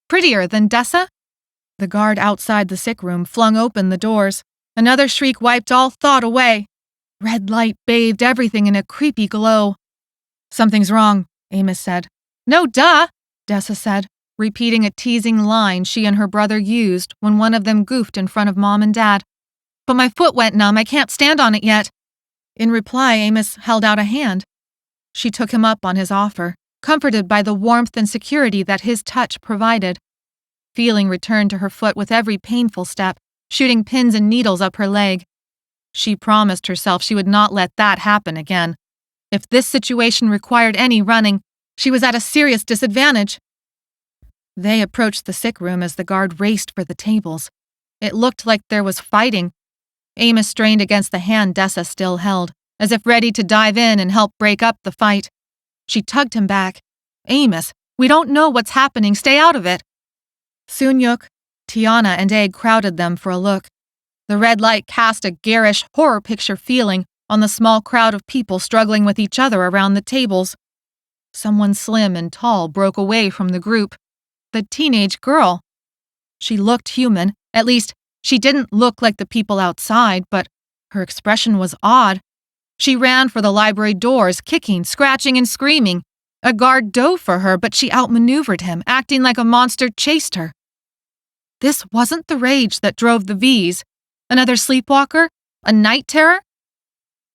Prettier than Dessa? The guard outside the sick room flung open the doors. Another shriek wiped all thought away. Red light bathed everything in a creepy glow. Something's wrong, Amos said. No, duh, Dessa said, repeating a teasing line she and her brother used when one of them goofed in front of Mom and Dad. But my foot went numb. I can't stand on it yet. In reply, Amos held out a hand. She took him up on his offer, comforted by the warmth and security that his touch provided. Feeling returned to her foot with every painful step, shooting pins and needles up her leg. She promised herself she would not let that happen again. If this situation required any running, she was at a serious disadvantage. They approached the sick room as the guard raced for the tables. It looked like there was fighting. Amos strained against the hand Dessa still held, as if ready to dive in and help break up the fight. She tugged him back. Amos, we don't know what's happening. Stay out of it. Sunyuk, Tiana, and Egg crowded them for a look. The red light cast a garish horror picture feeling on the small crowd of people struggling with each other around the tables. Someone slim and tall broke away from the group. The teenage girl. She looked human. At least, she didn't look like the people outside, but her expression was odd. She ran for the library doors, kicking, scratching, and screaming. A guard dove for her, but she outmaneuvered him, acting like a monster chased her. This wasn't the rage that drove the V's. Another sleepwalker? A night terror?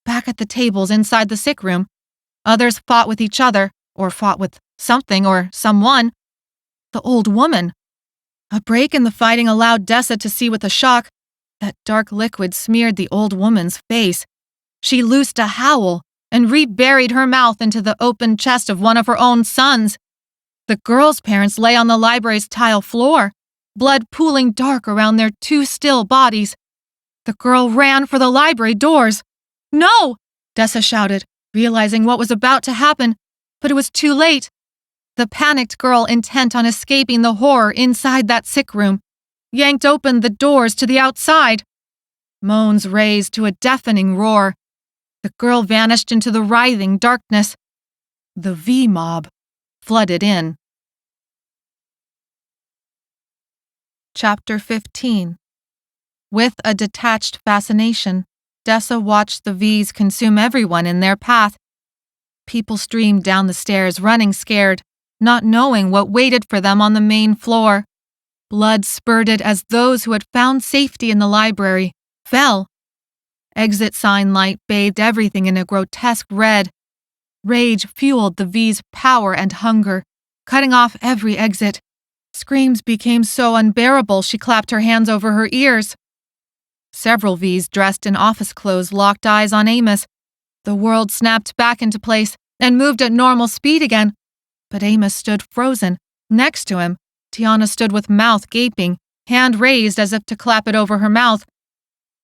Back at the tables inside the sick room, others fought with each other, or fought with something or someone. The old woman. A break in the fighting allowed Dessa to see with a shock that dark liquid smeared the old woman's face. She loosed a howl and reburied her mouth into the open chest of one of her own sons. The girl's parents lay on the library's tile floor, blood pooling dark around their two still bodies. The girl ran for the library doors. No! Dessa shouted, realizing what was about to happen, but it was too late. The panicked girl, intent on escaping the horror inside that sick room, yanked open the doors to the outside. Moans raised to a deafening roar. The girl vanished into the writhing darkness. The V-mob flooded in. Chapter 15. With a detached fascination, Dessa watched the V's consume everyone in their path. People streamed down the stairs, running scared, not knowing what waited for them on the main floor. Blood spurted as those who had found safety in the library fell. Exit sign light bathed everything in a grotesque red. Rage fueled the V's power and hunger, cutting off every exit. Screams became so unbearable she clapped her hands over her ears. Several V's dressed in office clothes locked eyes on Amos. The world snapped back into place and moved at normal speed again. But Amos stood frozen. Next to him, Tiana stood with mouth gaping, hand raised as if to clap it over her mouth.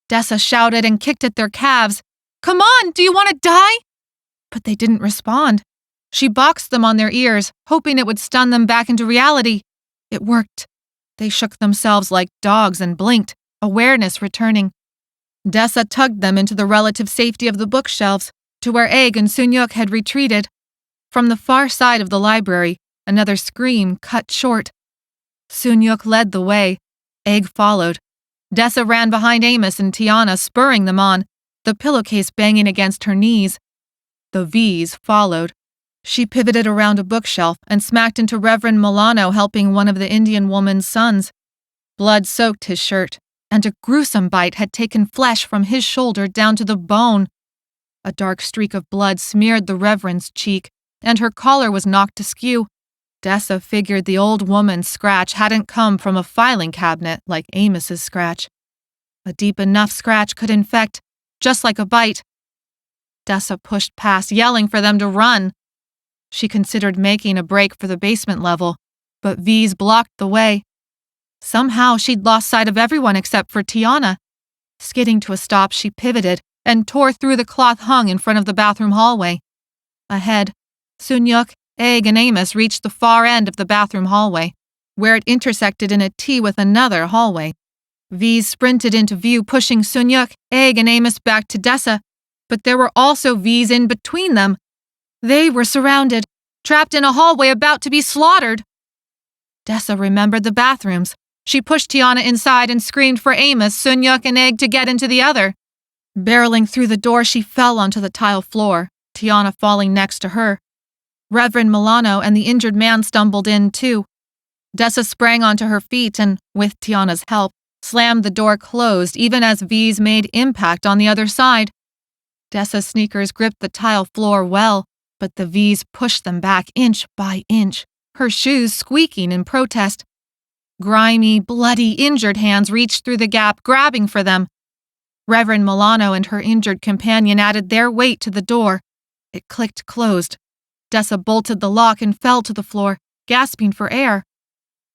Dessa shouted and kicked at their calves. "Come on, do you want to die?" But they didn't respond. She boxed them on their ears, hoping it would stun them back into reality. It worked. They shook themselves like dogs and blinked, awareness returning. Dessa tugged them into the relative safety of the bookshelves, to where Egg and Sunyuk had retreated. From the far side of the library, another scream cut short. Sunyuk led the way. Egg followed. Dessa ran behind Amos and Tiana, spurring them on, the pillowcase banging against her knees. The V's followed. She pivoted around a bookshelf and smacked into Reverend Milano helping one of the Indian woman's sons. Blood soaked his shirt, and a gruesome bite had taken flesh from his shoulder down to the bone. A dark streak of blood smeared the Reverend's cheek, and her collar was knocked askew. Dessa figured the old woman's scratch hadn't come from a filing cabinet like Amos's scratch. A deep enough scratch could infect, just like a bite. Dessa pushed past, yelling for them to run. She considered making a break for the basement level, but V's blocked the way. Somehow she'd lost sight of everyone except for Tiana. Skidding to a stop, she pivoted and tore through the cloth hung in front of the bathroom hallway. Ahead, Sunyuk, Egg, and Amos reached the far end of the bathroom hallway, where it intersected in a T with another hallway. V sprinted into view, pushing Sunyuk, Egg, and Amos back to Dessa, but there were also V's in between them. They were surrounded, trapped in a hallway about to be slaughtered. Dessa remembered the bathrooms. She pushed Tiana inside and screamed for Amos, Sunyuk, and Egg to get into the other. Barreling through the door, she fell onto the tile floor, Tiana falling next to her. Reverend Milano and the injured man stumbled in, too. Dessa sprang onto her feet and, with Tiana's help, slammed the door closed even as V's made impact on the other side. Dessa's sneakers gripped the tile floor well, but the V's pushed them back inch by inch, her shoes squeaking in protest. Grimy, bloody, injured hands reached through the gap, grabbing for them. Reverend Milano and her injured companion added their weight to the door. It clicked closed. Dessa bolted the lock and fell to the floor, gasping for air.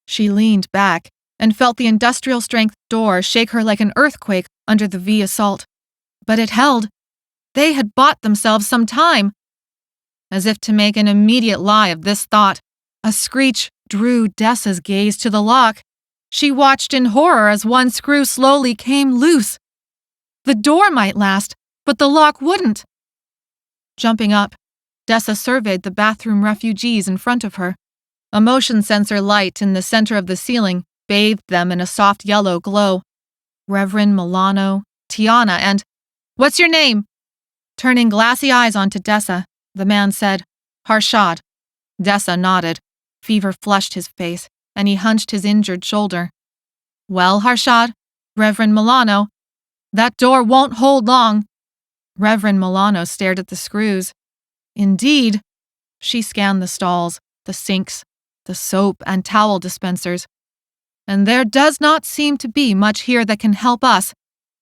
She leaned back and felt the industrial-strength door shake her like an earthquake under the V assault. But it held. They had bought themselves some time. As if to make an immediate lie of this thought, a screech drew Dessa's gaze to the lock. She watched in horror as one screw slowly came loose. The door might last, but the lock wouldn't. Jumping up, Dessa surveyed the bathroom refugees in front of her. A motion sensor light in the center of the ceiling bathed them in a soft yellow glow. Reverend Milano, Tiana, and, "What's your name?" Turning glassy eyes onto Dessa, the man said, "Harshad." Dessa nodded. Fever flushed his face, and he hunched his injured shoulder. "Well, Harshad, Reverend Milano, that door won't hold long." Reverend Milano stared at the screws. Indeed. She scanned the stalls, the sinks, the soap and towel dispensers. "And there does not seem to be much here that can help us.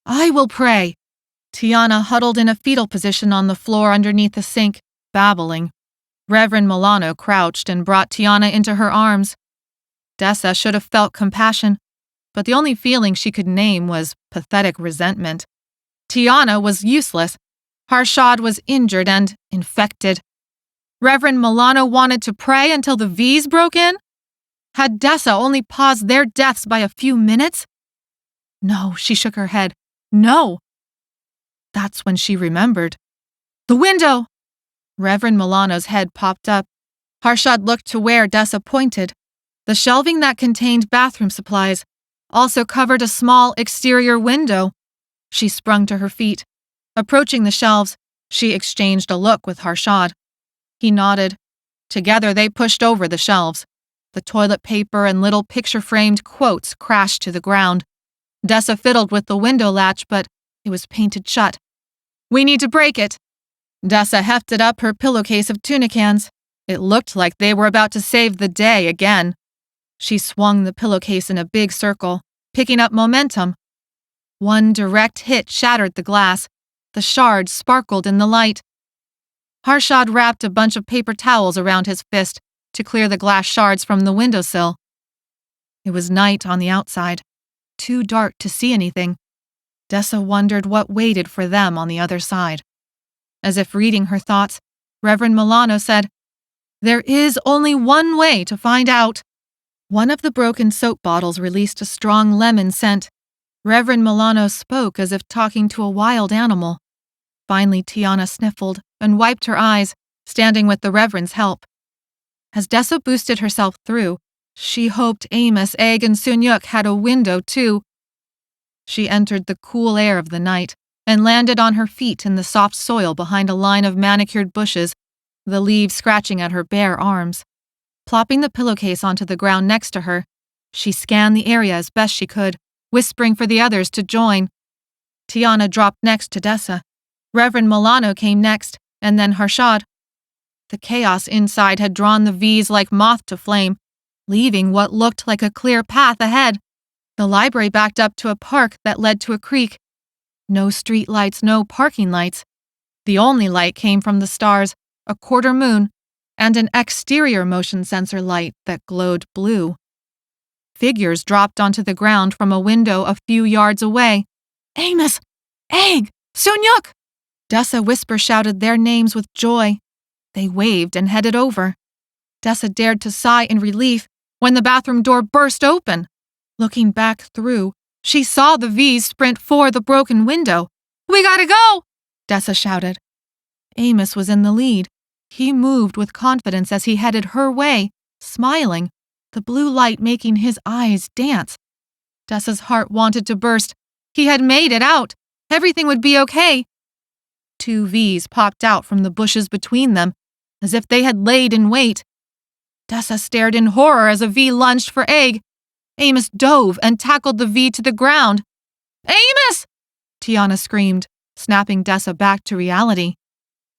I will pray." Tiana huddled in a fetal position on the floor underneath the sink, babbling. Reverend Milano crouched and brought Tiana into her arms. Dessa should have felt compassion, but the only feeling she could name was pathetic resentment. Tiana was useless. Harshad was injured and infected. Reverend Milano wanted to pray until the V's broke in? Had Dessa only paused their deaths by a few minutes? No, she shook her head. No. That's when she remembered. The window! Reverend Milano's head popped up. Harshad looked to where Dessa pointed. The shelving that contained bathroom supplies also covered a small exterior window. She sprung to her feet. Approaching the shelves, she exchanged a look with Harshad. He nodded. Together they pushed over the shelves. The toilet paper and little picture-framed quotes crashed to the ground. Dessa fiddled with the window latch, but it was painted shut. "We need to break it." Dessa hefted up her pillowcase of tuna cans. It looked like they were about to save the day again. She swung the pillowcase in a big circle, picking up momentum. One direct hit shattered the glass. The shards sparkled in the light. Harshad wrapped a bunch of paper towels around his fist to clear the glass shards from the windowsill. It was night on the outside, too dark to see anything. Dessa wondered what waited for them on the other side. As if reading her thoughts, Reverend Milano said, "There is only one way to find out." One of the broken soap bottles released a strong lemon scent. Reverend Milano spoke as if talking to a wild animal. Finally, Tiana sniffled and wiped her eyes, standing with the Reverend's help. As Dessa boosted herself through, she hoped Amos, Egg, and Sunyuk had a window too. She entered the cool air of the night and landed on her feet in the soft soil behind a line of manicured bushes, the leaves scratching at her bare arms. Plopping the pillowcase onto the ground next to her, she scanned the area as best she could, whispering for the others to join. Tiana dropped next to Dessa. Reverend Milano came next, and then Harshad. The chaos inside had drawn the V's like moth to flame, leaving what looked like a clear path ahead. The library backed up to a park that led to a creek. No street lights, no parking lights. The only light came from the stars, a quarter moon, and an exterior motion sensor light that glowed blue. Figures dropped onto the ground from a window a few yards away. "Amos! Egg! Sunyuk!" Dessa whisper shouted their names with joy. They waved and headed over. Dessa dared to sigh in relief when the bathroom door burst open. Looking back through, she saw the V's sprint for the broken window. "We gotta go!" Dessa shouted. Amos was in the lead. He moved with confidence as he headed her way, smiling, the blue light making his eyes dance. Dessa's heart wanted to burst. He had made it out. Everything would be okay. Two V's popped out from the bushes between them, as if they had laid in wait. Dessa stared in horror as a V lunged for Egg. Amos dove and tackled the V to the ground. "Amos!" Tiana screamed, snapping Dessa back to reality.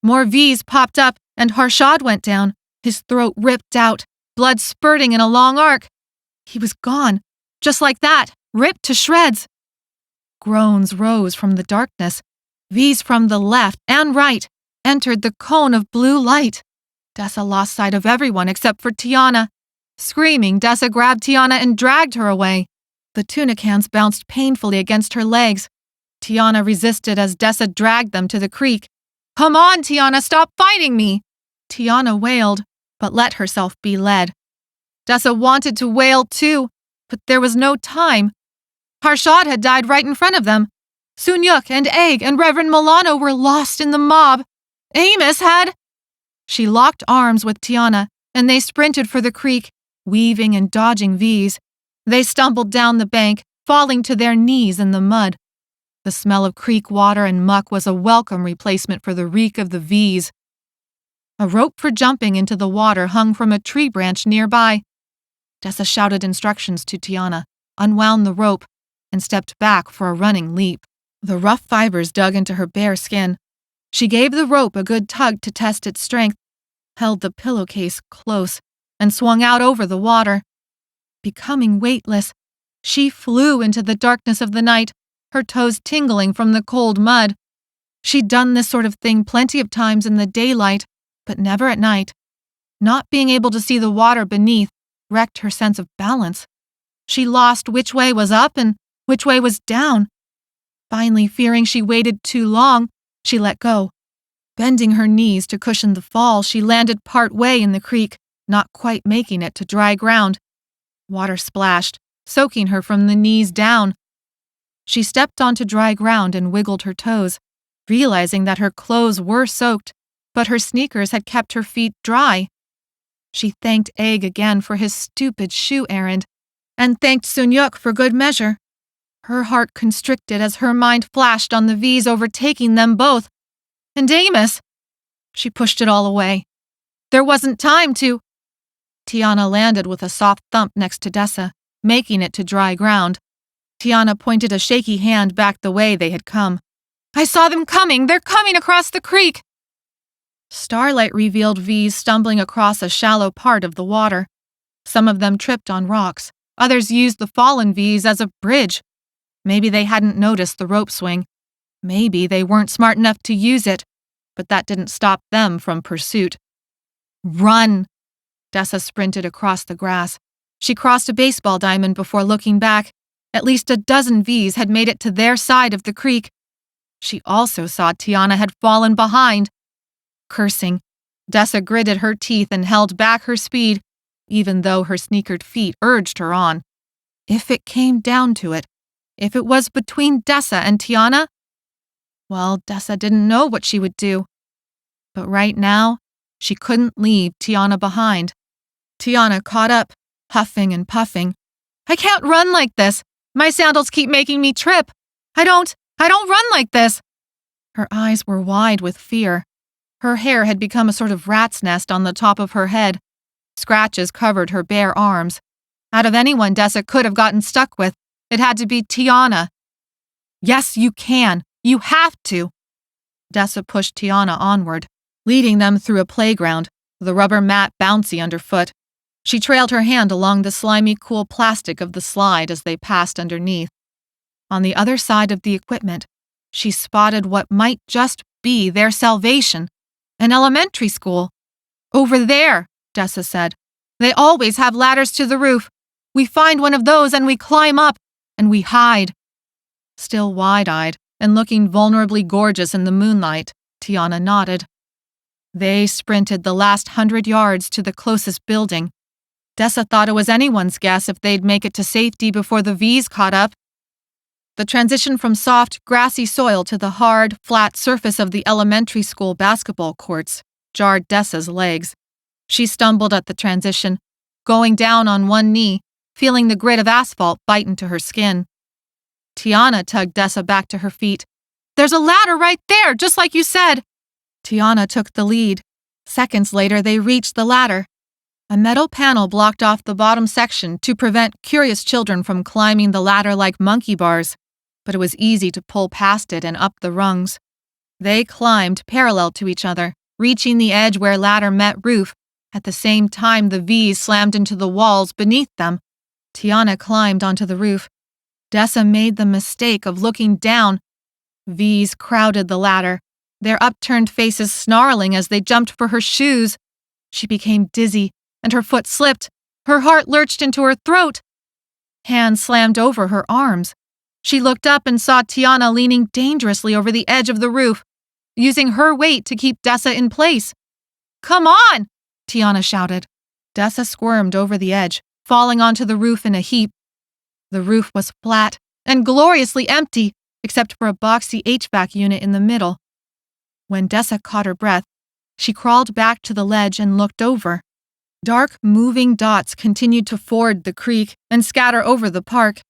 More V's popped up, and Harshad went down, his throat ripped out, blood spurting in a long arc. He was gone, just like that, ripped to shreds. Groans rose from the darkness. V's from the left and right entered the cone of blue light. Dessa lost sight of everyone except for Tiana. Screaming, Dessa grabbed Tiana and dragged her away. The tuna cans bounced painfully against her legs. Tiana resisted as Dessa dragged them to the creek. "Come on, Tiana, stop fighting me!" Tiana wailed, but let herself be led. Dessa wanted to wail too, but there was no time. Harshad had died right in front of them. Sunyuk and Egg and Reverend Milano were lost in the mob. Amos had... She locked arms with Tiana, and they sprinted for the creek, weaving and dodging V's. They stumbled down the bank, falling to their knees in the mud. The smell of creek water and muck was a welcome replacement for the reek of the V's. A rope for jumping into the water hung from a tree branch nearby. Dessa shouted instructions to Tiana, unwound the rope, and stepped back for a running leap. The rough fibers dug into her bare skin. She gave the rope a good tug to test its strength, held the pillowcase close, and swung out over the water. Becoming weightless, she flew into the darkness of the night, her toes tingling from the cold mud. She'd done this sort of thing plenty of times in the daylight, but never at night. Not being able to see the water beneath wrecked her sense of balance. She lost which way was up and which way was down. Finally, fearing she waited too long, she let go. Bending her knees to cushion the fall, she landed part way in the creek, not quite making it to dry ground. Water splashed, soaking her from the knees down. She stepped onto dry ground and wiggled her toes, realizing that her clothes were soaked, but her sneakers had kept her feet dry. She thanked Egg again for his stupid shoe errand, and thanked Sunyuk for good measure. Her heart constricted as her mind flashed on the V's overtaking them both. And Amos! She pushed it all away. There wasn't time to... Tiana landed with a soft thump next to Dessa, making it to dry ground. Tiana pointed a shaky hand back the way they had come. "I saw them coming! They're coming across the creek!" Starlight revealed V's stumbling across a shallow part of the water. Some of them tripped on rocks. Others used the fallen V's as a bridge. Maybe they hadn't noticed the rope swing. Maybe they weren't smart enough to use it, but that didn't stop them from pursuit. "Run!" Dessa sprinted across the grass. She crossed a baseball diamond before looking back. At least a dozen V's had made it to their side of the creek. She also saw Tiana had fallen behind. Cursing, Dessa gritted her teeth and held back her speed, even though her sneakered feet urged her on. If it came down to it, if it was between Dessa and Tiana, well, Dessa didn't know what she would do. But right now, she couldn't leave Tiana behind. Tiana caught up, huffing and puffing. I can't run like this. My sandals keep making me trip. I don't run like this. Her eyes were wide with fear. Her hair had become a sort of rat's nest on the top of her head. Scratches covered her bare arms. Out of anyone Dessa could have gotten stuck with, it had to be Tiana. Yes, you can. You have to. Dessa pushed Tiana onward, leading them through a playground, the rubber mat bouncy underfoot. She trailed her hand along the slimy, cool plastic of the slide as they passed underneath. On the other side of the equipment, she spotted what might just be their salvation, an elementary school. Over there, Dessa said. They always have ladders to the roof. We find one of those and we climb up, and we hide. Still wide-eyed and looking vulnerably gorgeous in the moonlight, Tiana nodded. They sprinted the last 100 yards to the closest building. Dessa thought it was anyone's guess if they'd make it to safety before the V's caught up. The transition from soft, grassy soil to the hard, flat surface of the elementary school basketball courts jarred Dessa's legs. She stumbled at the transition, going down on one knee, feeling the grit of asphalt bite into her skin. Tiana tugged Dessa back to her feet. There's a ladder right there, just like you said. Tiana took the lead. Seconds later, they reached the ladder. A metal panel blocked off the bottom section to prevent curious children from climbing the ladder like monkey bars, but it was easy to pull past it and up the rungs. They climbed parallel to each other, reaching the edge where ladder met roof. At the same time, the V's slammed into the walls beneath them. Tiana climbed onto the roof. Dessa made the mistake of looking down. V's crowded the ladder, their upturned faces snarling as they jumped for her shoes. She became dizzy, and her foot slipped. Her heart lurched into her throat. Hands slammed over her arms. She looked up and saw Tiana leaning dangerously over the edge of the roof, using her weight to keep Dessa in place. Come on! Tiana shouted. Dessa squirmed over the edge, falling onto the roof in a heap. The roof was flat and gloriously empty, except for a boxy HVAC unit in the middle. When Dessa caught her breath, she crawled back to the ledge and looked over. Dark, moving dots continued to ford the creek and scatter over the park.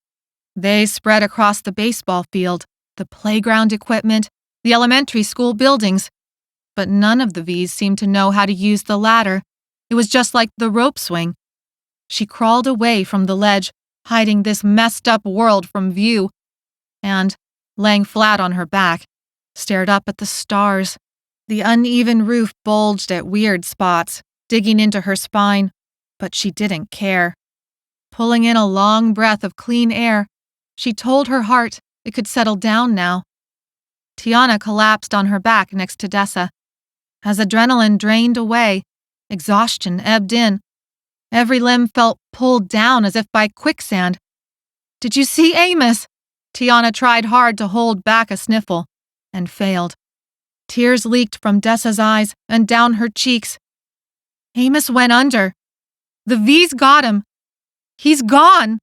They spread across the baseball field, the playground equipment, the elementary school buildings. But none of the V's seemed to know how to use the ladder. It was just like the rope swing. She crawled away from the ledge, hiding this messed-up world from view, and, laying flat on her back, stared up at the stars. The uneven roof bulged at weird spots, digging into her spine, but she didn't care. Pulling in a long breath of clean air, she told her heart it could settle down now. Tiana collapsed on her back next to Dessa. As adrenaline drained away, exhaustion ebbed in. Every limb felt pulled down as if by quicksand. Did you see Amos? Tiana tried hard to hold back a sniffle, and failed. Tears leaked from Dessa's eyes and down her cheeks. Amos went under. The V's got him. He's gone.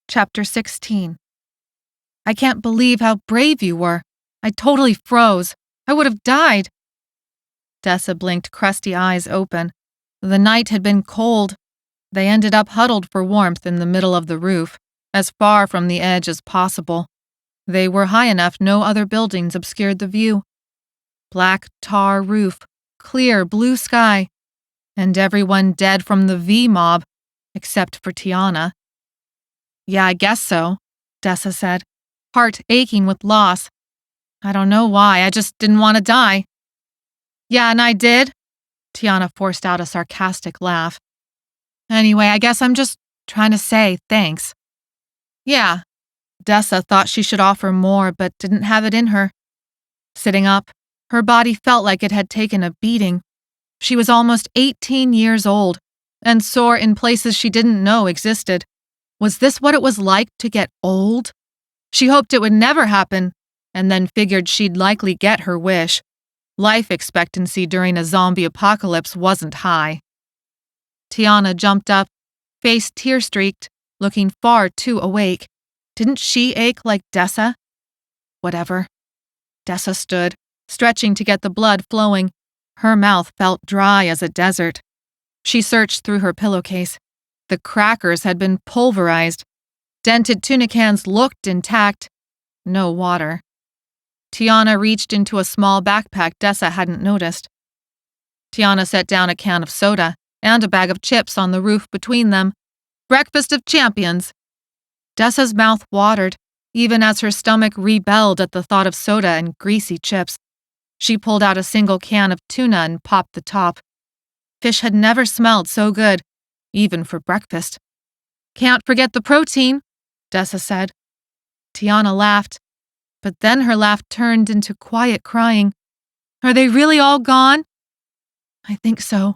Chapter 16. I can't believe how brave you were. I totally froze. I would have died. Dessa blinked crusty eyes open. The night had been cold. They ended up huddled for warmth in the middle of the roof, as far from the edge as possible. They were high enough no other buildings obscured the view. Black tar roof, clear blue sky, and everyone dead from the V mob, except for Tiana. Yeah, I guess so, Dessa said, heart aching with loss. I don't know why, I just didn't want to die. Yeah, and I did? Tiana forced out a sarcastic laugh. Anyway, I guess I'm just trying to say thanks. Yeah. Dessa thought she should offer more, but didn't have it in her. Sitting up, her body felt like it had taken a beating. She was almost 18 years old, and sore in places she didn't know existed. Was this what it was like to get old? She hoped it would never happen, and then figured she'd likely get her wish. Life expectancy during a zombie apocalypse wasn't high. Tiana jumped up, face tear-streaked, looking far too awake. Didn't she ache like Dessa? Whatever. Dessa stood, stretching to get the blood flowing. Her mouth felt dry as a desert. She searched through her pillowcase. The crackers had been pulverized. Dented tuna cans looked intact. No water. Tiana reached into a small backpack Dessa hadn't noticed. Tiana set down a can of soda and a bag of chips on the roof between them. Breakfast of champions. Dessa's mouth watered, even as her stomach rebelled at the thought of soda and greasy chips. She pulled out a single can of tuna and popped the top. Fish had never smelled so good, even for breakfast. Can't forget the protein, Dessa said. Tiana laughed, but then her laugh turned into quiet crying. Are they really all gone? I think so.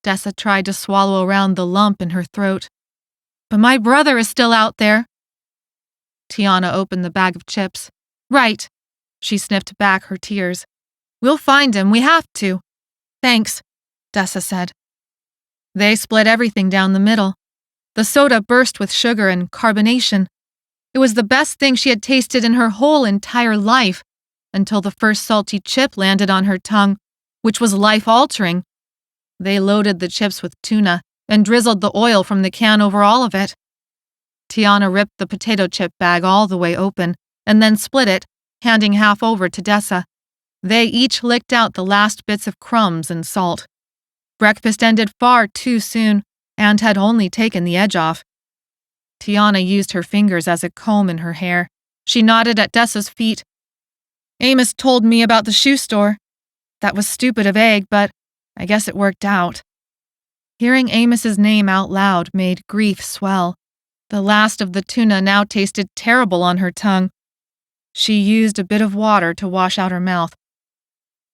Dessa tried to swallow around the lump in her throat. But my brother is still out there. Tiana opened the bag of chips. Right. She sniffed back her tears. We'll find him, we have to. Thanks, Dessa said. They split everything down the middle. The soda burst with sugar and carbonation. It was the best thing she had tasted in her whole entire life, until the first salty chip landed on her tongue, which was life-altering. They loaded the chips with tuna and drizzled the oil from the can over all of it. Tiana ripped the potato chip bag all the way open and then split it, handing half over to Dessa. They each licked out the last bits of crumbs and salt. Breakfast ended far too soon and had only taken the edge off. Tiana used her fingers as a comb in her hair. She nodded at Dessa's feet. Amos told me about the shoe store. That was stupid of Egg, but I guess it worked out. Hearing Amos's name out loud made grief swell. The last of the tuna now tasted terrible on her tongue. She used a bit of water to wash out her mouth.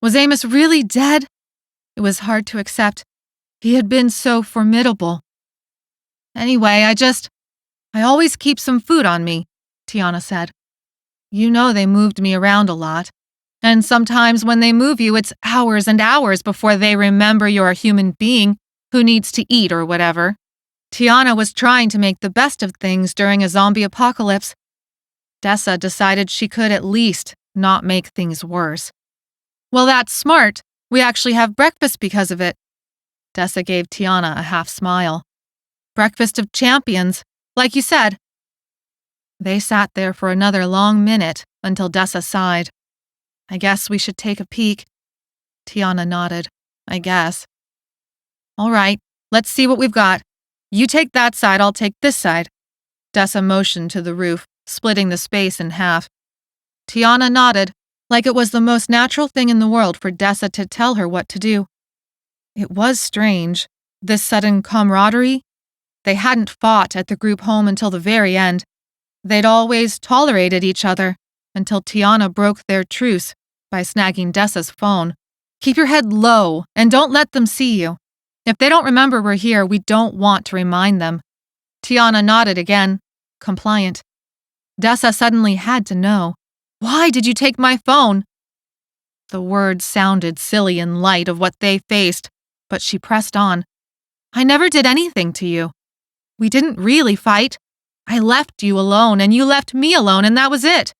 Was Amos really dead? It was hard to accept. He had been so formidable. Anyway, I always keep some food on me, Tiana said. You know they moved me around a lot. And sometimes when they move you, it's hours and hours before they remember you're a human being who needs to eat or whatever. Tiana was trying to make the best of things during a zombie apocalypse. Dessa decided she could at least not make things worse. Well, that's smart. We actually have breakfast because of it. Dessa gave Tiana a half smile. Breakfast of champions, like you said. They sat there for another long minute until Dessa sighed. I guess we should take a peek. Tiana nodded. I guess. All right, let's see what we've got. You take that side, I'll take this side. Dessa motioned to the roof, splitting the space in half. Tiana nodded, like it was the most natural thing in the world for Dessa to tell her what to do. It was strange, this sudden camaraderie. They hadn't fought at the group home until the very end. They'd always tolerated each other until Tiana broke their truce by snagging Dessa's phone. Keep your head low and don't let them see you. If they don't remember we're here, we don't want to remind them. Tiana nodded again, compliant. Dessa suddenly had to know. Why did you take my phone? The words sounded silly in light of what they faced, but she pressed on. I never did anything to you. We didn't really fight. I left you alone and you left me alone and that was it.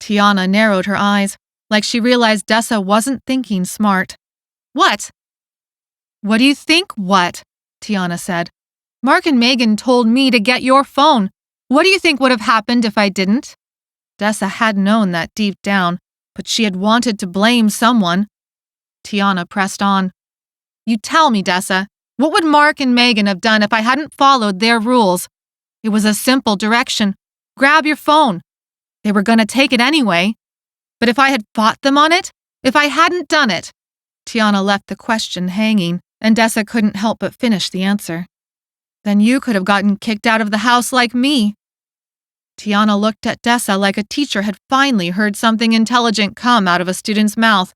Tiana narrowed her eyes, like she realized Dessa wasn't thinking smart. What? What do you think, what? Tiana said. Mark and Megan told me to get your phone. What do you think would have happened if I didn't? Dessa had known that deep down, but she had wanted to blame someone. Tiana pressed on. You tell me, Dessa, what would Mark and Megan have done if I hadn't followed their rules? It was a simple direction. Grab your phone. They were going to take it anyway. But if I had fought them on it, if I hadn't done it, Tiana left the question hanging, and Dessa couldn't help but finish the answer. Then you could have gotten kicked out of the house like me. Tiana looked at Dessa like a teacher had finally heard something intelligent come out of a student's mouth.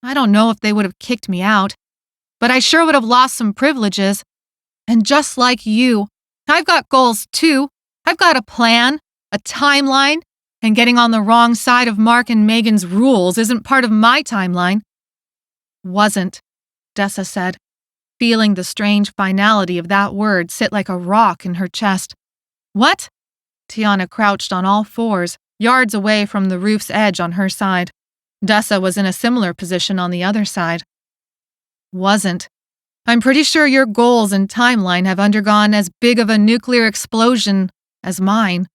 I don't know if they would have kicked me out, but I sure would have lost some privileges. And just like you, I've got goals too. I've got a plan, a timeline, and getting on the wrong side of Mark and Megan's rules isn't part of my timeline. Wasn't, Dessa said, feeling the strange finality of that word sit like a rock in her chest. What? Tiana crouched on all fours, yards away from the roof's edge on her side. Dessa was in a similar position on the other side. Wasn't. I'm pretty sure your goals and timeline have undergone as big of a nuclear explosion as mine.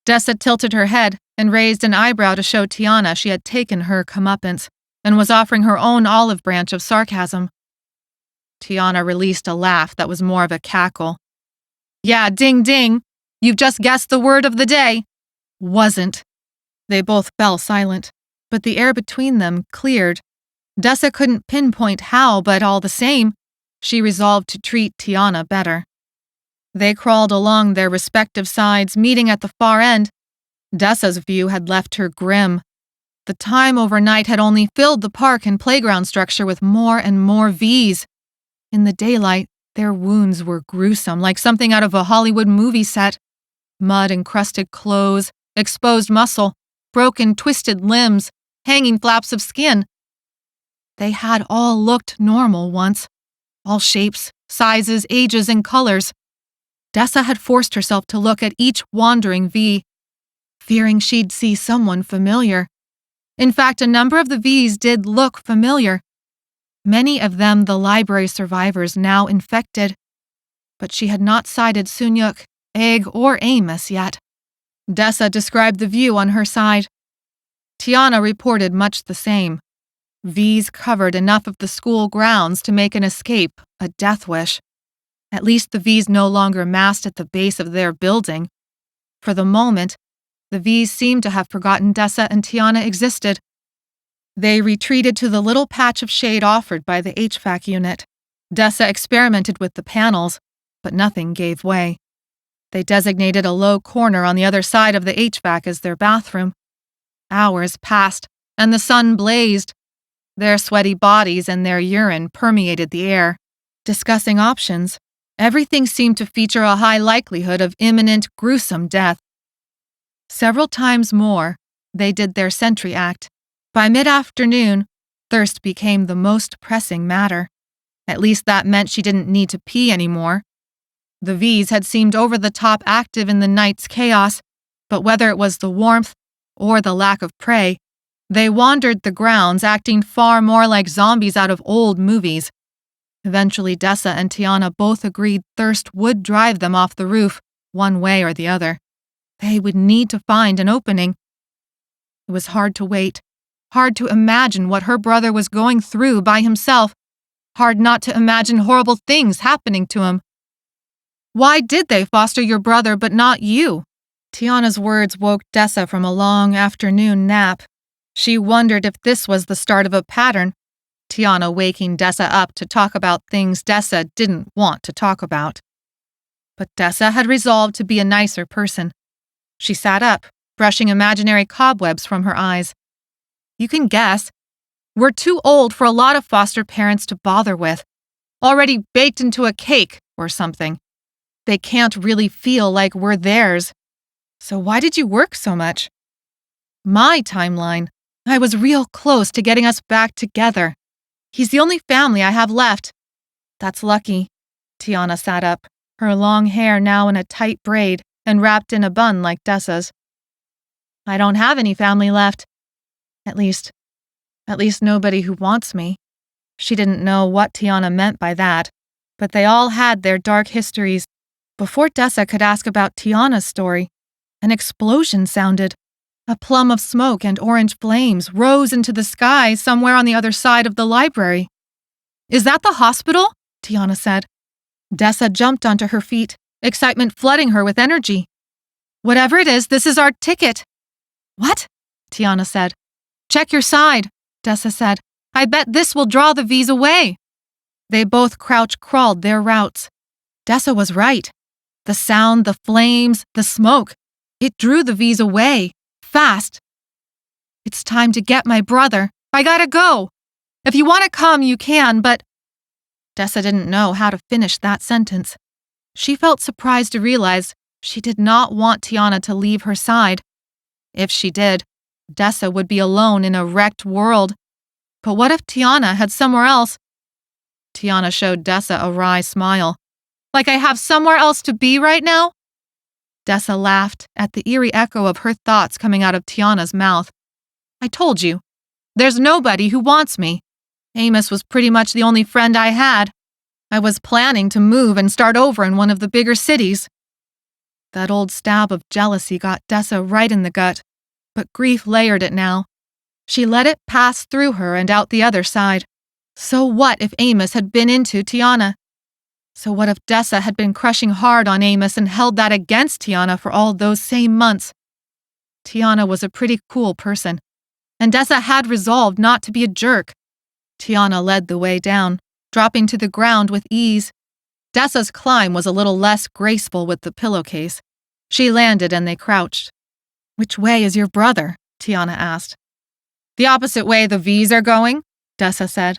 Dessa tilted her head and raised an eyebrow to show Tiana she had taken her comeuppance and was offering her own olive branch of sarcasm. Tiana released a laugh that was more of a cackle. Yeah, ding ding. You've just guessed the word of the day. Wasn't. They both fell silent, but the air between them cleared. Dessa couldn't pinpoint how, but all the same, she resolved to treat Tiana better. They crawled along their respective sides, meeting at the far end. Dessa's view had left her grim. The time overnight had only filled the park and playground structure with more and more V's. In the daylight, their wounds were gruesome, like something out of a Hollywood movie set. Mud-encrusted clothes, exposed muscle, broken, twisted limbs, hanging flaps of skin. They had all looked normal once. All shapes, sizes, ages, and colors. Dessa had forced herself to look at each wandering V, fearing she'd see someone familiar. In fact, a number of the V's did look familiar. Many of them the library survivors now infected. But she had not sighted Sunyuk, Egg, or Amos yet. Dessa described the view on her side. Tiana reported much the same. V's covered enough of the school grounds to make an escape a death wish. At least the V's no longer massed at the base of their building. For the moment, the V's seemed to have forgotten Dessa and Tiana existed. They retreated to the little patch of shade offered by the HVAC unit. Dessa experimented with the panels, but nothing gave way. They designated a low corner on the other side of the HVAC as their bathroom. Hours passed, and the sun blazed. Their sweaty bodies and their urine permeated the air. Discussing options, everything seemed to feature a high likelihood of imminent, gruesome death. Several times more, they did their sentry act. By mid-afternoon, thirst became the most pressing matter. At least that meant she didn't need to pee anymore. The V's had seemed over-the-top active in the night's chaos, but whether it was the warmth or the lack of prey, they wandered the grounds, acting far more like zombies out of old movies. Eventually, Dessa and Tiana both agreed thirst would drive them off the roof, one way or the other. They would need to find an opening. It was hard to wait, hard to imagine what her brother was going through by himself, hard not to imagine horrible things happening to him. Why did they foster your brother but not you? Tiana's words woke Dessa from a long afternoon nap. She wondered if this was the start of a pattern, Tiana waking Dessa up to talk about things Dessa didn't want to talk about. But Dessa had resolved to be a nicer person. She sat up, brushing imaginary cobwebs from her eyes. You can guess. We're too old for a lot of foster parents to bother with. Already baked into a cake or something. They can't really feel like we're theirs. So why did you work so much? My timeline. I was real close to getting us back together. He's the only family I have left. That's lucky. Tiana sat up, her long hair now in a tight braid and wrapped in a bun like Dessa's. I don't have any family left. At least nobody who wants me. She didn't know what Tiana meant by that, but they all had their dark histories. Before Dessa could ask about Tiana's story, an explosion sounded. A plum of smoke and orange flames rose into the sky somewhere on the other side of the library. Is that the hospital? Tiana said. Dessa jumped onto her feet, excitement flooding her with energy. Whatever it is, this is our ticket. What? Tiana said. Check your side, Dessa said. I bet this will draw the V's away. They both crouch-crawled their routes. Dessa was right. The sound, the flames, the smoke. It drew the V's away. Fast. It's time to get my brother. I gotta go. If you want to come, you can, but... Dessa didn't know how to finish that sentence. She felt surprised to realize she did not want Tiana to leave her side. If she did, Dessa would be alone in a wrecked world. But what if Tiana had somewhere else? Tiana showed Dessa a wry smile. Like I have somewhere else to be right now? Dessa laughed at the eerie echo of her thoughts coming out of Tiana's mouth. I told you, there's nobody who wants me. Amos was pretty much the only friend I had. I was planning to move and start over in one of the bigger cities. That old stab of jealousy got Dessa right in the gut, but grief layered it now. She let it pass through her and out the other side. So what if Amos had been into Tiana? So what if Dessa had been crushing hard on Amos and held that against Tiana for all those same months? Tiana was a pretty cool person, and Dessa had resolved not to be a jerk. Tiana led the way down, dropping to the ground with ease. Dessa's climb was a little less graceful with the pillowcase. She landed and they crouched. Which way is your brother? Tiana asked. The opposite way the V's are going, Dessa said.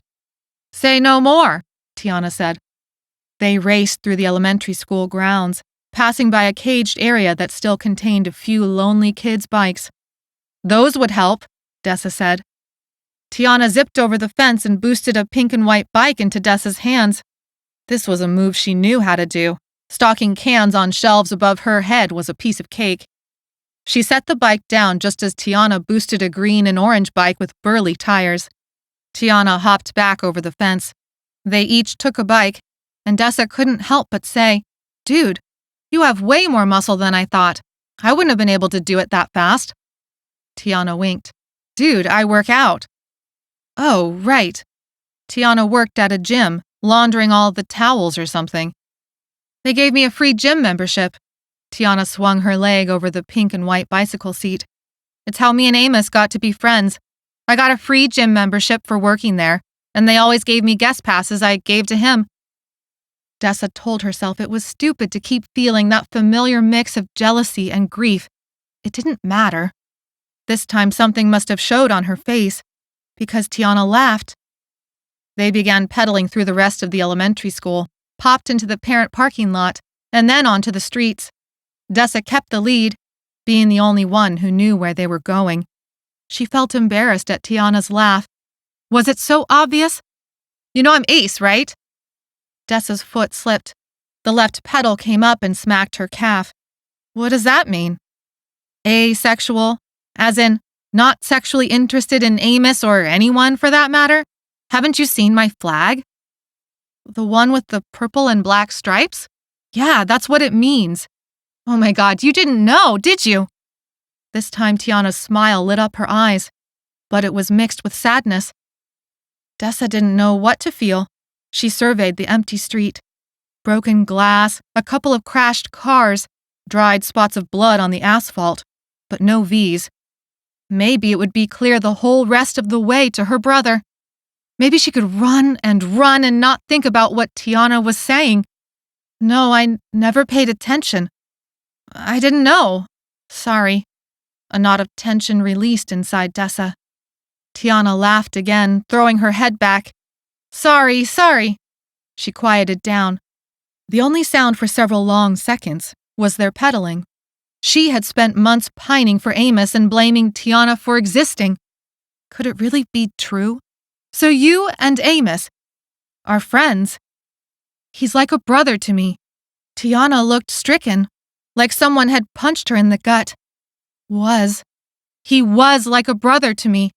Say no more, Tiana said. They raced through the elementary school grounds, passing by a caged area that still contained a few lonely kids' bikes. Those would help, Dessa said. Tiana zipped over the fence and boosted a pink and white bike into Dessa's hands. This was a move she knew how to do. Stocking cans on shelves above her head was a piece of cake. She set the bike down just as Tiana boosted a green and orange bike with burly tires. Tiana hopped back over the fence. They each took a bike, and Dessa couldn't help but say, Dude, you have way more muscle than I thought. I wouldn't have been able to do it that fast. Tiana winked. Dude, I work out. Oh, right. Tiana worked at a gym, laundering all the towels or something. They gave me a free gym membership. Tiana swung her leg over the pink and white bicycle seat. It's how me and Amos got to be friends. I got a free gym membership for working there, and they always gave me guest passes I gave to him. Dessa told herself it was stupid to keep feeling that familiar mix of jealousy and grief. It didn't matter. This time something must have showed on her face, because Tiana laughed. They began pedaling through the rest of the elementary school, popped into the parent parking lot, and then onto the streets. Dessa kept the lead, being the only one who knew where they were going. She felt embarrassed at Tiana's laugh. Was it so obvious? You know I'm ace, right? Dessa's foot slipped. The left pedal came up and smacked her calf. What does that mean? Asexual, as in not sexually interested in Amos or anyone for that matter? Haven't you seen my flag? The one with the purple and black stripes? Yeah, that's what it means. Oh my God, you didn't know, did you? This time Tiana's smile lit up her eyes, but it was mixed with sadness. Dessa didn't know what to feel. She surveyed the empty street. Broken glass, a couple of crashed cars, dried spots of blood on the asphalt, but no V's. Maybe it would be clear the whole rest of the way to her brother. Maybe she could run and not think about what Tiana was saying. No, I never paid attention. I didn't know. Sorry. A knot of tension released inside Dessa. Tiana laughed again, throwing her head back. Sorry. She quieted down. The only sound for several long seconds was their pedaling. She had spent months pining for Amos and blaming Tiana for existing. Could it really be true? So you and Amos are friends? He's like a brother to me. Tiana looked stricken, like someone had punched her in the gut. He was like a brother to me.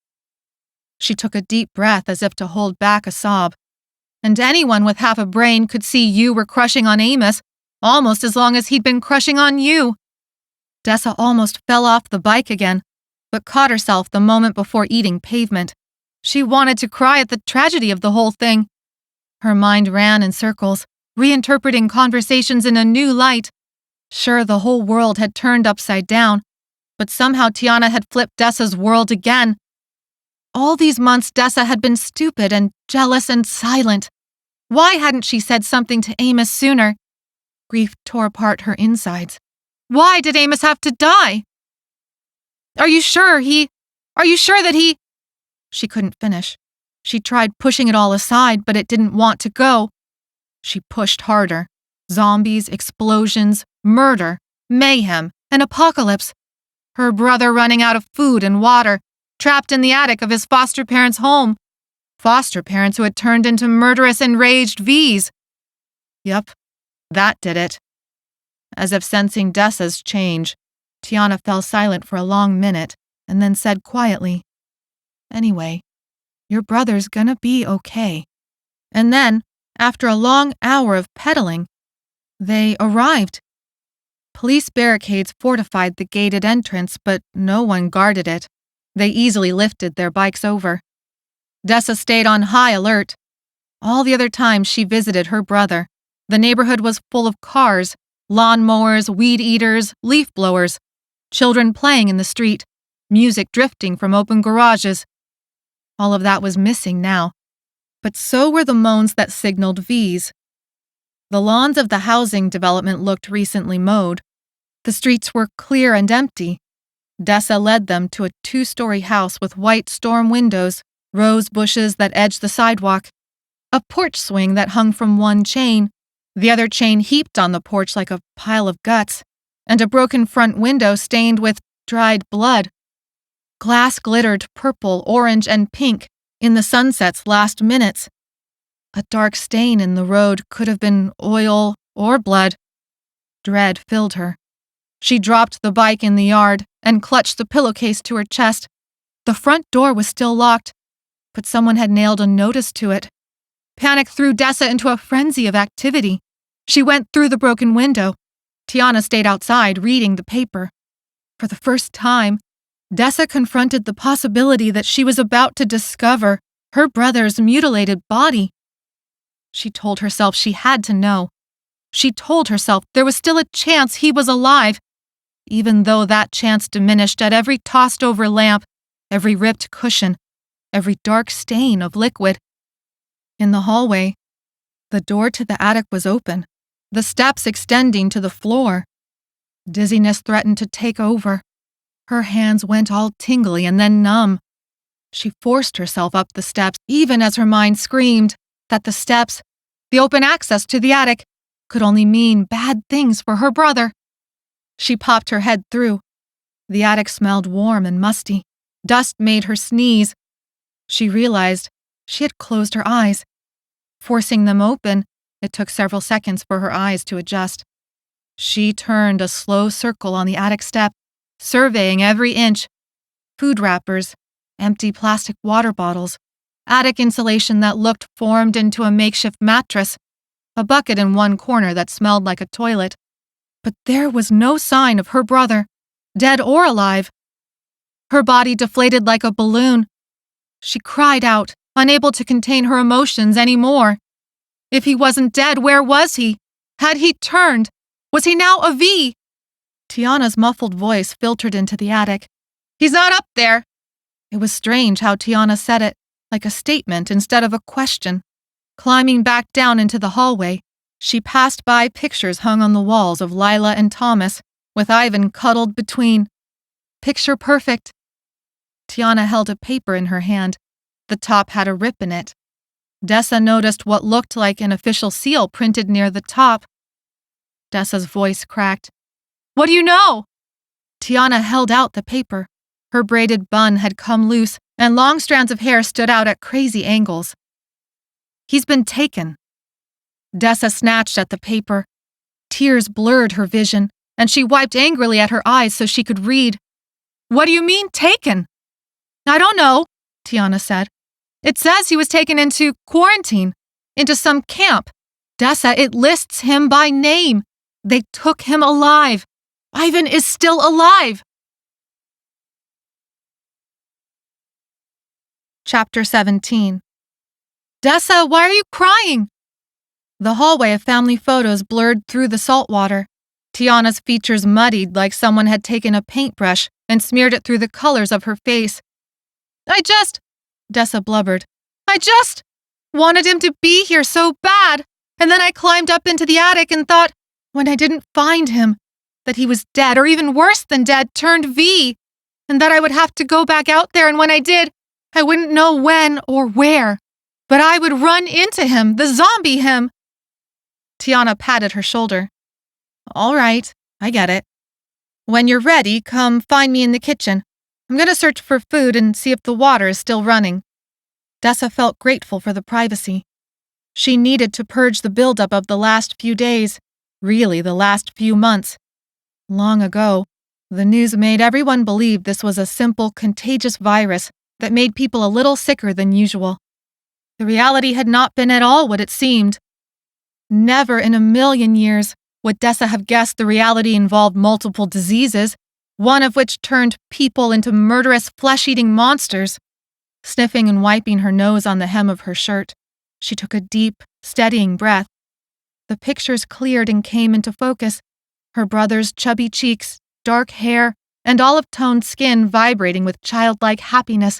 She took a deep breath as if to hold back a sob. And anyone with half a brain could see you were crushing on Amos almost as long as he'd been crushing on you. Dessa almost fell off the bike again, but caught herself the moment before eating pavement. She wanted to cry at the tragedy of the whole thing. Her mind ran in circles, reinterpreting conversations in a new light. Sure, the whole world had turned upside down, but somehow Tiana had flipped Dessa's world again. All these months Dessa had been stupid and jealous and silent. Why hadn't she said something to Amos sooner? Grief tore apart her insides. Why did Amos have to die? Are you sure that he... She couldn't finish. She tried pushing it all aside, but it didn't want to go. She pushed harder. Zombies, explosions, murder, mayhem, an apocalypse. Her brother running out of food and water, trapped in the attic of his foster parents' home. Foster parents who had turned into murderous, enraged Vs. Yup, that did it. As if sensing Dessa's change, Tiana fell silent for a long minute and then said quietly, "Anyway, your brother's gonna be okay." And then, after a long hour of pedaling, they arrived. Police barricades fortified the gated entrance, but no one guarded it. They easily lifted their bikes over. Dessa stayed on high alert. All the other times she visited her brother, the neighborhood was full of cars, lawnmowers, weed eaters, leaf blowers, children playing in the street, music drifting from open garages. All of that was missing now, but so were the moans that signaled Vs. The lawns of the housing development looked recently mowed. The streets were clear and empty. Dessa led them to a 2-story house with white storm windows, rose bushes that edged the sidewalk, a porch swing that hung from one chain, the other chain heaped on the porch like a pile of guts, and a broken front window stained with dried blood. Glass glittered purple, orange, and pink in the sunset's last minutes. A dark stain in the road could have been oil or blood. Dread filled her. She dropped the bike in the yard and clutched the pillowcase to her chest. The front door was still locked, but someone had nailed a notice to it. Panic threw Dessa into a frenzy of activity. She went through the broken window. Tiana stayed outside, reading the paper. For the first time, Dessa confronted the possibility that she was about to discover her brother's mutilated body. She told herself she had to know. She told herself there was still a chance he was alive, even though that chance diminished at every tossed-over lamp, every ripped cushion, every dark stain of liquid. In the hallway, the door to the attic was open, the steps extending to the floor. Dizziness threatened to take over. Her hands went all tingly and then numb. She forced herself up the steps, even as her mind screamed that the steps, the open access to the attic, could only mean bad things for her brother. She popped her head through. The attic smelled warm and musty. Dust made her sneeze. She realized she had closed her eyes. Forcing them open, it took several seconds for her eyes to adjust. She turned a slow circle on the attic step, surveying every inch. Food wrappers, empty plastic water bottles, attic insulation that looked formed into a makeshift mattress, a bucket in one corner that smelled like a toilet. But there was no sign of her brother, dead or alive. Her body deflated like a balloon. She cried out, unable to contain her emotions anymore. If he wasn't dead, where was he? Had he turned? Was he now a V? Tiana's muffled voice filtered into the attic. "He's not up there." It was strange how Tiana said it, like a statement instead of a question. Climbing back down into the hallway, she passed by pictures hung on the walls of Lila and Thomas, with Ivan cuddled between. Picture perfect. Tiana held a paper in her hand. The top had a rip in it. Dessa noticed what looked like an official seal printed near the top. Dessa's voice cracked. "What do you know?" Tiana held out the paper. Her braided bun had come loose, and long strands of hair stood out at crazy angles. "He's been taken." Dessa snatched at the paper. Tears blurred her vision, and she wiped angrily at her eyes so she could read. "What do you mean, taken?" "I don't know," Tiana said. "It says he was taken into quarantine, into some camp. Dessa, it lists him by name. They took him alive. Ivan is still alive." Chapter 17. "Dessa, why are you crying?" The hallway of family photos blurred through the salt water. Tiana's features muddied like someone had taken a paintbrush and smeared it through the colors of her face. Dessa blubbered. I just wanted him to be here so bad. And then I climbed up into the attic and thought, when I didn't find him, that he was dead, or even worse than dead, turned V, and that I would have to go back out there, and when I did, I wouldn't know when or where. But I would run into him, the zombie him. Tiana patted her shoulder. All right, I get it. When you're ready, come find me in the kitchen. I'm going to search for food and see if the water is still running. Dessa felt grateful for the privacy. She needed to purge the buildup of the last few days, really the last few months. Long ago, the news made everyone believe this was a simple, contagious virus that made people a little sicker than usual. The reality had not been at all what it seemed. Never in a million years would Dessa have guessed the reality involved multiple diseases, one of which turned people into murderous, flesh-eating monsters. Sniffing and wiping her nose on the hem of her shirt, she took a deep, steadying breath. The pictures cleared and came into focus, her brother's chubby cheeks, dark hair, and olive-toned skin vibrating with childlike happiness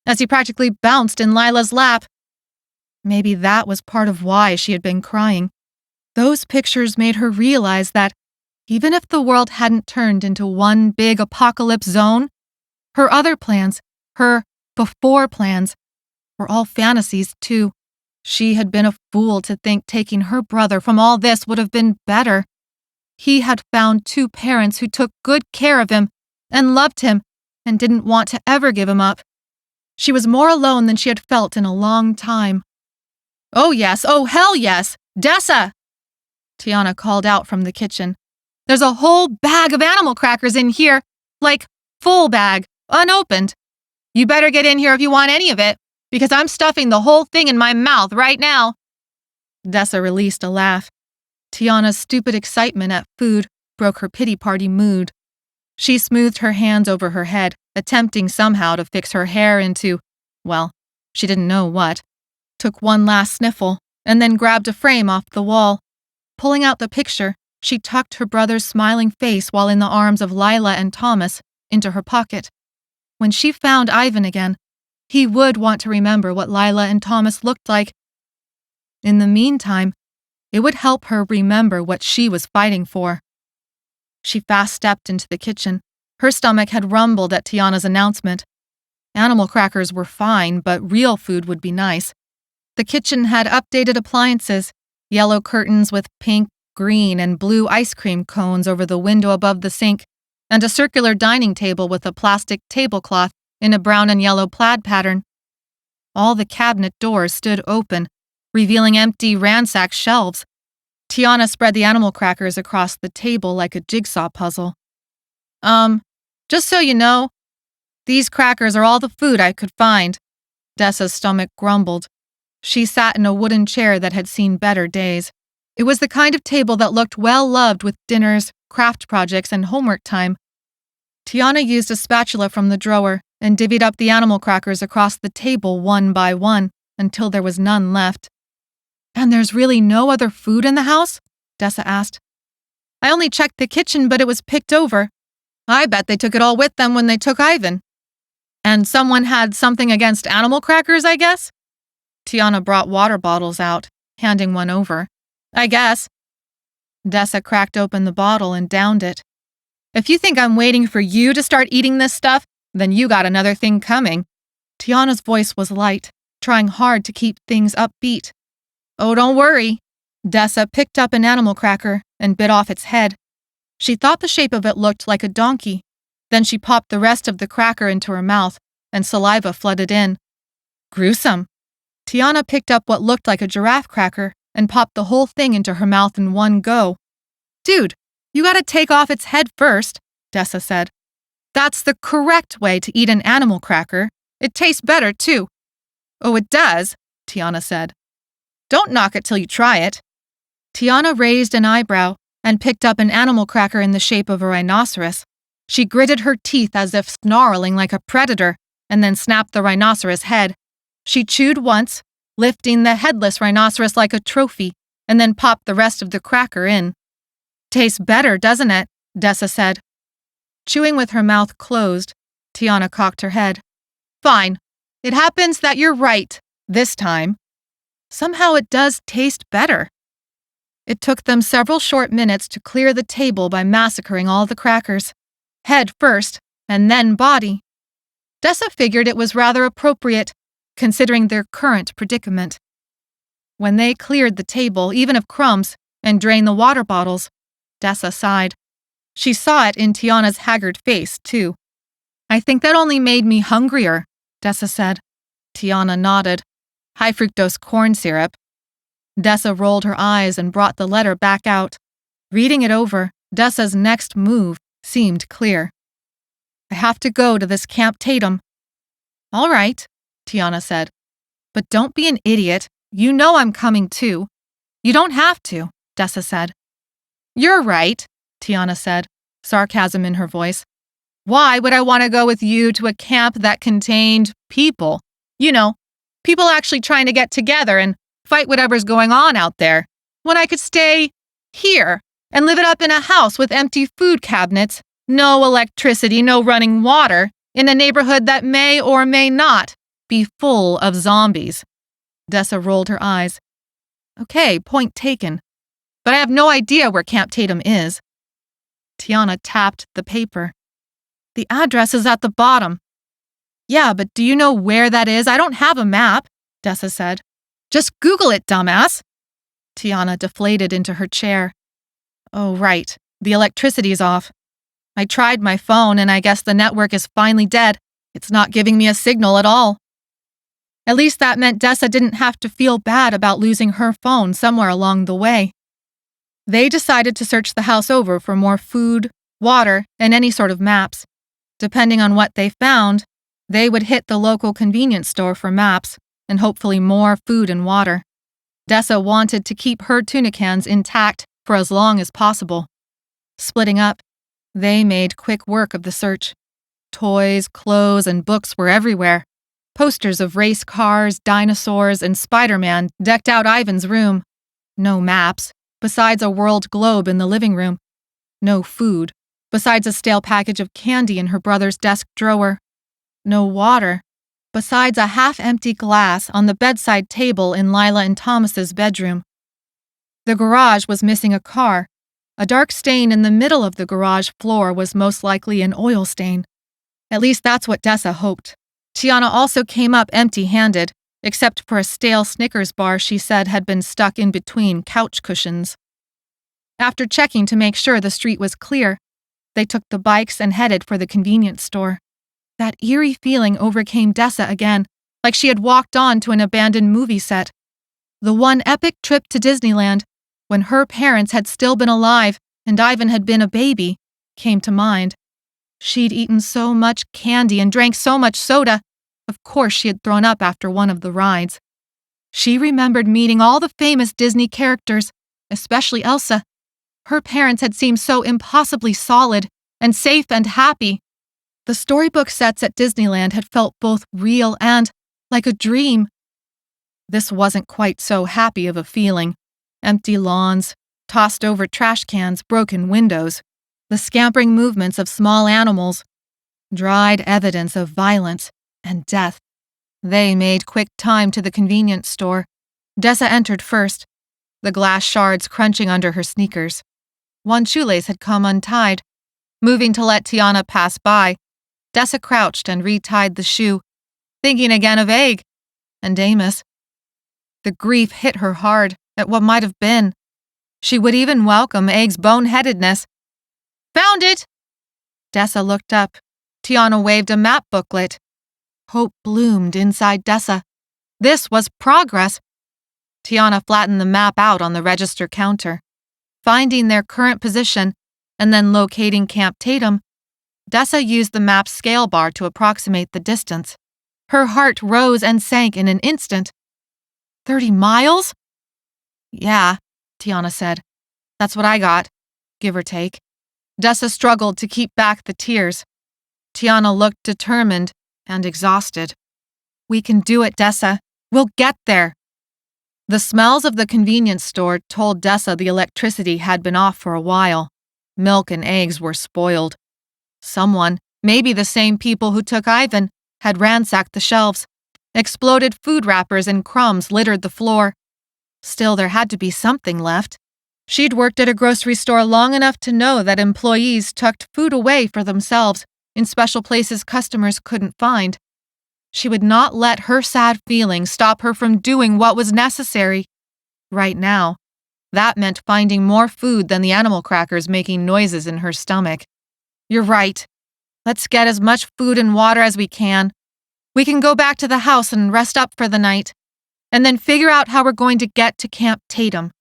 as he practically bounced in Lila's lap. Maybe that was part of why she had been crying. Those pictures made her realize that, even if the world hadn't turned into one big apocalypse zone, her other plans, her before plans, were all fantasies too. She had been a fool to think taking her brother from all this would have been better. He had found two parents who took good care of him and loved him and didn't want to ever give him up. She was more alone than she had felt in a long time. Oh yes, oh hell yes! Dessa! Tiana called out from the kitchen. There's a whole bag of animal crackers in here, like full bag, unopened. You better get in here if you want any of it, because I'm stuffing the whole thing in my mouth right now. Dessa released a laugh. Tiana's stupid excitement at food broke her pity party mood. She smoothed her hands over her head, attempting somehow to fix her hair into, well, she didn't know what. Took one last sniffle, and then grabbed a frame off the wall. Pulling out the picture, she tucked her brother's smiling face while in the arms of Lila and Thomas into her pocket. When she found Ivan again, he would want to remember what Lila and Thomas looked like. In the meantime, it would help her remember what she was fighting for. She fast-stepped into the kitchen. Her stomach had rumbled at Tiana's announcement. Animal crackers were fine, but real food would be nice. The kitchen had updated appliances, yellow curtains with pink, green, and blue ice cream cones over the window above the sink, and a circular dining table with a plastic tablecloth in a brown and yellow plaid pattern. All the cabinet doors stood open, revealing empty, ransacked shelves. Tiana spread the animal crackers across the table like a jigsaw puzzle. Just so you know, these crackers are all the food I could find. Dessa's stomach grumbled. She sat in a wooden chair that had seen better days. It was the kind of table that looked well-loved with dinners, craft projects, and homework time. Tiana used a spatula from the drawer and divvied up the animal crackers across the table one by one until there was none left. And there's really no other food in the house? Dessa asked. I only checked the kitchen, but it was picked over. I bet they took it all with them when they took Ivan. And someone had something against animal crackers, I guess? Tiana brought water bottles out, handing one over. I guess. Dessa cracked open the bottle and downed it. If you think I'm waiting for you to start eating this stuff, then you got another thing coming. Tiana's voice was light, trying hard to keep things upbeat. Oh, don't worry. Dessa picked up an animal cracker and bit off its head. She thought the shape of it looked like a donkey. Then she popped the rest of the cracker into her mouth, and saliva flooded in. Gruesome. Tiana picked up what looked like a giraffe cracker and popped the whole thing into her mouth in one go. Dude, you gotta take off its head first, Dessa said. That's the correct way to eat an animal cracker. It tastes better, too. Oh, it does, Tiana said. Don't knock it till you try it. Tiana raised an eyebrow and picked up an animal cracker in the shape of a rhinoceros. She gritted her teeth as if snarling like a predator, and then snapped the rhinoceros head. She chewed once, lifting the headless rhinoceros like a trophy, and then popped the rest of the cracker in. Tastes better, doesn't it? Dessa said. Chewing with her mouth closed, Tiana cocked her head. Fine. It happens that you're right, this time. Somehow it does taste better. It took them several short minutes to clear the table by massacring all the crackers. Head first, and then body. Dessa figured it was rather appropriate, considering their current predicament. When they cleared the table, even of crumbs, and drain the water bottles. Dessa sighed. She saw it in Tiana's haggard face, too. I think that only made me hungrier, Dessa said. Tiana nodded. High fructose corn syrup. Dessa rolled her eyes and brought the letter back out. Reading it over, Dessa's next move seemed clear. I have to go to this Camp Tatum. All right, Tiana said. But don't be an idiot. You know I'm coming too. You don't have to, Dessa said. You're right, Tiana said, sarcasm in her voice. Why would I want to go with you to a camp that contained people? You know, people actually trying to get together and fight whatever's going on out there, when I could stay here and live it up in a house with empty food cabinets, no electricity, no running water, in a neighborhood that may or may not be full of zombies. Dessa rolled her eyes. Okay, point taken. But I have no idea where Camp Tatum is. Tiana tapped the paper. The address is at the bottom. Yeah, but do you know where that is? I don't have a map, Dessa said. Just Google it, dumbass. Tiana deflated into her chair. Oh, right. The electricity's off. I tried my phone and I guess the network is finally dead. It's not giving me a signal at all. At least that meant Dessa didn't have to feel bad about losing her phone somewhere along the way. They decided to search the house over for more food, water, and any sort of maps. Depending on what they found, they would hit the local convenience store for maps and hopefully more food and water. Dessa wanted to keep her tuna cans intact for as long as possible. Splitting up, they made quick work of the search. Toys, clothes, and books were everywhere. Posters of race cars, dinosaurs, and Spider-Man decked out Ivan's room. No maps, besides a world globe in the living room. No food, besides a stale package of candy in her brother's desk drawer. No water, besides a half-empty glass on the bedside table in Lila and Thomas's bedroom. The garage was missing a car. A dark stain in the middle of the garage floor was most likely an oil stain. At least that's what Dessa hoped. Tiana also came up empty-handed, except for a stale Snickers bar she said had been stuck in between couch cushions. After checking to make sure the street was clear, they took the bikes and headed for the convenience store. That eerie feeling overcame Dessa again, like she had walked on to an abandoned movie set. The one epic trip to Disneyland, when her parents had still been alive and Ivan had been a baby, came to mind. She'd eaten so much candy and drank so much soda. Of course she had thrown up after one of the rides. She remembered meeting all the famous Disney characters, especially Elsa. Her parents had seemed so impossibly solid and safe and happy. The storybook sets at Disneyland had felt both real and like a dream. This wasn't quite so happy of a feeling. Empty lawns, tossed over trash cans, broken windows, the scampering movements of small animals, dried evidence of violence and death. They made quick time to the convenience store. Dessa entered first, the glass shards crunching under her sneakers. One shoelace had come untied. Moving to let Tiana pass by, Dessa crouched and retied the shoe, thinking again of Egg and Amos. The grief hit her hard at what might have been. She would even welcome Egg's boneheadedness. Found it! Dessa looked up. Tiana waved a map booklet. Hope bloomed inside Dessa. This was progress. Tiana flattened the map out on the register counter. Finding their current position and then locating Camp Tatum, Dessa used the map's scale bar to approximate the distance. Her heart rose and sank in an instant. 30 miles? Yeah, Tiana said. That's what I got, give or take. Dessa struggled to keep back the tears. Tiana looked determined and exhausted. We can do it, Dessa. We'll get there. The smells of the convenience store told Dessa the electricity had been off for a while. Milk and eggs were spoiled. Someone, maybe the same people who took Ivan, had ransacked the shelves. Exploded food wrappers and crumbs littered the floor. Still, there had to be something left. She'd worked at a grocery store long enough to know that employees tucked food away for themselves in special places customers couldn't find. She would not let her sad feelings stop her from doing what was necessary. Right now, That meant finding more food than the animal crackers making noises in her stomach. "You're right. Let's get as much food and water as we can. We can go back to the house and rest up for the night, and then figure out how we're going to get to Camp Tatum."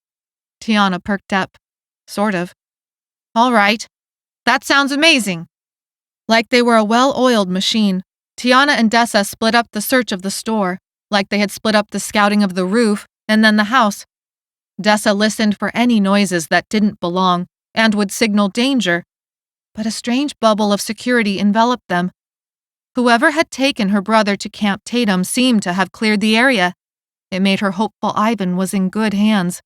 Tiana perked up. "Sort of." "All right. That sounds amazing." Like they were a well-oiled machine, Tiana and Dessa split up the search of the store, like they had split up the scouting of the roof and then the house. Dessa listened for any noises that didn't belong and would signal danger, but a strange bubble of security enveloped them. Whoever had taken her brother to Camp Tatum seemed to have cleared the area. It made her hopeful Ivan was in good hands.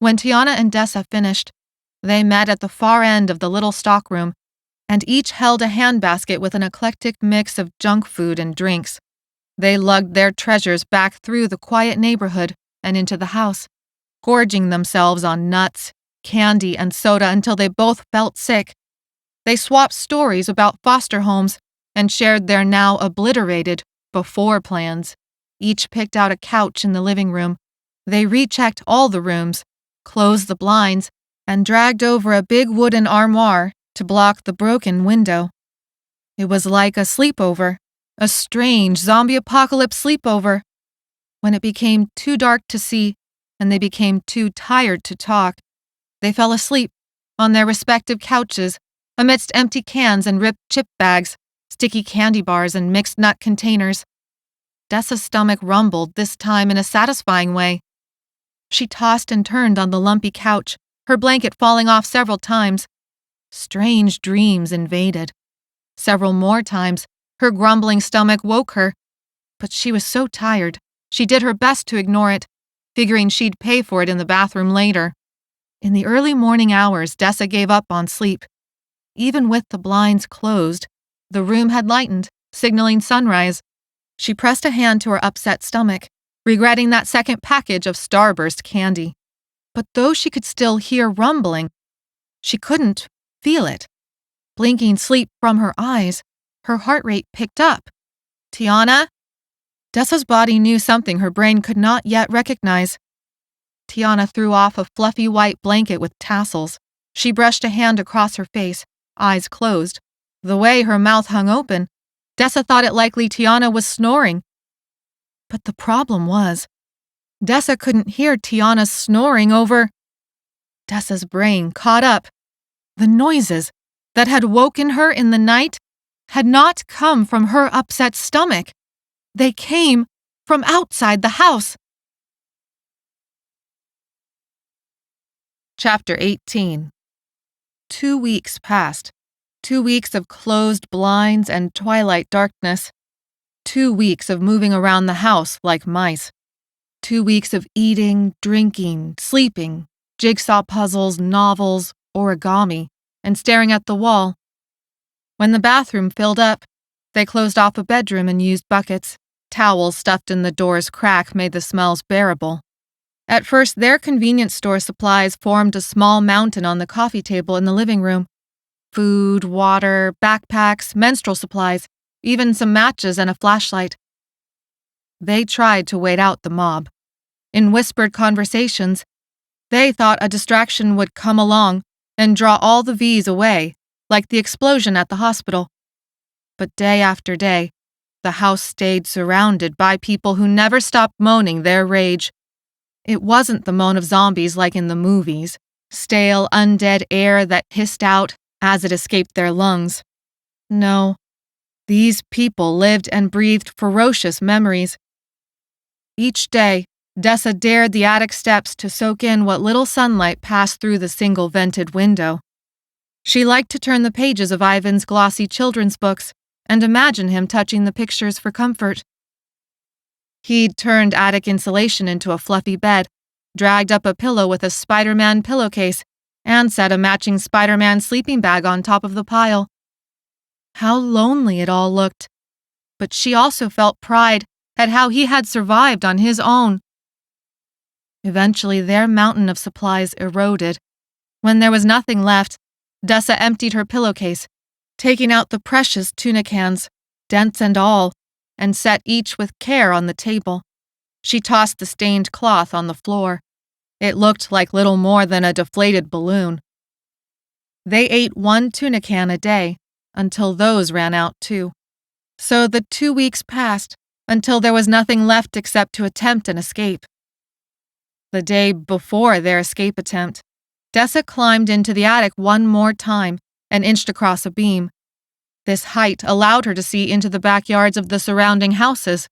When Tiana and Dessa finished, they met at the far end of the little stockroom, and each held a handbasket with an eclectic mix of junk food and drinks. They lugged their treasures back through the quiet neighborhood and into the house, gorging themselves on nuts, candy, and soda until they both felt sick. They swapped stories about foster homes and shared their now obliterated before plans. Each picked out a couch in the living room. They rechecked all the rooms, closed the blinds, and dragged over a big wooden armoire to block the broken window. It was like a sleepover, a strange zombie apocalypse sleepover. When it became too dark to see and they became too tired to talk, they fell asleep on their respective couches amidst empty cans and ripped chip bags, sticky candy bars and mixed nut containers. Dessa's stomach rumbled, this time in a satisfying way. She tossed and turned on the lumpy couch, her blanket falling off several times. Strange dreams invaded. Several more times, her grumbling stomach woke her, but she was so tired, she did her best to ignore it, figuring she'd pay for it in the bathroom later. In the early morning hours, Dessa gave up on sleep. Even with the blinds closed, the room had lightened, signaling sunrise. She pressed a hand to her upset stomach, regretting that second package of Starburst candy. But though she could still hear rumbling, she couldn't feel it. Blinking sleep from her eyes, her heart rate picked up. "Tiana?" Dessa's body knew something her brain could not yet recognize. Tiana threw off a fluffy white blanket with tassels. She brushed a hand across her face, eyes closed. The way her mouth hung open, Dessa thought it likely Tiana was snoring. But the problem was, Dessa couldn't hear Tiana's snoring over. Dessa's brain caught up. The noises that had woken her in the night had not come from her upset stomach. They came from outside the house. Chapter 18. 2 weeks passed. 2 weeks of closed blinds and twilight darkness. 2 weeks of moving around the house like mice. 2 weeks of eating, drinking, sleeping, jigsaw puzzles, novels, origami, and staring at the wall. When the bathroom filled up, they closed off a bedroom and used buckets. Towels stuffed in the door's crack made the smells bearable. At first, their convenience store supplies formed a small mountain on the coffee table in the living room. Food, water, backpacks, menstrual supplies, even some matches and a flashlight. They tried to wait out the mob. In whispered conversations, they thought a distraction would come along and draw all the V's away, like the explosion at the hospital. But day after day, the house stayed surrounded by people who never stopped moaning their rage. It wasn't the moan of zombies like in the movies, stale, undead air that hissed out as it escaped their lungs. No, these people lived and breathed ferocious memories. Each day, Dessa dared the attic steps to soak in what little sunlight passed through the single-vented window. She liked to turn the pages of Ivan's glossy children's books and imagine him touching the pictures for comfort. He'd turned attic insulation into a fluffy bed, dragged up a pillow with a Spider-Man pillowcase, and set a matching Spider-Man sleeping bag on top of the pile. How lonely it all looked. But she also felt pride at how he had survived on his own. Eventually, their mountain of supplies eroded. When there was nothing left, Dessa emptied her pillowcase, taking out the precious tuna cans, dents and all, and set each with care on the table. She tossed the stained cloth on the floor. It looked like little more than a deflated balloon. They ate 1 tuna can a day, until those ran out too. So the 2 weeks passed, until there was nothing left except to attempt an escape. The day before their escape attempt, Dessa climbed into the attic one more time and inched across a beam. This height allowed her to see into the backyards of the surrounding houses.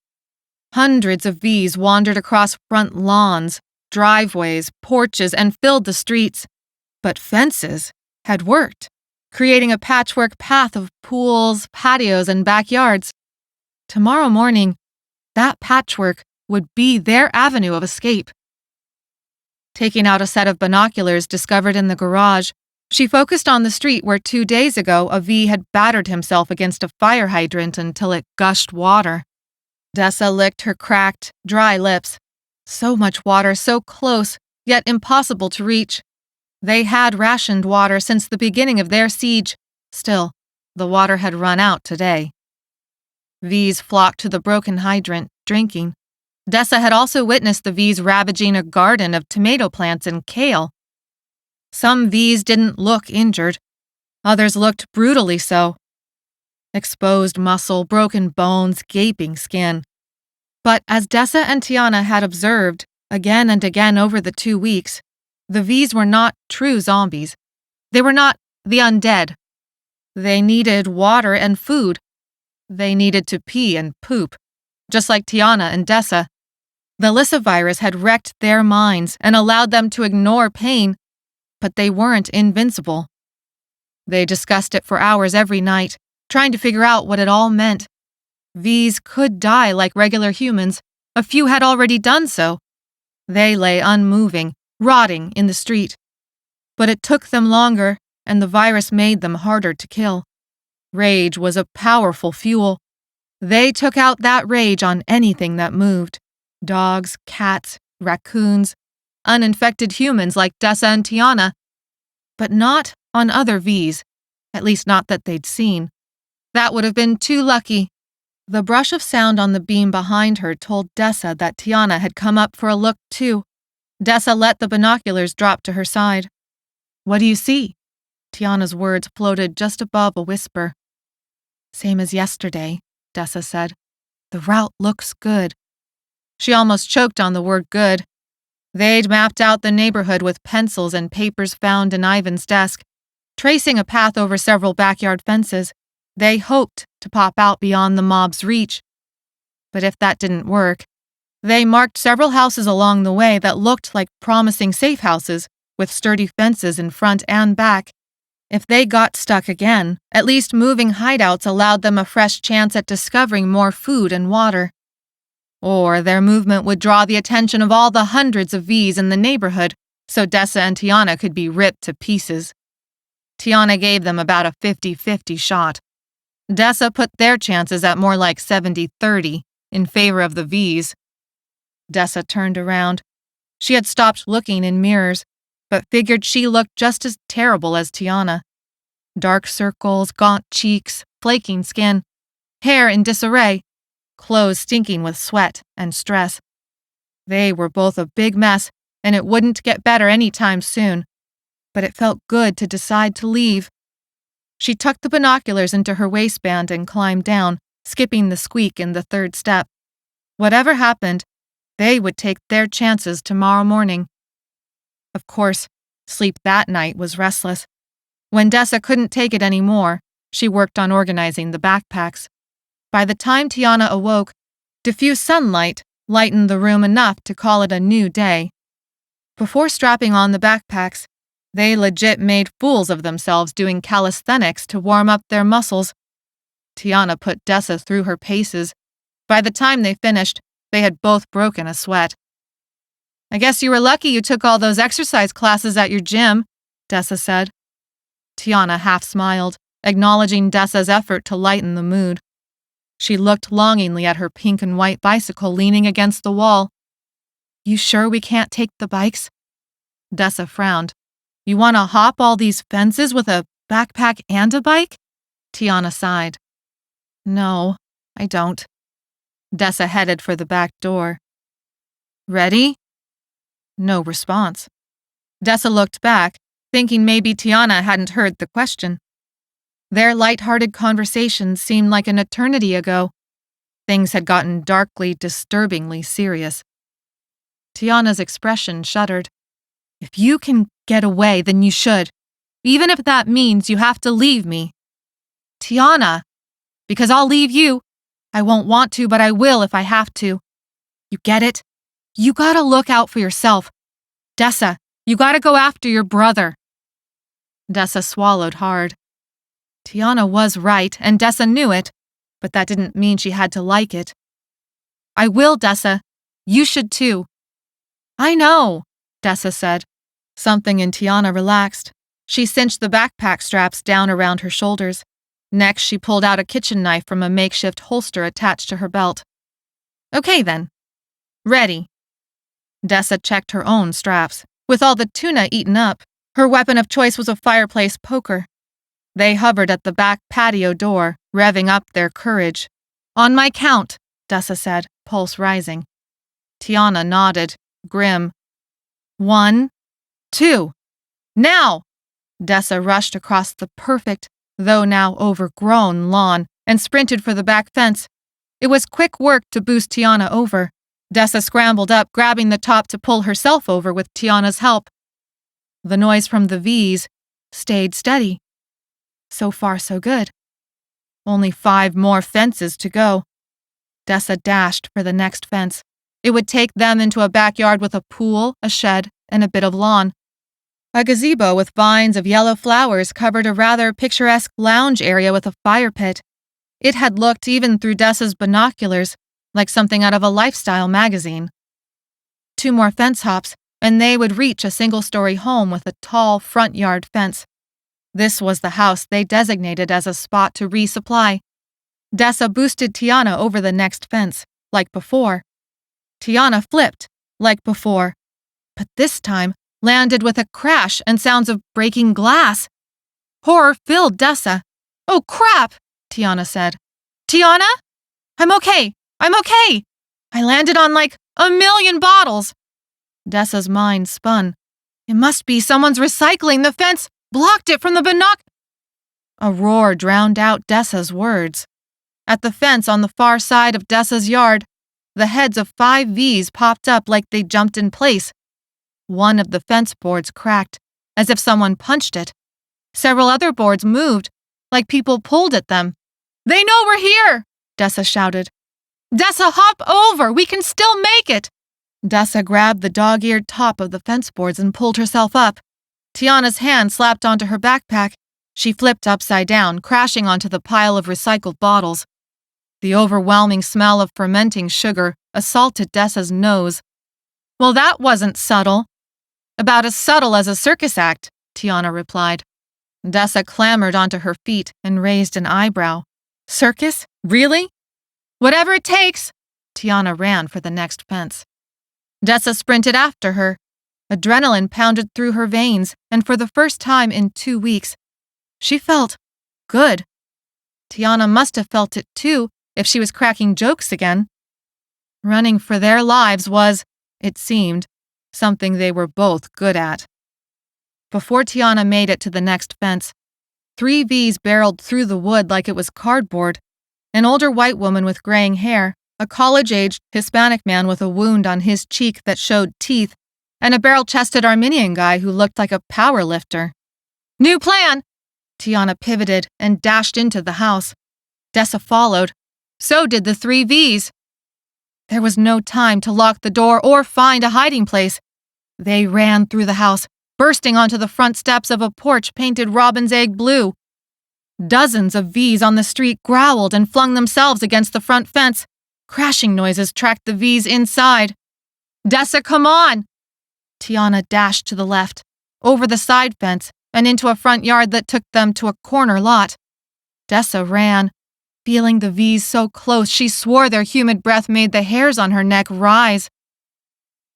Hundreds of bees wandered across front lawns, driveways, porches, and filled the streets. But fences had worked, creating a patchwork path of pools, patios, and backyards. Tomorrow morning, that patchwork would be their avenue of escape. Taking out a set of binoculars discovered in the garage, she focused on the street where 2 days ago a V had battered himself against a fire hydrant until it gushed water. Dessa licked her cracked, dry lips. So much water, so close, yet impossible to reach. They had rationed water since the beginning of their siege. Still, the water had run out today. V's flocked to the broken hydrant, drinking. Dessa had also witnessed the V's ravaging a garden of tomato plants and kale. Some V's didn't look injured. Others looked brutally so. Exposed muscle, broken bones, gaping skin. But as Dessa and Tiana had observed, again and again over the 2 weeks, the V's were not true zombies. They were not the undead. They needed water and food. They needed to pee and poop, just like Tiana and Dessa. The Lissa virus had wrecked their minds and allowed them to ignore pain, but they weren't invincible. They discussed it for hours every night, trying to figure out what it all meant. V's could die like regular humans. A few had already done so. They lay unmoving, rotting in the street. But it took them longer, and the virus made them harder to kill. Rage was a powerful fuel. They took out that rage on anything that moved. Dogs, cats, raccoons, uninfected humans like Dessa and Tiana. But not on other V's, at least not that they'd seen. That would have been too lucky. The brush of sound on the beam behind her told Dessa that Tiana had come up for a look too. Dessa let the binoculars drop to her side. "What do you see?" Tiana's words floated just above a whisper. "Same as yesterday," Dessa said. "The route looks good." She almost choked on the word good. They'd mapped out the neighborhood with pencils and papers found in Ivan's desk, tracing a path over several backyard fences. They hoped to pop out beyond the mob's reach. But if that didn't work, they marked several houses along the way that looked like promising safe houses, with sturdy fences in front and back. If they got stuck again, at least moving hideouts allowed them a fresh chance at discovering more food and water. Or their movement would draw the attention of all the hundreds of V's in the neighborhood, so Dessa and Tiana could be ripped to pieces. Tiana gave them about a 50-50 shot. Dessa put their chances at more like 70-30 in favor of the V's. Dessa turned around. She had stopped looking in mirrors, but figured she looked just as terrible as Tiana. Dark circles, gaunt cheeks, flaking skin, hair in disarray, clothes stinking with sweat and stress. They were both a big mess, and it wouldn't get better any time soon. But it felt good to decide to leave. She tucked the binoculars into her waistband and climbed down, skipping the squeak in the 3rd step. Whatever happened, they would take their chances tomorrow morning. Of course, sleep that night was restless. When Dessa couldn't take it anymore, she worked on organizing the backpacks. By the time Tiana awoke, diffuse sunlight lightened the room enough to call it a new day. Before strapping on the backpacks, they legit made fools of themselves doing calisthenics to warm up their muscles. Tiana put Dessa through her paces. By the time they finished, they had both broken a sweat. "I guess you were lucky you took all those exercise classes at your gym," Dessa said. Tiana half smiled, acknowledging Dessa's effort to lighten the mood. She looked longingly at her pink and white bicycle leaning against the wall. "You sure we can't take the bikes?" Dessa frowned. "You want to hop all these fences with a backpack and a bike?" Tiana sighed. "No, I don't." Dessa headed for the back door. "Ready?" No response. Dessa looked back, thinking maybe Tiana hadn't heard the question. Their light-hearted conversation seemed like an eternity ago. Things had gotten darkly, disturbingly serious. Tiana's expression shuddered. If you can get away, then you should, even if that means you have to leave me. Tiana, because I'll leave you. I won't want to, but I will if I have to. You get it? You gotta look out for yourself. Dessa, you gotta go after your brother. Dessa swallowed hard. Tiana was right, and Dessa knew it, but that didn't mean she had to like it. I will, Dessa. You should too. I know, Dessa said. Something in Tiana relaxed. She cinched the backpack straps down around her shoulders. Next, she pulled out a kitchen knife from a makeshift holster attached to her belt. Okay then. Ready. Dessa checked her own straps. With all the tuna eaten up, her weapon of choice was a fireplace poker. They hovered at the back patio door, revving up their courage. On my count, Dessa said, pulse rising. Tiana nodded, grim. 1, 2. Now! Dessa rushed across the perfect, though now overgrown, lawn and sprinted for the back fence. It was quick work to boost Tiana over. Dessa scrambled up, grabbing the top to pull herself over with Tiana's help. The noise from the V's stayed steady. So far, so good. Only 5 more fences to go. Dessa dashed for the next fence. It would take them into a backyard with a pool, a shed, and a bit of lawn. A gazebo with vines of yellow flowers covered a rather picturesque lounge area with a fire pit. It had looked, even through Dessa's binoculars, like something out of a lifestyle magazine. 2 more fence hops, and they would reach a single-story home with a tall front yard fence. This was the house they designated as a spot to resupply. Dessa boosted Tiana over the next fence, like before. Tiana flipped, like before, but this time landed with a crash and sounds of breaking glass. Horror filled Dessa. Oh crap, Tiana said. Tiana? I'm okay. I landed on like 1,000,000 bottles. Dessa's mind spun. It must be someone's recycling the fence. Blocked it from the A roar drowned out Dessa's words. At the fence on the far side of Dessa's yard, the heads of 5 V's popped up like they jumped in place. One of the fence boards cracked, as if someone punched it. Several other boards moved, like people pulled at them. They know we're here, Dessa shouted. Dessa, hop over! We can still make it! Dessa grabbed the dog-eared top of the fence boards and pulled herself up. Tiana's hand slapped onto her backpack. She flipped upside down, crashing onto the pile of recycled bottles. The overwhelming smell of fermenting sugar assaulted Dessa's nose. Well, that wasn't subtle. About as subtle as a circus act, Tiana replied. Dessa clambered onto her feet and raised an eyebrow. Circus? Really? Whatever it takes! Tiana ran for the next fence. Dessa sprinted after her. Adrenaline pounded through her veins, and for the first time in 2 weeks, she felt good. Tiana must have felt it too if she was cracking jokes again. Running for their lives was, it seemed, something they were both good at. Before Tiana made it to the next fence, 3 V's barreled through the wood like it was cardboard. An older white woman with graying hair, a college-aged Hispanic man with a wound on his cheek that showed teeth, and a barrel-chested Armenian guy who looked like a power lifter. New plan! Tiana pivoted and dashed into the house. Dessa followed. So did the 3 V's. There was no time to lock the door or find a hiding place. They ran through the house, bursting onto the front steps of a porch painted robin's egg blue. Dozens of V's on the street growled and flung themselves against the front fence. Crashing noises tracked the V's inside. Dessa, come on! Tiana dashed to the left, over the side fence, and into a front yard that took them to a corner lot. Dessa ran, feeling the V's so close she swore their humid breath made the hairs on her neck rise.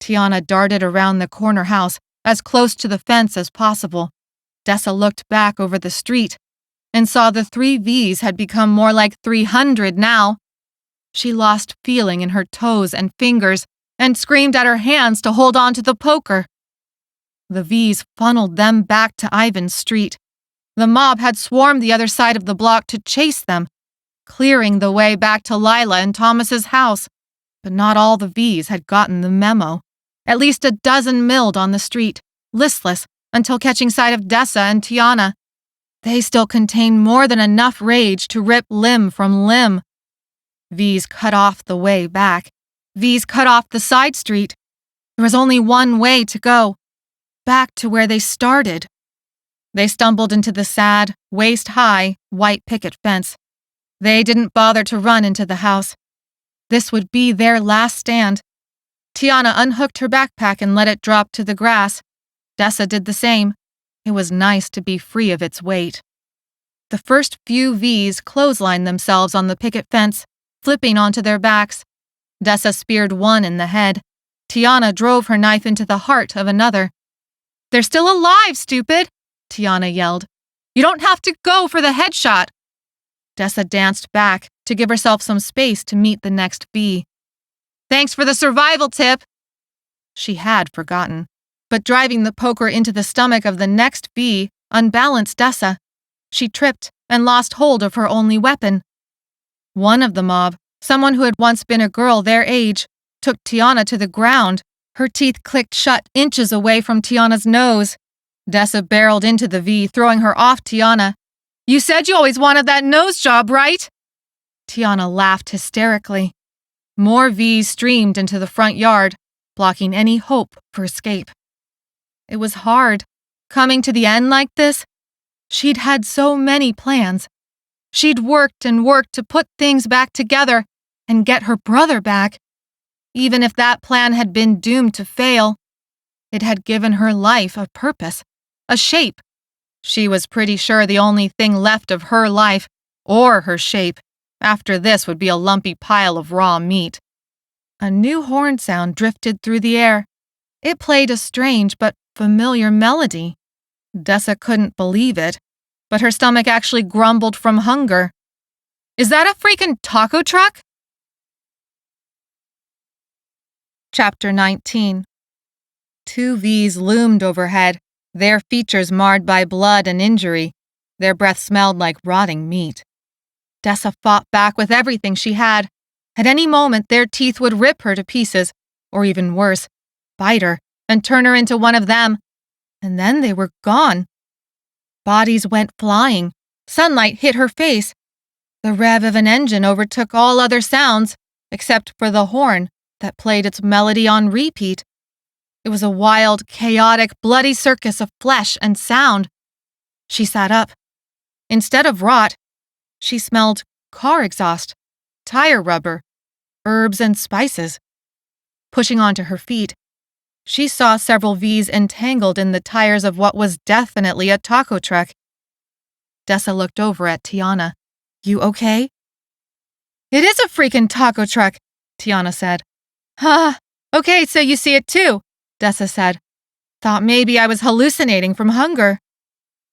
Tiana darted around the corner house, as close to the fence as possible. Dessa looked back over the street and saw the 3 V's had become more like 300 now. She lost feeling in her toes and fingers and screamed at her hands to hold on to the poker. The V's funneled them back to Ivan's street. The mob had swarmed the other side of the block to chase them, clearing the way back to Lila and Thomas's house. But not all the V's had gotten the memo. At least a dozen milled on the street, listless, until catching sight of Dessa and Tiana. They still contained more than enough rage to rip limb from limb. V's cut off the way back. V's cut off the side street. There was only one way to go, back to where they started. They stumbled into the sad, waist-high, white picket fence. They didn't bother to run into the house. This would be their last stand. Tiana unhooked her backpack and let it drop to the grass. Dessa did the same. It was nice to be free of its weight. The first few V's clotheslined themselves on the picket fence, flipping onto their backs. Dessa speared one in the head. Tiana drove her knife into the heart of another. "They're still alive, stupid!" Tiana yelled. "You don't have to go for the headshot." Dessa danced back to give herself some space to meet the next V. "Thanks for the survival tip." She had forgotten, but driving the poker into the stomach of the next V unbalanced Dessa. She tripped and lost hold of her only weapon. One of the mob, someone who had once been a girl their age, took Tiana to the ground. Her teeth clicked shut inches away from Tiana's nose. Dessa barreled into the V, throwing her off Tiana. "You said you always wanted that nose job, right?" Tiana laughed hysterically. More V's streamed into the front yard, blocking any hope for escape. It was hard, coming to the end like this. She'd had so many plans. She'd worked and worked to put things back together and get her brother back. Even if that plan had been doomed to fail, it had given her life a purpose, a shape. She was pretty sure the only thing left of her life, or her shape, after this would be a lumpy pile of raw meat. A new horn sound drifted through the air. It played a strange but familiar melody. Dessa couldn't believe it, but her stomach actually grumbled from hunger. "Is that a freaking taco truck?" Chapter 19. Two V's loomed overhead, their features marred by blood and injury. Their breath smelled like rotting meat. Dessa fought back with everything she had. At any moment, their teeth would rip her to pieces, or even worse, bite her and turn her into one of them. And then they were gone. Bodies went flying. Sunlight hit her face. The rev of an engine overtook all other sounds, except for the horn that played its melody on repeat. It was a wild, chaotic, bloody circus of flesh and sound. She sat up. Instead of rot, she smelled car exhaust, tire rubber, herbs and spices. Pushing onto her feet, she saw several V's entangled in the tires of what was definitely a taco truck. Dessa looked over at Tiana. "You okay?" "It is a freaking taco truck," Tiana said. Okay, so you see it too," Dessa said. "Thought maybe I was hallucinating from hunger."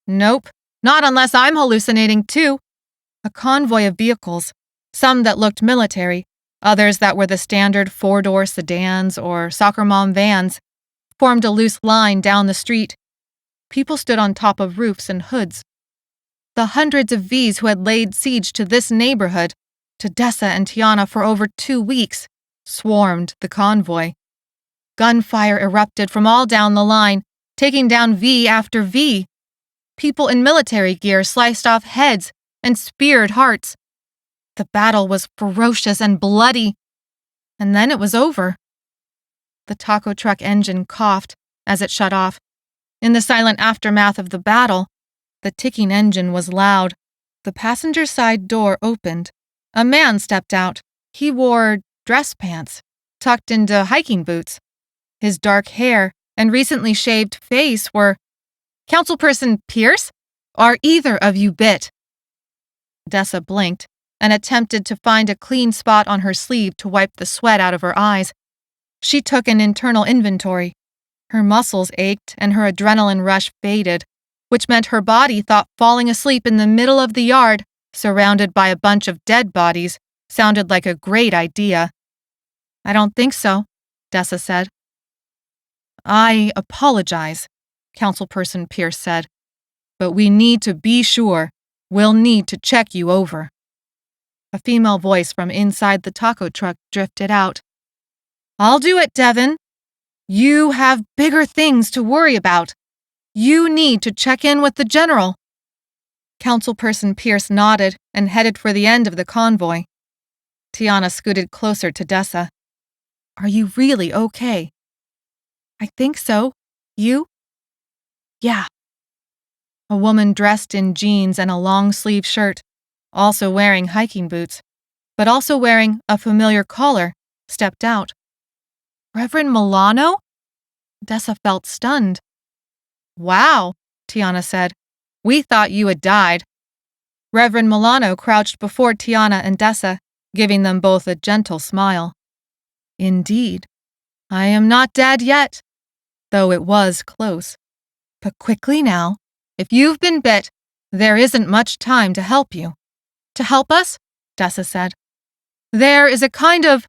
"Nope, not unless I'm hallucinating too." A convoy of vehicles, some that looked military, others that were the standard four-door sedans or soccer mom vans, formed a loose line down the street. People stood on top of roofs and hoods. The hundreds of V's who had laid siege to this neighborhood, to Dessa and Tiana for over 2 weeks, swarmed the convoy. Gunfire erupted from all down the line, taking down V after V. People in military gear sliced off heads and speared hearts. The battle was ferocious and bloody. And then it was over. The taco truck engine coughed as it shut off. In the silent aftermath of the battle, the ticking engine was loud. The passenger side door opened. A man stepped out. He wore dress pants, tucked into hiking boots. His dark hair and recently shaved face were, "Councilperson Pierce? Are either of you bit?" Dessa blinked and attempted to find a clean spot on her sleeve to wipe the sweat out of her eyes. She took an internal inventory. Her muscles ached and her adrenaline rush faded, which meant her body thought falling asleep in the middle of the yard, surrounded by a bunch of dead bodies, sounded like a great idea. "I don't think so," Dessa said. I apologize, Councilperson Pierce said, but we need to be sure. We'll need to check you over. A female voice from inside the taco truck drifted out. I'll do it, Devin. You have bigger things to worry about. You need to check in with the general. Councilperson Pierce nodded and headed for the end of the convoy. Tiana scooted closer to Dessa. Are you really okay? I think so. You? Yeah. A woman dressed in jeans and a long-sleeve shirt, also wearing hiking boots, but also wearing a familiar collar, stepped out. Reverend Milano? Dessa felt stunned. Wow, Tiana said. We thought you had died. Reverend Milano crouched before Tiana and Dessa, giving them both a gentle smile. Indeed, I am not dead yet, though it was close. But quickly now, if you've been bit, there isn't much time to help you. To help us? Dessa said. There is a kind of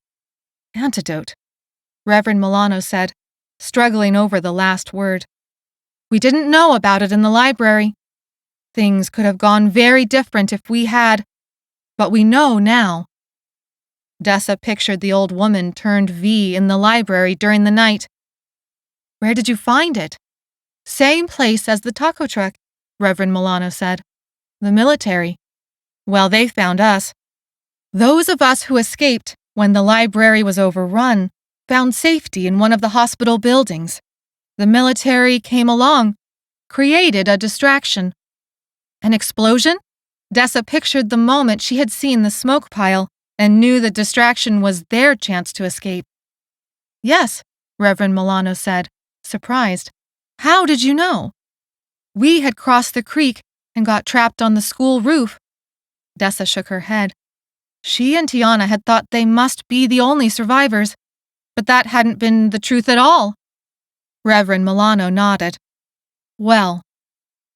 antidote, Reverend Milano said, struggling over the last word. We didn't know about it in the library. Things could have gone very different if we had, but we know now. Dessa pictured the old woman turned V in the library during the night. Where did you find it? Same place as the taco truck, Reverend Milano said. The military. Well, they found us. Those of us who escaped when the library was overrun found safety in one of the hospital buildings. The military came along, created a distraction. An explosion? Dessa pictured the moment she had seen the smoke pile and knew the distraction was their chance to escape. Yes, Reverend Milano said, surprised. How did you know? We had crossed the creek and got trapped on the school roof. Dessa shook her head. She and Tiana had thought they must be the only survivors, but that hadn't been the truth at all. Reverend Milano nodded. Well,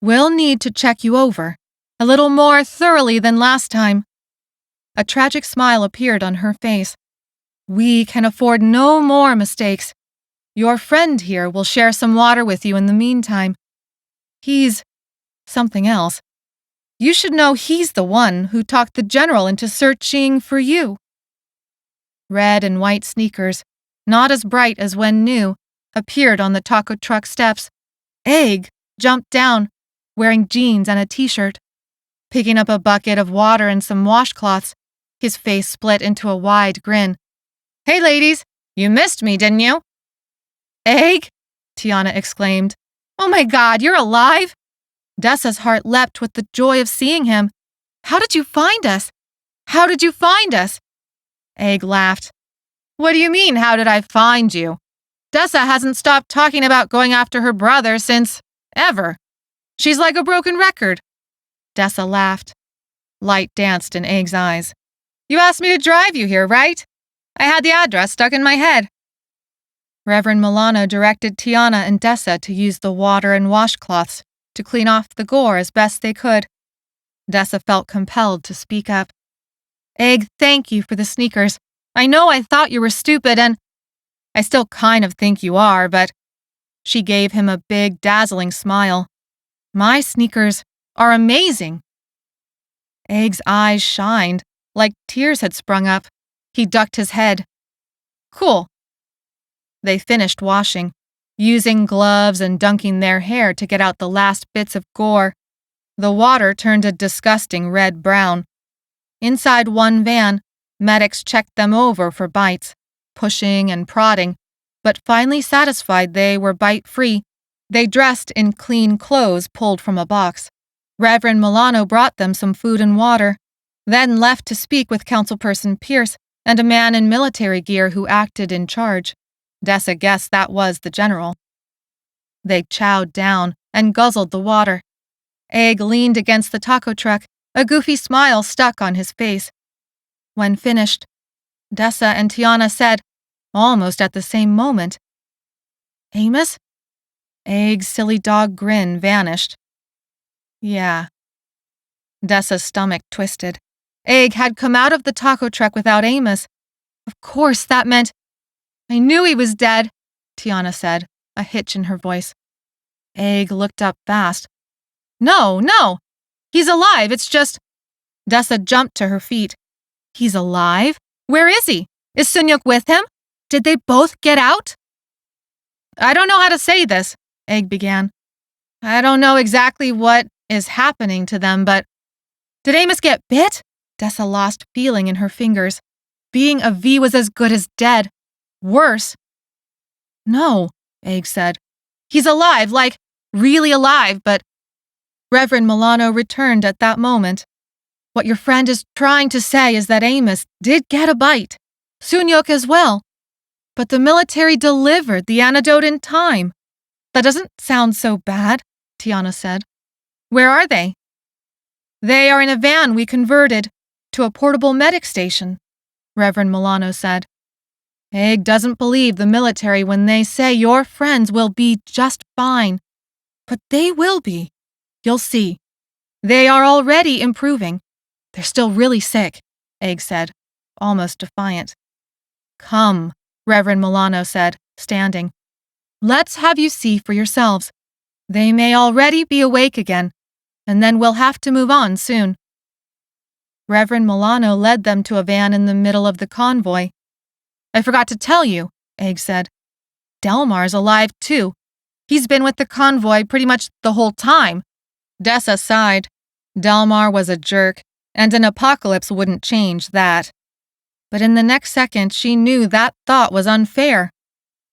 we'll need to check you over, a little more thoroughly than last time. A tragic smile appeared on her face. We can afford no more mistakes. Your friend here will share some water with you in the meantime. He's something else. You should know he's the one who talked the general into searching for you. Red and white sneakers, not as bright as when new, appeared on the taco truck steps. Egg jumped down, wearing jeans and a t-shirt. Picking up a bucket of water and some washcloths, his face split into a wide grin. Hey ladies, you missed me, didn't you? Egg? Tiana exclaimed. Oh my God, you're alive? Dessa's heart leapt with the joy of seeing him. How did you find us? How did you find us? Egg laughed. What do you mean, how did I find you? Dessa hasn't stopped talking about going after her brother since ever. She's like a broken record. Dessa laughed. Light danced in Egg's eyes. You asked me to drive you here, right? I had the address stuck in my head. Reverend Milano directed Tiana and Dessa to use the water and washcloths to clean off the gore as best they could. Dessa felt compelled to speak up. Egg, thank you for the sneakers. I know I thought you were stupid and I still kind of think you are, but she gave him a big, dazzling smile. My sneakers are amazing. Egg's eyes shined, like tears had sprung up. He ducked his head. Cool. They finished washing, using gloves and dunking their hair to get out the last bits of gore. The water turned a disgusting red-brown. Inside one van, medics checked them over for bites, pushing and prodding, but finally satisfied they were bite-free, they dressed in clean clothes pulled from a box. Reverend Milano brought them some food and water, then left to speak with Councilperson Pierce and a man in military gear who acted in charge. Dessa guessed that was the general. They chowed down and guzzled the water. Egg leaned against the taco truck, a goofy smile stuck on his face. When finished, Dessa and Tiana said, almost at the same moment, Amos? Egg's silly dog grin vanished. Yeah. Dessa's stomach twisted. Egg had come out of the taco truck without Amos. Of course, that meant I knew he was dead, Tiana said, a hitch in her voice. Egg looked up fast. No, he's alive, it's just… Dessa jumped to her feet. He's alive? Where is he? Is Sunyuk with him? Did they both get out? I don't know how to say this, Egg began. I don't know exactly what is happening to them, but… Did Amos get bit? Dessa lost feeling in her fingers. Being a V was as good as dead. Worse. No, Egg said. He's alive, like, really alive, but… Reverend Milano returned at that moment. What your friend is trying to say is that Amos did get a bite. Sunyuk as well. But the military delivered the antidote in time. That doesn't sound so bad, Tiana said. Where are they? They are in a van we converted to a portable medic station, Reverend Milano said. Egg doesn't believe the military when they say your friends will be just fine. But they will be. You'll see. They are already improving. They're still really sick, Egg said, almost defiant. Come, Reverend Milano said, standing. Let's have you see for yourselves. They may already be awake again, and then we'll have to move on soon. Reverend Milano led them to a van in the middle of the convoy. I forgot to tell you, Egg said. Delmar's alive too. He's been with the convoy pretty much the whole time. Dessa sighed. Delmar was a jerk, and an apocalypse wouldn't change that. But in the next second, she knew that thought was unfair.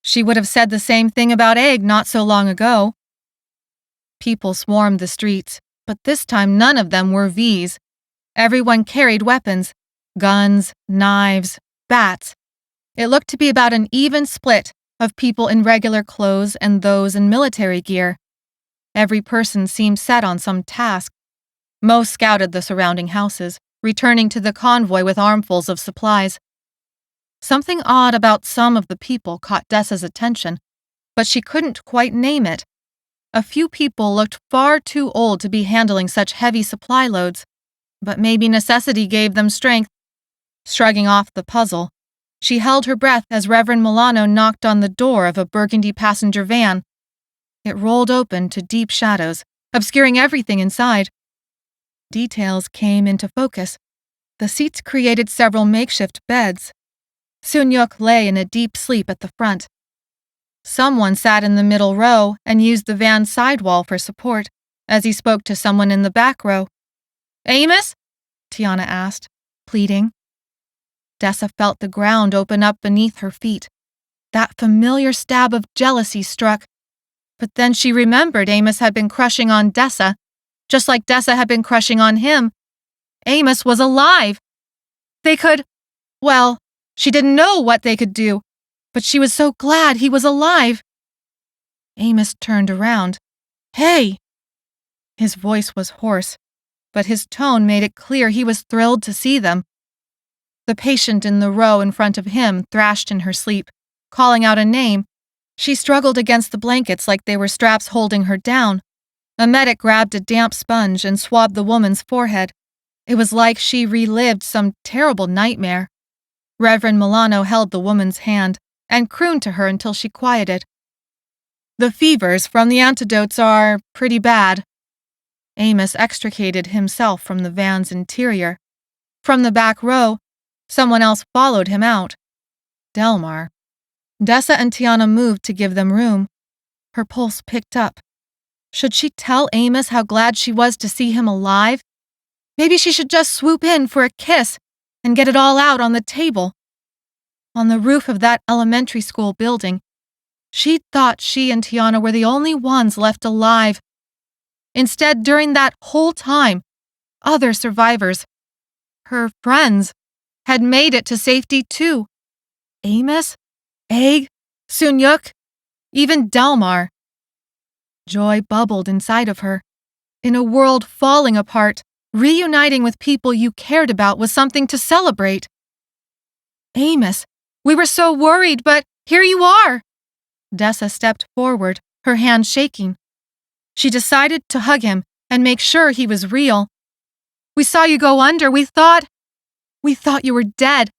She would have said the same thing about Egg not so long ago. People swarmed the streets, but this time none of them were Vs. Everyone carried weapons, guns, knives, bats. It looked to be about an even split of people in regular clothes and those in military gear. Every person seemed set on some task. Most scouted the surrounding houses, returning to the convoy with armfuls of supplies. Something odd about some of the people caught Dessa's attention, but she couldn't quite name it. A few people looked far too old to be handling such heavy supply loads, but maybe necessity gave them strength. Shrugging off the puzzle, she held her breath as Reverend Milano knocked on the door of a burgundy passenger van. It rolled open to deep shadows, obscuring everything inside. Details came into focus. The seats created several makeshift beds. Sunyuk lay in a deep sleep at the front. Someone sat in the middle row and used the van's sidewall for support as he spoke to someone in the back row. Amos? Tiana asked, pleading. Dessa felt the ground open up beneath her feet. That familiar stab of jealousy struck. But then she remembered Amos had been crushing on Dessa, just like Dessa had been crushing on him. Amos was alive. They could… well, she didn't know what they could do, but she was so glad he was alive. Amos turned around. Hey! His voice was hoarse, but his tone made it clear he was thrilled to see them. The patient in the row in front of him thrashed in her sleep, calling out a name. She struggled against the blankets like they were straps holding her down. A medic grabbed a damp sponge and swabbed the woman's forehead. It was like she relived some terrible nightmare. Reverend Milano held the woman's hand and crooned to her until she quieted. The fevers from the antidotes are pretty bad. Amos extricated himself from the van's interior. From the back row, someone else followed him out. Delmar. Dessa and Tiana moved to give them room. Her pulse picked up. Should she tell Amos how glad she was to see him alive? Maybe she should just swoop in for a kiss and get it all out on the table. On the roof of that elementary school building, she'd thought she and Tiana were the only ones left alive. Instead, during that whole time, other survivors, her friends, had made it to safety too. Amos, Egg, Sunyuk, even Delmar. Joy bubbled inside of her. In a world falling apart, reuniting with people you cared about was something to celebrate. Amos, we were so worried, but here you are. Dessa stepped forward, her hand shaking. She decided to hug him and make sure he was real. We saw you go under. We thought you were dead.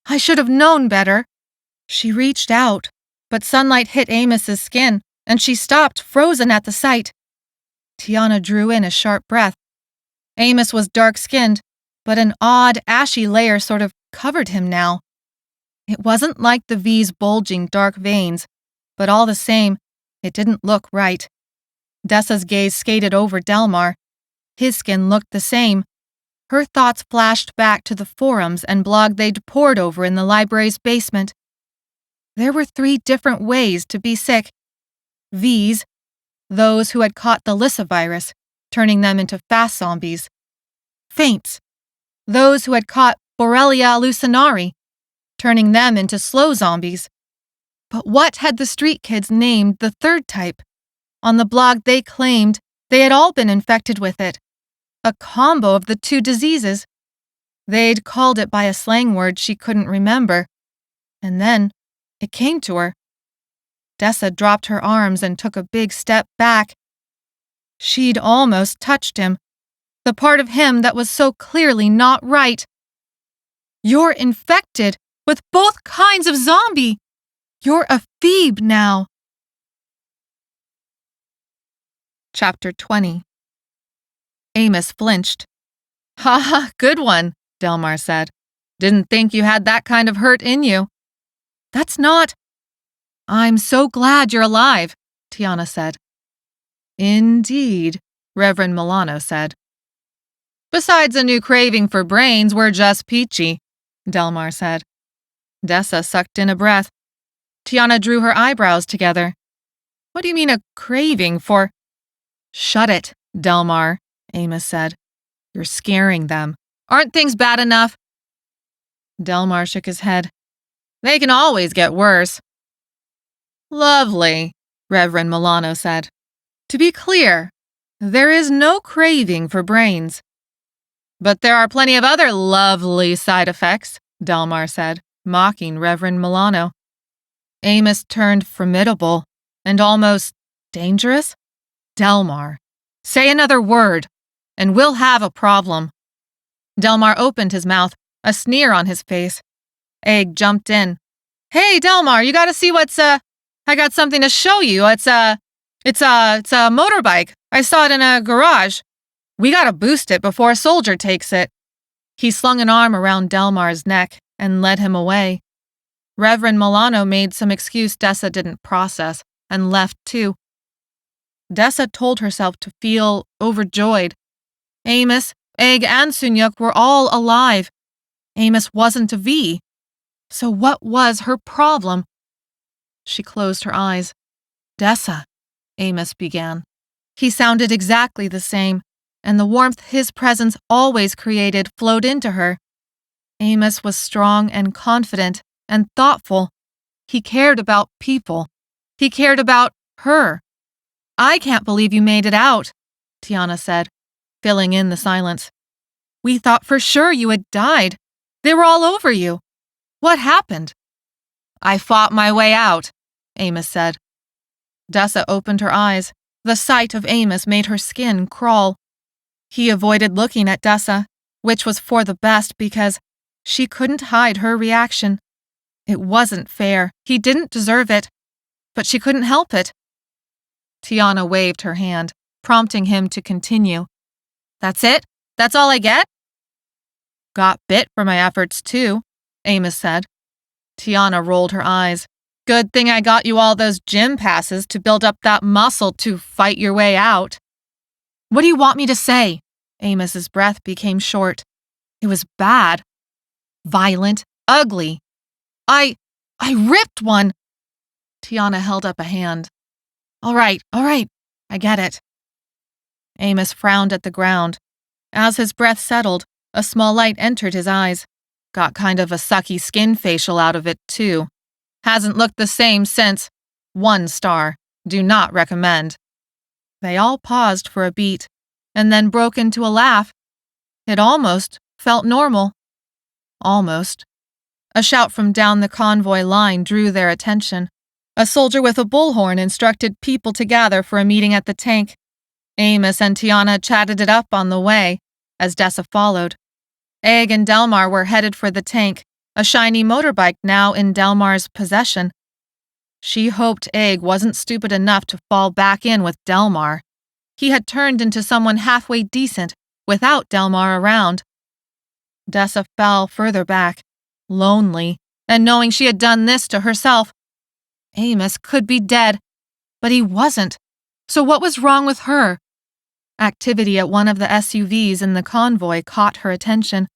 I should have known better. She reached out, but sunlight hit Amos's skin, and she stopped, frozen at the sight. Tiana drew in a sharp breath. Amos was dark-skinned, but an odd, ashy layer sort of covered him now. It wasn't like the V's bulging dark veins, but all the same, it didn't look right. Dessa's gaze skated over Delmar. His skin looked the same. Her thoughts flashed back to the forums and blog they'd pored over in the library's basement. There were 3 different ways to be sick. V's, those who had caught the Lissa virus, turning them into fast zombies. Faints, those who had caught Borrelia hallucinari, turning them into slow zombies. But what had the street kids named the 3rd type? On the blog they claimed they had all been infected with it. A combo of the 2 diseases. They'd called it by a slang word she couldn't remember. And then it came to her. Dessa dropped her arms and took a big step back. She'd almost touched him. The part of him that was so clearly not right. You're infected with both kinds of zombie. You're a Phoebe now. Chapter 20. Amos flinched. "Ha ha, good one," Delmar said. "Didn't think you had that kind of hurt in you." "That's not—" "I'm so glad you're alive," Tiana said. "Indeed," Reverend Milano said. "Besides a new craving for brains, we're just peachy," Delmar said. Dessa sucked in a breath. Tiana drew her eyebrows together. "What do you mean a craving for—" "Shut it, Delmar," Amos said. "You're scaring them. Aren't things bad enough?" Delmar shook his head. "They can always get worse." "Lovely," Reverend Milano said. "To be clear, there is no craving for brains." "But there are plenty of other lovely side effects," Delmar said, mocking Reverend Milano. Amos turned formidable and almost dangerous. "Delmar, say another word, and we'll have a problem." Delmar opened his mouth, a sneer on his face. Egg jumped in. "Hey, Delmar, you gotta see what's, I got something to show you. It's a motorbike. I saw it in a garage. We gotta boost it before a soldier takes it." He slung an arm around Delmar's neck and led him away. Reverend Milano made some excuse Dessa didn't process and left too. Dessa told herself to feel overjoyed. Amos, Egg, and Sunyuk were all alive. Amos wasn't a V. So what was her problem? She closed her eyes. "Dessa," Amos began. He sounded exactly the same, and the warmth his presence always created flowed into her. Amos was strong and confident and thoughtful. He cared about people. He cared about her. "I can't believe you made it out," Tiana said, filling in the silence. "We thought for sure you had died. They were all over you. What happened?" "I fought my way out," Amos said. Dessa opened her eyes. The sight of Amos made her skin crawl. He avoided looking at Dessa, which was for the best because she couldn't hide her reaction. It wasn't fair. He didn't deserve it. But she couldn't help it. Tiana waved her hand, prompting him to continue. "That's it? That's all I get?" "Got bit for my efforts, too," Amos said. Tiana rolled her eyes. "Good thing I got you all those gym passes to build up that muscle to fight your way out." "What do you want me to say?" Amos's breath became short. It was bad. Violent. Ugly. I ripped one." Tiana held up a hand. All right, I get it." Amos frowned at the ground. As his breath settled, a small light entered his eyes. Got kind of a sucky skin facial out of it, too. Hasn't looked the same since. 1 star. Do not recommend. They all paused for a beat, and then broke into a laugh. It almost felt normal. Almost. A shout from down the convoy line drew their attention. A soldier with a bullhorn instructed people to gather for a meeting at the tank. Amos and Tiana chatted it up on the way, as Dessa followed. Egg and Delmar were headed for the tank, a shiny motorbike now in Delmar's possession. She hoped Egg wasn't stupid enough to fall back in with Delmar. He had turned into someone halfway decent without Delmar around. Dessa fell further back, lonely, and knowing she had done this to herself. Amos could be dead, but he wasn't. So what was wrong with her? Activity at one of the SUVs in the convoy caught her attention.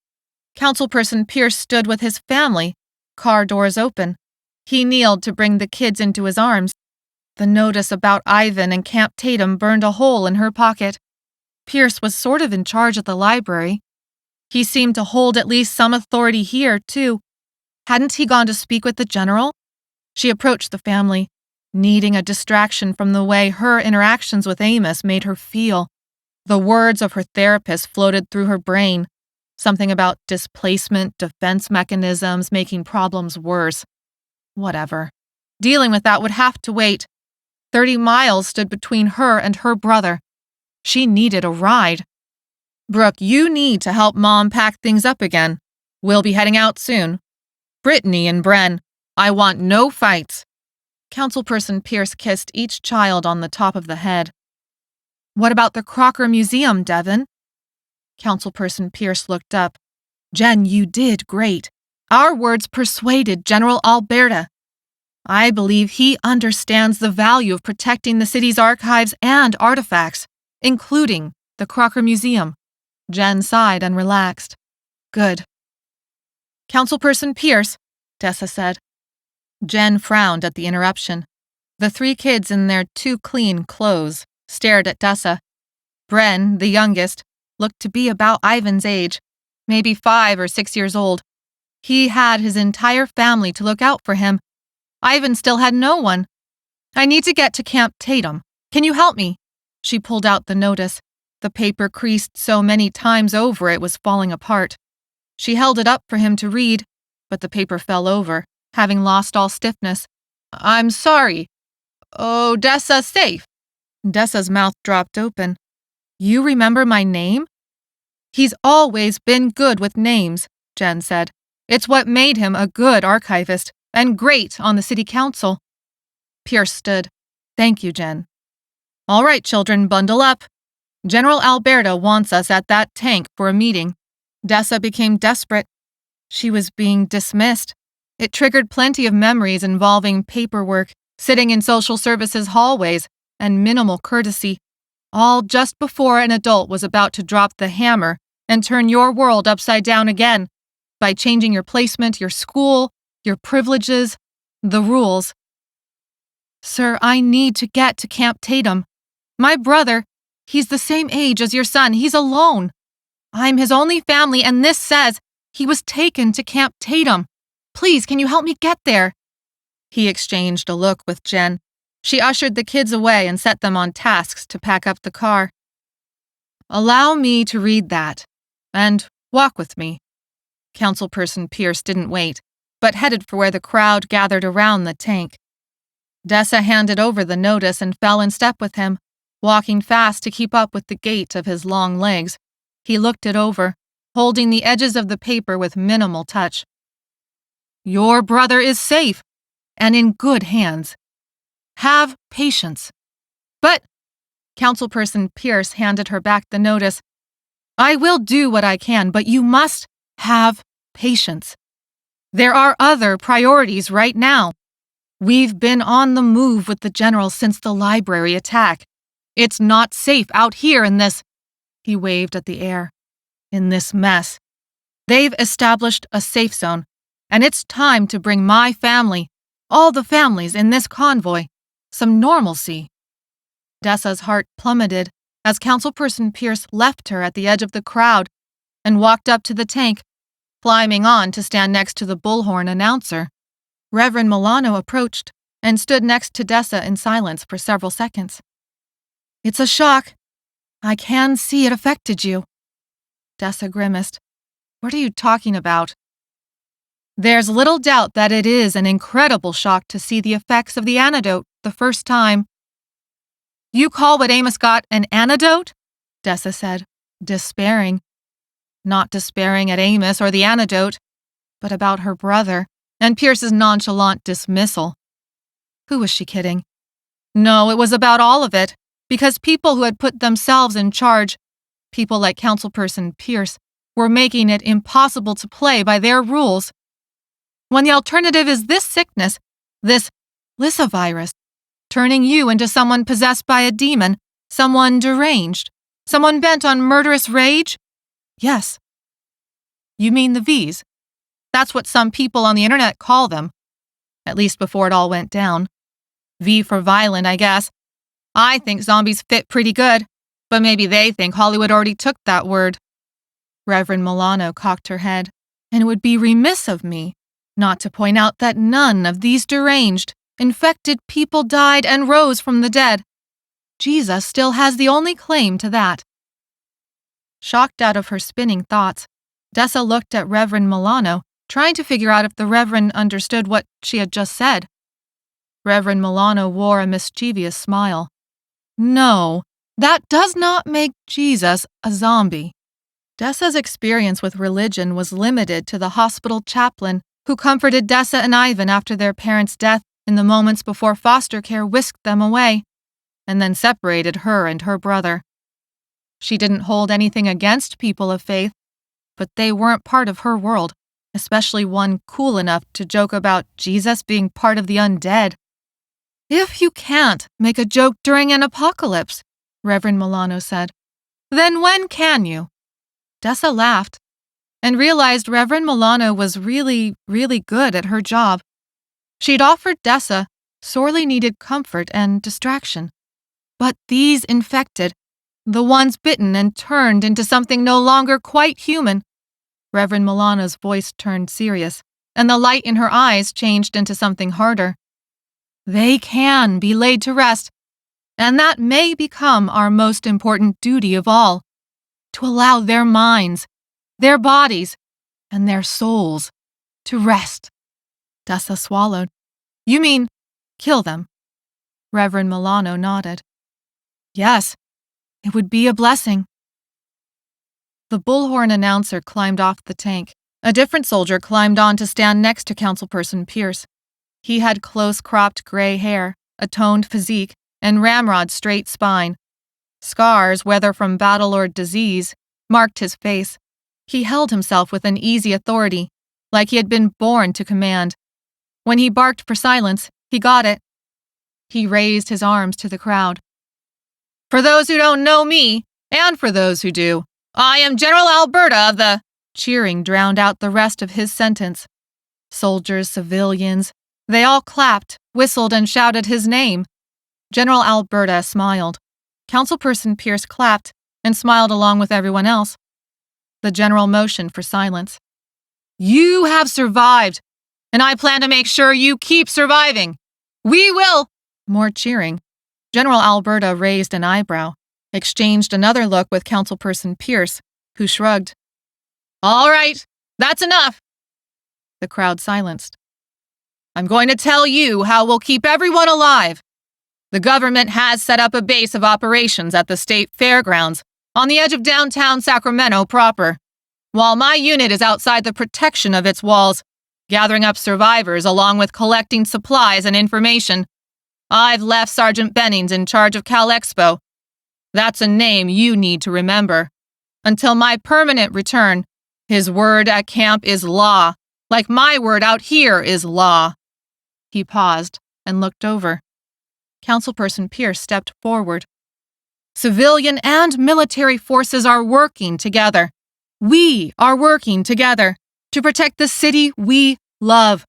Councilperson Pierce stood with his family, car doors open. He kneeled to bring the kids into his arms. The notice about Ivan and Camp Tatum burned a hole in her pocket. Pierce was sort of in charge at the library. He seemed to hold at least some authority here, too. Hadn't he gone to speak with the general? She approached the family, needing a distraction from the way her interactions with Amos made her feel. The words of her therapist floated through her brain, something about displacement, defense mechanisms, making problems worse. Whatever. Dealing with that would have to wait. 30 miles stood between her and her brother. She needed a ride. Brooke, you need to help Mom pack things up again. We'll be heading out soon. Brittany and Bren, I want no fights. Councilperson Pierce kissed each child on the top of the head. What about the Crocker Museum, Devin? Councilperson Pierce looked up. Jen, you did great. Our words persuaded General Alberta. I believe he understands the value of protecting the city's archives and artifacts, including the Crocker Museum. Jen sighed and relaxed. Good. Councilperson Pierce, Dessa said. Jen frowned at the interruption. The 3 kids in their too clean clothes stared at Dessa. Bren, the youngest, looked to be about Ivan's age, maybe 5 or 6 years old. He had his entire family to look out for him. Ivan still had no one. I need to get to Camp Tatum. Can you help me? She pulled out the notice. The paper creased so many times over it was falling apart. She held it up for him to read, but the paper fell over, having lost all stiffness. I'm sorry. Oh, Dessa safe. Dessa's mouth dropped open. You remember my name? He's always been good with names, Jen said. It's what made him a good archivist and great on the city council. Pierce stood. Thank you, Jen. All right, children, bundle up. General Alberta wants us at that tank for a meeting. Dessa became desperate. She was being dismissed. It triggered plenty of memories involving paperwork, sitting in social services hallways, and minimal courtesy, all just before an adult was about to drop the hammer and turn your world upside down again by changing your placement, your school, your privileges, the rules. Sir, I need to get to Camp Tatum. My brother, he's the same age as your son. He's alone. I'm his only family, and this says he was taken to Camp Tatum. Please, can you help me get there? He exchanged a look with Jen. She ushered the kids away and set them on tasks to pack up the car. Allow me to read that, and walk with me. Councilperson Pierce didn't wait, but headed for where the crowd gathered around the tank. Dessa handed over the notice and fell in step with him, walking fast to keep up with the gait of his long legs. He looked it over, holding the edges of the paper with minimal touch. Your brother is safe, and in good hands. Have patience. But, Councilperson Pierce handed her back the notice. I will do what I can, but you must have patience. There are other priorities right now. We've been on the move with the general since the library attack. It's not safe out here in this, he waved at the air, in this mess. They've established a safe zone, and it's time to bring my family, all the families in this convoy, some normalcy. Dessa's heart plummeted as Councilperson Pierce left her at the edge of the crowd and walked up to the tank, climbing on to stand next to the bullhorn announcer. Reverend Milano approached and stood next to Dessa in silence for several seconds. It's a shock. I can see it affected you. Dessa grimaced. What are you talking about? There's little doubt that it is an incredible shock to see the effects of the antidote the first time. You call what Amos got an antidote? Dessa said, despairing. Not despairing at Amos or the antidote. but about her brother and Pierce's nonchalant dismissal. Who was she kidding? No, it was about all of it, because people who had put themselves in charge, people like Councilperson Pierce, were making it impossible to play by their rules. When the alternative is this sickness, this Lissa virus, turning you into someone possessed by a demon, someone deranged, someone bent on murderous rage? Yes. You mean the Vs? That's what some people on the internet call them. At least before it all went down. V for violent, I guess. I think zombies fit pretty good, but maybe they think Hollywood already took that word. Reverend Milano cocked her head, and it would be remiss of me not to point out that none of these deranged, infected people died and rose from the dead. Jesus still has the only claim to that. Shocked out of her spinning thoughts, Dessa looked at Reverend Milano, trying to figure out if the Reverend understood what she had just said. Reverend Milano wore a mischievous smile. No, that does not make Jesus a zombie. Dessa's experience with religion was limited to the hospital chaplain who comforted Dessa and Ivan after their parents' death in the moments before foster care whisked them away, and then separated her and her brother. She didn't hold anything against people of faith, but they weren't part of her world, especially one cool enough to joke about Jesus being part of the undead. If you can't make a joke during an apocalypse, Reverend Milano said, then when can you? Dessa laughed and realized Reverend Milano was really, really good at her job. She'd offered Dessa sorely needed comfort and distraction. But these infected, the ones bitten and turned into something no longer quite human. Reverend Milano's voice turned serious, and the light in her eyes changed into something harder. They can be laid to rest, and that may become our most important duty of all, to allow their minds, their bodies, and their souls to rest. Dessa swallowed. You mean, kill them? Reverend Milano nodded. Yes, it would be a blessing. The bullhorn announcer climbed off the tank. A different soldier climbed on to stand next to Councilperson Pierce. He had close-cropped gray hair, a toned physique, and ramrod straight spine. Scars, whether from battle or disease, marked his face. He held himself with an easy authority, like he had been born to command. When he barked for silence, he got it. He raised his arms to the crowd. For those who don't know me, and for those who do, I am General Alberta of the... Cheering drowned out the rest of his sentence. Soldiers, civilians, they all clapped, whistled, and shouted his name. General Alberta smiled. Councilperson Pierce clapped and smiled along with everyone else. The general motioned for silence. You have survived, and I plan to make sure you keep surviving. We will... More cheering. General Alberta raised an eyebrow, exchanged another look with Councilperson Pierce, who shrugged. All right, that's enough. The crowd silenced. I'm going to tell you how we'll keep everyone alive. The government has set up a base of operations at the state fairgrounds on the edge of downtown Sacramento proper, while my unit is outside the protection of its walls, gathering up survivors along with collecting supplies and information. I've left Sergeant Bennings in charge of Cal Expo. That's a name you need to remember. Until my permanent return, his word at camp is law, like my word out here is law. He paused and looked over. Councilperson Pierce stepped forward. Civilian and military forces are working together. We are working together to protect the city we love,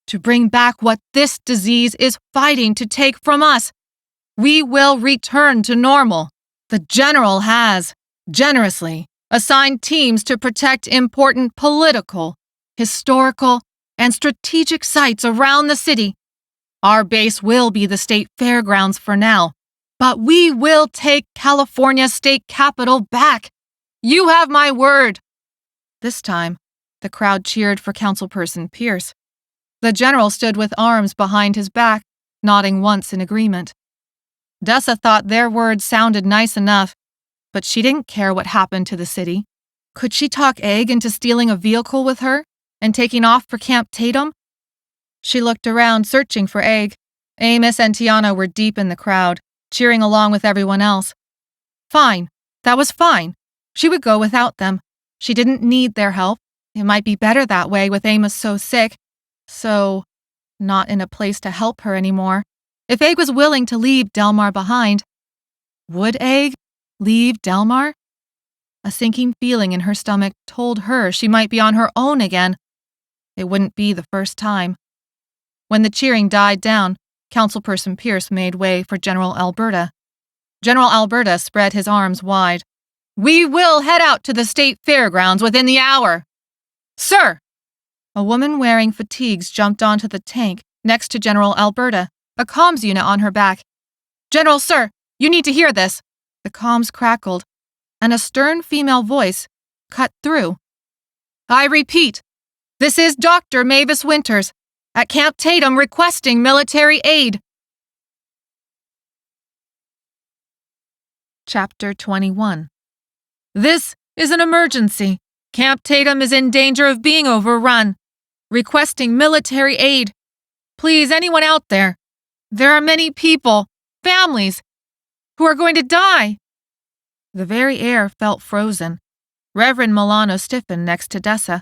to bring back what this disease is fighting to take from us. We will return to normal. The general has, generously, assigned teams to protect important political, historical, and strategic sites around the city. Our base will be the state fairgrounds for now, but we will take California's state capital back. You have my word. This time, the crowd cheered for Councilperson Pierce. The general stood with arms behind his back, nodding once in agreement. Dessa thought their words sounded nice enough, but she didn't care what happened to the city. Could she talk Egg into stealing a vehicle with her? and taking off for Camp Tatum? She looked around, searching for Egg. Amos and Tiana were deep in the crowd, cheering along with everyone else. Fine. That was fine. She would go without them. She didn't need their help. It might be better that way with Amos so sick. So, not in a place to help her anymore. If Egg was willing to leave Delmar behind, would Egg leave Delmar? A sinking feeling in her stomach told her she might be on her own again. It wouldn't be the first time. When the cheering died down, Councilperson Pierce made way for General Alberta. General Alberta spread his arms wide. "We will head out to the state fairgrounds within the hour." "Sir!" A woman wearing fatigues jumped onto the tank next to General Alberta, a comms unit on her back. "General, sir, you need to hear this." The comms crackled, and a stern female voice cut through. "I repeat, this is Dr. Mavis Winters at Camp Tatum requesting military aid." Chapter 21. This is an emergency. Camp Tatum is in danger of being overrun. Requesting military aid. Please, anyone out there? There are many people, families, who are going to die. The very air felt frozen. Reverend Milano stiffened next to Dessa.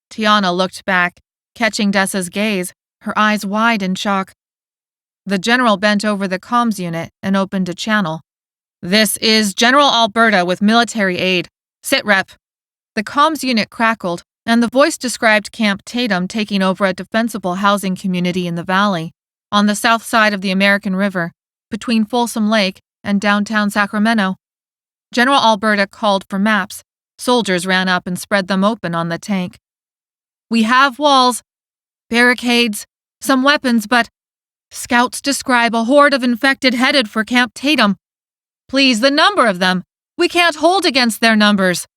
Tiana looked back, catching Dessa's gaze, her eyes wide in shock. The general bent over the comms unit and opened a channel. "This is General Alberta with military aid. Sit rep." The comms unit crackled, and the voice described Camp Tatum taking over a defensible housing community in the valley, on the south side of the American River, between Folsom Lake and downtown Sacramento. General Alberta called for maps. Soldiers ran up and spread them open on the tank. "We have walls, barricades, some weapons, but scouts describe a horde of infected headed for Camp Tatum. Please, the number of them. We can't hold against their numbers."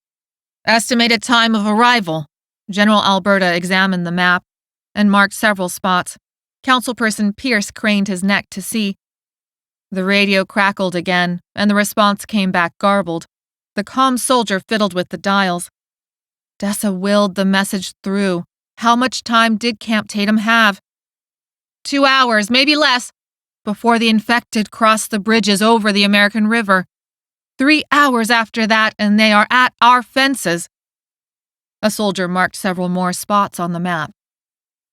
"Estimated time of arrival." General Alberta examined the map and marked several spots. Councilperson Pierce craned his neck to see. The radio crackled again, and the response came back garbled. The comm soldier fiddled with the dials. Dessa willed the message through. How much time did Camp Tatum have? 2 hours, maybe less, before the infected cross the bridges over the American River. 3 hours after that, and they are at our fences. A soldier marked several more spots on the map.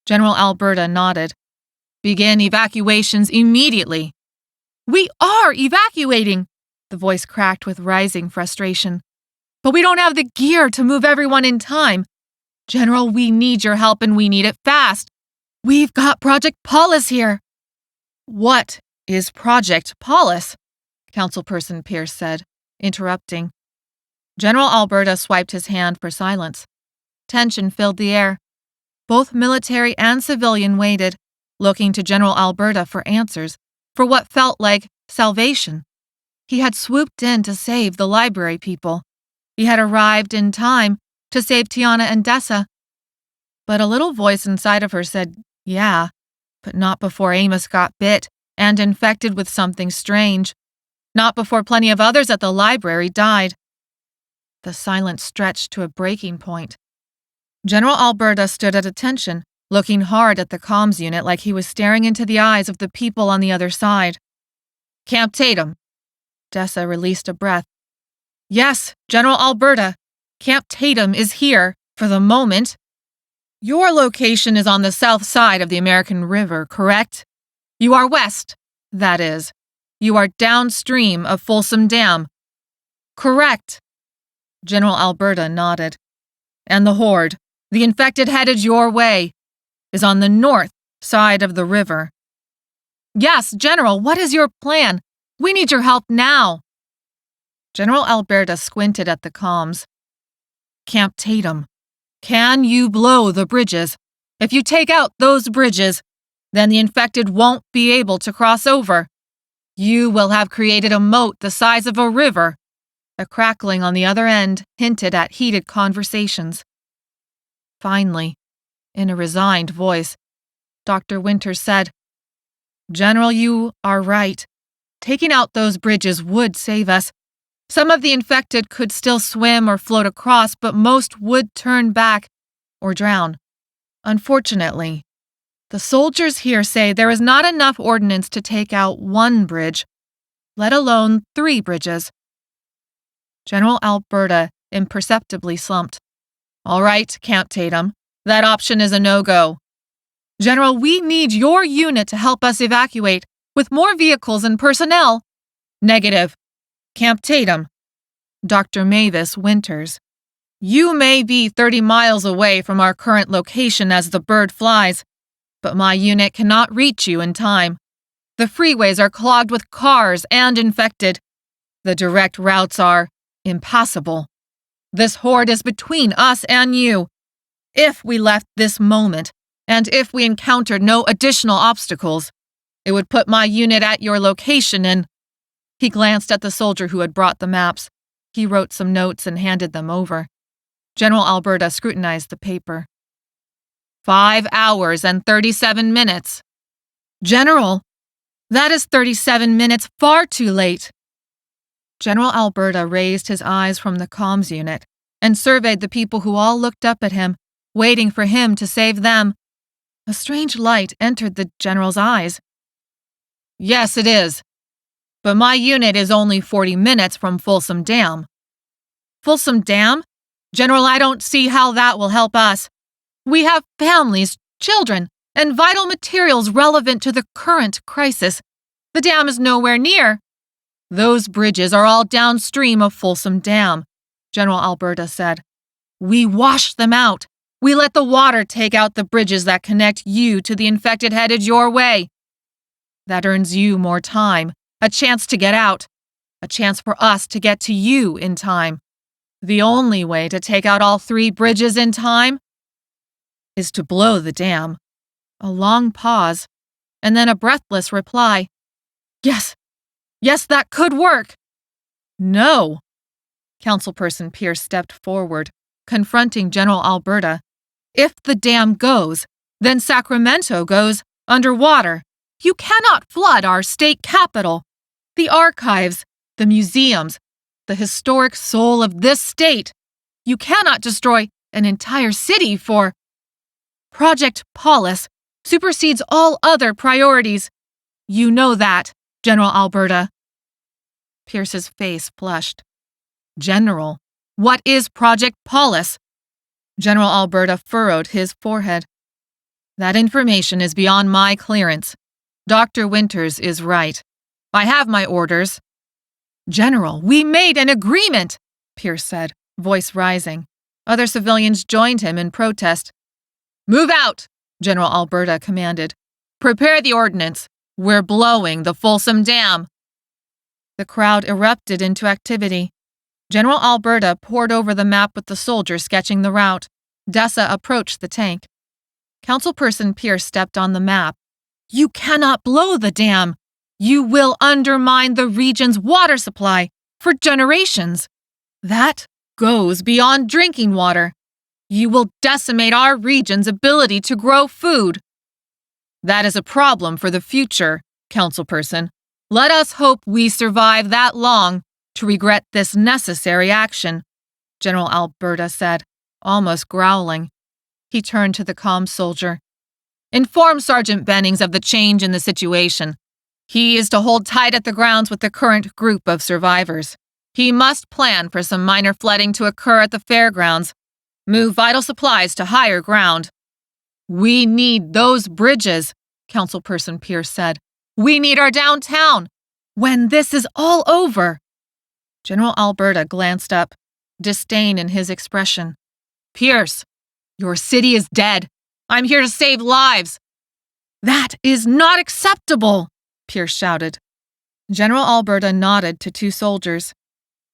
General Alberta nodded. "Begin evacuations immediately." "We are evacuating," the voice cracked with rising frustration. "But we don't have the gear to move everyone in time. General, we need your help and we need it fast. We've got Project Paulus here." "What is Project Paulus?" Councilperson Pierce said, interrupting. General Alberta swiped his hand for silence. Tension filled the air. Both military and civilian waited, looking to General Alberta for answers, for what felt like salvation. He had swooped in to save the library people. He had arrived in time to save Tiana and Dessa. But a little voice inside of her said, yeah, but not before Amos got bit and infected with something strange. Not before plenty of others at the library died. The silence stretched to a breaking point. General Alberta stood at attention, looking hard at the comms unit like he was staring into the eyes of the people on the other side. "Camp Tatum." Dessa released a breath. "Yes, General Alberta. Camp Tatum is here, for the moment. Your location is on the south side of the American River, correct? You are west, that is. You are downstream of Folsom Dam. Correct." General Alberta nodded. "And the horde, the infected headed your way, is on the north side of the river." "Yes, General, what is your plan? We need your help now." General Alberta squinted at the comms. "Camp Tatum, can you blow the bridges? If you take out those bridges, then the infected won't be able to cross over. You will have created a moat the size of a river." A crackling on the other end hinted at heated conversations. Finally, in a resigned voice, Dr. Winters said, "General, you are right. Taking out those bridges would save us. Some of the infected could still swim or float across, but most would turn back or drown. Unfortunately, the soldiers here say there is not enough ordnance to take out one bridge, let alone 3 bridges. General Alberta imperceptibly slumped. All right, Camp Tatum. That option is a no-go. General, we need your unit to help us evacuate, with more vehicles and personnel. Negative. Camp Tatum. Dr. Mavis Winters. You may be 30 miles away from our current location as the bird flies, but my unit cannot reach you in time. The freeways are clogged with cars and infected. The direct routes are impassable. This horde is between us and you. If we left this moment, and if we encountered no additional obstacles, it would put my unit at your location and... He glanced at the soldier who had brought the maps. He wrote some notes and handed them over. General Alberta scrutinized the paper. 5 hours and 37 minutes. General, that is 37 minutes far too late. General Alberta raised his eyes from the comms unit and surveyed the people who all looked up at him, waiting for him to save them. A strange light entered the general's eyes. Yes, it is. But my unit is only 40 minutes from Folsom Dam. Folsom Dam? General, I don't see how that will help us. We have families, children, and vital materials relevant to the current crisis. The dam is nowhere near. Those bridges are all downstream of Folsom Dam, General Alberta said. We washed them out. We let the water take out the bridges that connect you to the infected headed your way. That earns you more time, a chance to get out, a chance for us to get to you in time. The only way to take out all 3 bridges in time is to blow the dam. A long pause, and then a breathless reply. Yes, that could work. No. Councilperson Pierce stepped forward, confronting General Alberta. If the dam goes, then Sacramento goes underwater. You cannot flood our state capital. The archives, the museums, the historic soul of this state. You cannot destroy an entire city for... Project Paulus supersedes all other priorities. You know that, General Alberta. Pierce's face flushed. General, what is Project Paulus? General Alberta furrowed his forehead. That information is beyond my clearance. Dr. Winters is right. I have my orders. General, we made an agreement, Pierce said, voice rising. Other civilians joined him in protest. Move out, General Alberta commanded. Prepare the ordnance. We're blowing the Folsom Dam. The crowd erupted into activity. General Alberta pored over the map with the soldier sketching the route. Dessa approached the tank. Councilperson Pierce stepped on the map. You cannot blow the dam. You will undermine the region's water supply for generations. That goes beyond drinking water. You will decimate our region's ability to grow food. That is a problem for the future, Councilperson. Let us hope we survive that long to regret this necessary action, General Alberta said, almost growling. He turned to the calm soldier. Inform Sergeant Bennings of the change in the situation. He is to hold tight at the grounds with the current group of survivors. He must plan for some minor flooding to occur at the fairgrounds. Move vital supplies to higher ground. We need those bridges, Councilperson Pierce said. We need our downtown. When this is all over. General Alberta glanced up, disdain in his expression. Pierce, your city is dead. I'm here to save lives. That is not acceptable, Pierce shouted. General Alberta nodded to 2 soldiers.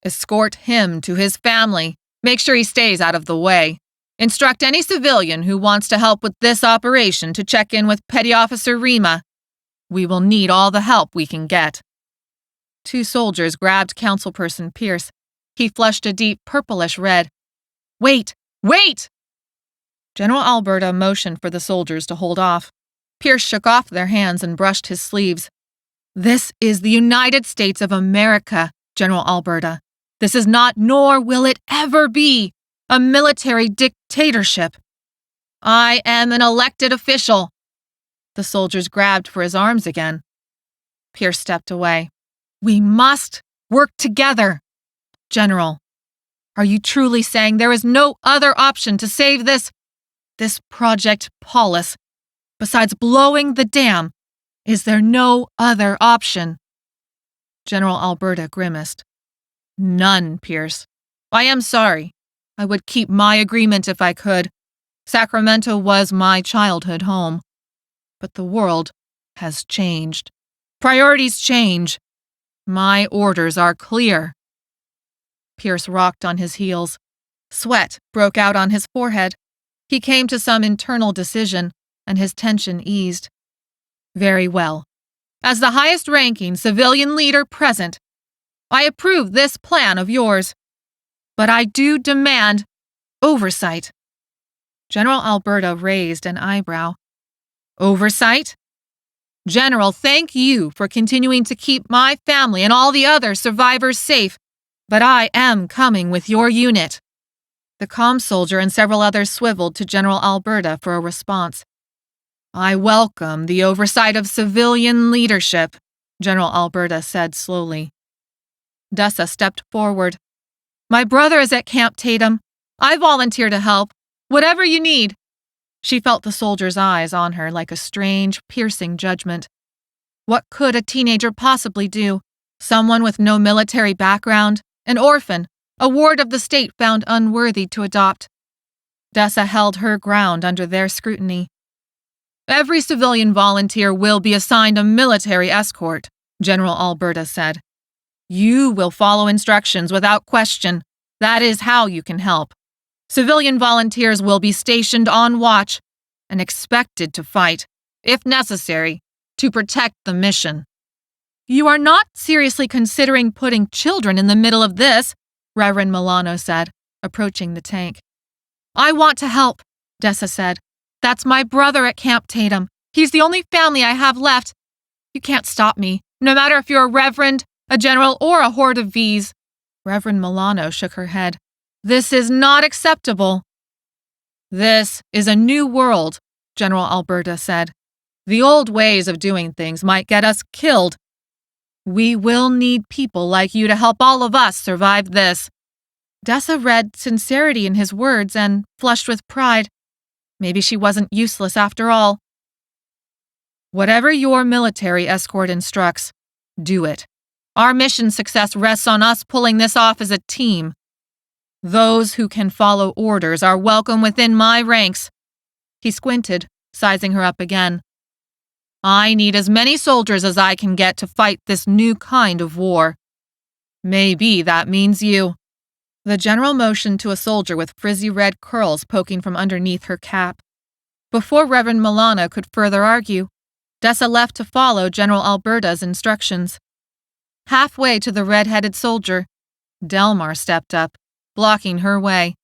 Escort him to his family. Make sure he stays out of the way. Instruct any civilian who wants to help with this operation to check in with Petty Officer Rima. We will need all the help we can get. 2 soldiers grabbed Councilperson Pierce. He flushed a deep purplish red. Wait! General Alberta motioned for the soldiers to hold off. Pierce shook off their hands and brushed his sleeves. This is the United States of America, General Alberta. This is not, nor will it ever be, a military dictatorship. I am an elected official. The soldiers grabbed for his arms again. Pierce stepped away. We must work together. General, are you truly saying there is no other option to save this Project Paulus? Besides blowing the dam, is there no other option? General Alberta grimaced. None, Pierce. I am sorry. I would keep my agreement if I could. Sacramento was my childhood home. But the world has changed. Priorities change. My orders are clear. Pierce rocked on his heels. Sweat broke out on his forehead. He came to some internal decision, and his tension eased. Very well. As the highest-ranking civilian leader present, I approve this plan of yours. But I do demand oversight. General Alberta raised an eyebrow. Oversight? General, thank you for continuing to keep my family and all the other survivors safe, but I am coming with your unit. The comm soldier and several others swiveled to General Alberta for a response. I welcome the oversight of civilian leadership, General Alberta said slowly. Dessa stepped forward. My brother is at Camp Tatum. I volunteer to help. Whatever you need. She felt the soldier's eyes on her like a strange, piercing judgment. What could a teenager possibly do? Someone with no military background, an orphan, a ward of the state found unworthy to adopt. Dessa held her ground under their scrutiny. Every civilian volunteer will be assigned a military escort, General Alberta said. You will follow instructions without question. That is how you can help. Civilian volunteers will be stationed on watch and expected to fight, if necessary, to protect the mission. You are not seriously considering putting children in the middle of this, Reverend Milano said, approaching the tank. I want to help, Dessa said. That's my brother at Camp Tatum. He's the only family I have left. You can't stop me, no matter if you're a reverend, a general, or a horde of V's. Reverend Milano shook her head. This is not acceptable. This is a new world, General Alberta said. The old ways of doing things might get us killed. We will need people like you to help all of us survive this. Dessa read sincerity in his words and flushed with pride. Maybe she wasn't useless after all. Whatever your military escort instructs, do it. Our mission success rests on us pulling this off as a team. Those who can follow orders are welcome within my ranks. He squinted, sizing her up again. I need as many soldiers as I can get to fight this new kind of war. Maybe that means you. The general motioned to a soldier with frizzy red curls poking from underneath her cap. Before Reverend Milano could further argue, Dessa left to follow General Alberta's instructions. Halfway to the red-headed soldier, Delmar stepped up, blocking her way.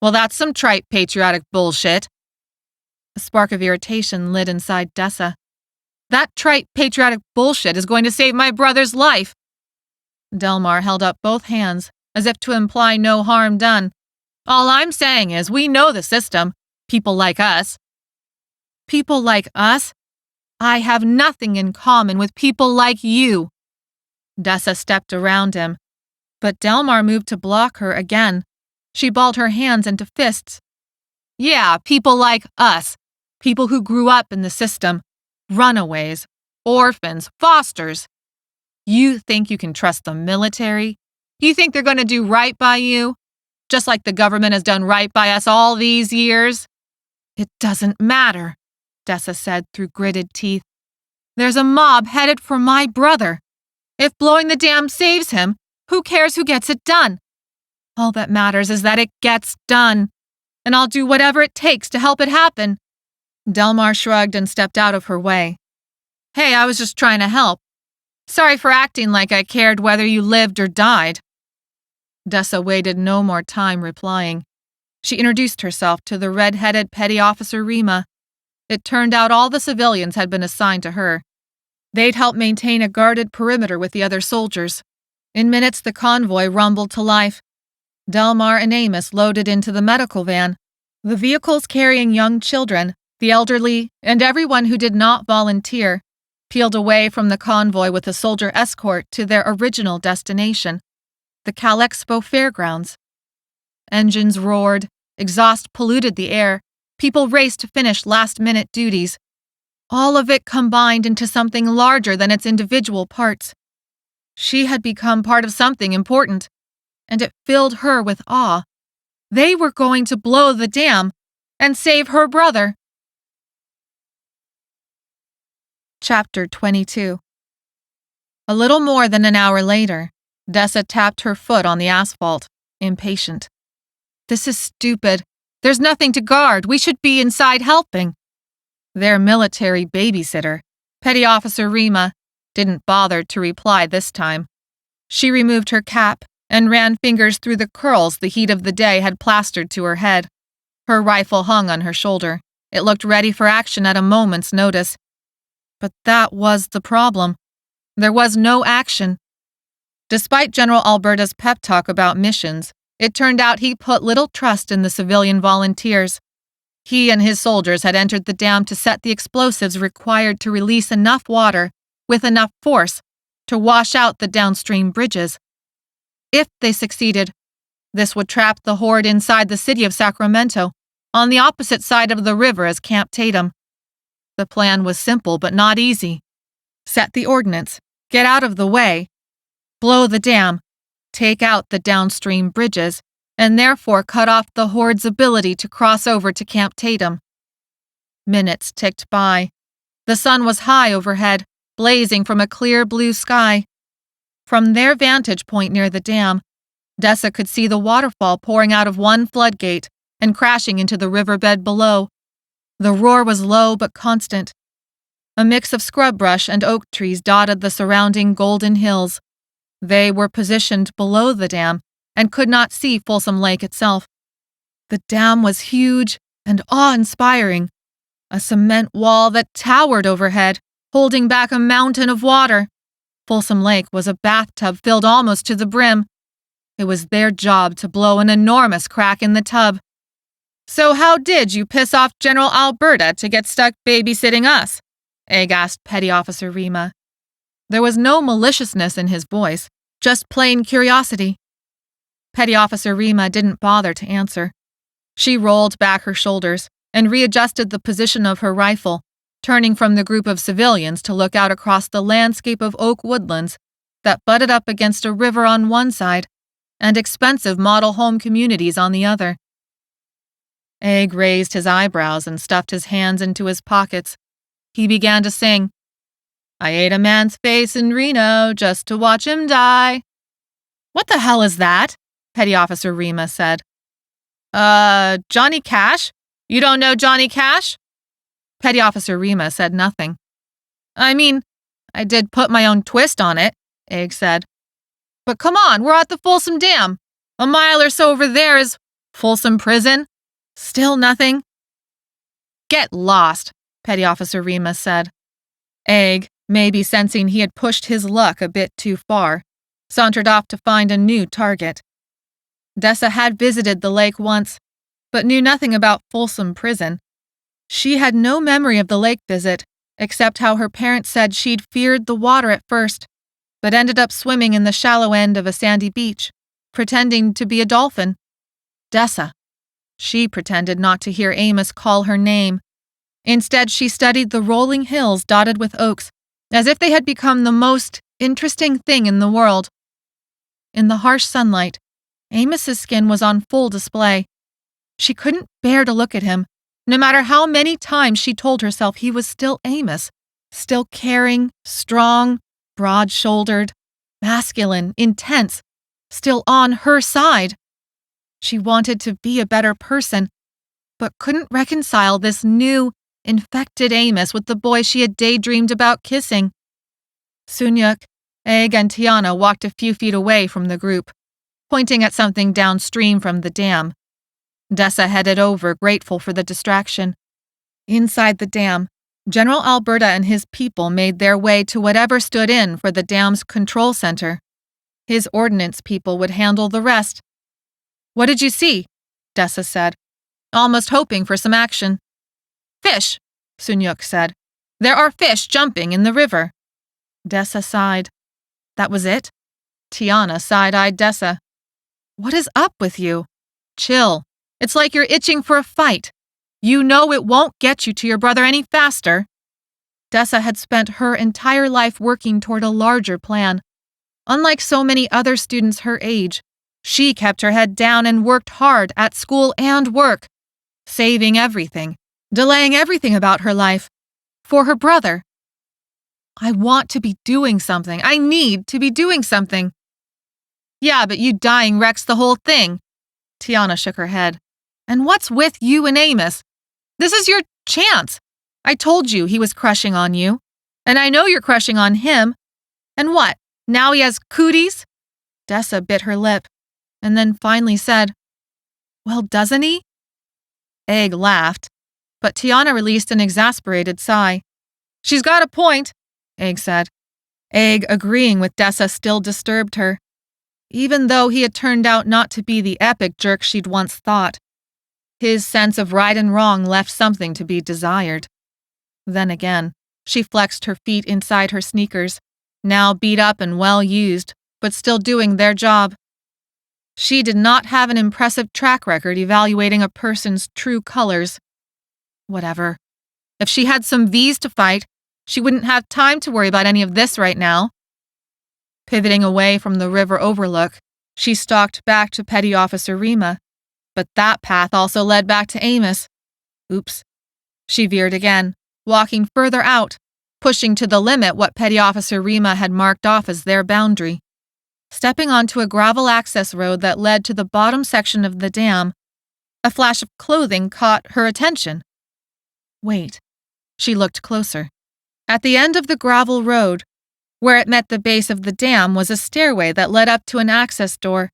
Well, that's some trite patriotic bullshit. A spark of irritation lit inside Dessa. That trite patriotic bullshit is going to save my brother's life. Delmar held up both hands, as if to imply no harm done. All I'm saying is we know the system. People like us. People like us? I have nothing in common with people like you. Dessa stepped around him, but Delmar moved to block her again. She balled her hands into fists. Yeah, people like us. People who grew up in the system. Runaways, orphans, fosters. You think you can trust the military? You think they're going to do right by you? Just like the government has done right by us all these years? It doesn't matter, Dessa said through gritted teeth. There's a mob headed for my brother. If blowing the dam saves him, who cares who gets it done? All that matters is that it gets done, and I'll do whatever it takes to help it happen. Delmar shrugged and stepped out of her way. Hey, I was just trying to help. Sorry for acting like I cared whether you lived or died. Dessa waited no more time replying. She introduced herself to the red-headed petty officer Rima. It turned out all the civilians had been assigned to her. They'd help maintain a guarded perimeter with the other soldiers. In minutes, the convoy rumbled to life. Delmar and Amos loaded into the medical van. The vehicles carrying young children, the elderly, and everyone who did not volunteer peeled away from the convoy with a soldier escort to their original destination, the Calexpo Fairgrounds. Engines roared, exhaust polluted the air, people raced to finish last-minute duties. All of it combined into something larger than its individual parts. She had become part of something important, and it filled her with awe. They were going to blow the dam and save her brother. Chapter 22. A little more than an hour later, Dessa tapped her foot on the asphalt, impatient. This is stupid. There's nothing to guard. We should be inside helping. Their military babysitter, Petty Officer Rima, didn't bother to reply this time. She removed her cap and ran fingers through the curls the heat of the day had plastered to her head. Her rifle hung on her shoulder. It looked ready for action at a moment's notice. But that was the problem. There was no action. Despite General Alberta's pep talk about missions, it turned out he put little trust in the civilian volunteers. He and his soldiers had entered the dam to set the explosives required to release enough water, with enough force, to wash out the downstream bridges. If they succeeded, this would trap the horde inside the city of Sacramento, on the opposite side of the river as Camp Tatum. The plan was simple but not easy. Set the ordnance, get out of the way, blow the dam, take out the downstream bridges, and therefore cut off the horde's ability to cross over to Camp Tatum. Minutes ticked by. The sun was high overhead, blazing from a clear blue sky. From their vantage point near the dam, Dessa could see the waterfall pouring out of one floodgate and crashing into the riverbed below. The roar was low but constant. A mix of scrub brush and oak trees dotted the surrounding golden hills. They were positioned below the dam and could not see Folsom Lake itself. The dam was huge and awe-inspiring, a cement wall that towered overhead, holding back a mountain of water. Folsom Lake was a bathtub filled almost to the brim. It was their job to blow an enormous crack in the tub. "So how did you piss off General Alberta to get stuck babysitting us?" Egg asked Petty Officer Rima. There was no maliciousness in his voice, just plain curiosity. Petty Officer Rima didn't bother to answer. She rolled back her shoulders and readjusted the position of her rifle, turning from the group of civilians to look out across the landscape of oak woodlands that butted up against a river on one side and expensive model home communities on the other. Egg raised his eyebrows and stuffed his hands into his pockets. He began to sing, "I ate a man's face in Reno just to watch him die." "What the hell is that?" Petty Officer Rima said. Johnny Cash? You don't know Johnny Cash?" Petty Officer Rima said nothing. "I mean, I did put my own twist on it," Egg said. "But come on, we're at the Folsom Dam. A mile or so over there is Folsom Prison. Still nothing." "Get lost," Petty Officer Rima said. Egg, maybe sensing he had pushed his luck a bit too far, sauntered off to find a new target. Dessa had visited the lake once, but knew nothing about Folsom Prison. She had no memory of the lake visit, except how her parents said she'd feared the water at first, but ended up swimming in the shallow end of a sandy beach, pretending to be a dolphin. Dessa. She pretended not to hear Amos call her name. Instead, she studied the rolling hills dotted with oaks, as if they had become the most interesting thing in the world. In the harsh sunlight, Amos's skin was on full display. She couldn't bear to look at him, no matter how many times she told herself he was still Amos, still caring, strong, broad-shouldered, masculine, intense, still on her side. She wanted to be a better person, but couldn't reconcile this new, infected Amos with the boy she had daydreamed about kissing. Sunyuk, Egg, and Tiana walked a few feet away from the group, pointing at something downstream from the dam. Dessa headed over, grateful for the distraction. Inside the dam, General Alberta and his people made their way to whatever stood in for the dam's control center. His ordnance people would handle the rest. "What did you see?" Dessa said. almost hoping for some action. "Fish," Sunyuk said. "There are fish jumping in the river." Dessa sighed. "That was it?" Tiana side-eyed Dessa. "What is up with you? Chill. It's like you're itching for a fight. You know it won't get you to your brother any faster." Dessa had spent her entire life working toward a larger plan. Unlike so many other students her age, she kept her head down and worked hard at school and work, saving everything, delaying everything about her life, for her brother. "I want to be doing something. I need to be doing something." "Yeah, but you dying wrecks the whole thing." Tiana shook her head. "And what's with you and Amos? This is your chance. I told you he was crushing on you. And I know you're crushing on him. And what, now he has cooties?" Dessa bit her lip, and then finally said, "Well, doesn't he?" Egg laughed, but Tiana released an exasperated sigh. "She's got a point," Egg said. Egg, agreeing with Dessa, still disturbed her, even though he had turned out not to be the epic jerk she'd once thought. His sense of right and wrong left something to be desired. Then again, she flexed her feet inside her sneakers, now beat up and well used, but still doing their job. She did not have an impressive track record evaluating a person's true colors. Whatever. If she had some V's to fight, she wouldn't have time to worry about any of this right now. Pivoting away from the river overlook, she stalked back to Petty Officer Rima, but that path also led back to Amos. Oops. She veered again, walking further out, pushing to the limit what Petty Officer Rima had marked off as their boundary. Stepping onto a gravel access road that led to the bottom section of the dam, a flash of clothing caught her attention. Wait. She looked closer. At the end of the gravel road, where it met the base of the dam, was a stairway that led up to an access door.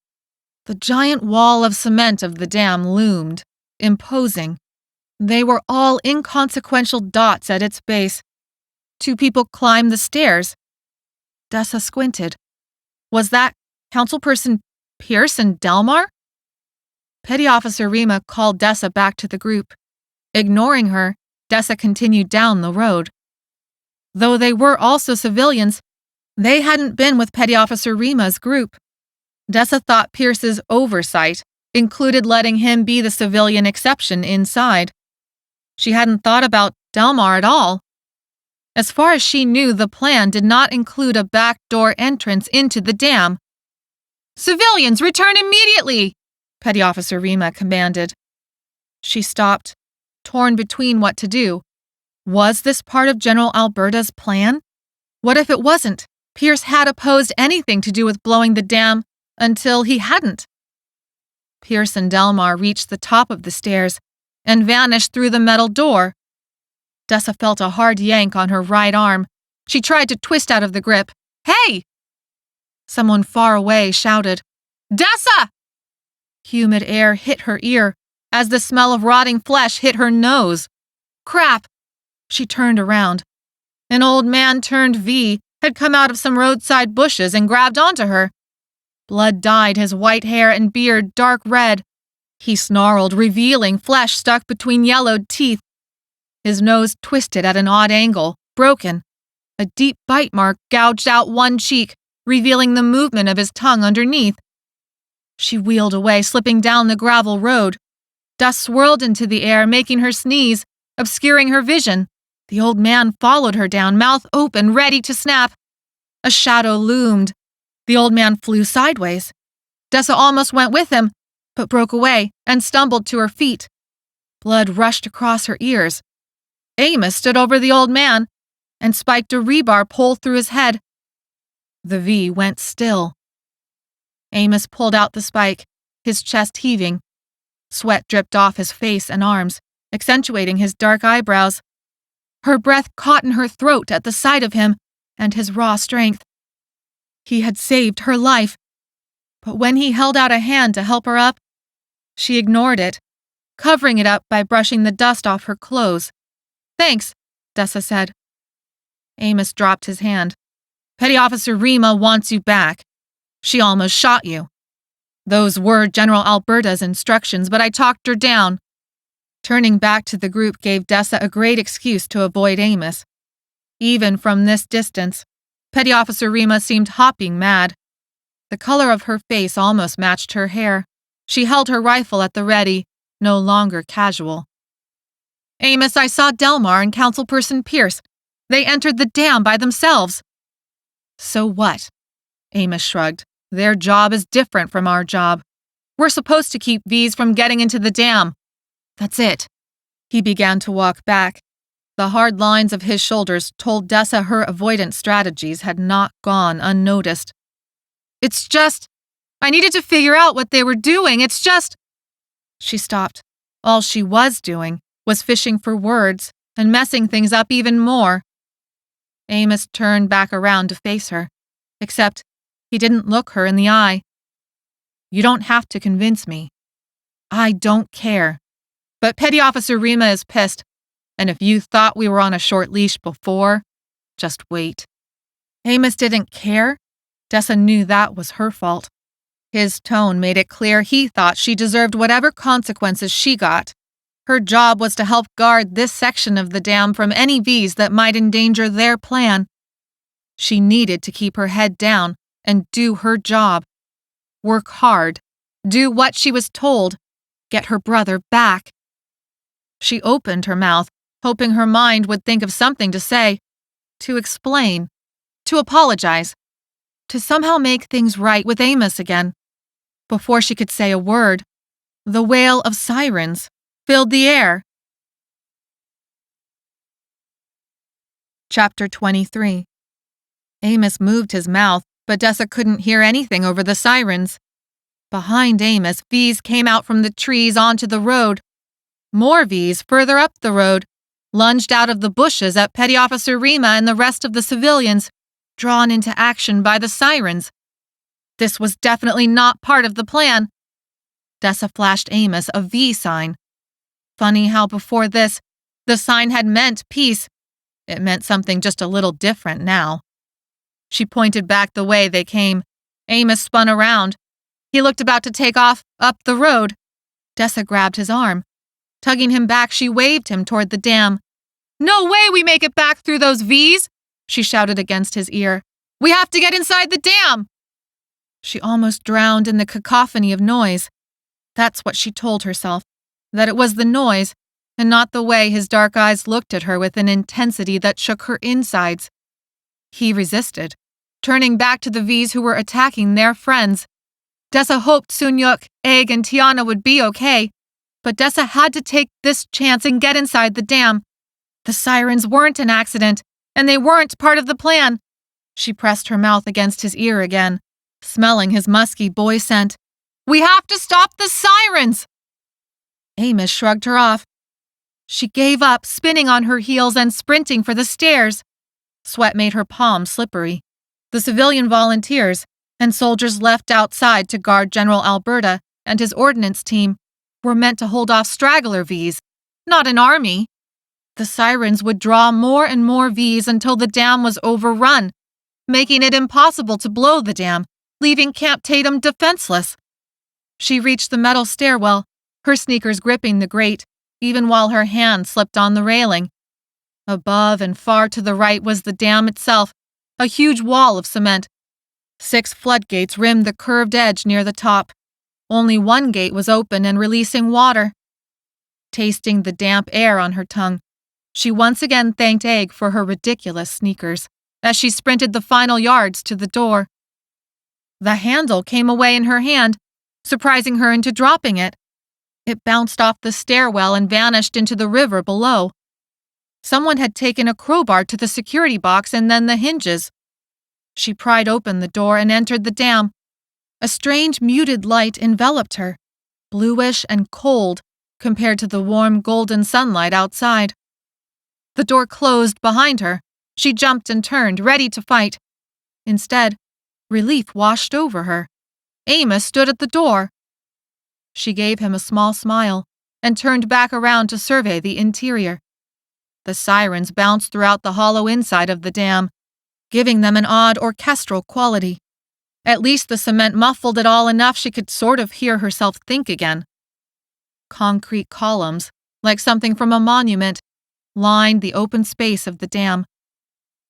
The giant wall of cement of the dam loomed, imposing. They were all inconsequential dots at its base. 2 people climbed the stairs. Dessa squinted. Was that Councilperson Pierce and Delmar? Petty Officer Rima called Dessa back to the group. Ignoring her, Dessa continued down the road. Though they were also civilians, they hadn't been with Petty Officer Rima's group. Dessa thought Pierce's oversight included letting him be the civilian exception inside. She hadn't thought about Delmar at all. As far as she knew, the plan did not include a back door entrance into the dam. "Civilians, return immediately!" Petty Officer Rima commanded. She stopped, torn between what to do. Was this part of General Alberta's plan? What if it wasn't? Pierce had opposed anything to do with blowing the dam until he hadn't. Pierce and Delmar reached the top of the stairs and vanished through the metal door. Dessa felt a hard yank on her right arm. She tried to twist out of the grip. "Hey!" Someone far away shouted, "Dessa!" Humid air hit her ear as the smell of rotting flesh hit her nose. Crap! She turned around. An old man turned V had come out of some roadside bushes and grabbed onto her. Blood dyed his white hair and beard dark red. He snarled, revealing flesh stuck between yellowed teeth. His nose twisted at an odd angle, broken. A deep bite mark gouged out one cheek, revealing the movement of his tongue underneath. She wheeled away, slipping down the gravel road. Dust swirled into the air, making her sneeze, obscuring her vision. The old man followed her down, mouth open, ready to snap. A shadow loomed. The old man flew sideways. Dessa almost went with him, but broke away and stumbled to her feet. Blood rushed across her ears. Amos stood over the old man and spiked a rebar pole through his head. The V went still. Amos pulled out the spike, his chest heaving. Sweat dripped off his face and arms, accentuating his dark eyebrows. Her breath caught in her throat at the sight of him and his raw strength. He had saved her life, but when he held out a hand to help her up, she ignored it, covering it up by brushing the dust off her clothes. "Thanks," Dessa said. Amos dropped his hand. "Petty Officer Rima wants you back. She almost shot you. Those were General Alberta's instructions, but I talked her down. Turning back to the group gave Dessa a great excuse to avoid Amos. Even from this distance, Petty Officer Rima seemed hopping mad. The color of her face almost matched her hair. She held her rifle at the ready, no longer casual. Amos, I saw Delmar and Councilperson Pierce. They entered the dam by themselves. So what? Amos shrugged. Their job is different from our job. We're supposed to keep V's from getting into the dam. That's it. He began to walk back. The hard lines of his shoulders told Dessa her avoidance strategies had not gone unnoticed. It's just, I needed to figure out what they were doing. It's just... She stopped. All she was doing was fishing for words and messing things up even more. Amos turned back around to face her, except he didn't look her in the eye. You don't have to convince me. I don't care. But Petty Officer Rima is pissed, and if you thought we were on a short leash before, just wait. Amos didn't care. Dessa knew that was her fault. His tone made it clear he thought she deserved whatever consequences she got. Her job was to help guard this section of the dam from any V's that might endanger their plan. She needed to keep her head down and do her job. Work hard. Do what she was told. Get her brother back. She opened her mouth, hoping her mind would think of something to say, to explain, to apologize, to somehow make things right with Amos again. Before she could say a word, the wail of sirens filled the air. Chapter 23. Amos moved his mouth, but Dessa couldn't hear anything over the sirens. Behind Amos, V's came out from the trees onto the road. More V's further up the road, lunged out of the bushes at Petty Officer Rima and the rest of the civilians, drawn into action by the sirens. This was definitely not part of the plan. Dessa flashed Amos a V sign. Funny how before this, the sign had meant peace. It meant something just a little different now. She pointed back the way they came. Amos spun around. He looked about to take off up the road. Dessa grabbed his arm. Tugging him back, she waved him toward the dam. No way we make it back through those V's, she shouted against his ear. We have to get inside the dam. She almost drowned in the cacophony of noise. That's what she told herself, that it was the noise, and not the way his dark eyes looked at her with an intensity that shook her insides. He resisted, turning back to the V's who were attacking their friends. Dessa hoped Sunyuk, Egg, and Tiana would be okay, but Dessa had to take this chance and get inside the dam. The sirens weren't an accident, and they weren't part of the plan. She pressed her mouth against his ear again, smelling his musky boy scent. We have to stop the sirens! Amos shrugged her off. She gave up, spinning on her heels and sprinting for the stairs. Sweat made her palms slippery. The civilian volunteers and soldiers left outside to guard General Alberta and his ordnance team were meant to hold off straggler V's, not an army. The sirens would draw more and more V's until the dam was overrun, making it impossible to blow the dam, leaving Camp Tatum defenseless. She reached the metal stairwell, her sneakers gripping the grate, even while her hand slipped on the railing. Above and far to the right was the dam itself, a huge wall of cement. 6 floodgates rimmed the curved edge near the top. Only one gate was open and releasing water. Tasting the damp air on her tongue, she once again thanked Egg for her ridiculous sneakers as she sprinted the final yards to the door. The handle came away in her hand, surprising her into dropping it. It bounced off the stairwell and vanished into the river below. Someone had taken a crowbar to the security box and then the hinges. She pried open the door and entered the dam. A strange muted light enveloped her, bluish and cold compared to the warm golden sunlight outside. The door closed behind her. She jumped and turned, ready to fight. Instead, relief washed over her. Amos stood at the door. She gave him a small smile and turned back around to survey the interior. The sirens bounced throughout the hollow inside of the dam, giving them an odd orchestral quality. At least the cement muffled it all enough she could sort of hear herself think again. Concrete columns, like something from a monument, lined the open space of the dam.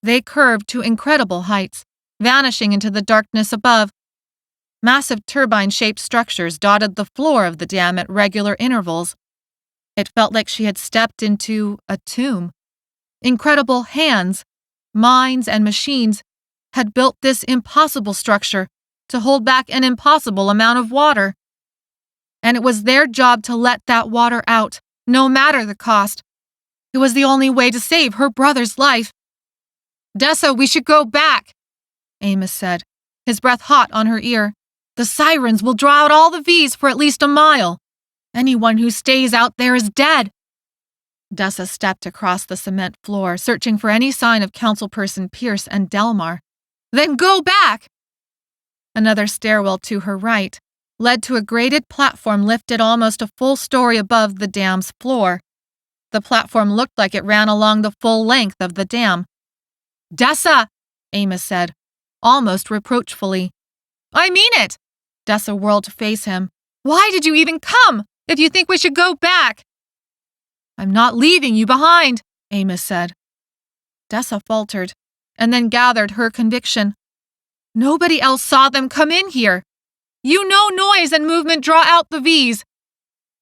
They curved to incredible heights, vanishing into the darkness above. Massive turbine-shaped structures dotted the floor of the dam at regular intervals. It felt like she had stepped into a tomb. Incredible hands, minds, and machines had built this impossible structure to hold back an impossible amount of water. And it was their job to let that water out, no matter the cost. It was the only way to save her brother's life. "Dessa, we should go back," Amos said, his breath hot on her ear. "The sirens will draw out all the V's for at least a mile. Anyone who stays out there is dead." Dessa stepped across the cement floor, searching for any sign of Councilperson Pierce and Delmar. "Then go back!" Another stairwell to her right led to a graded platform lifted almost a full story above the dam's floor. The platform looked like it ran along the full length of the dam. "Dessa!" Amos said, almost reproachfully. "I mean it!" Dessa whirled to face him. "Why did you even come, if you think we should go back?" "I'm not leaving you behind," Amos said. Dessa faltered, and then gathered her conviction. "Nobody else saw them come in here. You know noise and movement draw out the V's.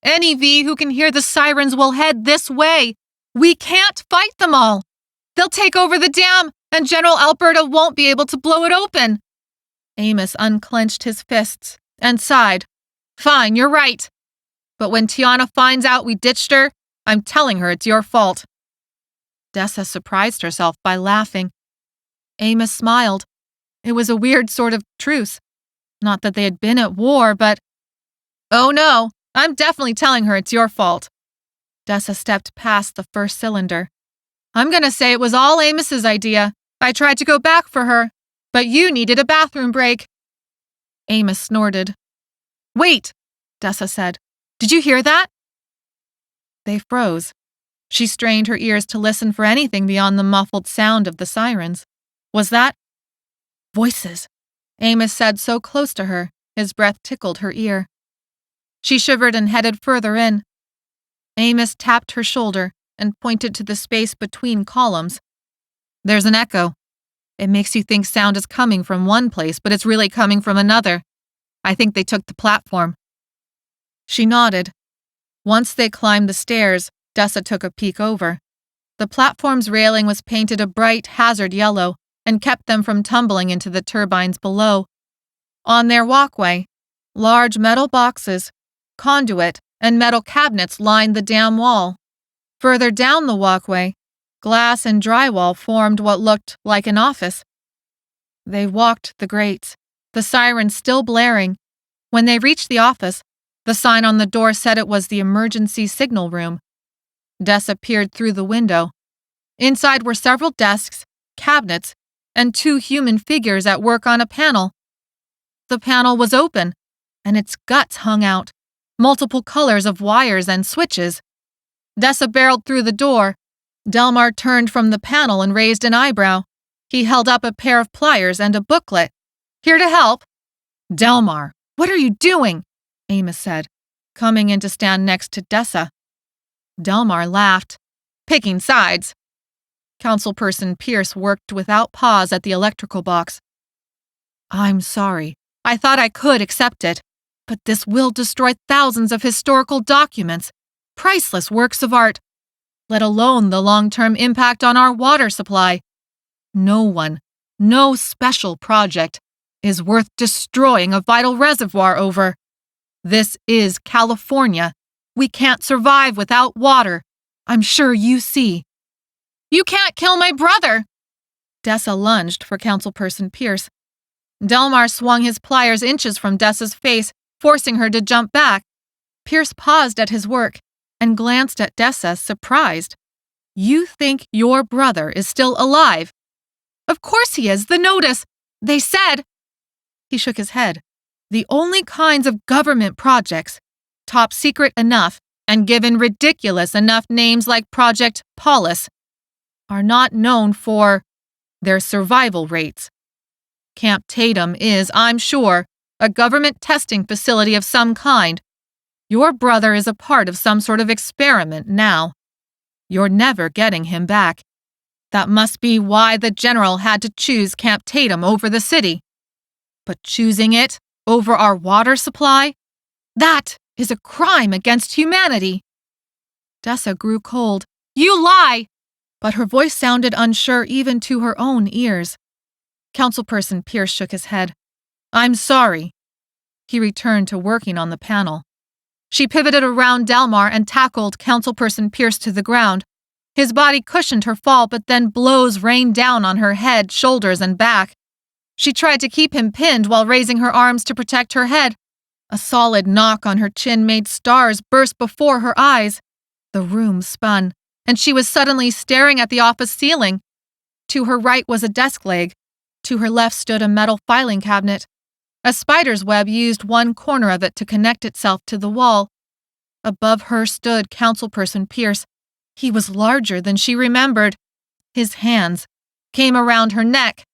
Any V who can hear the sirens will head this way. We can't fight them all. They'll take over the dam, and General Alberta won't be able to blow it open." Amos unclenched his fists and sighed. "Fine, you're right. But when Tiana finds out we ditched her, I'm telling her it's your fault." Dessa surprised herself by laughing. Amos smiled. It was a weird sort of truce. Not that they had been at war, but... "Oh no, I'm definitely telling her it's your fault." Dessa stepped past the first cylinder. "I'm gonna say it was all Amos's idea. I tried to go back for her, but you needed a bathroom break." Amos snorted. "Wait," Dessa said. "Did you hear that?" They froze. She strained her ears to listen for anything beyond the muffled sound of the sirens. Was that... "Voices," Amos said so close to her, his breath tickled her ear. She shivered and headed further in. Amos tapped her shoulder and pointed to the space between columns. "There's an echo. It makes you think sound is coming from one place, but it's really coming from another. I think they took the platform." She nodded. Once they climbed the stairs, Dessa took a peek over. The platform's railing was painted a bright hazard yellow and kept them from tumbling into the turbines below. On their walkway, large metal boxes, conduit, and metal cabinets lined the dam wall. Further down the walkway, glass and drywall formed what looked like an office. They walked the grates, the sirens still blaring. When they reached the office, the sign on the door said it was the emergency signal room. Dessa peered through the window. Inside were several desks, cabinets, and 2 human figures at work on a panel. The panel was open, and its guts hung out, multiple colors of wires and switches. Dessa barreled through the door. Delmar turned from the panel and raised an eyebrow. He held up a pair of pliers and a booklet. "Here to help." "Delmar, what are you doing?" Amos said, coming in to stand next to Dessa. Delmar laughed. "Picking sides." Councilperson Pierce worked without pause at the electrical box. "I'm sorry. I thought I could accept it. But this will destroy thousands of historical documents, priceless works of art, let alone the long-term impact on our water supply. No one, no special project, is worth destroying a vital reservoir over. This is California. We can't survive without water. I'm sure you see." "You can't kill my brother!" Dessa lunged for Councilperson Pierce. Delmar swung his pliers inches from Dessa's face, forcing her to jump back. Pierce paused at his work and glanced at Dessa, surprised. "You think your brother is still alive?" "Of course he is. The notice. They said..." He shook his head. "The only kinds of government projects, top secret enough and given ridiculous enough names like Project Polis, are not known for their survival rates. Camp Tatum is, I'm sure, a government testing facility of some kind. Your brother is a part of some sort of experiment now. You're never getting him back. That must be why the general had to choose Camp Tatum over the city. But choosing it over our water supply? That is a crime against humanity." Dessa grew cold. "You lie!" But her voice sounded unsure even to her own ears. Councilperson Pierce shook his head. "I'm sorry." He returned to working on the panel. She pivoted around Delmar and tackled Councilperson Pierce to the ground. His body cushioned her fall, but then blows rained down on her head, shoulders, and back. She tried to keep him pinned while raising her arms to protect her head. A solid knock on her chin made stars burst before her eyes. The room spun, and she was suddenly staring at the office ceiling. To her right was a desk leg. To her left stood a metal filing cabinet. A spider's web used one corner of it to connect itself to the wall. Above her stood Councilperson Pierce. He was larger than she remembered. His hands came around her neck.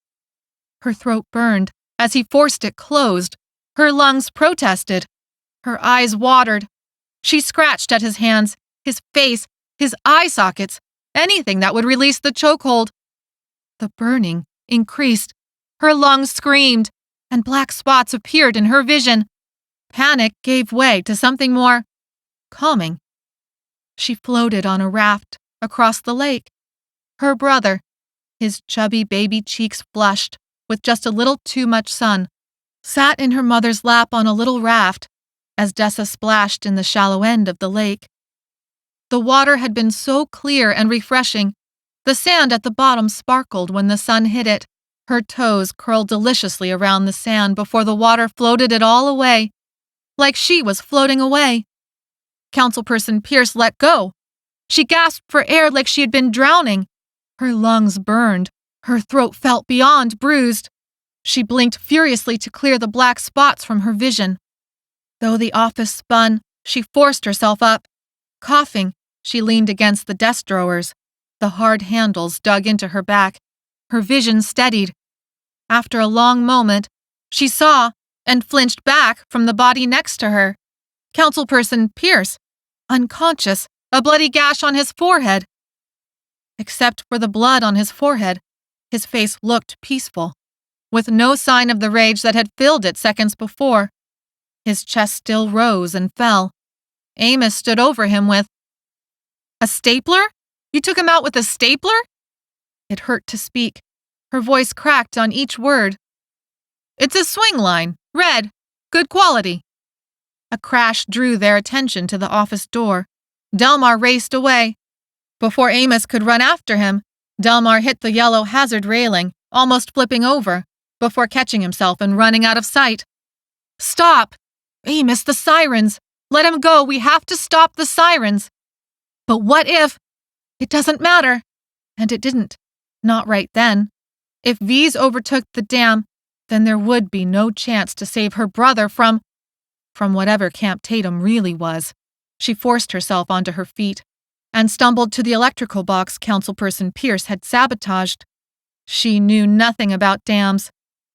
Her throat burned as he forced it closed. Her lungs protested. Her eyes watered. She scratched at his hands, his face, his eye sockets, anything that would release the chokehold. The burning increased. Her lungs screamed, and black spots appeared in her vision. Panic gave way to something more calming. She floated on a raft across the lake. Her brother, his chubby baby cheeks flushed with just a little too much sun, sat in her mother's lap on a little raft as Dessa splashed in the shallow end of the lake. The water had been so clear and refreshing. The sand at the bottom sparkled when the sun hit it. Her toes curled deliciously around the sand before the water floated it all away, like she was floating away. Councilperson Pierce let go. She gasped for air like she had been drowning. Her lungs burned. Her throat felt beyond bruised. She blinked furiously to clear the black spots from her vision. Though the office spun, she forced herself up. Coughing, she leaned against the desk drawers. The hard handles dug into her back. Her vision steadied. After a long moment, she saw and flinched back from the body next to her. Councilperson Pierce, unconscious, a bloody gash on his forehead. Except for the blood on his forehead, his face looked peaceful, with no sign of the rage that had filled it seconds before. His chest still rose and fell. Amos stood over him with, "A stapler? You took him out with a stapler?" It hurt to speak. Her voice cracked on each word. "It's a swing line, red, good quality." A crash drew their attention to the office door. Delmar raced away. Before Amos could run after him, Delmar hit the yellow hazard railing, almost flipping over, before catching himself and running out of sight. "Stop! Amos, the sirens! Let him go! We have to stop the sirens!" But what if? It doesn't matter. And it didn't. Not right then. If V's overtook the dam, then there would be no chance to save her brother from whatever Camp Tatum really was. She forced herself onto her feet and stumbled to the electrical box Councilperson Pierce had sabotaged. She knew nothing about dams,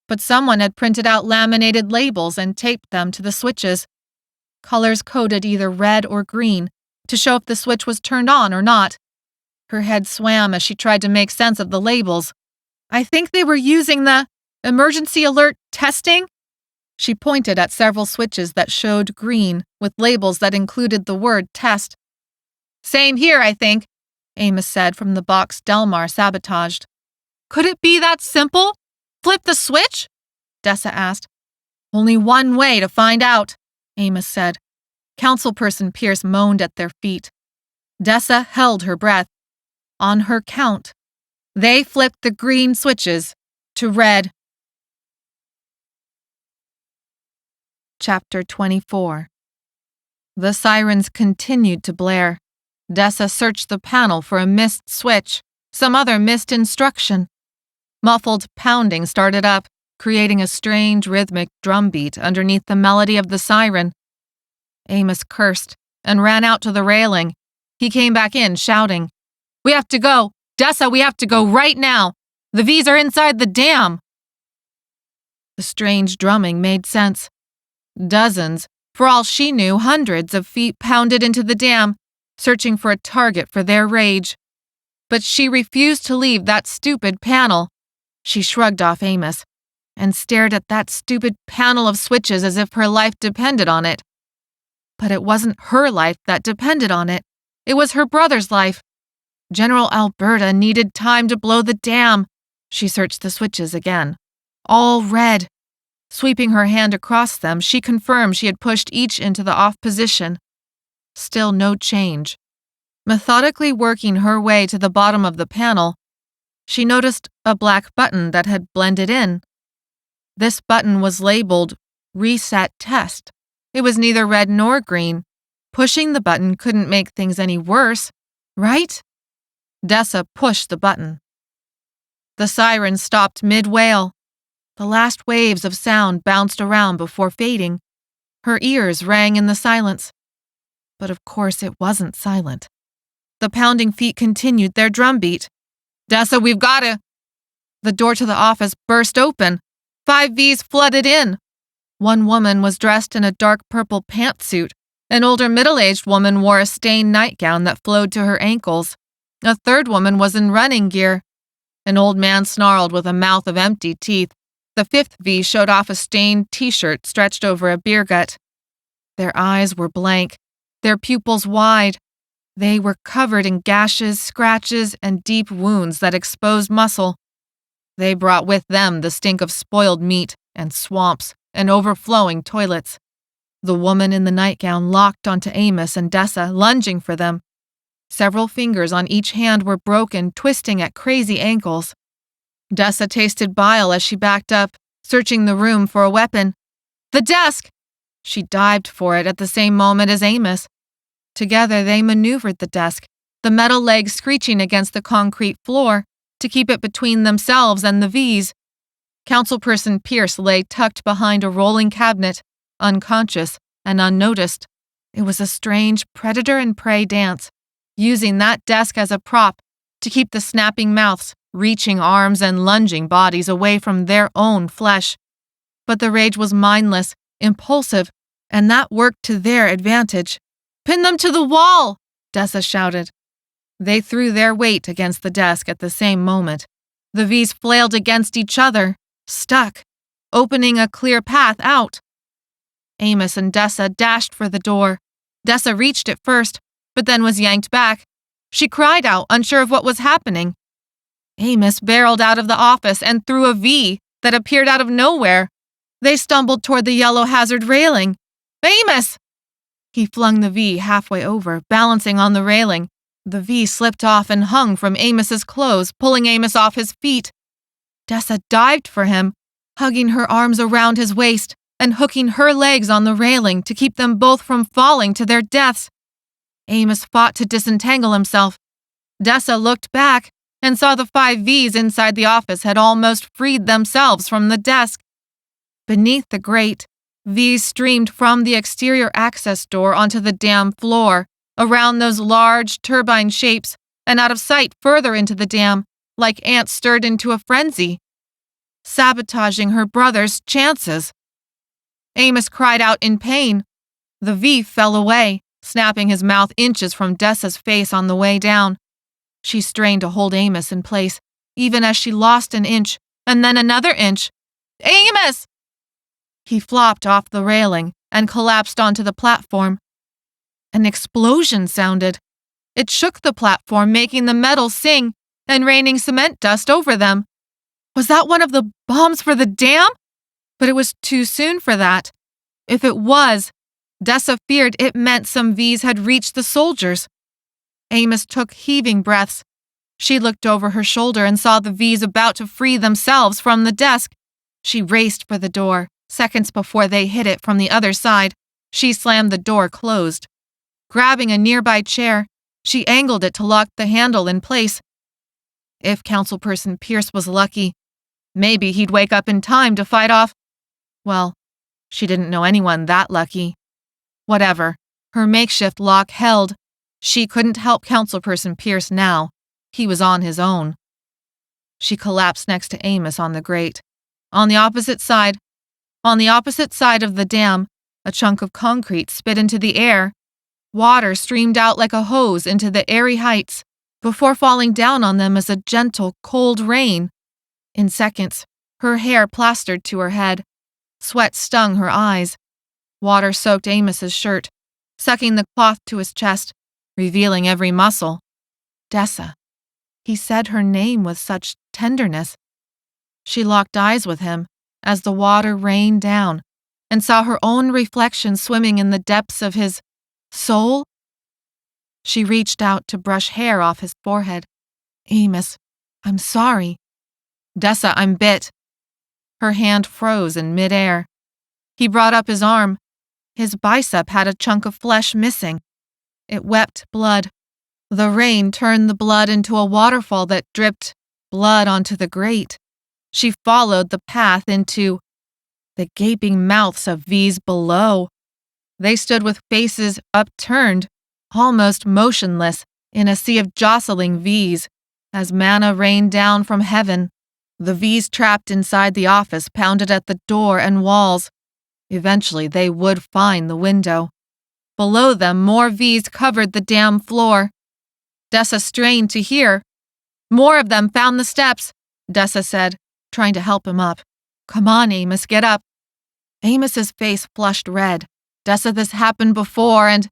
but someone had printed out laminated labels and taped them to the switches. Colors coded either red or green to show if the switch was turned on or not. Her head swam as she tried to make sense of the labels. "I think they were using the emergency alert testing." She pointed at several switches that showed green with labels that included the word test. "Same here, I think," Amos said from the box Delmar sabotaged. "Could it be that simple? Flip the switch?" Dessa asked. "Only one way to find out," Amos said. Councilperson Pierce moaned at their feet. Dessa held her breath. On her count, they flipped the green switches to red. Chapter 24. The sirens continued to blare. Dessa searched the panel for a missed switch, some other missed instruction. Muffled pounding started up, creating a strange rhythmic drumbeat underneath the melody of the siren. Amos cursed and ran out to the railing. He came back in, shouting, "We have to go! Dessa, we have to go right now! The V's are inside the dam!" The strange drumming made sense. Dozens, For all she knew, hundreds of feet pounded into the dam, searching for a target for their rage. But she refused to leave that stupid panel. She shrugged off Amos and stared at that stupid panel of switches as if her life depended on it. But it wasn't her life that depended on it. It was her brother's life. General Alberta needed time to blow the dam. She searched the switches again. All red. Sweeping her hand across them, she confirmed she had pushed each into the off position. Still no change. Methodically working her way to the bottom of the panel, she noticed a black button that had blended in. This button was labeled Reset Test. It was neither red nor green. Pushing the button couldn't make things any worse, right? Dessa pushed the button. The siren stopped mid-wail. The last waves of sound bounced around before fading. Her ears rang in the silence. But of course it wasn't silent. The pounding feet continued their drumbeat. "Dessa, we've got to—" The door to the office burst open. 5 Vs flooded in. One woman was dressed in a dark purple pantsuit. An older middle-aged woman wore a stained nightgown that flowed to her ankles. A third woman was in running gear. An old man snarled with a mouth of empty teeth. The 5th V showed off a stained t-shirt stretched over a beer gut. Their eyes were blank, their pupils wide. They were covered in gashes, scratches, and deep wounds that exposed muscle. They brought with them the stink of spoiled meat and swamps and overflowing toilets. The woman in the nightgown locked onto Amos and Dessa, lunging for them. Several fingers on each hand were broken, twisting at crazy ankles. Dessa tasted bile as she backed up, searching the room for a weapon. The desk! She dived for it at the same moment as Amos. Together they maneuvered the desk, the metal legs screeching against the concrete floor, to keep it between themselves and the Vs. Councilperson Pierce lay tucked behind a rolling cabinet, unconscious and unnoticed. It was a strange predator and prey dance, using that desk as a prop to keep the snapping mouths, reaching arms and lunging bodies away from their own flesh. But the rage was mindless, impulsive, and that worked to their advantage. "Pin them to the wall!" Dessa shouted. They threw their weight against the desk at the same moment. The Vs flailed against each other, stuck, opening a clear path out. Amos and Dessa dashed for the door. Dessa reached it first, but then was yanked back. She cried out, unsure of what was happening. Amos barreled out of the office and threw a V that appeared out of nowhere. They stumbled toward the yellow hazard railing. "Amos!" He flung the V halfway over, balancing on the railing. The V slipped off and hung from Amos's clothes, pulling Amos off his feet. Dessa dived for him, hugging her arms around his waist and hooking her legs on the railing to keep them both from falling to their deaths. Amos fought to disentangle himself. Dessa looked back and saw the 5 Vs inside the office had almost freed themselves from the desk. Beneath the grate, Vs streamed from the exterior access door onto the dam floor, around those large turbine shapes, and out of sight further into the dam, like ants stirred into a frenzy, sabotaging her brother's chances. Amos cried out in pain. The V fell away, snapping his mouth inches from Dessa's face on the way down. She strained to hold Amos in place, even as she lost an inch, and then another inch. "Amos!" He flopped off the railing and collapsed onto the platform. An explosion sounded. It shook the platform, making the metal sing and raining cement dust over them. Was that one of the bombs for the dam? But it was too soon for that. If it was, Dessa feared it meant some Vs had reached the soldiers. Amos took heaving breaths. She looked over her shoulder and saw the Vs about to free themselves from the desk. She raced for the door. Seconds before they hit it from the other side, she slammed the door closed. Grabbing a nearby chair, she angled it to lock the handle in place. If Councilperson Pierce was lucky, maybe he'd wake up in time to fight off. Well, she didn't know anyone that lucky. Whatever, her makeshift lock held. She couldn't help Councilperson Pierce now. He was on his own. She collapsed next to Amos on the grate. On the opposite side of the dam, A chunk of concrete spit into the air. Water streamed out like a hose into the airy heights before falling down on them as a gentle, cold rain. In seconds, her hair plastered to her head. Sweat stung her eyes. Water soaked Amos's shirt, sucking the cloth to his chest, revealing every muscle. Dessa. He said her name with such tenderness. She locked eyes with him as the water rained down and saw her own reflection swimming in the depths of his soul. She reached out to brush hair off his forehead. Amos, I'm sorry. Dessa, I'm bit. Her hand froze in midair. He brought up his arm. His bicep had a chunk of flesh missing. It wept blood. The rain turned the blood into a waterfall that dripped blood onto the grate. She followed the path into the gaping mouths of V's below. They stood with faces upturned, almost motionless, in a sea of jostling V's, as manna rained down from heaven. The V's trapped inside the office pounded at the door and walls. Eventually, they would find the window. Below them, more V's covered the damn floor. Dessa strained to hear. More of them found the steps, Dessa said, trying to help him up. Come on, Amos, get up. Amos's face flushed red. Dessa, this happened before, and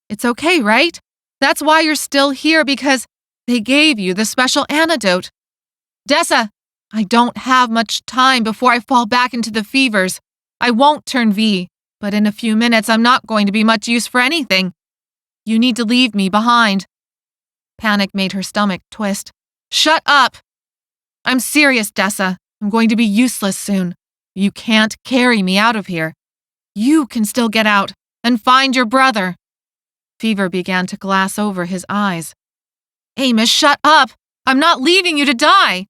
it's okay, right? That's why you're still here, because they gave you the special antidote. Dessa, I don't have much time before I fall back into the fevers. I won't turn V, but in a few minutes I'm not going to be much use for anything. You need to leave me behind. Panic made her stomach twist. Shut up! I'm serious, Dessa. I'm going to be useless soon. You can't carry me out of here. You can still get out and find your brother. Fever began to glass over his eyes. Amos, shut up! I'm not leaving you to die!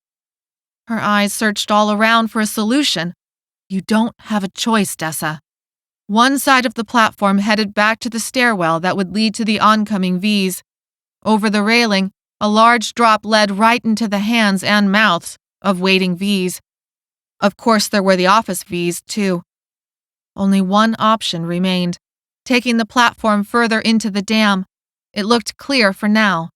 Her eyes searched all around for a solution. You don't have a choice, Dessa. One side of the platform headed back to the stairwell that would lead to the oncoming V's. Over the railing, a large drop led right into the hands and mouths of waiting V's. Of course, there were the office V's, too. Only one option remained, taking the platform further into the dam. It looked clear for now.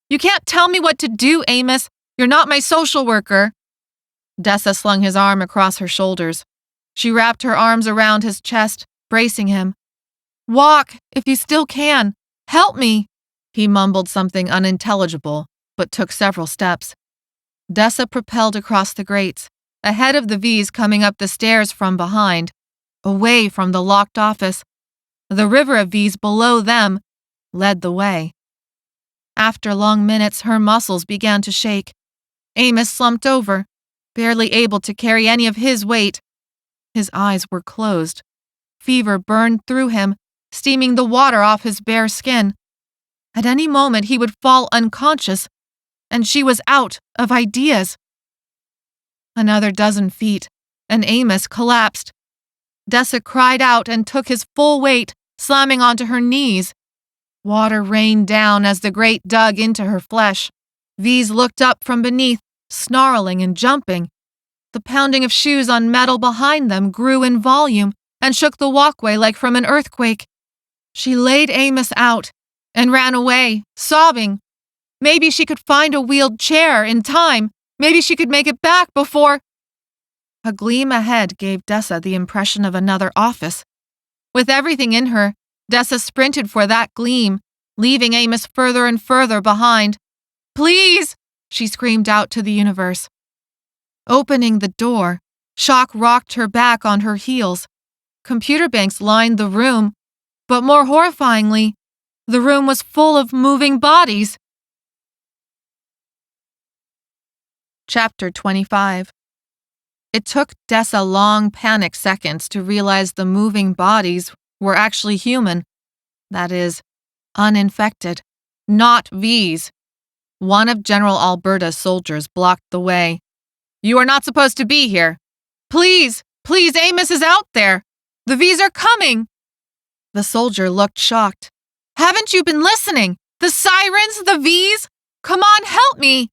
You can't tell me what to do, Amos. You're not my social worker. Dessa slung his arm across her shoulders. She wrapped her arms around his chest, bracing him. Walk, if you still can. Help me. He mumbled something unintelligible, but took several steps. Dessa propelled across the grates, ahead of the V's coming up the stairs from behind, away from the locked office. The river of V's below them led the way. After long minutes, her muscles began to shake. Amos slumped over, barely able to carry any of his weight. His eyes were closed. Fever burned through him, steaming the water off his bare skin. At any moment he would fall unconscious, and she was out of ideas. Another dozen feet, and Amos collapsed. Dessa cried out and took his full weight, slamming onto her knees. Water rained down as the grate dug into her flesh. V's looked up from beneath, snarling and jumping. The pounding of shoes on metal behind them grew in volume and shook the walkway like from an earthquake. She laid Amos out and ran away, sobbing. Maybe she could find a wheeled chair in time. Maybe she could make it back before... A gleam ahead gave Dessa the impression of another office. With everything in her, Dessa sprinted for that gleam, leaving Amos further and further behind. Please! She screamed out to the universe. Opening the door, shock rocked her back on her heels. Computer banks lined the room, but more horrifyingly, the room was full of moving bodies. Chapter 25. It took Dessa long panic seconds to realize the moving bodies were actually human. That is, uninfected, not V's. One of General Alberta's soldiers blocked the way. You are not supposed to be here. Please, please, Amos is out there. The V's are coming. The soldier looked shocked. Haven't you been listening? The sirens, the V's? Come on, help me.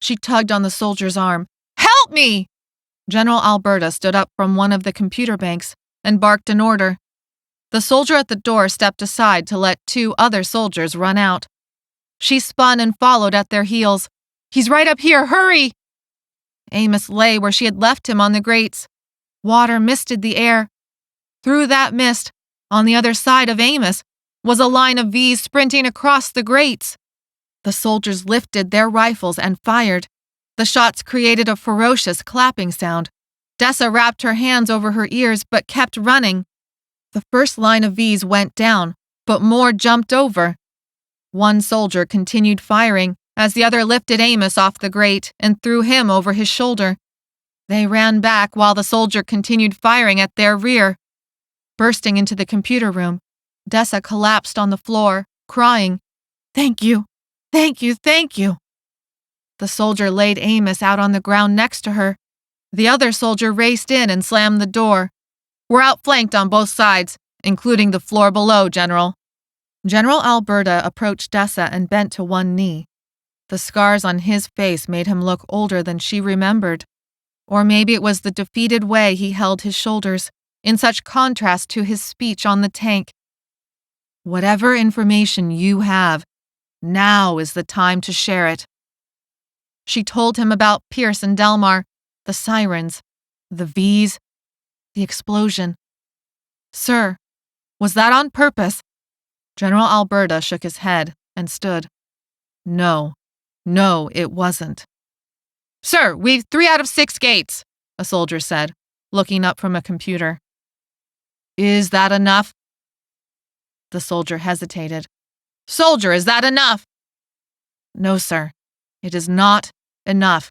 She tugged on the soldier's arm. Help me! General Alberta stood up from one of the computer banks and barked an order. The soldier at the door stepped aside to let 2 other soldiers run out. She spun and followed at their heels. "He's right up here, hurry!" Amos lay where she had left him on the grates. Water misted the air. Through that mist, on the other side of Amos, was a line of V's sprinting across the grates. The soldiers lifted their rifles and fired. The shots created a ferocious clapping sound. Dessa wrapped her hands over her ears but kept running. The first line of V's went down, but more jumped over. One soldier continued firing as the other lifted Amos off the grate and threw him over his shoulder. They ran back while the soldier continued firing at their rear. Bursting into the computer room, Dessa collapsed on the floor, crying, "Thank you, thank you, thank you." The soldier laid Amos out on the ground next to her. The other soldier raced in and slammed the door. "We're outflanked on both sides, including the floor below, General." General Alberta approached Dessa and bent to one knee. The scars on his face made him look older than she remembered. Or maybe it was the defeated way he held his shoulders, in such contrast to his speech on the tank. "Whatever information you have, now is the time to share it." She told him about Pierce and Delmar, the sirens, the V's, the explosion. "Sir, was that on purpose?" General Alberta shook his head and stood. No, it wasn't." "Sir, we've 3 out of 6 gates," a soldier said, looking up from a computer. "Is that enough?" The soldier hesitated. "Soldier, is that enough?" "No, sir. It is not enough.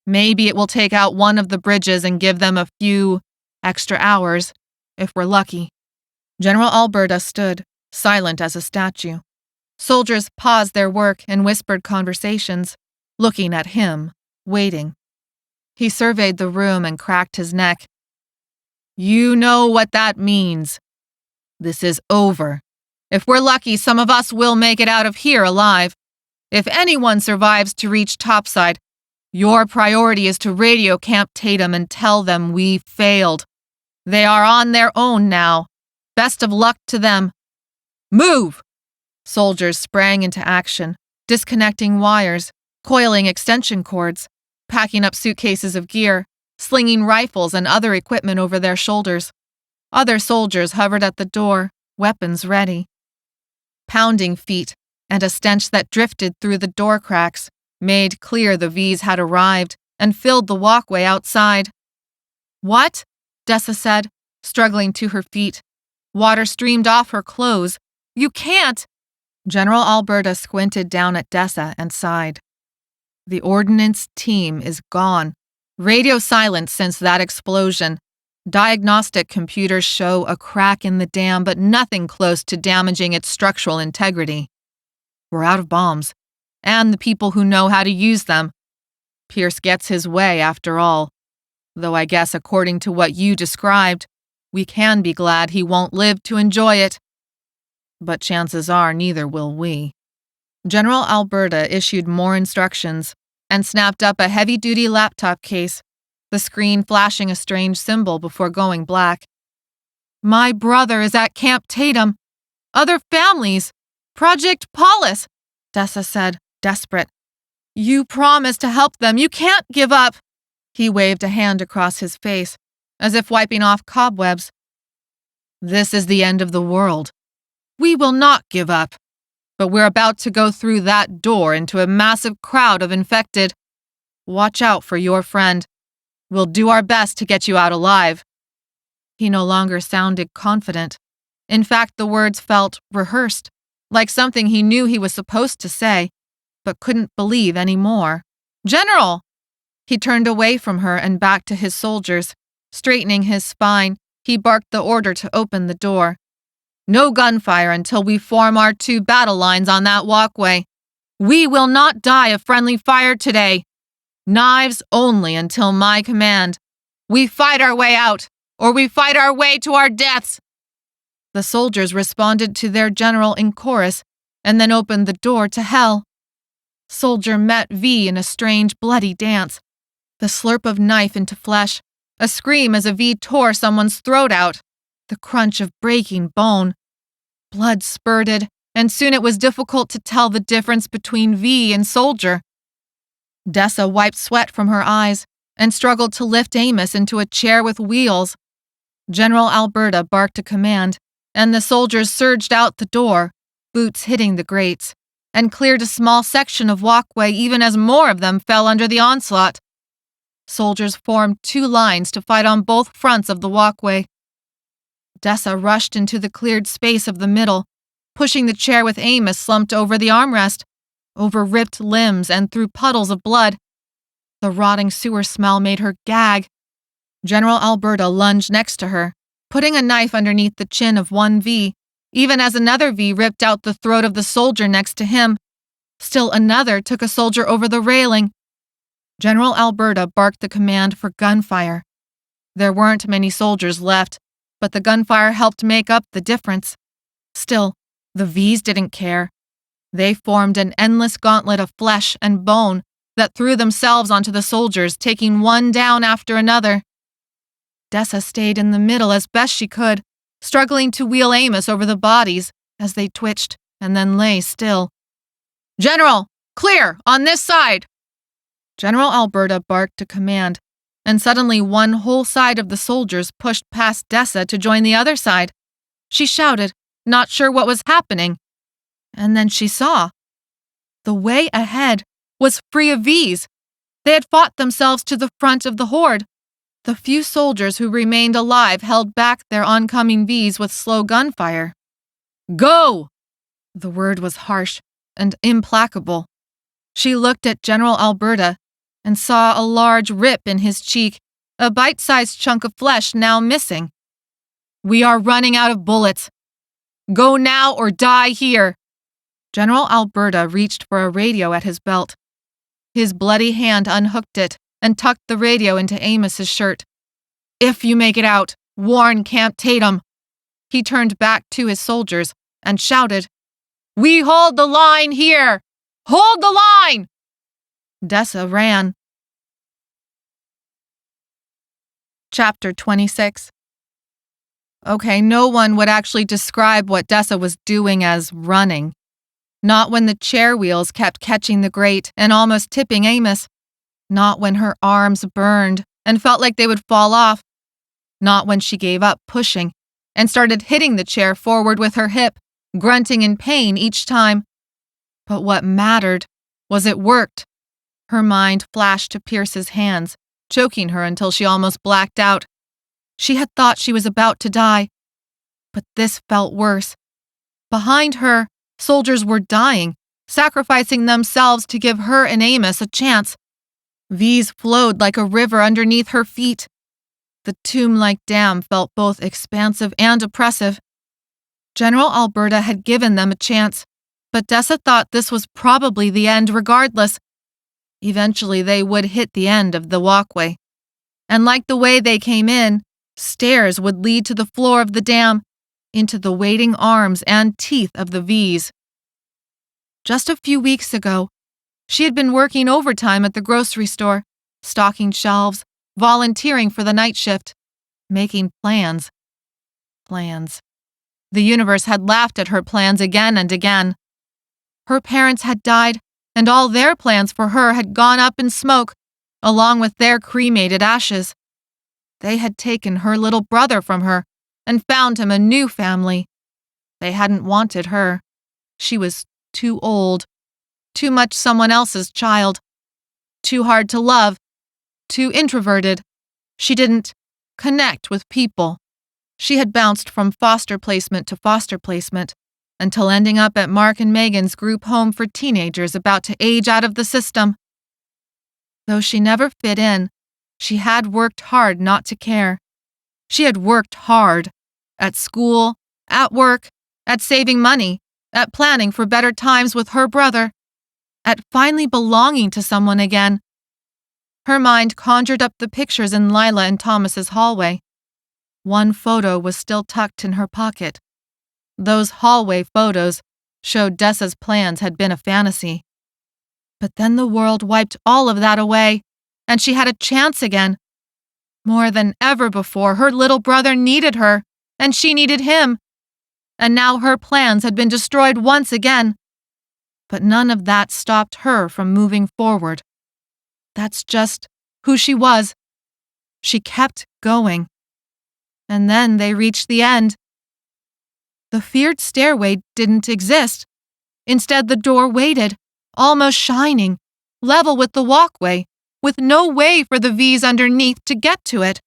Maybe it will take out one of the bridges and give them a few extra hours, if we're lucky." General Alberta stood, silent as a statue. Soldiers paused their work and whispered conversations, looking at him, waiting. He surveyed the room and cracked his neck. "You know what that means. This is over. If we're lucky, some of us will make it out of here alive. If anyone survives to reach topside, your priority is to radio Camp Tatum and tell them we failed. They are on their own now. Best of luck to them. Move!" Soldiers sprang into action, disconnecting wires, coiling extension cords, packing up suitcases of gear, slinging rifles and other equipment over their shoulders. Other soldiers hovered at the door, weapons ready. Pounding feet and a stench that drifted through the door cracks made clear the V's had arrived and filled the walkway outside. "What?" Dessa said, struggling to her feet. Water streamed off her clothes. "You can't!" General Alberta squinted down at Dessa and sighed. "The ordnance team is gone. Radio silence since that explosion. Diagnostic computers show a crack in the dam, but nothing close to damaging its structural integrity. We're out of bombs, and the people who know how to use them. Pierce gets his way after all. Though I guess according to what you described, we can be glad he won't live to enjoy it. But chances are neither will we." General Alberta issued more instructions and snapped up a heavy-duty laptop case, the screen flashing a strange symbol before going black. "My brother is at Camp Tatum. Other families. Project Paulus," Dessa said, desperate. "You promised to help them. You can't give up." He waved a hand across his face, as if wiping off cobwebs. "This is the end of the world. We will not give up. But we're about to go through that door into a massive crowd of infected. Watch out for your friend. We'll do our best to get you out alive." He no longer sounded confident. In fact, the words felt rehearsed, like something he knew he was supposed to say, but couldn't believe anymore. "General!" He turned away from her and back to his soldiers. Straightening his spine, he barked the order to open the door. "No gunfire until we form our 2 battle lines on that walkway. We will not die of friendly fire today. Knives only until my command. We fight our way out, or we fight our way to our deaths." The soldiers responded to their general in chorus, and then opened the door to hell. Soldier met V in a strange, bloody dance. The slurp of knife into flesh, a scream as a V tore someone's throat out. the crunch of breaking bone. Blood spurted, and soon it was difficult to tell the difference between V and soldier. Dessa wiped sweat from her eyes and struggled to lift Amos into a chair with wheels. General Alberta barked a command, and the soldiers surged out the door, boots hitting the grates, and cleared a small section of walkway even as more of them fell under the onslaught. Soldiers formed two lines to fight on both fronts of the walkway. Dessa rushed into the cleared space of the middle, pushing the chair with Amos slumped over the armrest, over ripped limbs and through puddles of blood. The rotting sewer smell made her gag. General Alberta lunged next to her, putting a knife underneath the chin of one V, even as another V ripped out the throat of the soldier next to him. Still another took a soldier over the railing. General Alberta barked the command for gunfire. There weren't many soldiers left, but the gunfire helped make up the difference. Still, the Vs didn't care. They formed an endless gauntlet of flesh and bone that threw themselves onto the soldiers, taking one down after another. Dessa stayed in the middle as best she could, struggling to wheel Amos over the bodies as they twitched and then lay still. "General, clear, on this side!" General Alberta barked a command, and suddenly one whole side of the soldiers pushed past Dessa to join the other side. She shouted, not sure what was happening. And then she saw. The way ahead was free of Vs. They had fought themselves to the front of the horde. The few soldiers who remained alive held back their oncoming Vs with slow gunfire. "Go!" The word was harsh and implacable. She looked at General Alberta and saw a large rip in his cheek, a bite-sized chunk of flesh now missing. "We are running out of bullets. Go now or die here." General Alberta reached for a radio at his belt. His bloody hand unhooked it and tucked the radio into Amos's shirt. "If you make it out, warn Camp Tatum." He turned back to his soldiers and shouted, "We hold the line here! Hold the line!" Dessa ran. Chapter 26. Okay, no one would actually describe what Dessa was doing as running. Not when the chair wheels kept catching the grate and almost tipping Amos. Not when her arms burned and felt like they would fall off. Not when she gave up pushing and started hitting the chair forward with her hip, grunting in pain each time. But what mattered was it worked. Her mind flashed to Pierce's hands, choking her until she almost blacked out. She had thought she was about to die. But this felt worse. Behind her, soldiers were dying, sacrificing themselves to give her and Amos a chance. V's flowed like a river underneath her feet. The tomb-like dam felt both expansive and oppressive. General Alberta had given them a chance, but Dessa thought this was probably the end regardless. Eventually they would hit the end of the walkway. And like the way they came in, stairs would lead to the floor of the dam, into the waiting arms and teeth of the Vs. Just a few weeks ago, she had been working overtime at the grocery store, stocking shelves, volunteering for the night shift, making plans. Plans. The universe had laughed at her plans again and again. Her parents had died, and all their plans for her had gone up in smoke, along with their cremated ashes. They had taken her little brother from her and found him a new family. They hadn't wanted her. She was too old, too much someone else's child, too hard to love, too introverted. She didn't connect with people. She had bounced from foster placement to foster placement until ending up at Mark and Megan's group home for teenagers about to age out of the system. Though she never fit in, she had worked hard not to care. She had worked hard at school, at work, at saving money, at planning for better times with her brother, at finally belonging to someone again. Her mind conjured up the pictures in Lila and Thomas's hallway. One photo was still tucked in her pocket. Those hallway photos showed Dessa's plans had been a fantasy. But then the world wiped all of that away, and she had a chance again. More than ever before, her little brother needed her. and she needed him. And now her plans had been destroyed once again. But none of that stopped her from moving forward. That's just who she was. She kept going. And then they reached the end. The feared stairway didn't exist. Instead, the door waited, almost shining, level with the walkway, with no way for the V's underneath to get to it.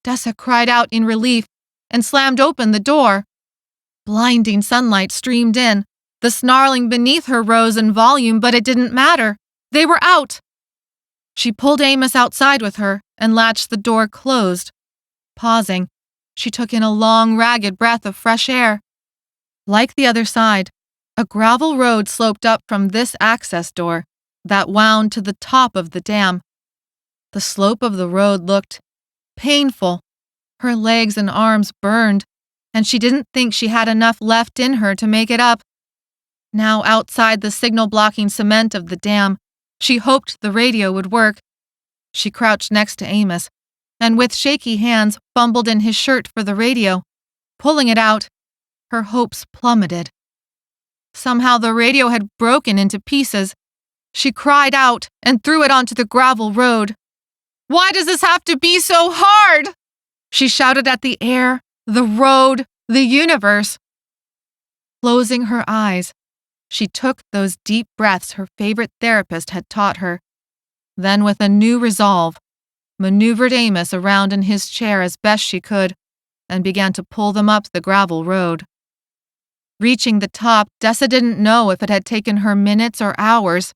Dessa cried out in relief and slammed open the door. Blinding sunlight streamed in. The snarling beneath her rose in volume, but it didn't matter. They were out. She pulled Amos outside with her and latched the door closed. Pausing, she took in a long, ragged breath of fresh air. Like the other side, a gravel road sloped up from this access door that wound to the top of the dam. The slope of the road looked painful. Her legs and arms burned, and she didn't think she had enough left in her to make it up. Now outside the signal-blocking cement of the dam, she hoped the radio would work. She crouched next to Amos, and with shaky hands fumbled in his shirt for the radio. Pulling it out, her hopes plummeted. Somehow the radio had broken into pieces. She cried out and threw it onto the gravel road. "Why does this have to be so hard?" She shouted at the air, the road, the universe. Closing her eyes, she took those deep breaths her favorite therapist had taught her. Then, with a new resolve, maneuvered Amos around in his chair as best she could and began to pull them up the gravel road. Reaching the top, Dessa didn't know if it had taken her minutes or hours.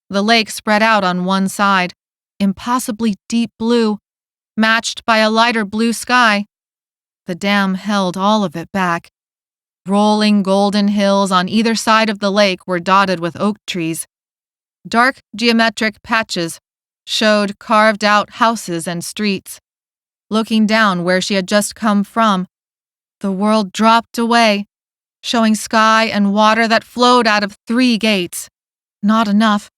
The lake spread out on one side, impossibly deep blue, matched by a lighter blue sky. The dam held all of it back. Rolling golden hills on either side of the lake were dotted with oak trees. Dark geometric patches showed carved-out houses and streets. Looking down where she had just come from, the world dropped away, showing sky and water that flowed out of 3 gates. Not enough.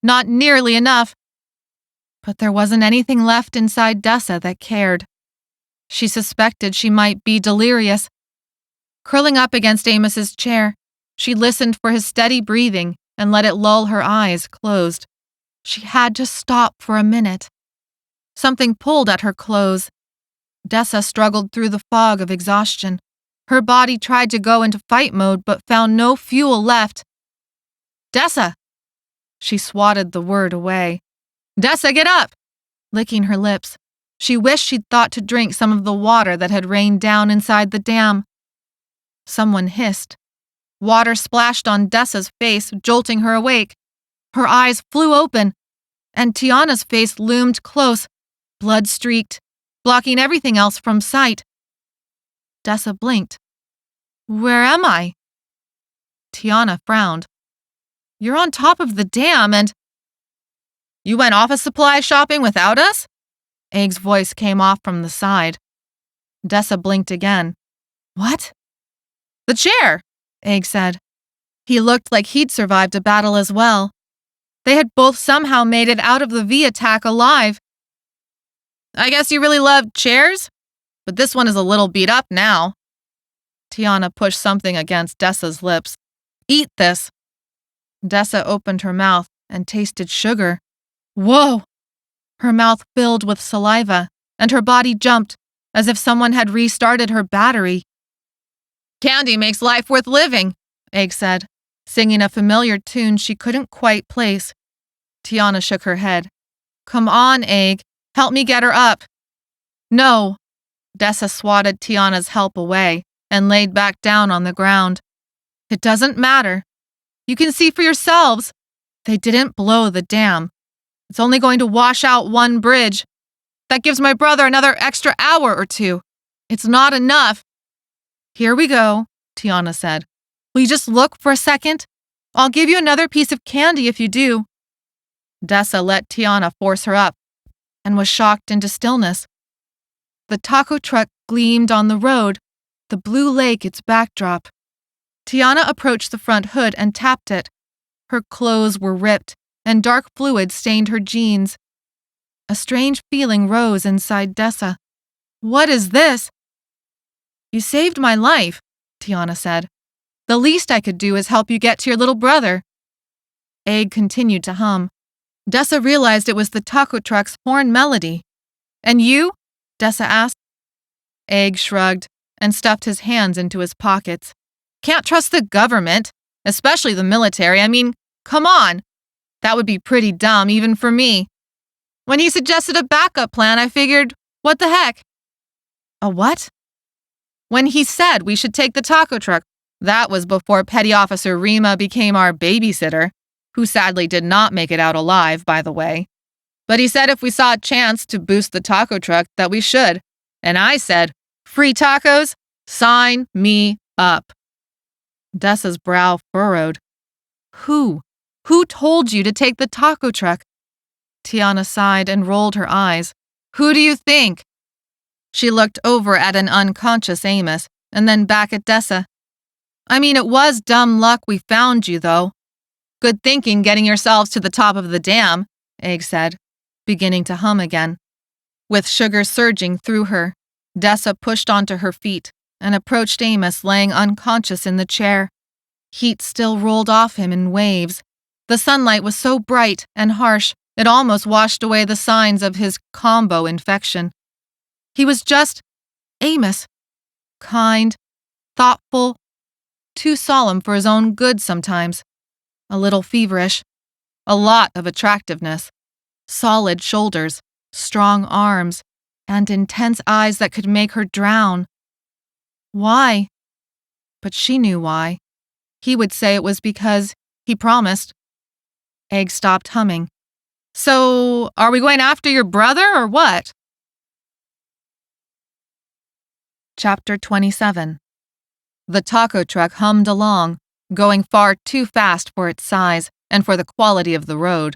Not nearly enough. But there wasn't anything left inside Dessa that cared. She suspected she might be delirious. Curling up against Amos's chair, she listened for his steady breathing and let it lull her eyes closed. She had to stop for a minute. Something pulled at her clothes. Dessa struggled through the fog of exhaustion. Her body tried to go into fight mode but found no fuel left. "Dessa!" She swatted the word away. "Dessa, get up!" Licking her lips, she wished she'd thought to drink some of the water that had rained down inside the dam. Someone hissed. Water splashed on Dessa's face, jolting her awake. Her eyes flew open, and Tiana's face loomed close, blood-streaked, blocking everything else from sight. Dessa blinked. "Where am I?" Tiana frowned. "You're on top of the dam and—" "You went office supply shopping without us?" Egg's voice came off from the side. Dessa blinked again. "What?" "The chair," Egg said. He looked like he'd survived a battle as well. They had both somehow made it out of the V attack alive. "I guess you really loved chairs? But this one is a little beat up now." Tiana pushed something against Dessa's lips. "Eat this." Dessa opened her mouth and tasted sugar. Whoa! Her mouth filled with saliva, and her body jumped, as if someone had restarted her battery. "Candy makes life worth living," Egg said, singing a familiar tune she couldn't quite place. Tiana shook her head. "Come on, Egg. Help me get her up." "No." Dessa swatted Tiana's help away and laid back down on the ground. "It doesn't matter. You can see for yourselves. They didn't blow the dam. It's only going to wash out one bridge. That gives my brother another extra hour or 2. It's not enough." "Here we go," Tiana said. "Will you just look for a second? I'll give you another piece of candy if you do." Dessa let Tiana force her up and was shocked into stillness. The taco truck gleamed on the road, the blue lake its backdrop. Tiana approached the front hood and tapped it. Her clothes were ripped, and dark fluid stained her jeans. A strange feeling rose inside Dessa. "What is this?" You saved my life, Tiana said. The least I could do is help you get to your little brother. Egg continued to hum. Dessa realized it was the taco truck's horn melody. And you? Dessa asked. Egg shrugged and stuffed his hands into his pockets. Can't trust the government, especially the military. I mean, come on. That would be pretty dumb, even for me. When he suggested a backup plan, I figured, what the heck? A what? When he said we should take the taco truck, that was before Petty Officer Rima became our babysitter, who sadly did not make it out alive, by the way. But he said if we saw a chance to boost the taco truck, that we should. And I said, free tacos? Sign me up. Dessa's brow furrowed. Who? Who told you to take the taco truck? Tiana sighed and rolled her eyes. Who do you think? She looked over at an unconscious Amos and then back at Dessa. I mean, it was dumb luck we found you, though. Good thinking getting yourselves to the top of the dam, Egg said, beginning to hum again. With sugar surging through her, Dessa pushed onto her feet and approached Amos laying unconscious in the chair. Heat still rolled off him in waves. The sunlight was so bright and harsh it almost washed away the signs of his combo infection. He was just Amos. Kind, thoughtful, too solemn for his own good sometimes. A little feverish. A lot of attractiveness. Solid shoulders, strong arms, and intense eyes that could make her drown. Why? But she knew why. He would say it was because he promised. Egg stopped humming. So, are we going after your brother or what? Chapter 27. The taco truck hummed along, going far too fast for its size and for the quality of the road.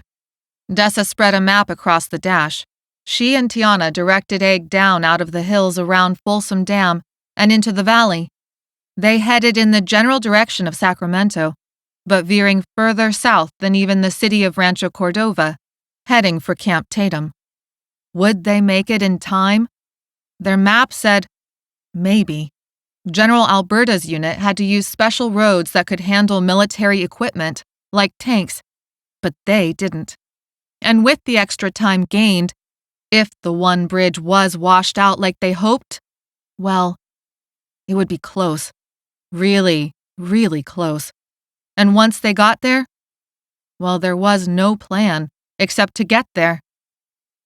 Dessa spread a map across the dash. She and Tiana directed Egg down out of the hills around Folsom Dam and into the valley. They headed in the general direction of Sacramento, but veering further south than even the city of Rancho Cordova, heading for Camp Tatum. Would they make it in time? Their map said, maybe. General Alberta's unit had to use special roads that could handle military equipment, like tanks, but they didn't. And with the extra time gained, if the one bridge was washed out like they hoped, well, it would be close. Really, really close. And once they got there, well, there was no plan except to get there.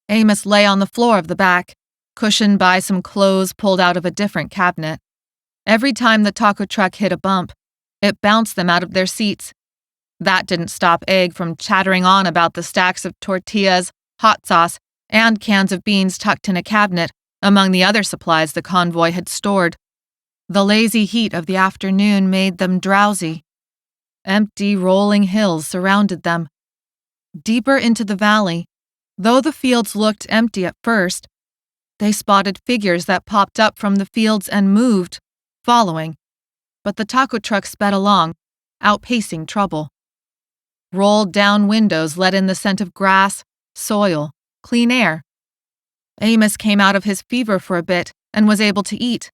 Amos lay on the floor of the back, cushioned by some clothes pulled out of a different cabinet. Every time the taco truck hit a bump, it bounced them out of their seats. That didn't stop Egg from chattering on about the stacks of tortillas, hot sauce, and cans of beans tucked in a cabinet among the other supplies the convoy had stored. The lazy heat of the afternoon made them drowsy. Empty, rolling hills surrounded them. Deeper into the valley, though the fields looked empty at first, they spotted figures that popped up from the fields and moved, following. But the taco truck sped along, outpacing trouble. Rolled down windows let in the scent of grass, soil, clean air. Amos came out of his fever for a bit and was able to eat.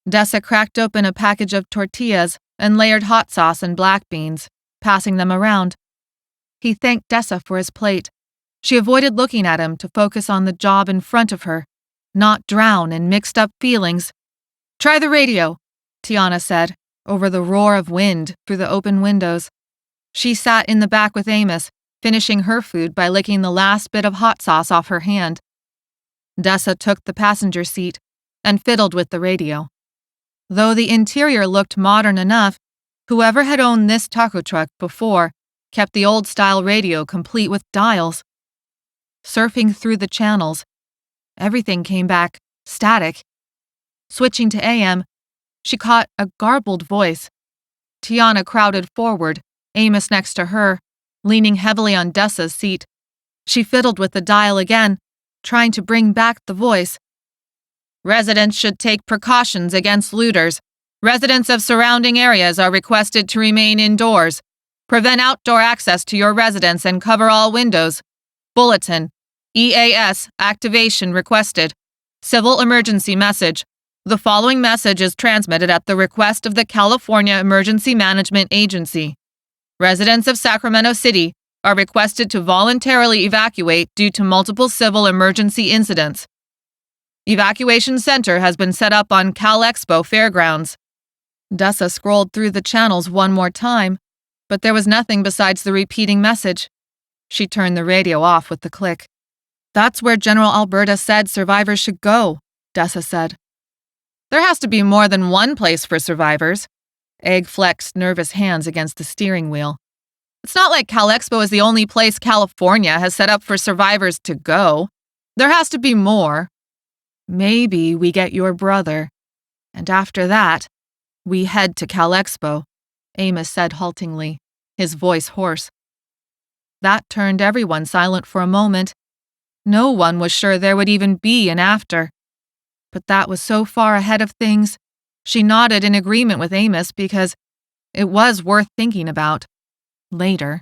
Dessa cracked open a package of tortillas and layered hot sauce and black beans, passing them around. He thanked Dessa for his plate. She avoided looking at him to focus on the job in front of her, not drown in mixed-up feelings. Try the radio, Tiana said, over the roar of wind through the open windows. She sat in the back with Amos, finishing her food by licking the last bit of hot sauce off her hand. Dessa took the passenger seat and fiddled with the radio. Though the interior looked modern enough, whoever had owned this taco truck before kept the old-style radio complete with dials. Surfing through the channels, everything came back static. Switching to AM, she caught a garbled voice. Tiana crowded forward, Amos next to her, leaning heavily on Dessa's seat. She fiddled with the dial again, trying to bring back the voice. Residents should take precautions against looters. Residents of surrounding areas are requested to remain indoors. Prevent outdoor access to your residence and cover all windows. Bulletin. EAS activation requested. Civil emergency message. The following message is transmitted at the request of the California Emergency Management Agency. Residents of Sacramento City are requested to voluntarily evacuate due to multiple civil emergency incidents. Evacuation center has been set up on Cal Expo Fairgrounds. Dessa scrolled through the channels one more time, but there was nothing besides the repeating message. She turned the radio off with the click. That's where General Alberta said survivors should go, Dessa said. There has to be more than one place for survivors. Egg flexed nervous hands against the steering wheel. It's not like Cal Expo is the only place California has set up for survivors to go. There has to be more. Maybe we get your brother. And after that, we head to Cal Expo, Amos said haltingly, his voice hoarse. That turned everyone silent for a moment. No one was sure there would even be an after. But that was so far ahead of things. She nodded in agreement with Amos because it was worth thinking about. Later.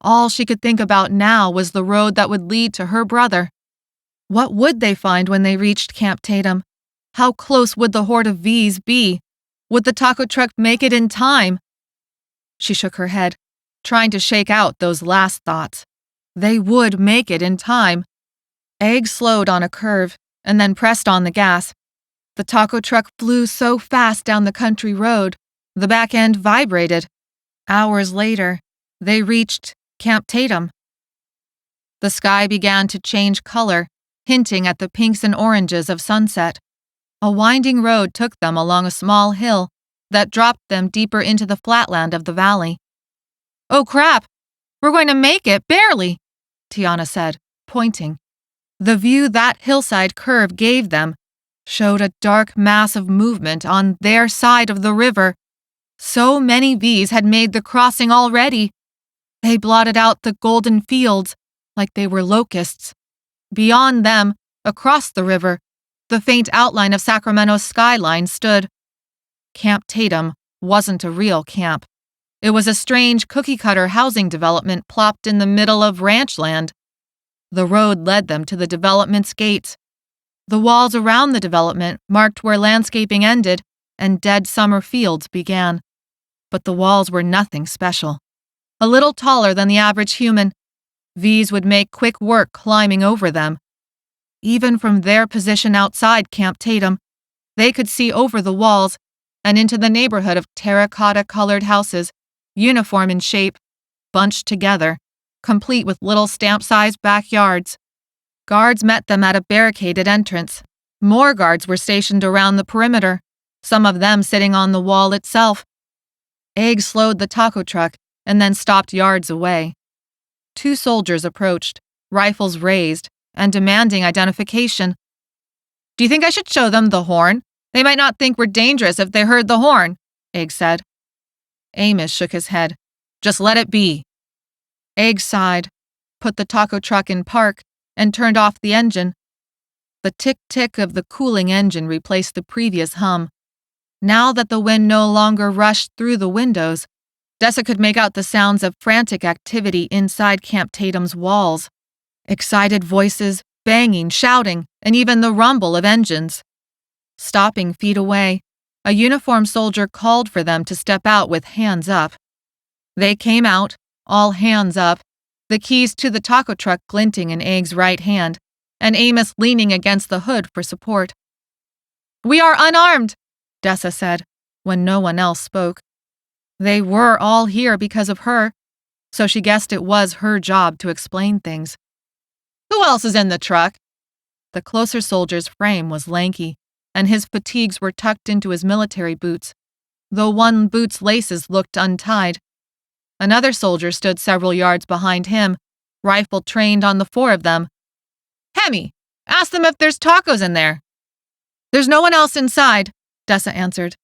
All she could think about now was the road that would lead to her brother. What would they find when they reached Camp Tatum? How close would the horde of V's be? Would the taco truck make it in time? She shook her head, trying to shake out those last thoughts. They would make it in time. Egg slowed on a curve and then pressed on the gas. The taco truck flew so fast down the country road, the back end vibrated. Hours later, they reached Camp Tatum. The sky began to change color, hinting at the pinks and oranges of sunset. A winding road took them along a small hill that dropped them deeper into the flatland of the valley. "Oh crap! We're going to make it, barely!" Tiana said, pointing. The view that hillside curve gave them showed a dark mass of movement on their side of the river. So many V's had made the crossing already. They blotted out the golden fields like they were locusts. Beyond them, across the river, the faint outline of Sacramento's skyline stood. Camp Tatum wasn't a real camp. It was a strange cookie-cutter housing development plopped in the middle of ranch land. The road led them to the development's gates. The walls around the development marked where landscaping ended and dead summer fields began. But the walls were nothing special. A little taller than the average human, V's would make quick work climbing over them. Even from their position outside Camp Tatum, they could see over the walls and into the neighborhood of terracotta-colored houses, uniform in shape, bunched together, complete with little stamp-sized backyards. Guards met them at a barricaded entrance. More guards were stationed around the perimeter, some of them sitting on the wall itself. Egg slowed the taco truck and then stopped yards away. 2 soldiers approached, rifles raised, and demanding identification. "Do you think I should show them the horn? They might not think we're dangerous if they heard the horn," Egg said. Amos shook his head. "Just let it be." Egg sighed, put the taco truck in park, and turned off the engine. The tick-tick of the cooling engine replaced the previous hum. Now that the wind no longer rushed through the windows, Dessa could make out the sounds of frantic activity inside Camp Tatum's walls. Excited voices, banging, shouting, and even the rumble of engines. Stopping feet away, a uniformed soldier called for them to step out with hands up. They came out, all hands up, the keys to the taco truck glinting in Egg's right hand, and Amos leaning against the hood for support. "We are unarmed," Dessa said, when no one else spoke. They were all here because of her, so she guessed it was her job to explain things. "Who else is in the truck?" The closer soldier's frame was lanky, and his fatigues were tucked into his military boots, though one boot's laces looked untied. Another soldier stood several yards behind him, rifle trained on the 4 of them. "Hemi, ask them if there's tacos in there." "There's no one else inside," Dessa answered.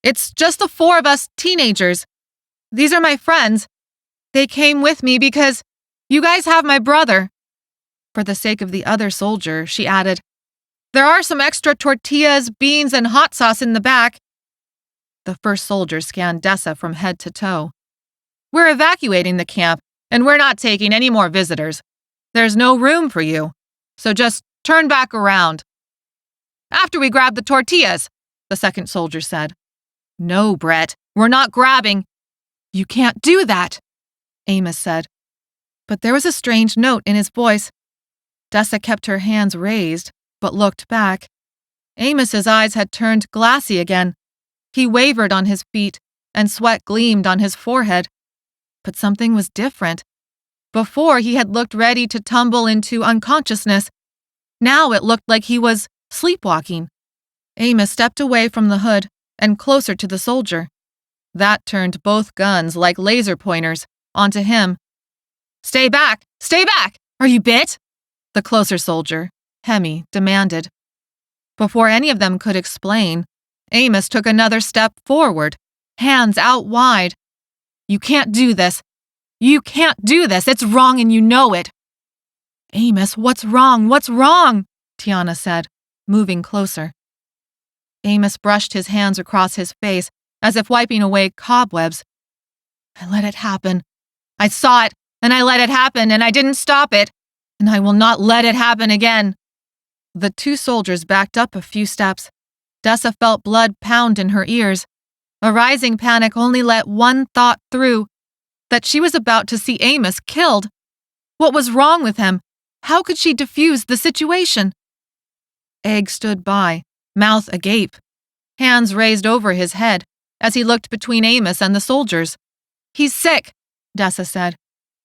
"It's just the 4 of us teenagers. These are my friends. They came with me because you guys have my brother." For the sake of the other soldier, she added, "There are some extra tortillas, beans, and hot sauce in the back." The first soldier scanned Dessa from head to toe. "We're evacuating the camp, and we're not taking any more visitors. There's no room for you, so just turn back around." After we grab the tortillas, the second soldier said. No, Brett, we're not grabbing. You can't do that, Amos said. But there was a strange note in his voice. Dessa kept her hands raised, but looked back. Amos's eyes had turned glassy again. He wavered on his feet, and sweat gleamed on his forehead. But something was different. Before, he had looked ready to tumble into unconsciousness. Now it looked like he was sleepwalking. Amos stepped away from the hood and closer to the soldier. That turned both guns, like laser pointers, onto him. Stay back! Stay back! Are you bit? The closer soldier, Hemi, demanded. Before any of them could explain, Amos took another step forward, hands out wide. You can't do this. You can't do this. It's wrong and you know it. Amos, what's wrong? What's wrong? Tiana said, moving closer. Amos brushed his hands across his face, as if wiping away cobwebs. I let it happen. I saw it, and I let it happen, and I didn't stop it, and I will not let it happen again. The two soldiers backed up a few steps. Dessa felt blood pound in her ears. A rising panic only let one thought through, that she was about to see Amos killed. What was wrong with him? How could she defuse the situation? Egg stood by, mouth agape, hands raised over his head as he looked between Amos and the soldiers. He's sick, Dessa said,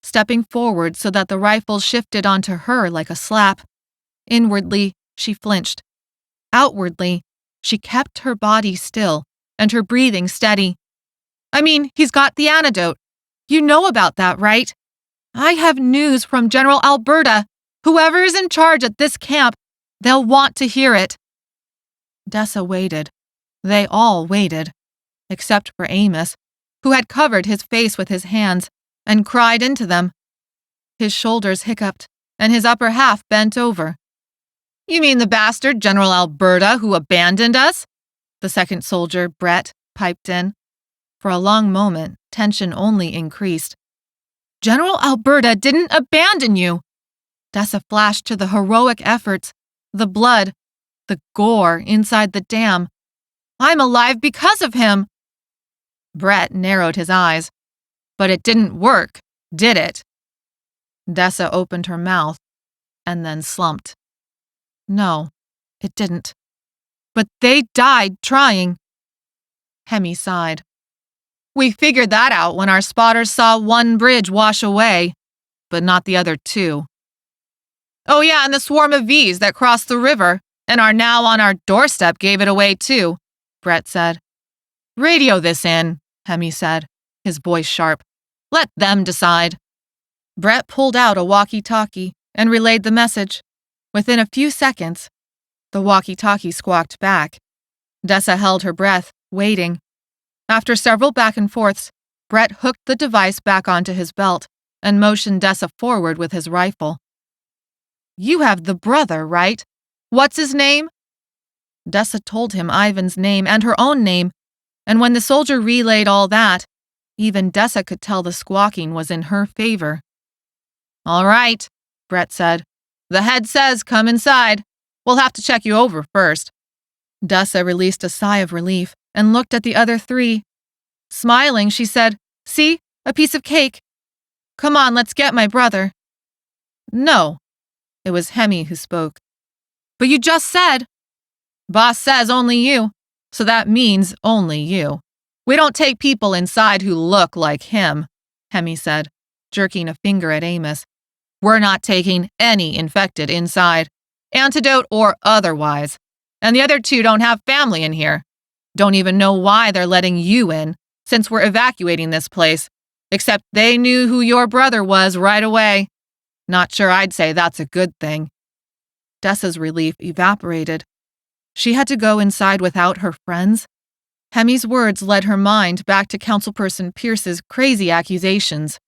stepping forward so that the rifle shifted onto her like a slap. Inwardly, she flinched. Outwardly, she kept her body still and her breathing steady. I mean, he's got the antidote. You know about that, right? I have news from General Alberta. Whoever is in charge at this camp, they'll want to hear it. Dessa waited. They all waited, except for Amos, who had covered his face with his hands and cried into them. His shoulders hiccuped, and his upper half bent over. You mean the bastard General Alberta who abandoned us? The second soldier, Brett, piped in. For a long moment, tension only increased. General Alberta didn't abandon you! Dessa flashed to the heroic efforts, the blood, the gore inside the dam. I'm alive because of him! Brett narrowed his eyes. But it didn't work, did it? Dessa opened her mouth and then slumped. No, it didn't. But they died trying. Hemi sighed. We figured that out when our spotters saw one bridge wash away, but not the other two. Oh yeah, and the swarm of V's that crossed the river and are now on our doorstep gave it away too, Brett said. Radio this in, Hemi said, his voice sharp. Let them decide. Brett pulled out a walkie-talkie and relayed the message. Within a few seconds, the walkie-talkie squawked back. Dessa held her breath, waiting. After several back and forths, Brett hooked the device back onto his belt and motioned Dessa forward with his rifle. You have the brother, right? What's his name? Dessa told him Ivan's name and her own name, and when the soldier relayed all that, even Dessa could tell the squawking was in her favor. All right, Brett said. The head says come inside. We'll have to check you over first. Dessa released a sigh of relief and looked at the other three. Smiling, she said, See, a piece of cake. Come on, let's get my brother. No, it was Hemi who spoke. But you just said. Boss says only you, so that means only you. We don't take people inside who look like him, Hemi said, jerking a finger at Amos. We're not taking any infected inside, antidote or otherwise. And the other two don't have family in here. Don't even know why they're letting you in, since we're evacuating this place, except they knew who your brother was right away. Not sure I'd say that's a good thing. Dessa's relief evaporated. She had to go inside without her friends. Hemi's words led her mind back to Councilperson Pierce's crazy accusations.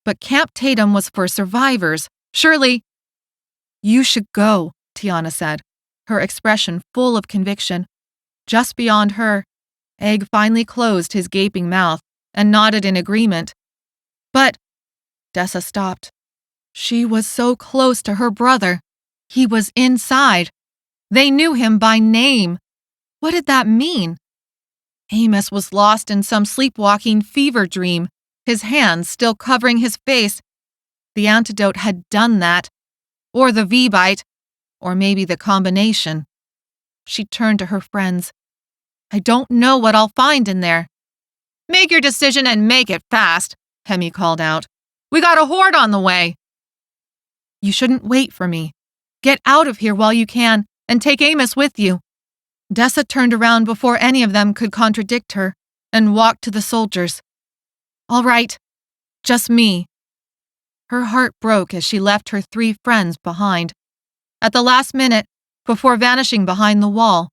But Camp Tatum was for survivors. Surely. You should go, Tiana said, her expression full of conviction. Just beyond her, Egg finally closed his gaping mouth and nodded in agreement. But Dessa stopped. She was so close to her brother. He was inside. They knew him by name. What did that mean? Amos was lost in some sleepwalking fever dream, his hands still covering his face. The antidote had done that. Or the V-bite. Or maybe the combination. She turned to her friends. I don't know what I'll find in there. Make your decision and make it fast, Hemi called out. We got a horde on the way. You shouldn't wait for me. Get out of here while you can, and take Amos with you. Dessa turned around before any of them could contradict her, and walked to the soldiers. All right, just me. Her heart broke as she left her 3 friends behind. At the last minute, before vanishing behind the wall,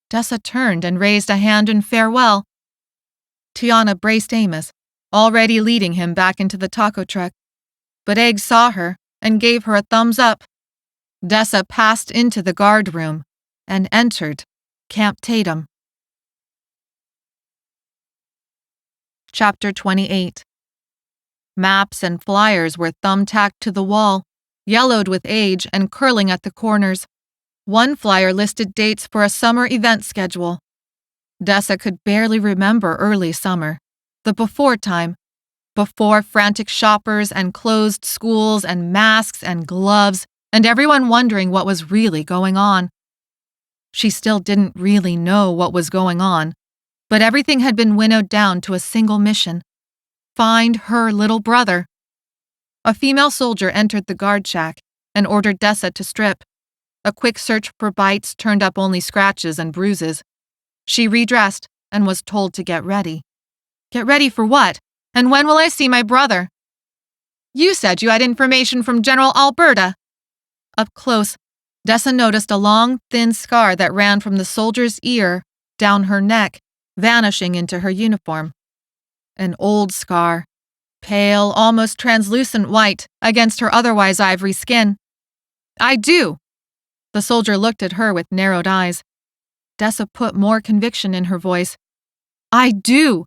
Dessa turned and raised a hand in farewell. Tiana braced Amos, already leading him back into the taco truck. But Egg saw her and gave her a thumbs up. Dessa passed into the guard room and entered Camp Tatum. Chapter 28. Maps and flyers were thumbtacked to the wall, yellowed with age and curling at the corners. One flyer listed dates for a summer event schedule. Dessa could barely remember early summer, the before time, before frantic shoppers and closed schools and masks and gloves and everyone wondering what was really going on. She still didn't really know what was going on, but everything had been winnowed down to a single mission: find her little brother. A female soldier entered the guard shack and ordered Dessa to strip. A quick search for bites turned up only scratches and bruises. She redressed and was told to get ready. Get ready for what? And when will I see my brother? You said you had information from General Alberta. Up close, Dessa noticed a long, thin scar that ran from the soldier's ear down her neck, vanishing into her uniform. An old scar, pale, almost translucent white against her otherwise ivory skin. I do. The soldier looked at her with narrowed eyes. Dessa put more conviction in her voice. I do,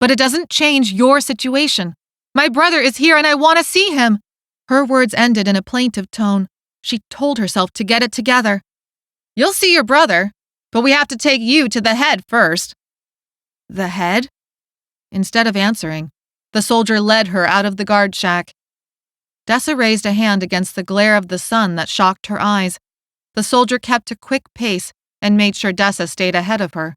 but it doesn't change your situation. My brother is here and I want to see him. Her words ended in a plaintive tone. She told herself to get it together. You'll see your brother, but we have to take you to the head first. The head? Instead of answering, the soldier led her out of the guard shack. Dessa raised a hand against the glare of the sun that shocked her eyes. The soldier kept a quick pace and made sure Dessa stayed ahead of her.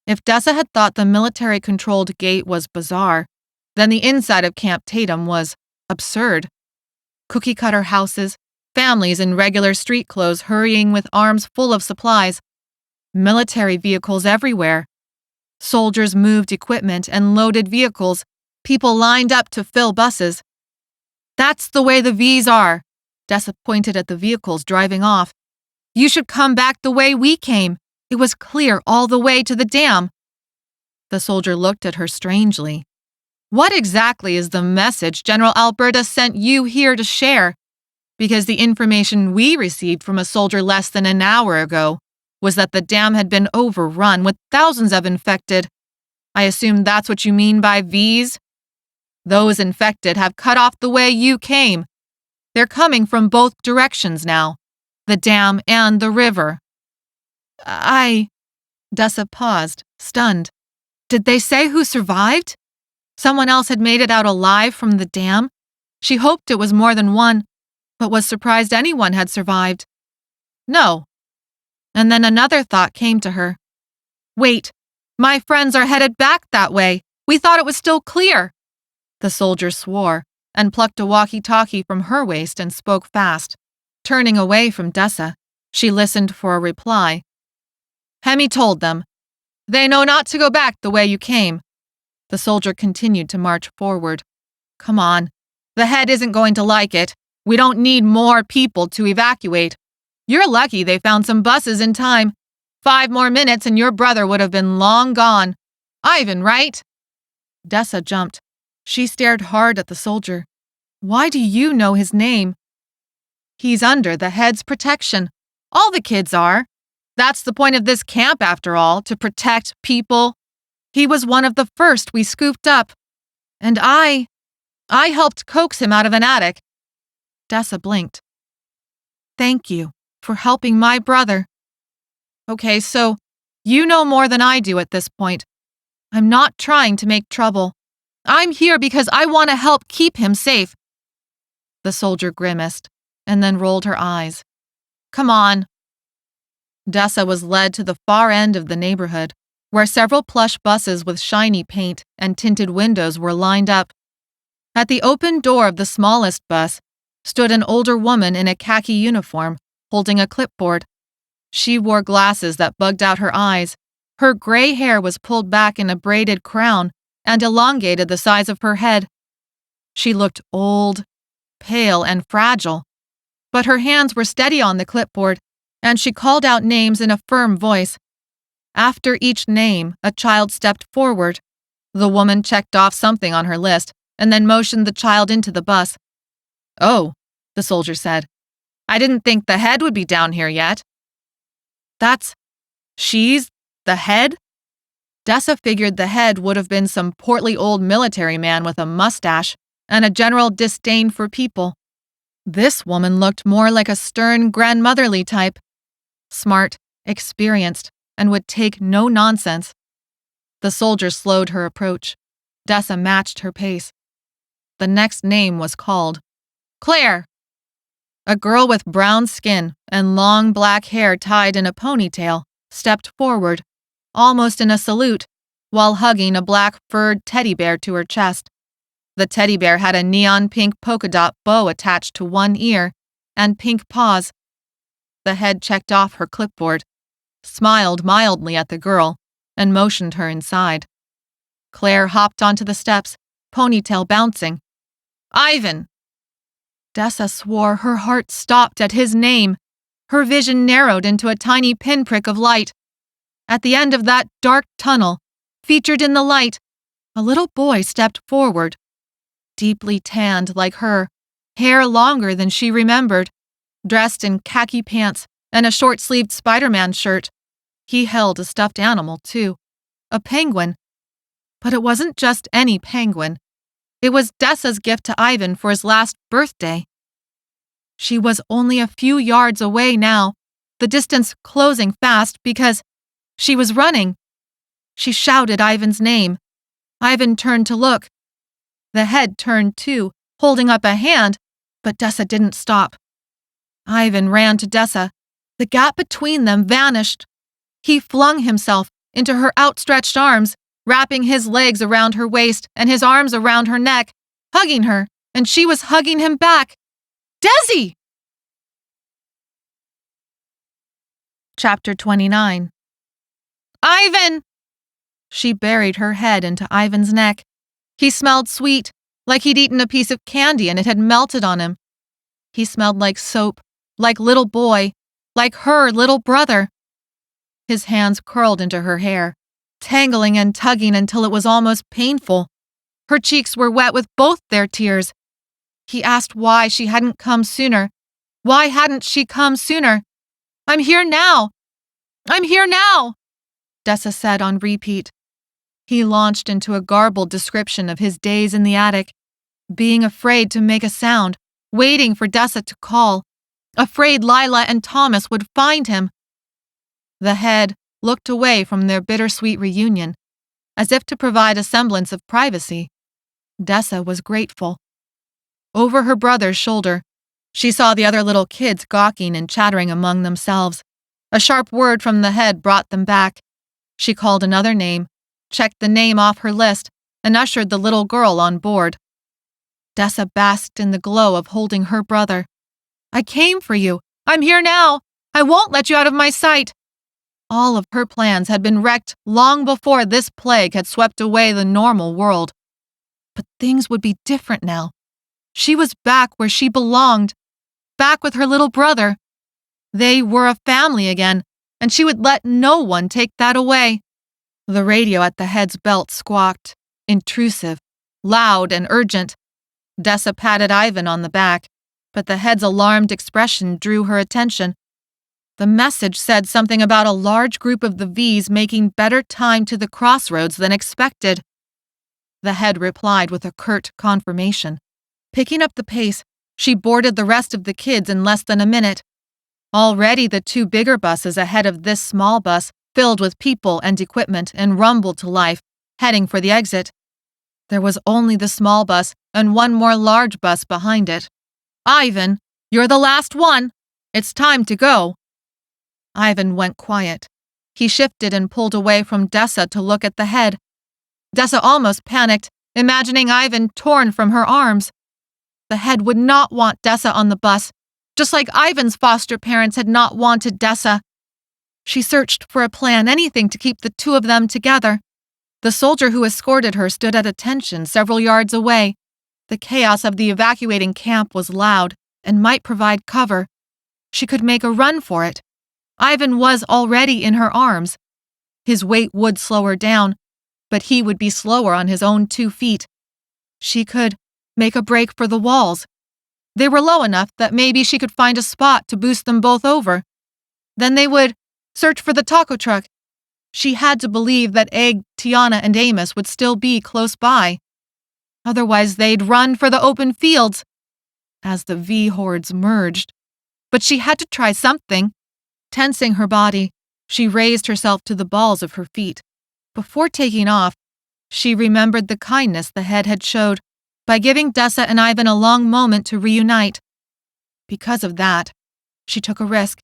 If Dessa had thought the military-controlled gate was bizarre, then the inside of Camp Tatum was absurd. Cookie-cutter houses, families in regular street clothes hurrying with arms full of supplies, military vehicles everywhere. Soldiers moved equipment and loaded vehicles, people lined up to fill buses. That's the way the V's are. Dessa pointed at the vehicles driving off. You should come back the way we came. It was clear all the way to the dam. The soldier looked at her strangely. What exactly is the message General Alberta sent you here to share? Because the information we received from a soldier less than an hour ago was that the dam had been overrun with thousands of infected. I assume that's what you mean by V's? Those infected have cut off the way you came. They're coming from both directions now, the dam and the river. Dessa paused, stunned. Did they say who survived? Someone else had made it out alive from the dam? She hoped it was more than one, but was surprised anyone had survived. No. And then another thought came to her. Wait, my friends are headed back that way. We thought it was still clear. The soldier swore and plucked a walkie-talkie from her waist and spoke fast. Turning away from Dessa, she listened for a reply. Hemi told them. They know not to go back the way you came. The soldier continued to march forward. Come on. The head isn't going to like it. We don't need more people to evacuate. You're lucky they found some buses in time. 5 more minutes and your brother would have been long gone. Ivan, right? Dessa jumped. She stared hard at the soldier. Why do you know his name? He's under the head's protection. All the kids are. That's the point of this camp, after all, to protect people. He was one of the first we scooped up. And I helped coax him out of an attic. Dessa blinked. Thank you for helping my brother. Okay, so you know more than I do at this point. I'm not trying to make trouble. I'm here because I want to help keep him safe. The soldier grimaced and then rolled her eyes. Come on. Dessa was led to the far end of the neighborhood, where several plush buses with shiny paint and tinted windows were lined up. At the open door of the smallest bus stood an older woman in a khaki uniform, holding a clipboard. She wore glasses that bugged out her eyes. Her gray hair was pulled back in a braided crown and elongated the size of her head. She looked old, pale, and fragile, but her hands were steady on the clipboard, and she called out names in a firm voice. After each name, a child stepped forward. The woman checked off something on her list and then motioned the child into the bus. Oh, the soldier said. I didn't think the head would be down here yet. She's the head? Dessa figured the head would have been some portly old military man with a mustache and a general disdain for people. This woman looked more like a stern, grandmotherly type. Smart, experienced, and would take no nonsense. The soldier slowed her approach. Dessa matched her pace. The next name was called. Claire! A girl with brown skin and long black hair tied in a ponytail stepped forward, almost in a salute, while hugging a black furred teddy bear to her chest. The teddy bear had a neon pink polka dot bow attached to one ear and pink paws. The head checked off her clipboard, smiled mildly at the girl, and motioned her inside. Claire hopped onto the steps, ponytail bouncing. Ivan! Dessa swore her heart stopped at his name. Her vision narrowed into a tiny pinprick of light. At the end of that dark tunnel, featured in the light, a little boy stepped forward. Deeply tanned like her, hair longer than she remembered, dressed in khaki pants and a short-sleeved Spider-Man shirt. He held a stuffed animal, too, a penguin. But it wasn't just any penguin. It was Dessa's gift to Ivan for his last birthday. She was only a few yards away now, the distance closing fast because she was running. She shouted Ivan's name. Ivan turned to look. The head turned too, holding up a hand, but Dessa didn't stop. Ivan ran to Dessa. The gap between them vanished. He flung himself into her outstretched arms, wrapping his legs around her waist and his arms around her neck, hugging her, and she was hugging him back. Desi! Chapter 29. Ivan! She buried her head into Ivan's neck. He smelled sweet, like he'd eaten a piece of candy and it had melted on him. He smelled like soap, like little boy, like her little brother. His hands curled into her hair, tangling and tugging until it was almost painful. Her cheeks were wet with both their tears. He asked why she hadn't come sooner. Why hadn't she come sooner? I'm here now! I'm here now! Dessa said on repeat. He launched into a garbled description of his days in the attic, being afraid to make a sound, waiting for Dessa to call, afraid Lila and Thomas would find him. The head looked away from their bittersweet reunion, as if to provide a semblance of privacy. Dessa was grateful. Over her brother's shoulder, she saw the other little kids gawking and chattering among themselves. A sharp word from the head brought them back. She called another name, checked the name off her list, and ushered the little girl on board. Dessa basked in the glow of holding her brother. I came for you. I'm here now. I won't let you out of my sight. All of her plans had been wrecked long before this plague had swept away the normal world. But things would be different now. She was back where she belonged, back with her little brother. They were a family again, and she would let no one take that away. The radio at the head's belt squawked, intrusive, loud, and urgent. Dessa patted Ivan on the back, but the head's alarmed expression drew her attention. The message said something about a large group of the V's making better time to the crossroads than expected. The head replied with a curt confirmation. Picking up the pace, she boarded the rest of the kids in less than a minute. Already the two bigger buses ahead of this small bus filled with people and equipment and rumbled to life, heading for the exit. There was only the small bus and one more large bus behind it. "Ivan, you're the last one. It's time to go." Ivan went quiet. He shifted and pulled away from Dessa to look at the head. Dessa almost panicked, imagining Ivan torn from her arms. The head would not want Dessa on the bus, just like Ivan's foster parents had not wanted Dessa. She searched for a plan, anything to keep the two of them together. The soldier who escorted her stood at attention several yards away. The chaos of the evacuating camp was loud and might provide cover. She could make a run for it. Ivan was already in her arms. His weight would slow her down, but he would be slower on his own 2 feet. She could make a break for the walls. They were low enough that maybe she could find a spot to boost them both over. Then they would search for the taco truck. She had to believe that Egg, Tiana, and Amos would still be close by. Otherwise, they'd run for the open fields as the V-hordes merged. But she had to try something. Tensing her body, she raised herself to the balls of her feet. Before taking off, she remembered the kindness the head had showed by giving Dessa and Ivan a long moment to reunite. Because of that, she took a risk.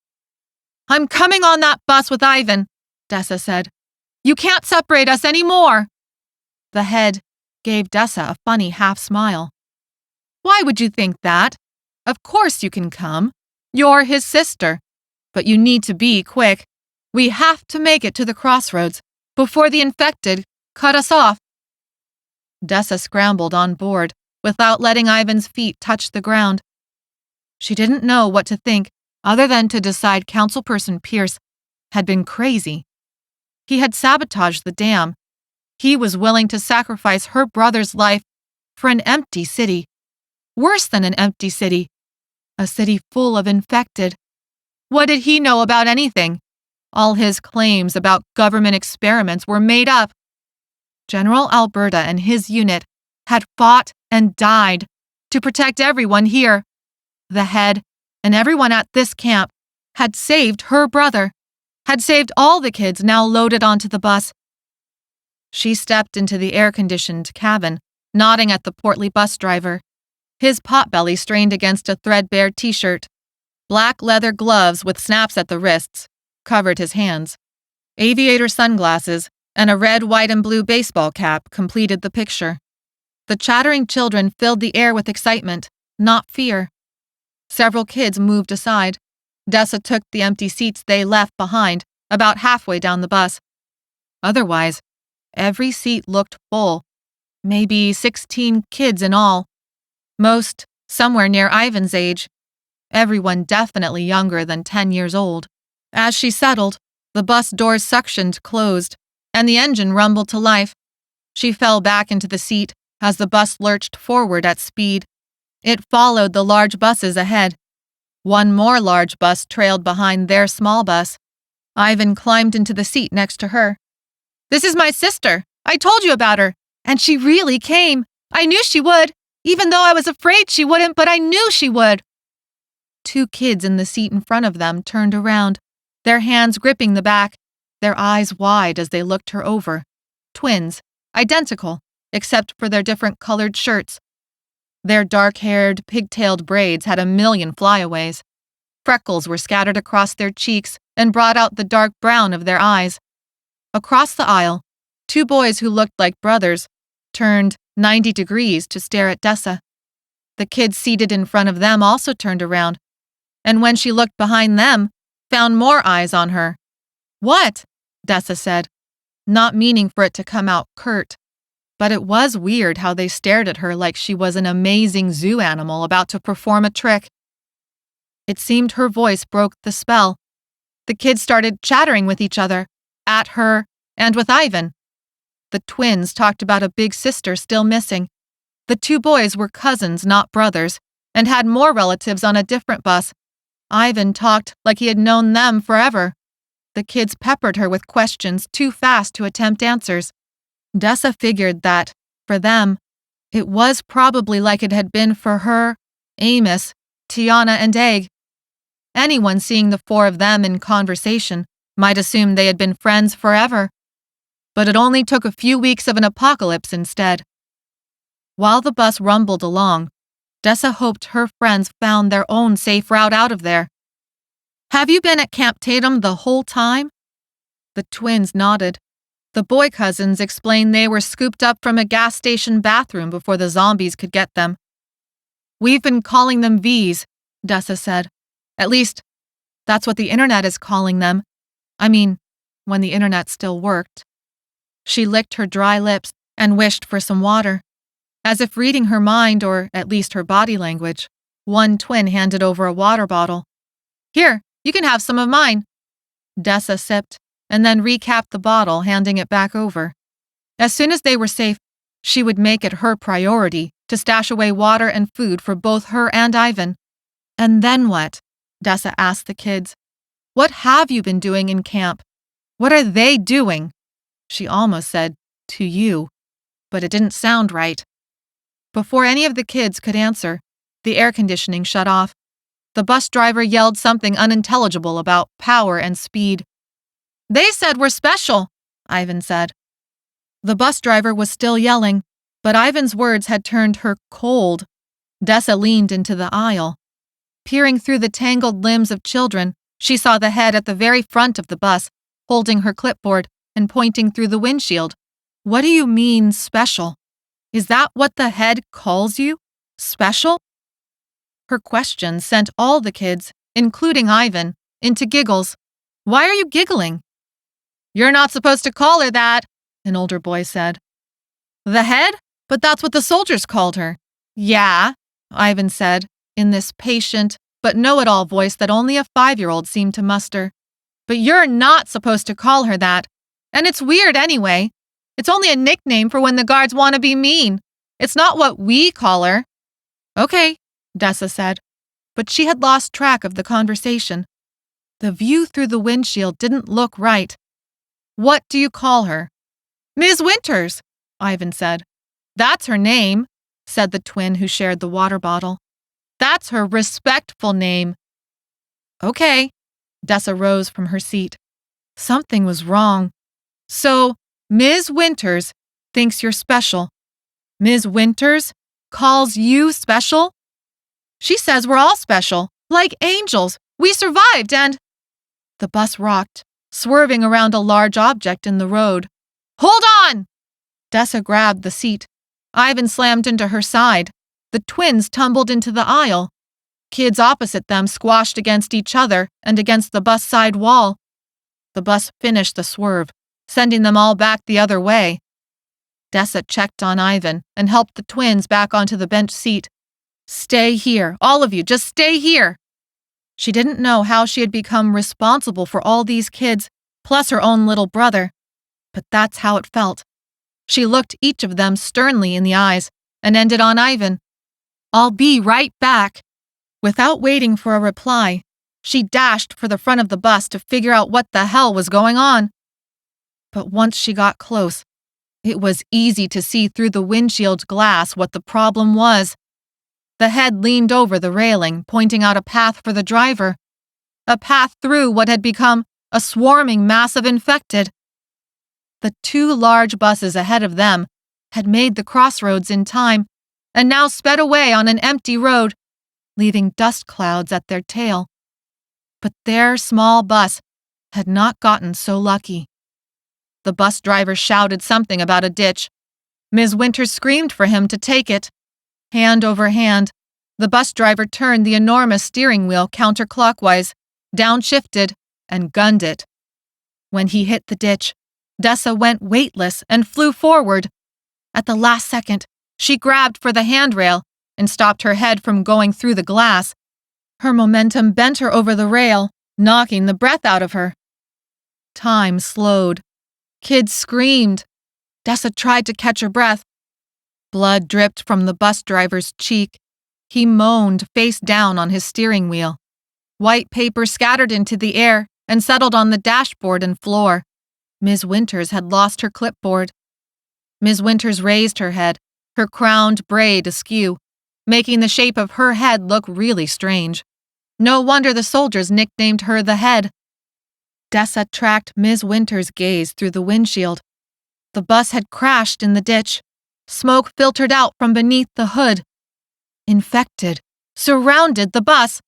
"I'm coming on that bus with Ivan," Dessa said. "You can't separate us anymore." The head gave Dessa a funny half-smile. "Why would you think that? Of course you can come. You're his sister. But you need to be quick. We have to make it to the crossroads before the infected cut us off." Dessa scrambled on board without letting Ivan's feet touch the ground. She didn't know what to think other than to decide Councilperson Pierce had been crazy. He had sabotaged the dam. He was willing to sacrifice her brother's life for an empty city. Worse than an empty city. A city full of infected. What did he know about anything? All his claims about government experiments were made up. General Alberta and his unit had fought and died to protect everyone here. The head and everyone at this camp had saved her brother, had saved all the kids now loaded onto the bus. She stepped into the air-conditioned cabin, nodding at the portly bus driver. His potbelly strained against a threadbare t-shirt. Black leather gloves with snaps at the wrists covered his hands. Aviator sunglasses and a red, white, and blue baseball cap completed the picture. The chattering children filled the air with excitement, not fear. Several kids moved aside. Dessa took the empty seats they left behind about halfway down the bus. Otherwise, every seat looked full. Maybe 16 kids in all. Most somewhere near Ivan's age. Everyone definitely younger than 10 years old. As she settled, the bus doors suctioned closed, and the engine rumbled to life. She fell back into the seat as the bus lurched forward at speed. It followed the large buses ahead. One more large bus trailed behind their small bus. Ivan climbed into the seat next to her. "This is my sister. I told you about her. And she really came. I knew she would. Even though I was afraid she wouldn't, but I knew she would." 2 kids in the seat in front of them turned around, their hands gripping the back, their eyes wide as they looked her over. Twins, identical, except for their different colored shirts. Their dark-haired, pigtailed braids had a million flyaways. Freckles were scattered across their cheeks and brought out the dark brown of their eyes. Across the aisle, 2 boys who looked like brothers turned 90 degrees to stare at Dessa. The kids seated in front of them also turned around, and when she looked behind them, found more eyes on her. "What?" Dessa said, not meaning for it to come out curt. But it was weird how they stared at her like she was an amazing zoo animal about to perform a trick. It seemed her voice broke the spell. The kids started chattering with each other, at her, and with Ivan. The twins talked about a big sister still missing. The 2 boys were cousins, not brothers, and had more relatives on a different bus. Ivan talked like he had known them forever. The kids peppered her with questions too fast to attempt answers. Dessa figured that, for them, it was probably like it had been for her, Amos, Tiana, and Egg. Anyone seeing the four of them in conversation might assume they had been friends forever. But it only took a few weeks of an apocalypse instead. While the bus rumbled along, Dessa hoped her friends found their own safe route out of there. "Have you been at Camp Tatum the whole time?" The twins nodded. The boy cousins explained they were scooped up from a gas station bathroom before the zombies could get them. "We've been calling them V's," Dessa said. "At least, that's what the internet is calling them. I mean, when the internet still worked." She licked her dry lips and wished for some water. As if reading her mind, or at least her body language, one twin handed over a water bottle. "Here, you can have some of mine." Dessa sipped, and then recapped the bottle, handing it back over. As soon as they were safe, she would make it her priority to stash away water and food for both her and Ivan. "And then what?" Dessa asked the kids. "What have you been doing in camp? What are they doing?" She almost said, "to you," but it didn't sound right. Before any of the kids could answer, the air conditioning shut off. The bus driver yelled something unintelligible about power and speed. "They said we're special," Ivan said. The bus driver was still yelling, but Ivan's words had turned her cold. Dessa leaned into the aisle. Peering through the tangled limbs of children, she saw the head at the very front of the bus, holding her clipboard and pointing through the windshield. "What do you mean, special? Is that what the head calls you? Special?" Her question sent all the kids, including Ivan, into giggles. "Why are you giggling?" "You're not supposed to call her that," an older boy said. "The head? But that's what the soldiers called her." "Yeah," Ivan said, in this patient but know-it-all voice that only a 5-year-old seemed to muster. "But you're not supposed to call her that. And it's weird anyway. It's only a nickname for when the guards want to be mean. It's not what we call her." "Okay," Dessa said, but she had lost track of the conversation. The view through the windshield didn't look right. "What do you call her?" "Ms. Winters," Ivan said. "That's her name," said the twin who shared the water bottle. "That's her respectful name." "Okay." Dessa rose from her seat. Something was wrong. "So, Ms. Winters thinks you're special. Ms. Winters calls you special? She says we're all special, like angels. We survived and—" The bus rocked, swerving around a large object in the road. "Hold on!" Dessa grabbed the seat. Ivan slammed into her side. The twins tumbled into the aisle. Kids opposite them squashed against each other and against the bus side wall. The bus finished the swerve, sending them all back the other way. Dessa checked on Ivan and helped the twins back onto the bench seat. "Stay here, all of you, just stay here." She didn't know how she had become responsible for all these kids, plus her own little brother. But that's how it felt. She looked each of them sternly in the eyes and ended on Ivan. "I'll be right back." Without waiting for a reply, she dashed for the front of the bus to figure out what the hell was going on. But once she got close, it was easy to see through the windshield glass what the problem was. The head leaned over the railing, pointing out a path for the driver. A path through what had become a swarming mass of infected. The 2 large buses ahead of them had made the crossroads in time and now sped away on an empty road, leaving dust clouds at their tail. But their small bus had not gotten so lucky. The bus driver shouted something about a ditch. Ms. Winters screamed for him to take it. Hand over hand, the bus driver turned the enormous steering wheel counterclockwise, downshifted, and gunned it. When he hit the ditch, Dessa went weightless and flew forward. At the last second, she grabbed for the handrail and stopped her head from going through the glass. Her momentum bent her over the rail, knocking the breath out of her. Time slowed. Kids screamed. Dessa tried to catch her breath. Blood dripped from the bus driver's cheek. He moaned face down on his steering wheel. White paper scattered into the air and settled on the dashboard and floor. Ms. Winters had lost her clipboard. Ms. Winters raised her head, her crowned braid askew, making the shape of her head look really strange. No wonder the soldiers nicknamed her the Head. Dessa tracked Ms. Winter's gaze through the windshield. The bus had crashed in the ditch. Smoke filtered out from beneath the hood. Infected surrounded the bus.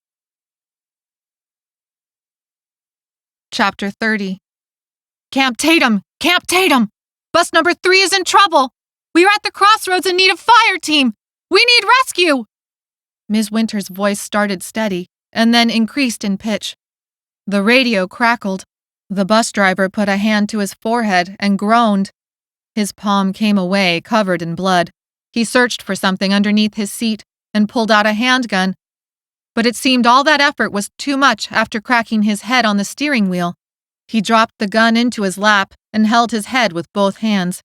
Chapter 30. Camp Tatum! Camp Tatum! Bus number 3 is in trouble! We are at the crossroads in need of fire team! We need rescue! Ms. Winter's voice started steady and then increased in pitch. The radio crackled. The bus driver put a hand to his forehead and groaned. His palm came away, covered in blood. He searched for something underneath his seat and pulled out a handgun. But it seemed all that effort was too much after cracking his head on the steering wheel. He dropped the gun into his lap and held his head with both hands.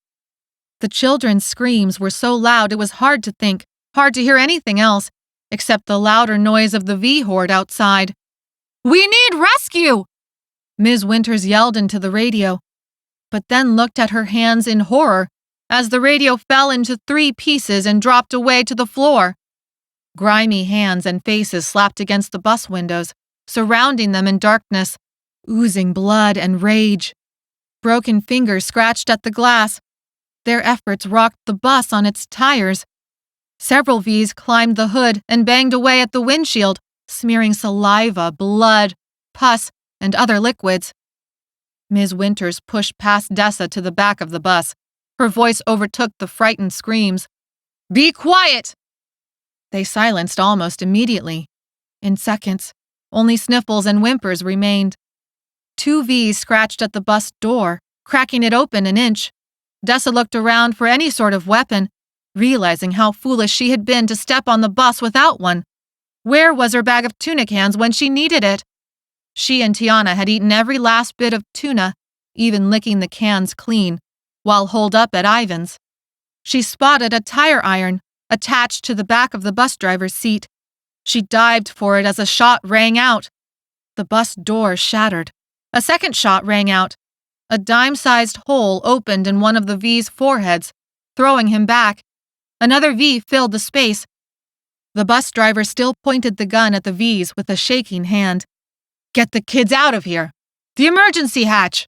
The children's screams were so loud it was hard to think, hard to hear anything else, except the louder noise of the V horde outside. "We need rescue!" Ms. Winters yelled into the radio, but then looked at her hands in horror as the radio fell into 3 pieces and dropped away to the floor. Grimy hands and faces slapped against the bus windows, surrounding them in darkness, oozing blood and rage. Broken fingers scratched at the glass. Their efforts rocked the bus on its tires. Several Vs climbed the hood and banged away at the windshield, smearing saliva, blood, pus, and other liquids. Ms. Winters pushed past Dessa to the back of the bus. Her voice overtook the frightened screams. "Be quiet!" They silenced almost immediately. In seconds, only sniffles and whimpers remained. 2 Vs scratched at the bus door, cracking it open an inch. Dessa looked around for any sort of weapon, realizing how foolish she had been to step on the bus without one. Where was her bag of tuna cans when she needed it? She and Tiana had eaten every last bit of tuna, even licking the cans clean, while holed up at Ivan's. She spotted a tire iron attached to the back of the bus driver's seat. She dived for it as a shot rang out. The bus door shattered. A second shot rang out. A dime-sized hole opened in one of the V's foreheads, throwing him back. Another V filled the space. The bus driver still pointed the gun at the V's with a shaking hand. "Get the kids out of here! The emergency hatch!"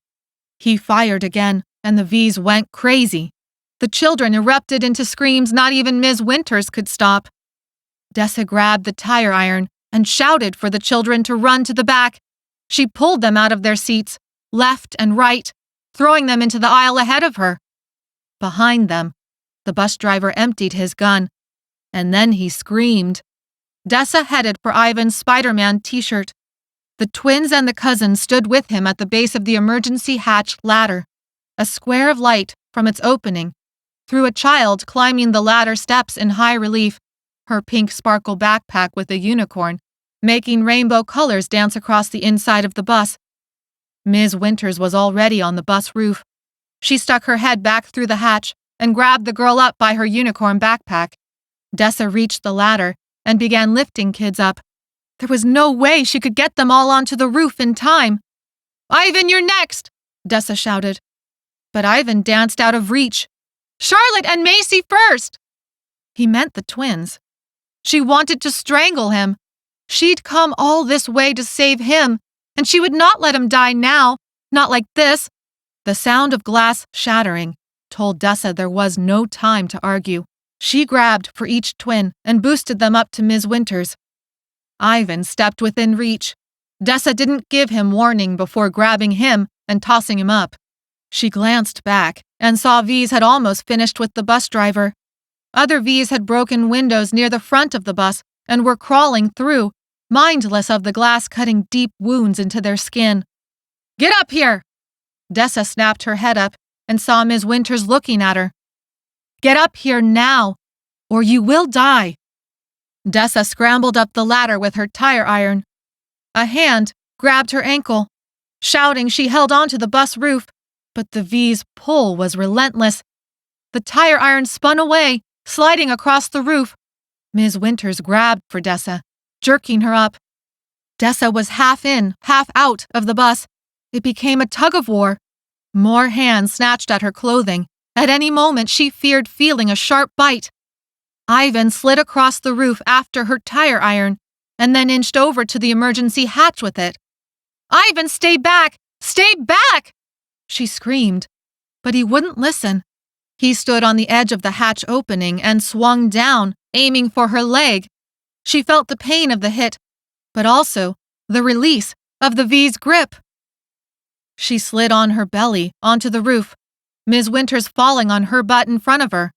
He fired again, and the V's went crazy. The children erupted into screams not even Ms. Winters could stop. Dessa grabbed the tire iron and shouted for the children to run to the back. She pulled them out of their seats, left and right, throwing them into the aisle ahead of her. Behind them, the bus driver emptied his gun, and then he screamed. Dessa headed for Ivan's Spider-Man t-shirt. The twins and the cousin stood with him at the base of the emergency hatch ladder. A square of light from its opening through a child climbing the ladder steps in high relief, her pink sparkle backpack with a unicorn, making rainbow colors dance across the inside of the bus. Ms. Winters was already on the bus roof. She stuck her head back through the hatch and grabbed the girl up by her unicorn backpack. Dessa reached the ladder and began lifting kids up. There was no way she could get them all onto the roof in time. "Ivan, you're next!" Dessa shouted. But Ivan danced out of reach. "Charlotte and Macy first!" He meant the twins. She wanted to strangle him. She'd come all this way to save him, and she would not let him die now, not like this. The sound of glass shattering told Dessa there was no time to argue. She grabbed for each twin and boosted them up to Ms. Winters. Ivan stepped within reach. Dessa didn't give him warning before grabbing him and tossing him up. She glanced back and saw V's had almost finished with the bus driver. Other V's had broken windows near the front of the bus and were crawling through, mindless of the glass cutting deep wounds into their skin. "Get up here!" Dessa snapped her head up and saw Ms. Winters looking at her. "Get up here now, or you will die." Dessa scrambled up the ladder with her tire iron. A hand grabbed her ankle. Shouting, she held onto the bus roof, but the V's pull was relentless. The tire iron spun away, sliding across the roof. Ms. Winters grabbed for Dessa, jerking her up. Dessa was half in, half out of the bus. It became a tug-of-war. More hands snatched at her clothing. At any moment, she feared feeling a sharp bite. Ivan slid across the roof after her tire iron. and then inched over to the emergency hatch with it. "Ivan, stay back! Stay back!" she screamed, but he wouldn't listen. He stood on the edge of the hatch opening and swung down, aiming for her leg. She felt the pain of the hit, but also the release of the V's grip. She slid on her belly onto the roof, Ms. Winters falling on her butt in front of her.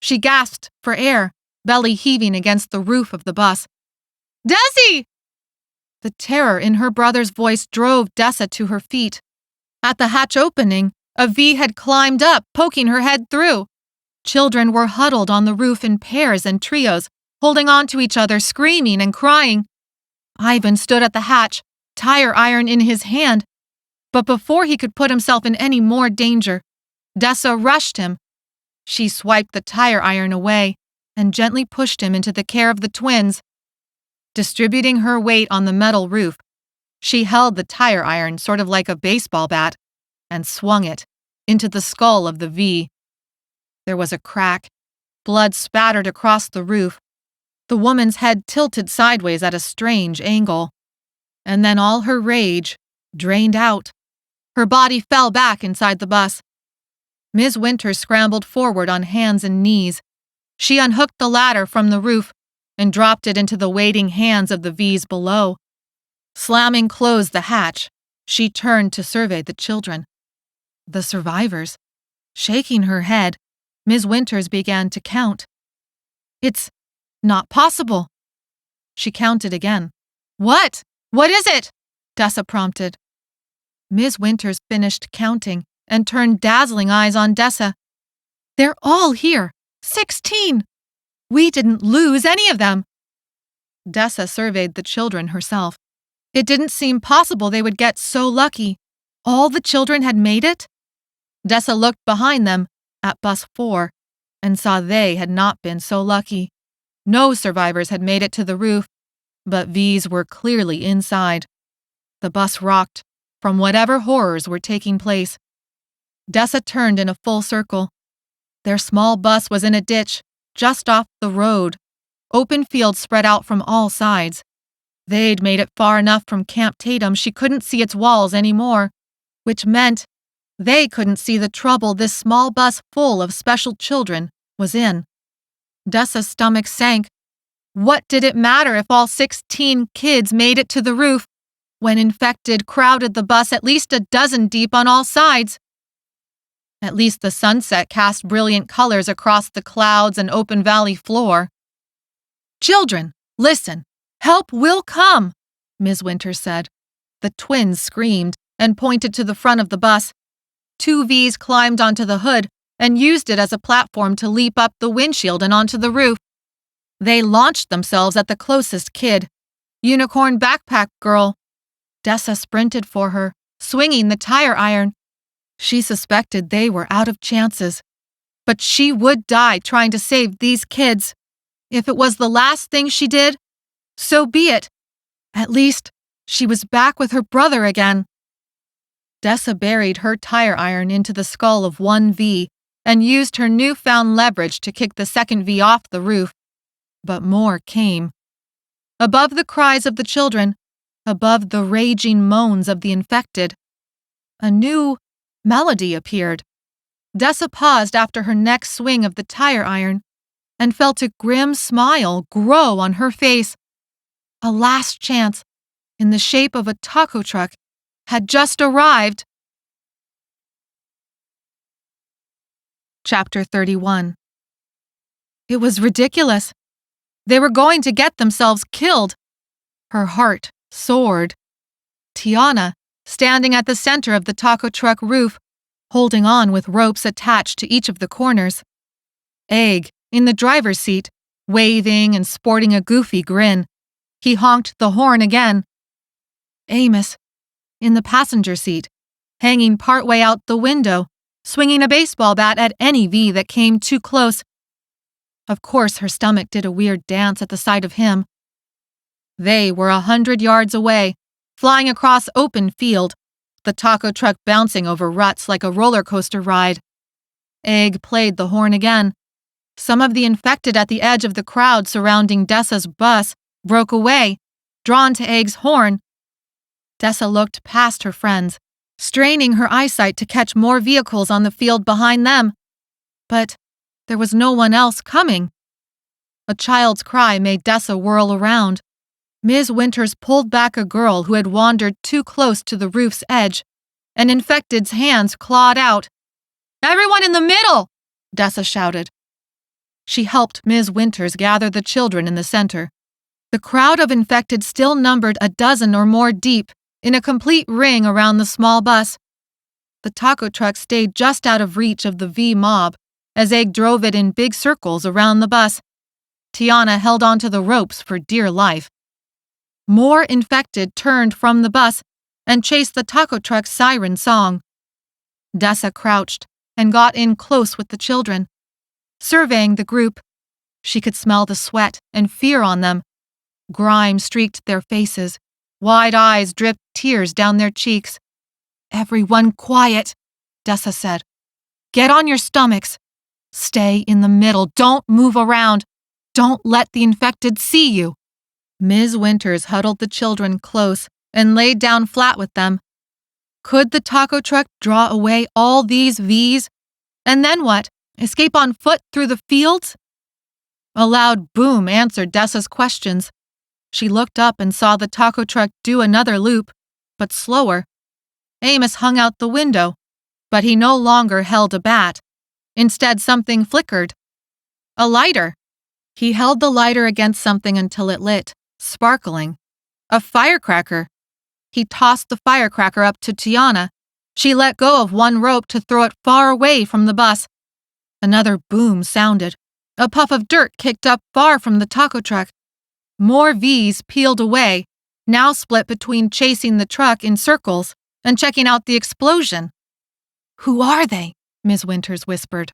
She gasped for air, belly heaving against the roof of the bus. "Desi!" The terror in her brother's voice drove Dessa to her feet. At the hatch opening, a V had climbed up, poking her head through. Children were huddled on the roof in pairs and trios, holding on to each other, screaming and crying. Ivan stood at the hatch, tire iron in his hand, but before he could put himself in any more danger, Dessa rushed him. She swiped the tire iron away and gently pushed him into the care of the twins. Distributing her weight on the metal roof, she held the tire iron sort of like a baseball bat and swung it into the skull of the V. There was a crack. Blood spattered across the roof. The woman's head tilted sideways at a strange angle. And then all her rage drained out. Her body fell back inside the bus. Ms. Winters scrambled forward on hands and knees. She unhooked the ladder from the roof and dropped it into the waiting hands of the V's below. Slamming closed the hatch, she turned to survey the children. The survivors. Shaking her head, Ms. Winters began to count. "It's not possible." She counted again. "What? What is it?" Dessa prompted. Ms. Winters finished counting and turned dazzling eyes on Dessa. "They're all here. 16! We didn't lose any of them." Dessa surveyed the children herself. It didn't seem possible they would get so lucky. All the children had made it? Dessa looked behind them at Bus 4 and saw they had not been so lucky. No survivors had made it to the roof, but V's were clearly inside. The bus rocked from whatever horrors were taking place. Dessa turned in a full circle. Their small bus was in a ditch just off the road. Open fields spread out from all sides. They'd made it far enough from Camp Tatum she couldn't see its walls anymore, which meant they couldn't see the trouble this small bus full of special children was in. Dessa's stomach sank. What did it matter if all 16 kids made it to the roof when infected crowded the bus at least a dozen deep on all sides? At least the sunset cast brilliant colors across the clouds and open valley floor. "Children, listen. Help will come," Ms. Winters said. The twins screamed and pointed to the front of the bus. 2 V's climbed onto the hood and used it as a platform to leap up the windshield and onto the roof. They launched themselves at the closest kid. "Unicorn backpack girl." Dessa sprinted for her, swinging the tire iron. She suspected they were out of chances, but she would die trying to save these kids. If it was the last thing she did, so be it. At least, she was back with her brother again. Dessa buried her tire iron into the skull of 1 V and used her newfound leverage to kick the second V off the roof. But more came. Above the cries of the children, above the raging moans of the infected, a new melody appeared. Dessa paused after her next swing of the tire iron and felt a grim smile grow on her face. A last chance, in the shape of a taco truck, had just arrived. Chapter 31. It was ridiculous. They were going to get themselves killed. Her heart soared. Tiana, standing at the center of the taco truck roof, holding on with ropes attached to each of the corners. Egg, in the driver's seat, waving and sporting a goofy grin. He honked the horn again. Amos, in the passenger seat, hanging partway out the window, swinging a baseball bat at any V that came too close. Of course, her stomach did a weird dance at the sight of him. They were 100 yards away, flying across open field, the taco truck bouncing over ruts like a roller coaster ride. Egg played the horn again. Some of the infected at the edge of the crowd surrounding Dessa's bus broke away, drawn to Egg's horn. Dessa looked past her friends, straining her eyesight to catch more vehicles on the field behind them. But there was no one else coming. A child's cry made Dessa whirl around. Ms. Winters pulled back a girl who had wandered too close to the roof's edge, and Infected's hands clawed out. "Everyone in the middle!" Dessa shouted. She helped Ms. Winters gather the children in the center. The crowd of Infected still numbered a dozen or more deep, in a complete ring around the small bus. The taco truck stayed just out of reach of the V mob as Egg drove it in big circles around the bus. Tiana held onto the ropes for dear life. More Infected turned from the bus and chased the taco truck's siren song. Dessa crouched and got in close with the children. Surveying the group, she could smell the sweat and fear on them. Grime streaked their faces. Wide eyes dripped tears down their cheeks. "Everyone quiet," Dessa said. "Get on your stomachs. Stay in the middle. Don't move around. Don't let the Infected see you." Ms. Winters huddled the children close and laid down flat with them. Could the taco truck draw away all these Vs? And then what? Escape on foot through the fields? A loud boom answered Dessa's questions. She looked up and saw the taco truck do another loop, but slower. Amos hung out the window, but he no longer held a bat. Instead, something flickered. A lighter. He held the lighter against something until it lit, sparkling. A firecracker. He tossed the firecracker up to Tiana. She let go of one rope to throw it far away from the bus. Another boom sounded. A puff of dirt kicked up far from the taco truck. More Vs peeled away, now split between chasing the truck in circles and checking out the explosion. "Who are they?" Ms. Winters whispered.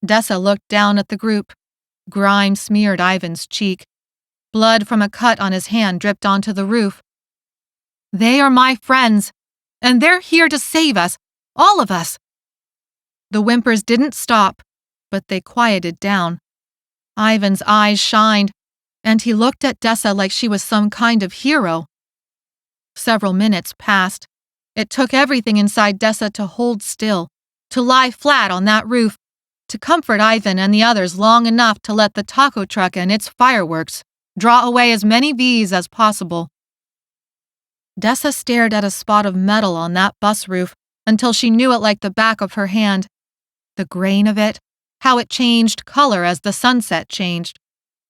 Dessa looked down at the group. Grime smeared Ivan's cheek. Blood from a cut on his hand dripped onto the roof. "They are my friends, and they're here to save us, all of us." The whimpers didn't stop, but they quieted down. Ivan's eyes shined, and he looked at Dessa like she was some kind of hero. Several minutes passed. It took everything inside Dessa to hold still, to lie flat on that roof, to comfort Ivan and the others long enough to let the taco truck and its fireworks draw away as many Vs as possible. Dessa stared at a spot of metal on that bus roof until she knew it like the back of her hand. The grain of it, how it changed color as the sunset changed.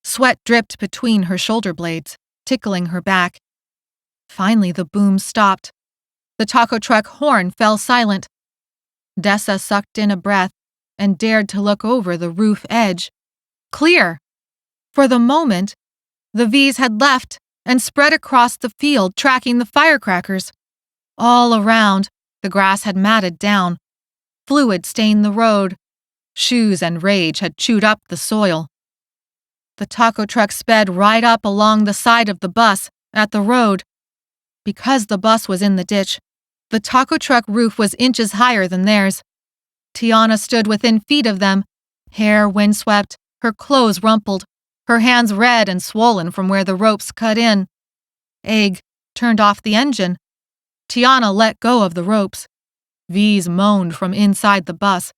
Sweat dripped between her shoulder blades, tickling her back. Finally, the boom stopped. The taco truck horn fell silent. Dessa sucked in a breath and dared to look over the roof edge. Clear! For the moment, the Vs had left and spread across the field, tracking the firecrackers. All around, the grass had matted down. Fluid stained the road. Shoes and rage had chewed up the soil. The taco truck sped right up along the side of the bus, at the road. Because the bus was in the ditch, the taco truck roof was inches higher than theirs. Tiana stood within feet of them, hair windswept, her clothes rumpled, her hands red and swollen from where the ropes cut in. Egg turned off the engine. Tiana let go of the ropes. Vs moaned from inside the bus.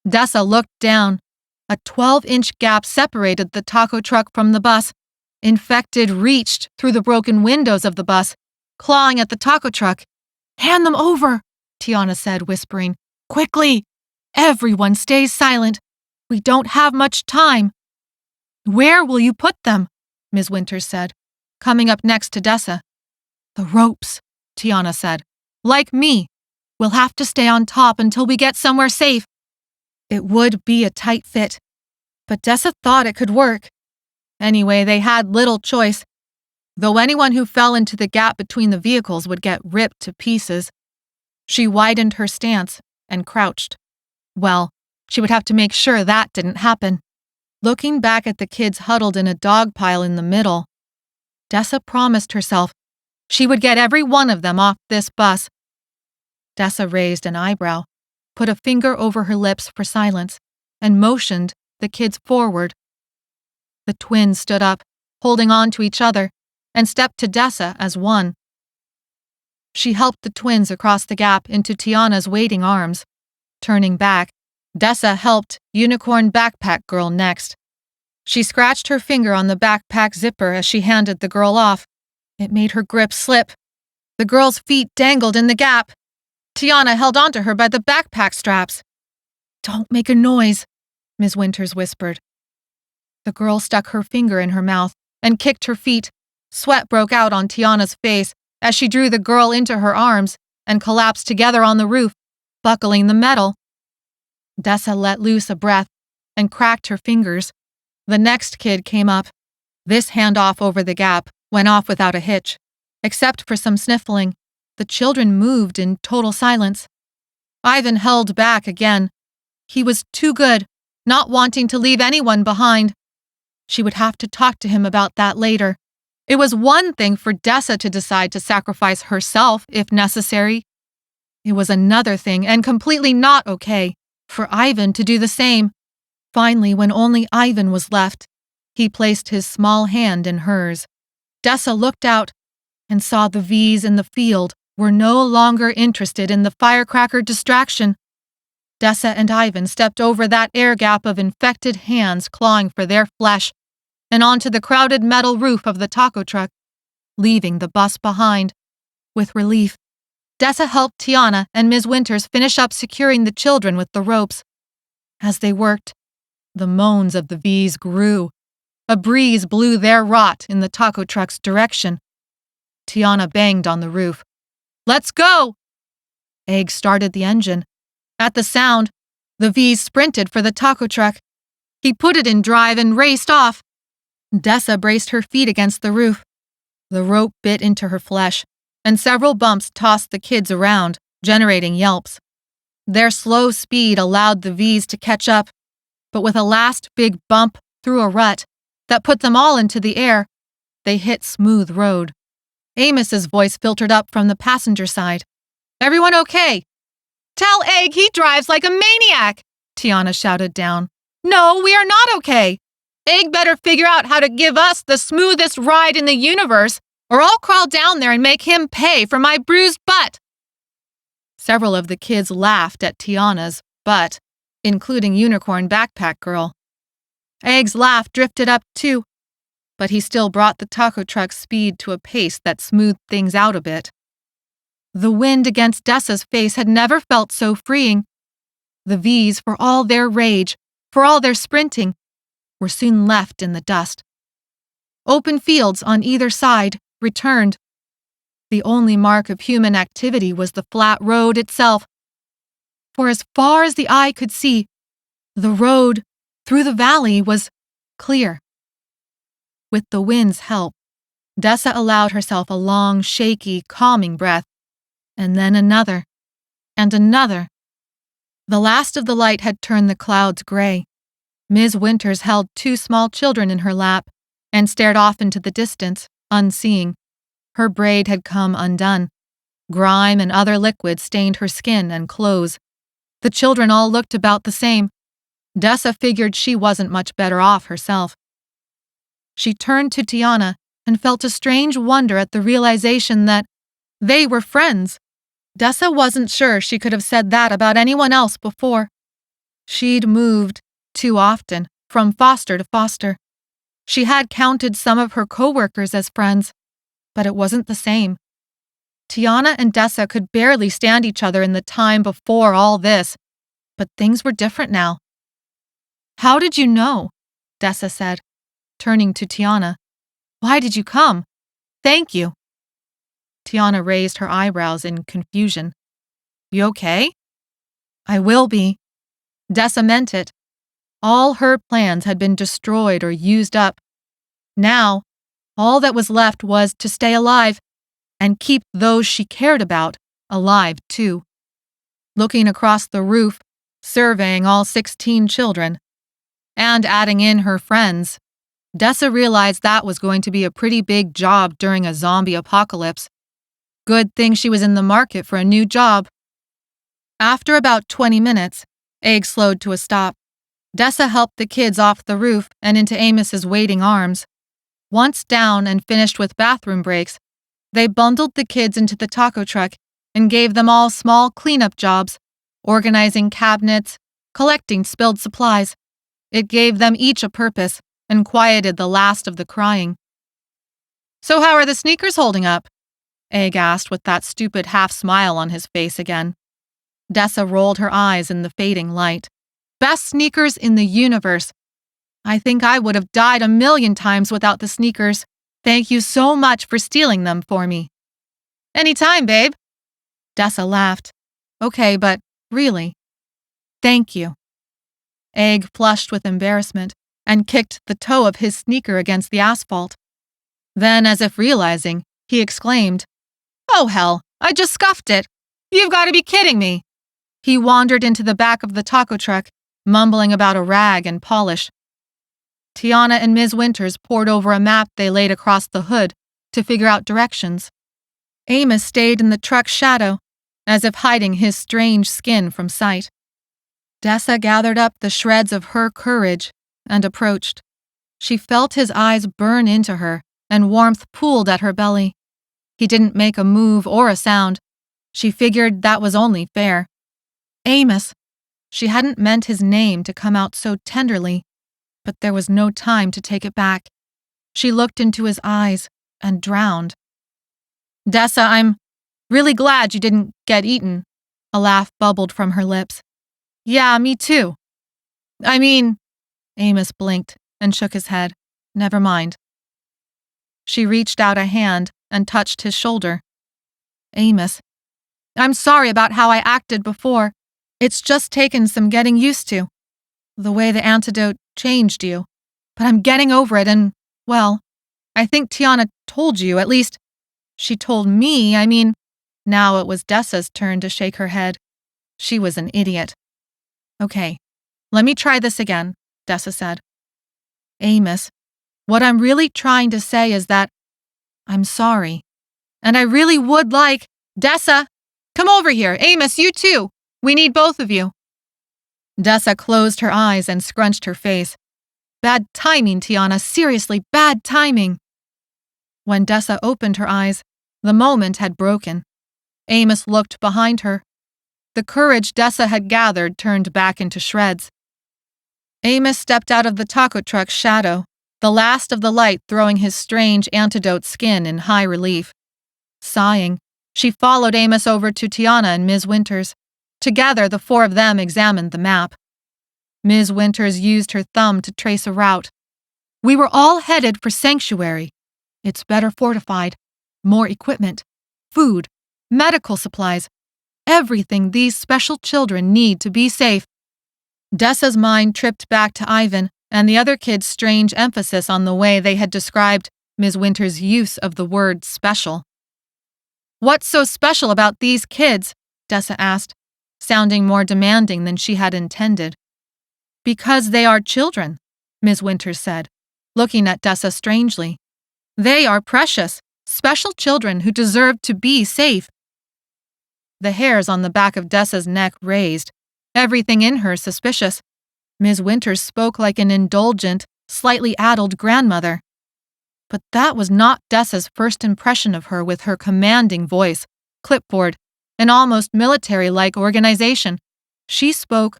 Dessa looked down. A 12-inch gap separated the taco truck from the bus. Infected reached through the broken windows of the bus, clawing at the taco truck. "Hand them over," Tiana said, whispering. "Quickly! Everyone stays silent. We don't have much time." "Where will you put them?" Ms. Winters said, coming up next to Dessa. "The ropes," Tiana said. "Like me. We'll have to stay on top until we get somewhere safe." It would be a tight fit, but Dessa thought it could work. Anyway, they had little choice, though anyone who fell into the gap between the vehicles would get ripped to pieces. She widened her stance and crouched. Well, she would have to make sure that didn't happen. Looking back at the kids huddled in a dog pile in the middle, Dessa promised herself she would get every one of them off this bus. Dessa raised an eyebrow, put a finger over her lips for silence, and motioned the kids forward. The twins stood up, holding on to each other, and stepped to Dessa as one. She helped the twins across the gap into Tiana's waiting arms. Turning back, Dessa helped Unicorn Backpack Girl next. She scratched her finger on the backpack zipper as she handed the girl off. It made her grip slip. The girl's feet dangled in the gap. Tiana held onto her by the backpack straps. "Don't make a noise," Ms. Winters whispered. The girl stuck her finger in her mouth and kicked her feet. Sweat broke out on Tiana's face as she drew the girl into her arms and collapsed together on the roof, buckling the metal. Dessa let loose a breath and cracked her fingers. The next kid came up. This handoff over the gap went off without a hitch. Except for some sniffling, the children moved in total silence. Ivan held back again. He was too good, not wanting to leave anyone behind. She would have to talk to him about that later. It was one thing for Dessa to decide to sacrifice herself if necessary. It was another thing, and completely not okay, for Ivan to do the same. Finally, when only Ivan was left, he placed his small hand in hers. Dessa looked out and saw the V's in the field were no longer interested in the firecracker distraction. Dessa and Ivan stepped over that air gap of infected hands clawing for their flesh and onto the crowded metal roof of the taco truck, leaving the bus behind. With relief, Dessa helped Tiana and Ms. Winters finish up securing the children with the ropes. As they worked, the moans of the V's grew. A breeze blew their rot in the taco truck's direction. Tiana banged on the roof. "Let's go!" Egg started the engine. At the sound, the V's sprinted for the taco truck. He put it in drive and raced off. Dessa braced her feet against the roof. The rope bit into her flesh, and several bumps tossed the kids around, generating yelps. Their slow speed allowed the V's to catch up, but with a last big bump through a rut that put them all into the air, they hit smooth road. Amos's voice filtered up from the passenger side. "Everyone okay?" "Tell Egg he drives like a maniac," Tiana shouted down. "No, we are not okay. Egg better figure out how to give us the smoothest ride in the universe, or I'll crawl down there and make him pay for my bruised butt." Several of the kids laughed at Tiana's butt, including Unicorn Backpack Girl. Egg's laugh drifted up too, but he still brought the taco truck's speed to a pace that smoothed things out a bit. The wind against Dessa's face had never felt so freeing. The V's, for all their rage, for all their sprinting, were soon left in the dust. Open fields on either side returned. The only mark of human activity was the flat road itself. For as far as the eye could see, the road through the valley was clear. With the wind's help, Dessa allowed herself a long, shaky, calming breath, and then another, and another. The last of the light had turned the clouds gray. Ms. Winters held two small children in her lap and stared off into the distance, unseeing. Her braid had come undone. Grime and other liquids stained her skin and clothes. The children all looked about the same. Dessa figured she wasn't much better off herself. She turned to Tiana and felt a strange wonder at the realization that they were friends. Dessa wasn't sure she could have said that about anyone else before. She'd moved, too often, from foster to foster. She had counted some of her co-workers as friends, but it wasn't the same. Tiana and Dessa could barely stand each other in the time before all this, but things were different now. "How did you know?" Dessa said, turning to Tiana. "Why did you come? Thank you." Tiana raised her eyebrows in confusion. "You okay?" "I will be." Dessa meant it. All her plans had been destroyed or used up. Now, all that was left was to stay alive and keep those she cared about alive too. Looking across the roof, surveying all 16 children, and adding in her friends, Dessa realized that was going to be a pretty big job during a zombie apocalypse. Good thing she was in the market for a new job. After about 20 minutes, Egg slowed to a stop. Dessa helped the kids off the roof and into Amos's waiting arms. Once down and finished with bathroom breaks, they bundled the kids into the taco truck and gave them all small cleanup jobs, organizing cabinets, collecting spilled supplies. It gave them each a purpose and quieted the last of the crying. "So how are the sneakers holding up?" Egg asked with that stupid half-smile on his face again. Dessa rolled her eyes in the fading light. "Best sneakers in the universe. I think I would have died 1,000,000 times without the sneakers. Thank you so much for stealing them for me." "Anytime, babe." Dessa laughed. "Okay, but really, thank you." Egg flushed with embarrassment and kicked the toe of his sneaker against the asphalt. Then, as if realizing, he exclaimed, "Oh hell, I just scuffed it. You've got to be kidding me." He wandered into the back of the taco truck, mumbling about a rag and polish. Tiana and Ms. Winters pored over a map they laid across the hood to figure out directions. Amos stayed in the truck's shadow, as if hiding his strange skin from sight. Dessa gathered up the shreds of her courage and approached. She felt his eyes burn into her, and warmth pooled at her belly. He didn't make a move or a sound. She figured that was only fair. Amos. She hadn't meant his name to come out so tenderly, but there was no time to take it back. She looked into his eyes and drowned. "Dessa, I'm really glad you didn't get eaten." A laugh bubbled from her lips. "Yeah, me too. I mean," Amos blinked and shook his head. "Never mind." She reached out a hand and touched his shoulder. "Amos, I'm sorry about how I acted before. It's just taken some getting used to. The way the antidote changed you. But I'm getting over it and, well, I think Tiana told you, at least, she told me, I mean." Now it was Dessa's turn to shake her head. She was an idiot. "Okay, let me try this again," Dessa said. "Amos, what I'm really trying to say is that I'm sorry. And I really would like— Dessa, come over here. Amos, you too. We need both of you." Dessa closed her eyes and scrunched her face. "Bad timing, Tiana. Seriously, bad timing." When Dessa opened her eyes, the moment had broken. Amos looked behind her. The courage Dessa had gathered turned back into shreds. Amos stepped out of the taco truck's shadow, the last of the light throwing his strange antidote skin in high relief. Sighing, she followed Amos over to Tiana and Ms. Winters. Together, the four of them examined the map. Ms. Winters used her thumb to trace a route. "We were all headed for Sanctuary. It's better fortified, more equipment, food, medical supplies, everything these special children need to be safe." Dessa's mind tripped back to Ivan and the other kids' strange emphasis on the way they had described Ms. Winters' use of the word special. "What's so special about these kids?" Dessa asked, sounding more demanding than she had intended. "Because they are children," Ms. Winters said, looking at Dessa strangely. "They are precious, special children who deserve to be safe." The hairs on the back of Dessa's neck raised, everything in her suspicious. Ms. Winters spoke like an indulgent, slightly addled grandmother. But that was not Dessa's first impression of her with her commanding voice, clipboard, an almost military-like organization. She spoke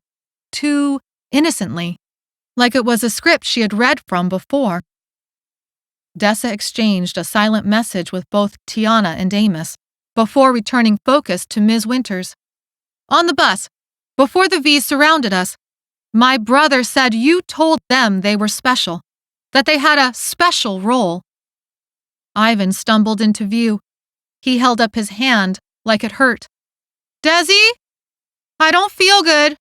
too innocently, like it was a script she had read from before. Dessa exchanged a silent message with both Tiana and Amos, before returning focus to Ms. Winters. "On the bus, before the V's surrounded us, my brother said you told them they were special, that they had a special role." Ivan stumbled into view. He held up his hand like it hurt. "Desi? I don't feel good."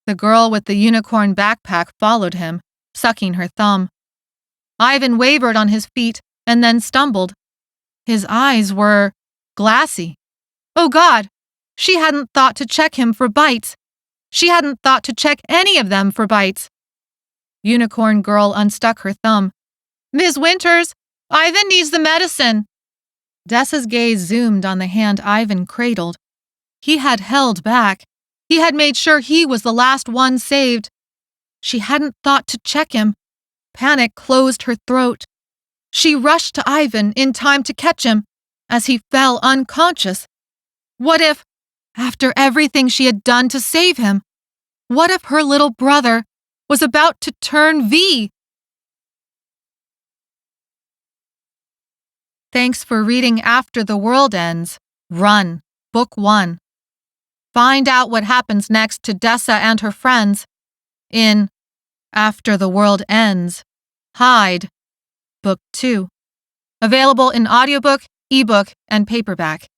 The girl with the unicorn backpack followed him, sucking her thumb. Ivan wavered on his feet and then stumbled. His eyes were glassy. Oh God, she hadn't thought to check him for bites. She hadn't thought to check any of them for bites. Unicorn Girl unstuck her thumb. "Ms. Winters, Ivan needs the medicine." Dessa's gaze zoomed on the hand Ivan cradled. He had held back. He had made sure he was the last one saved. She hadn't thought to check him. Panic closed her throat. She rushed to Ivan in time to catch him as he fell unconscious. What if, after everything she had done to save him, what if her little brother was about to turn V? Thanks for reading After the World Ends. Run, Book 1. Find out what happens next to Dessa and her friends in After the World Ends. Hide, Book 2. Available in audiobook, ebook, and paperback.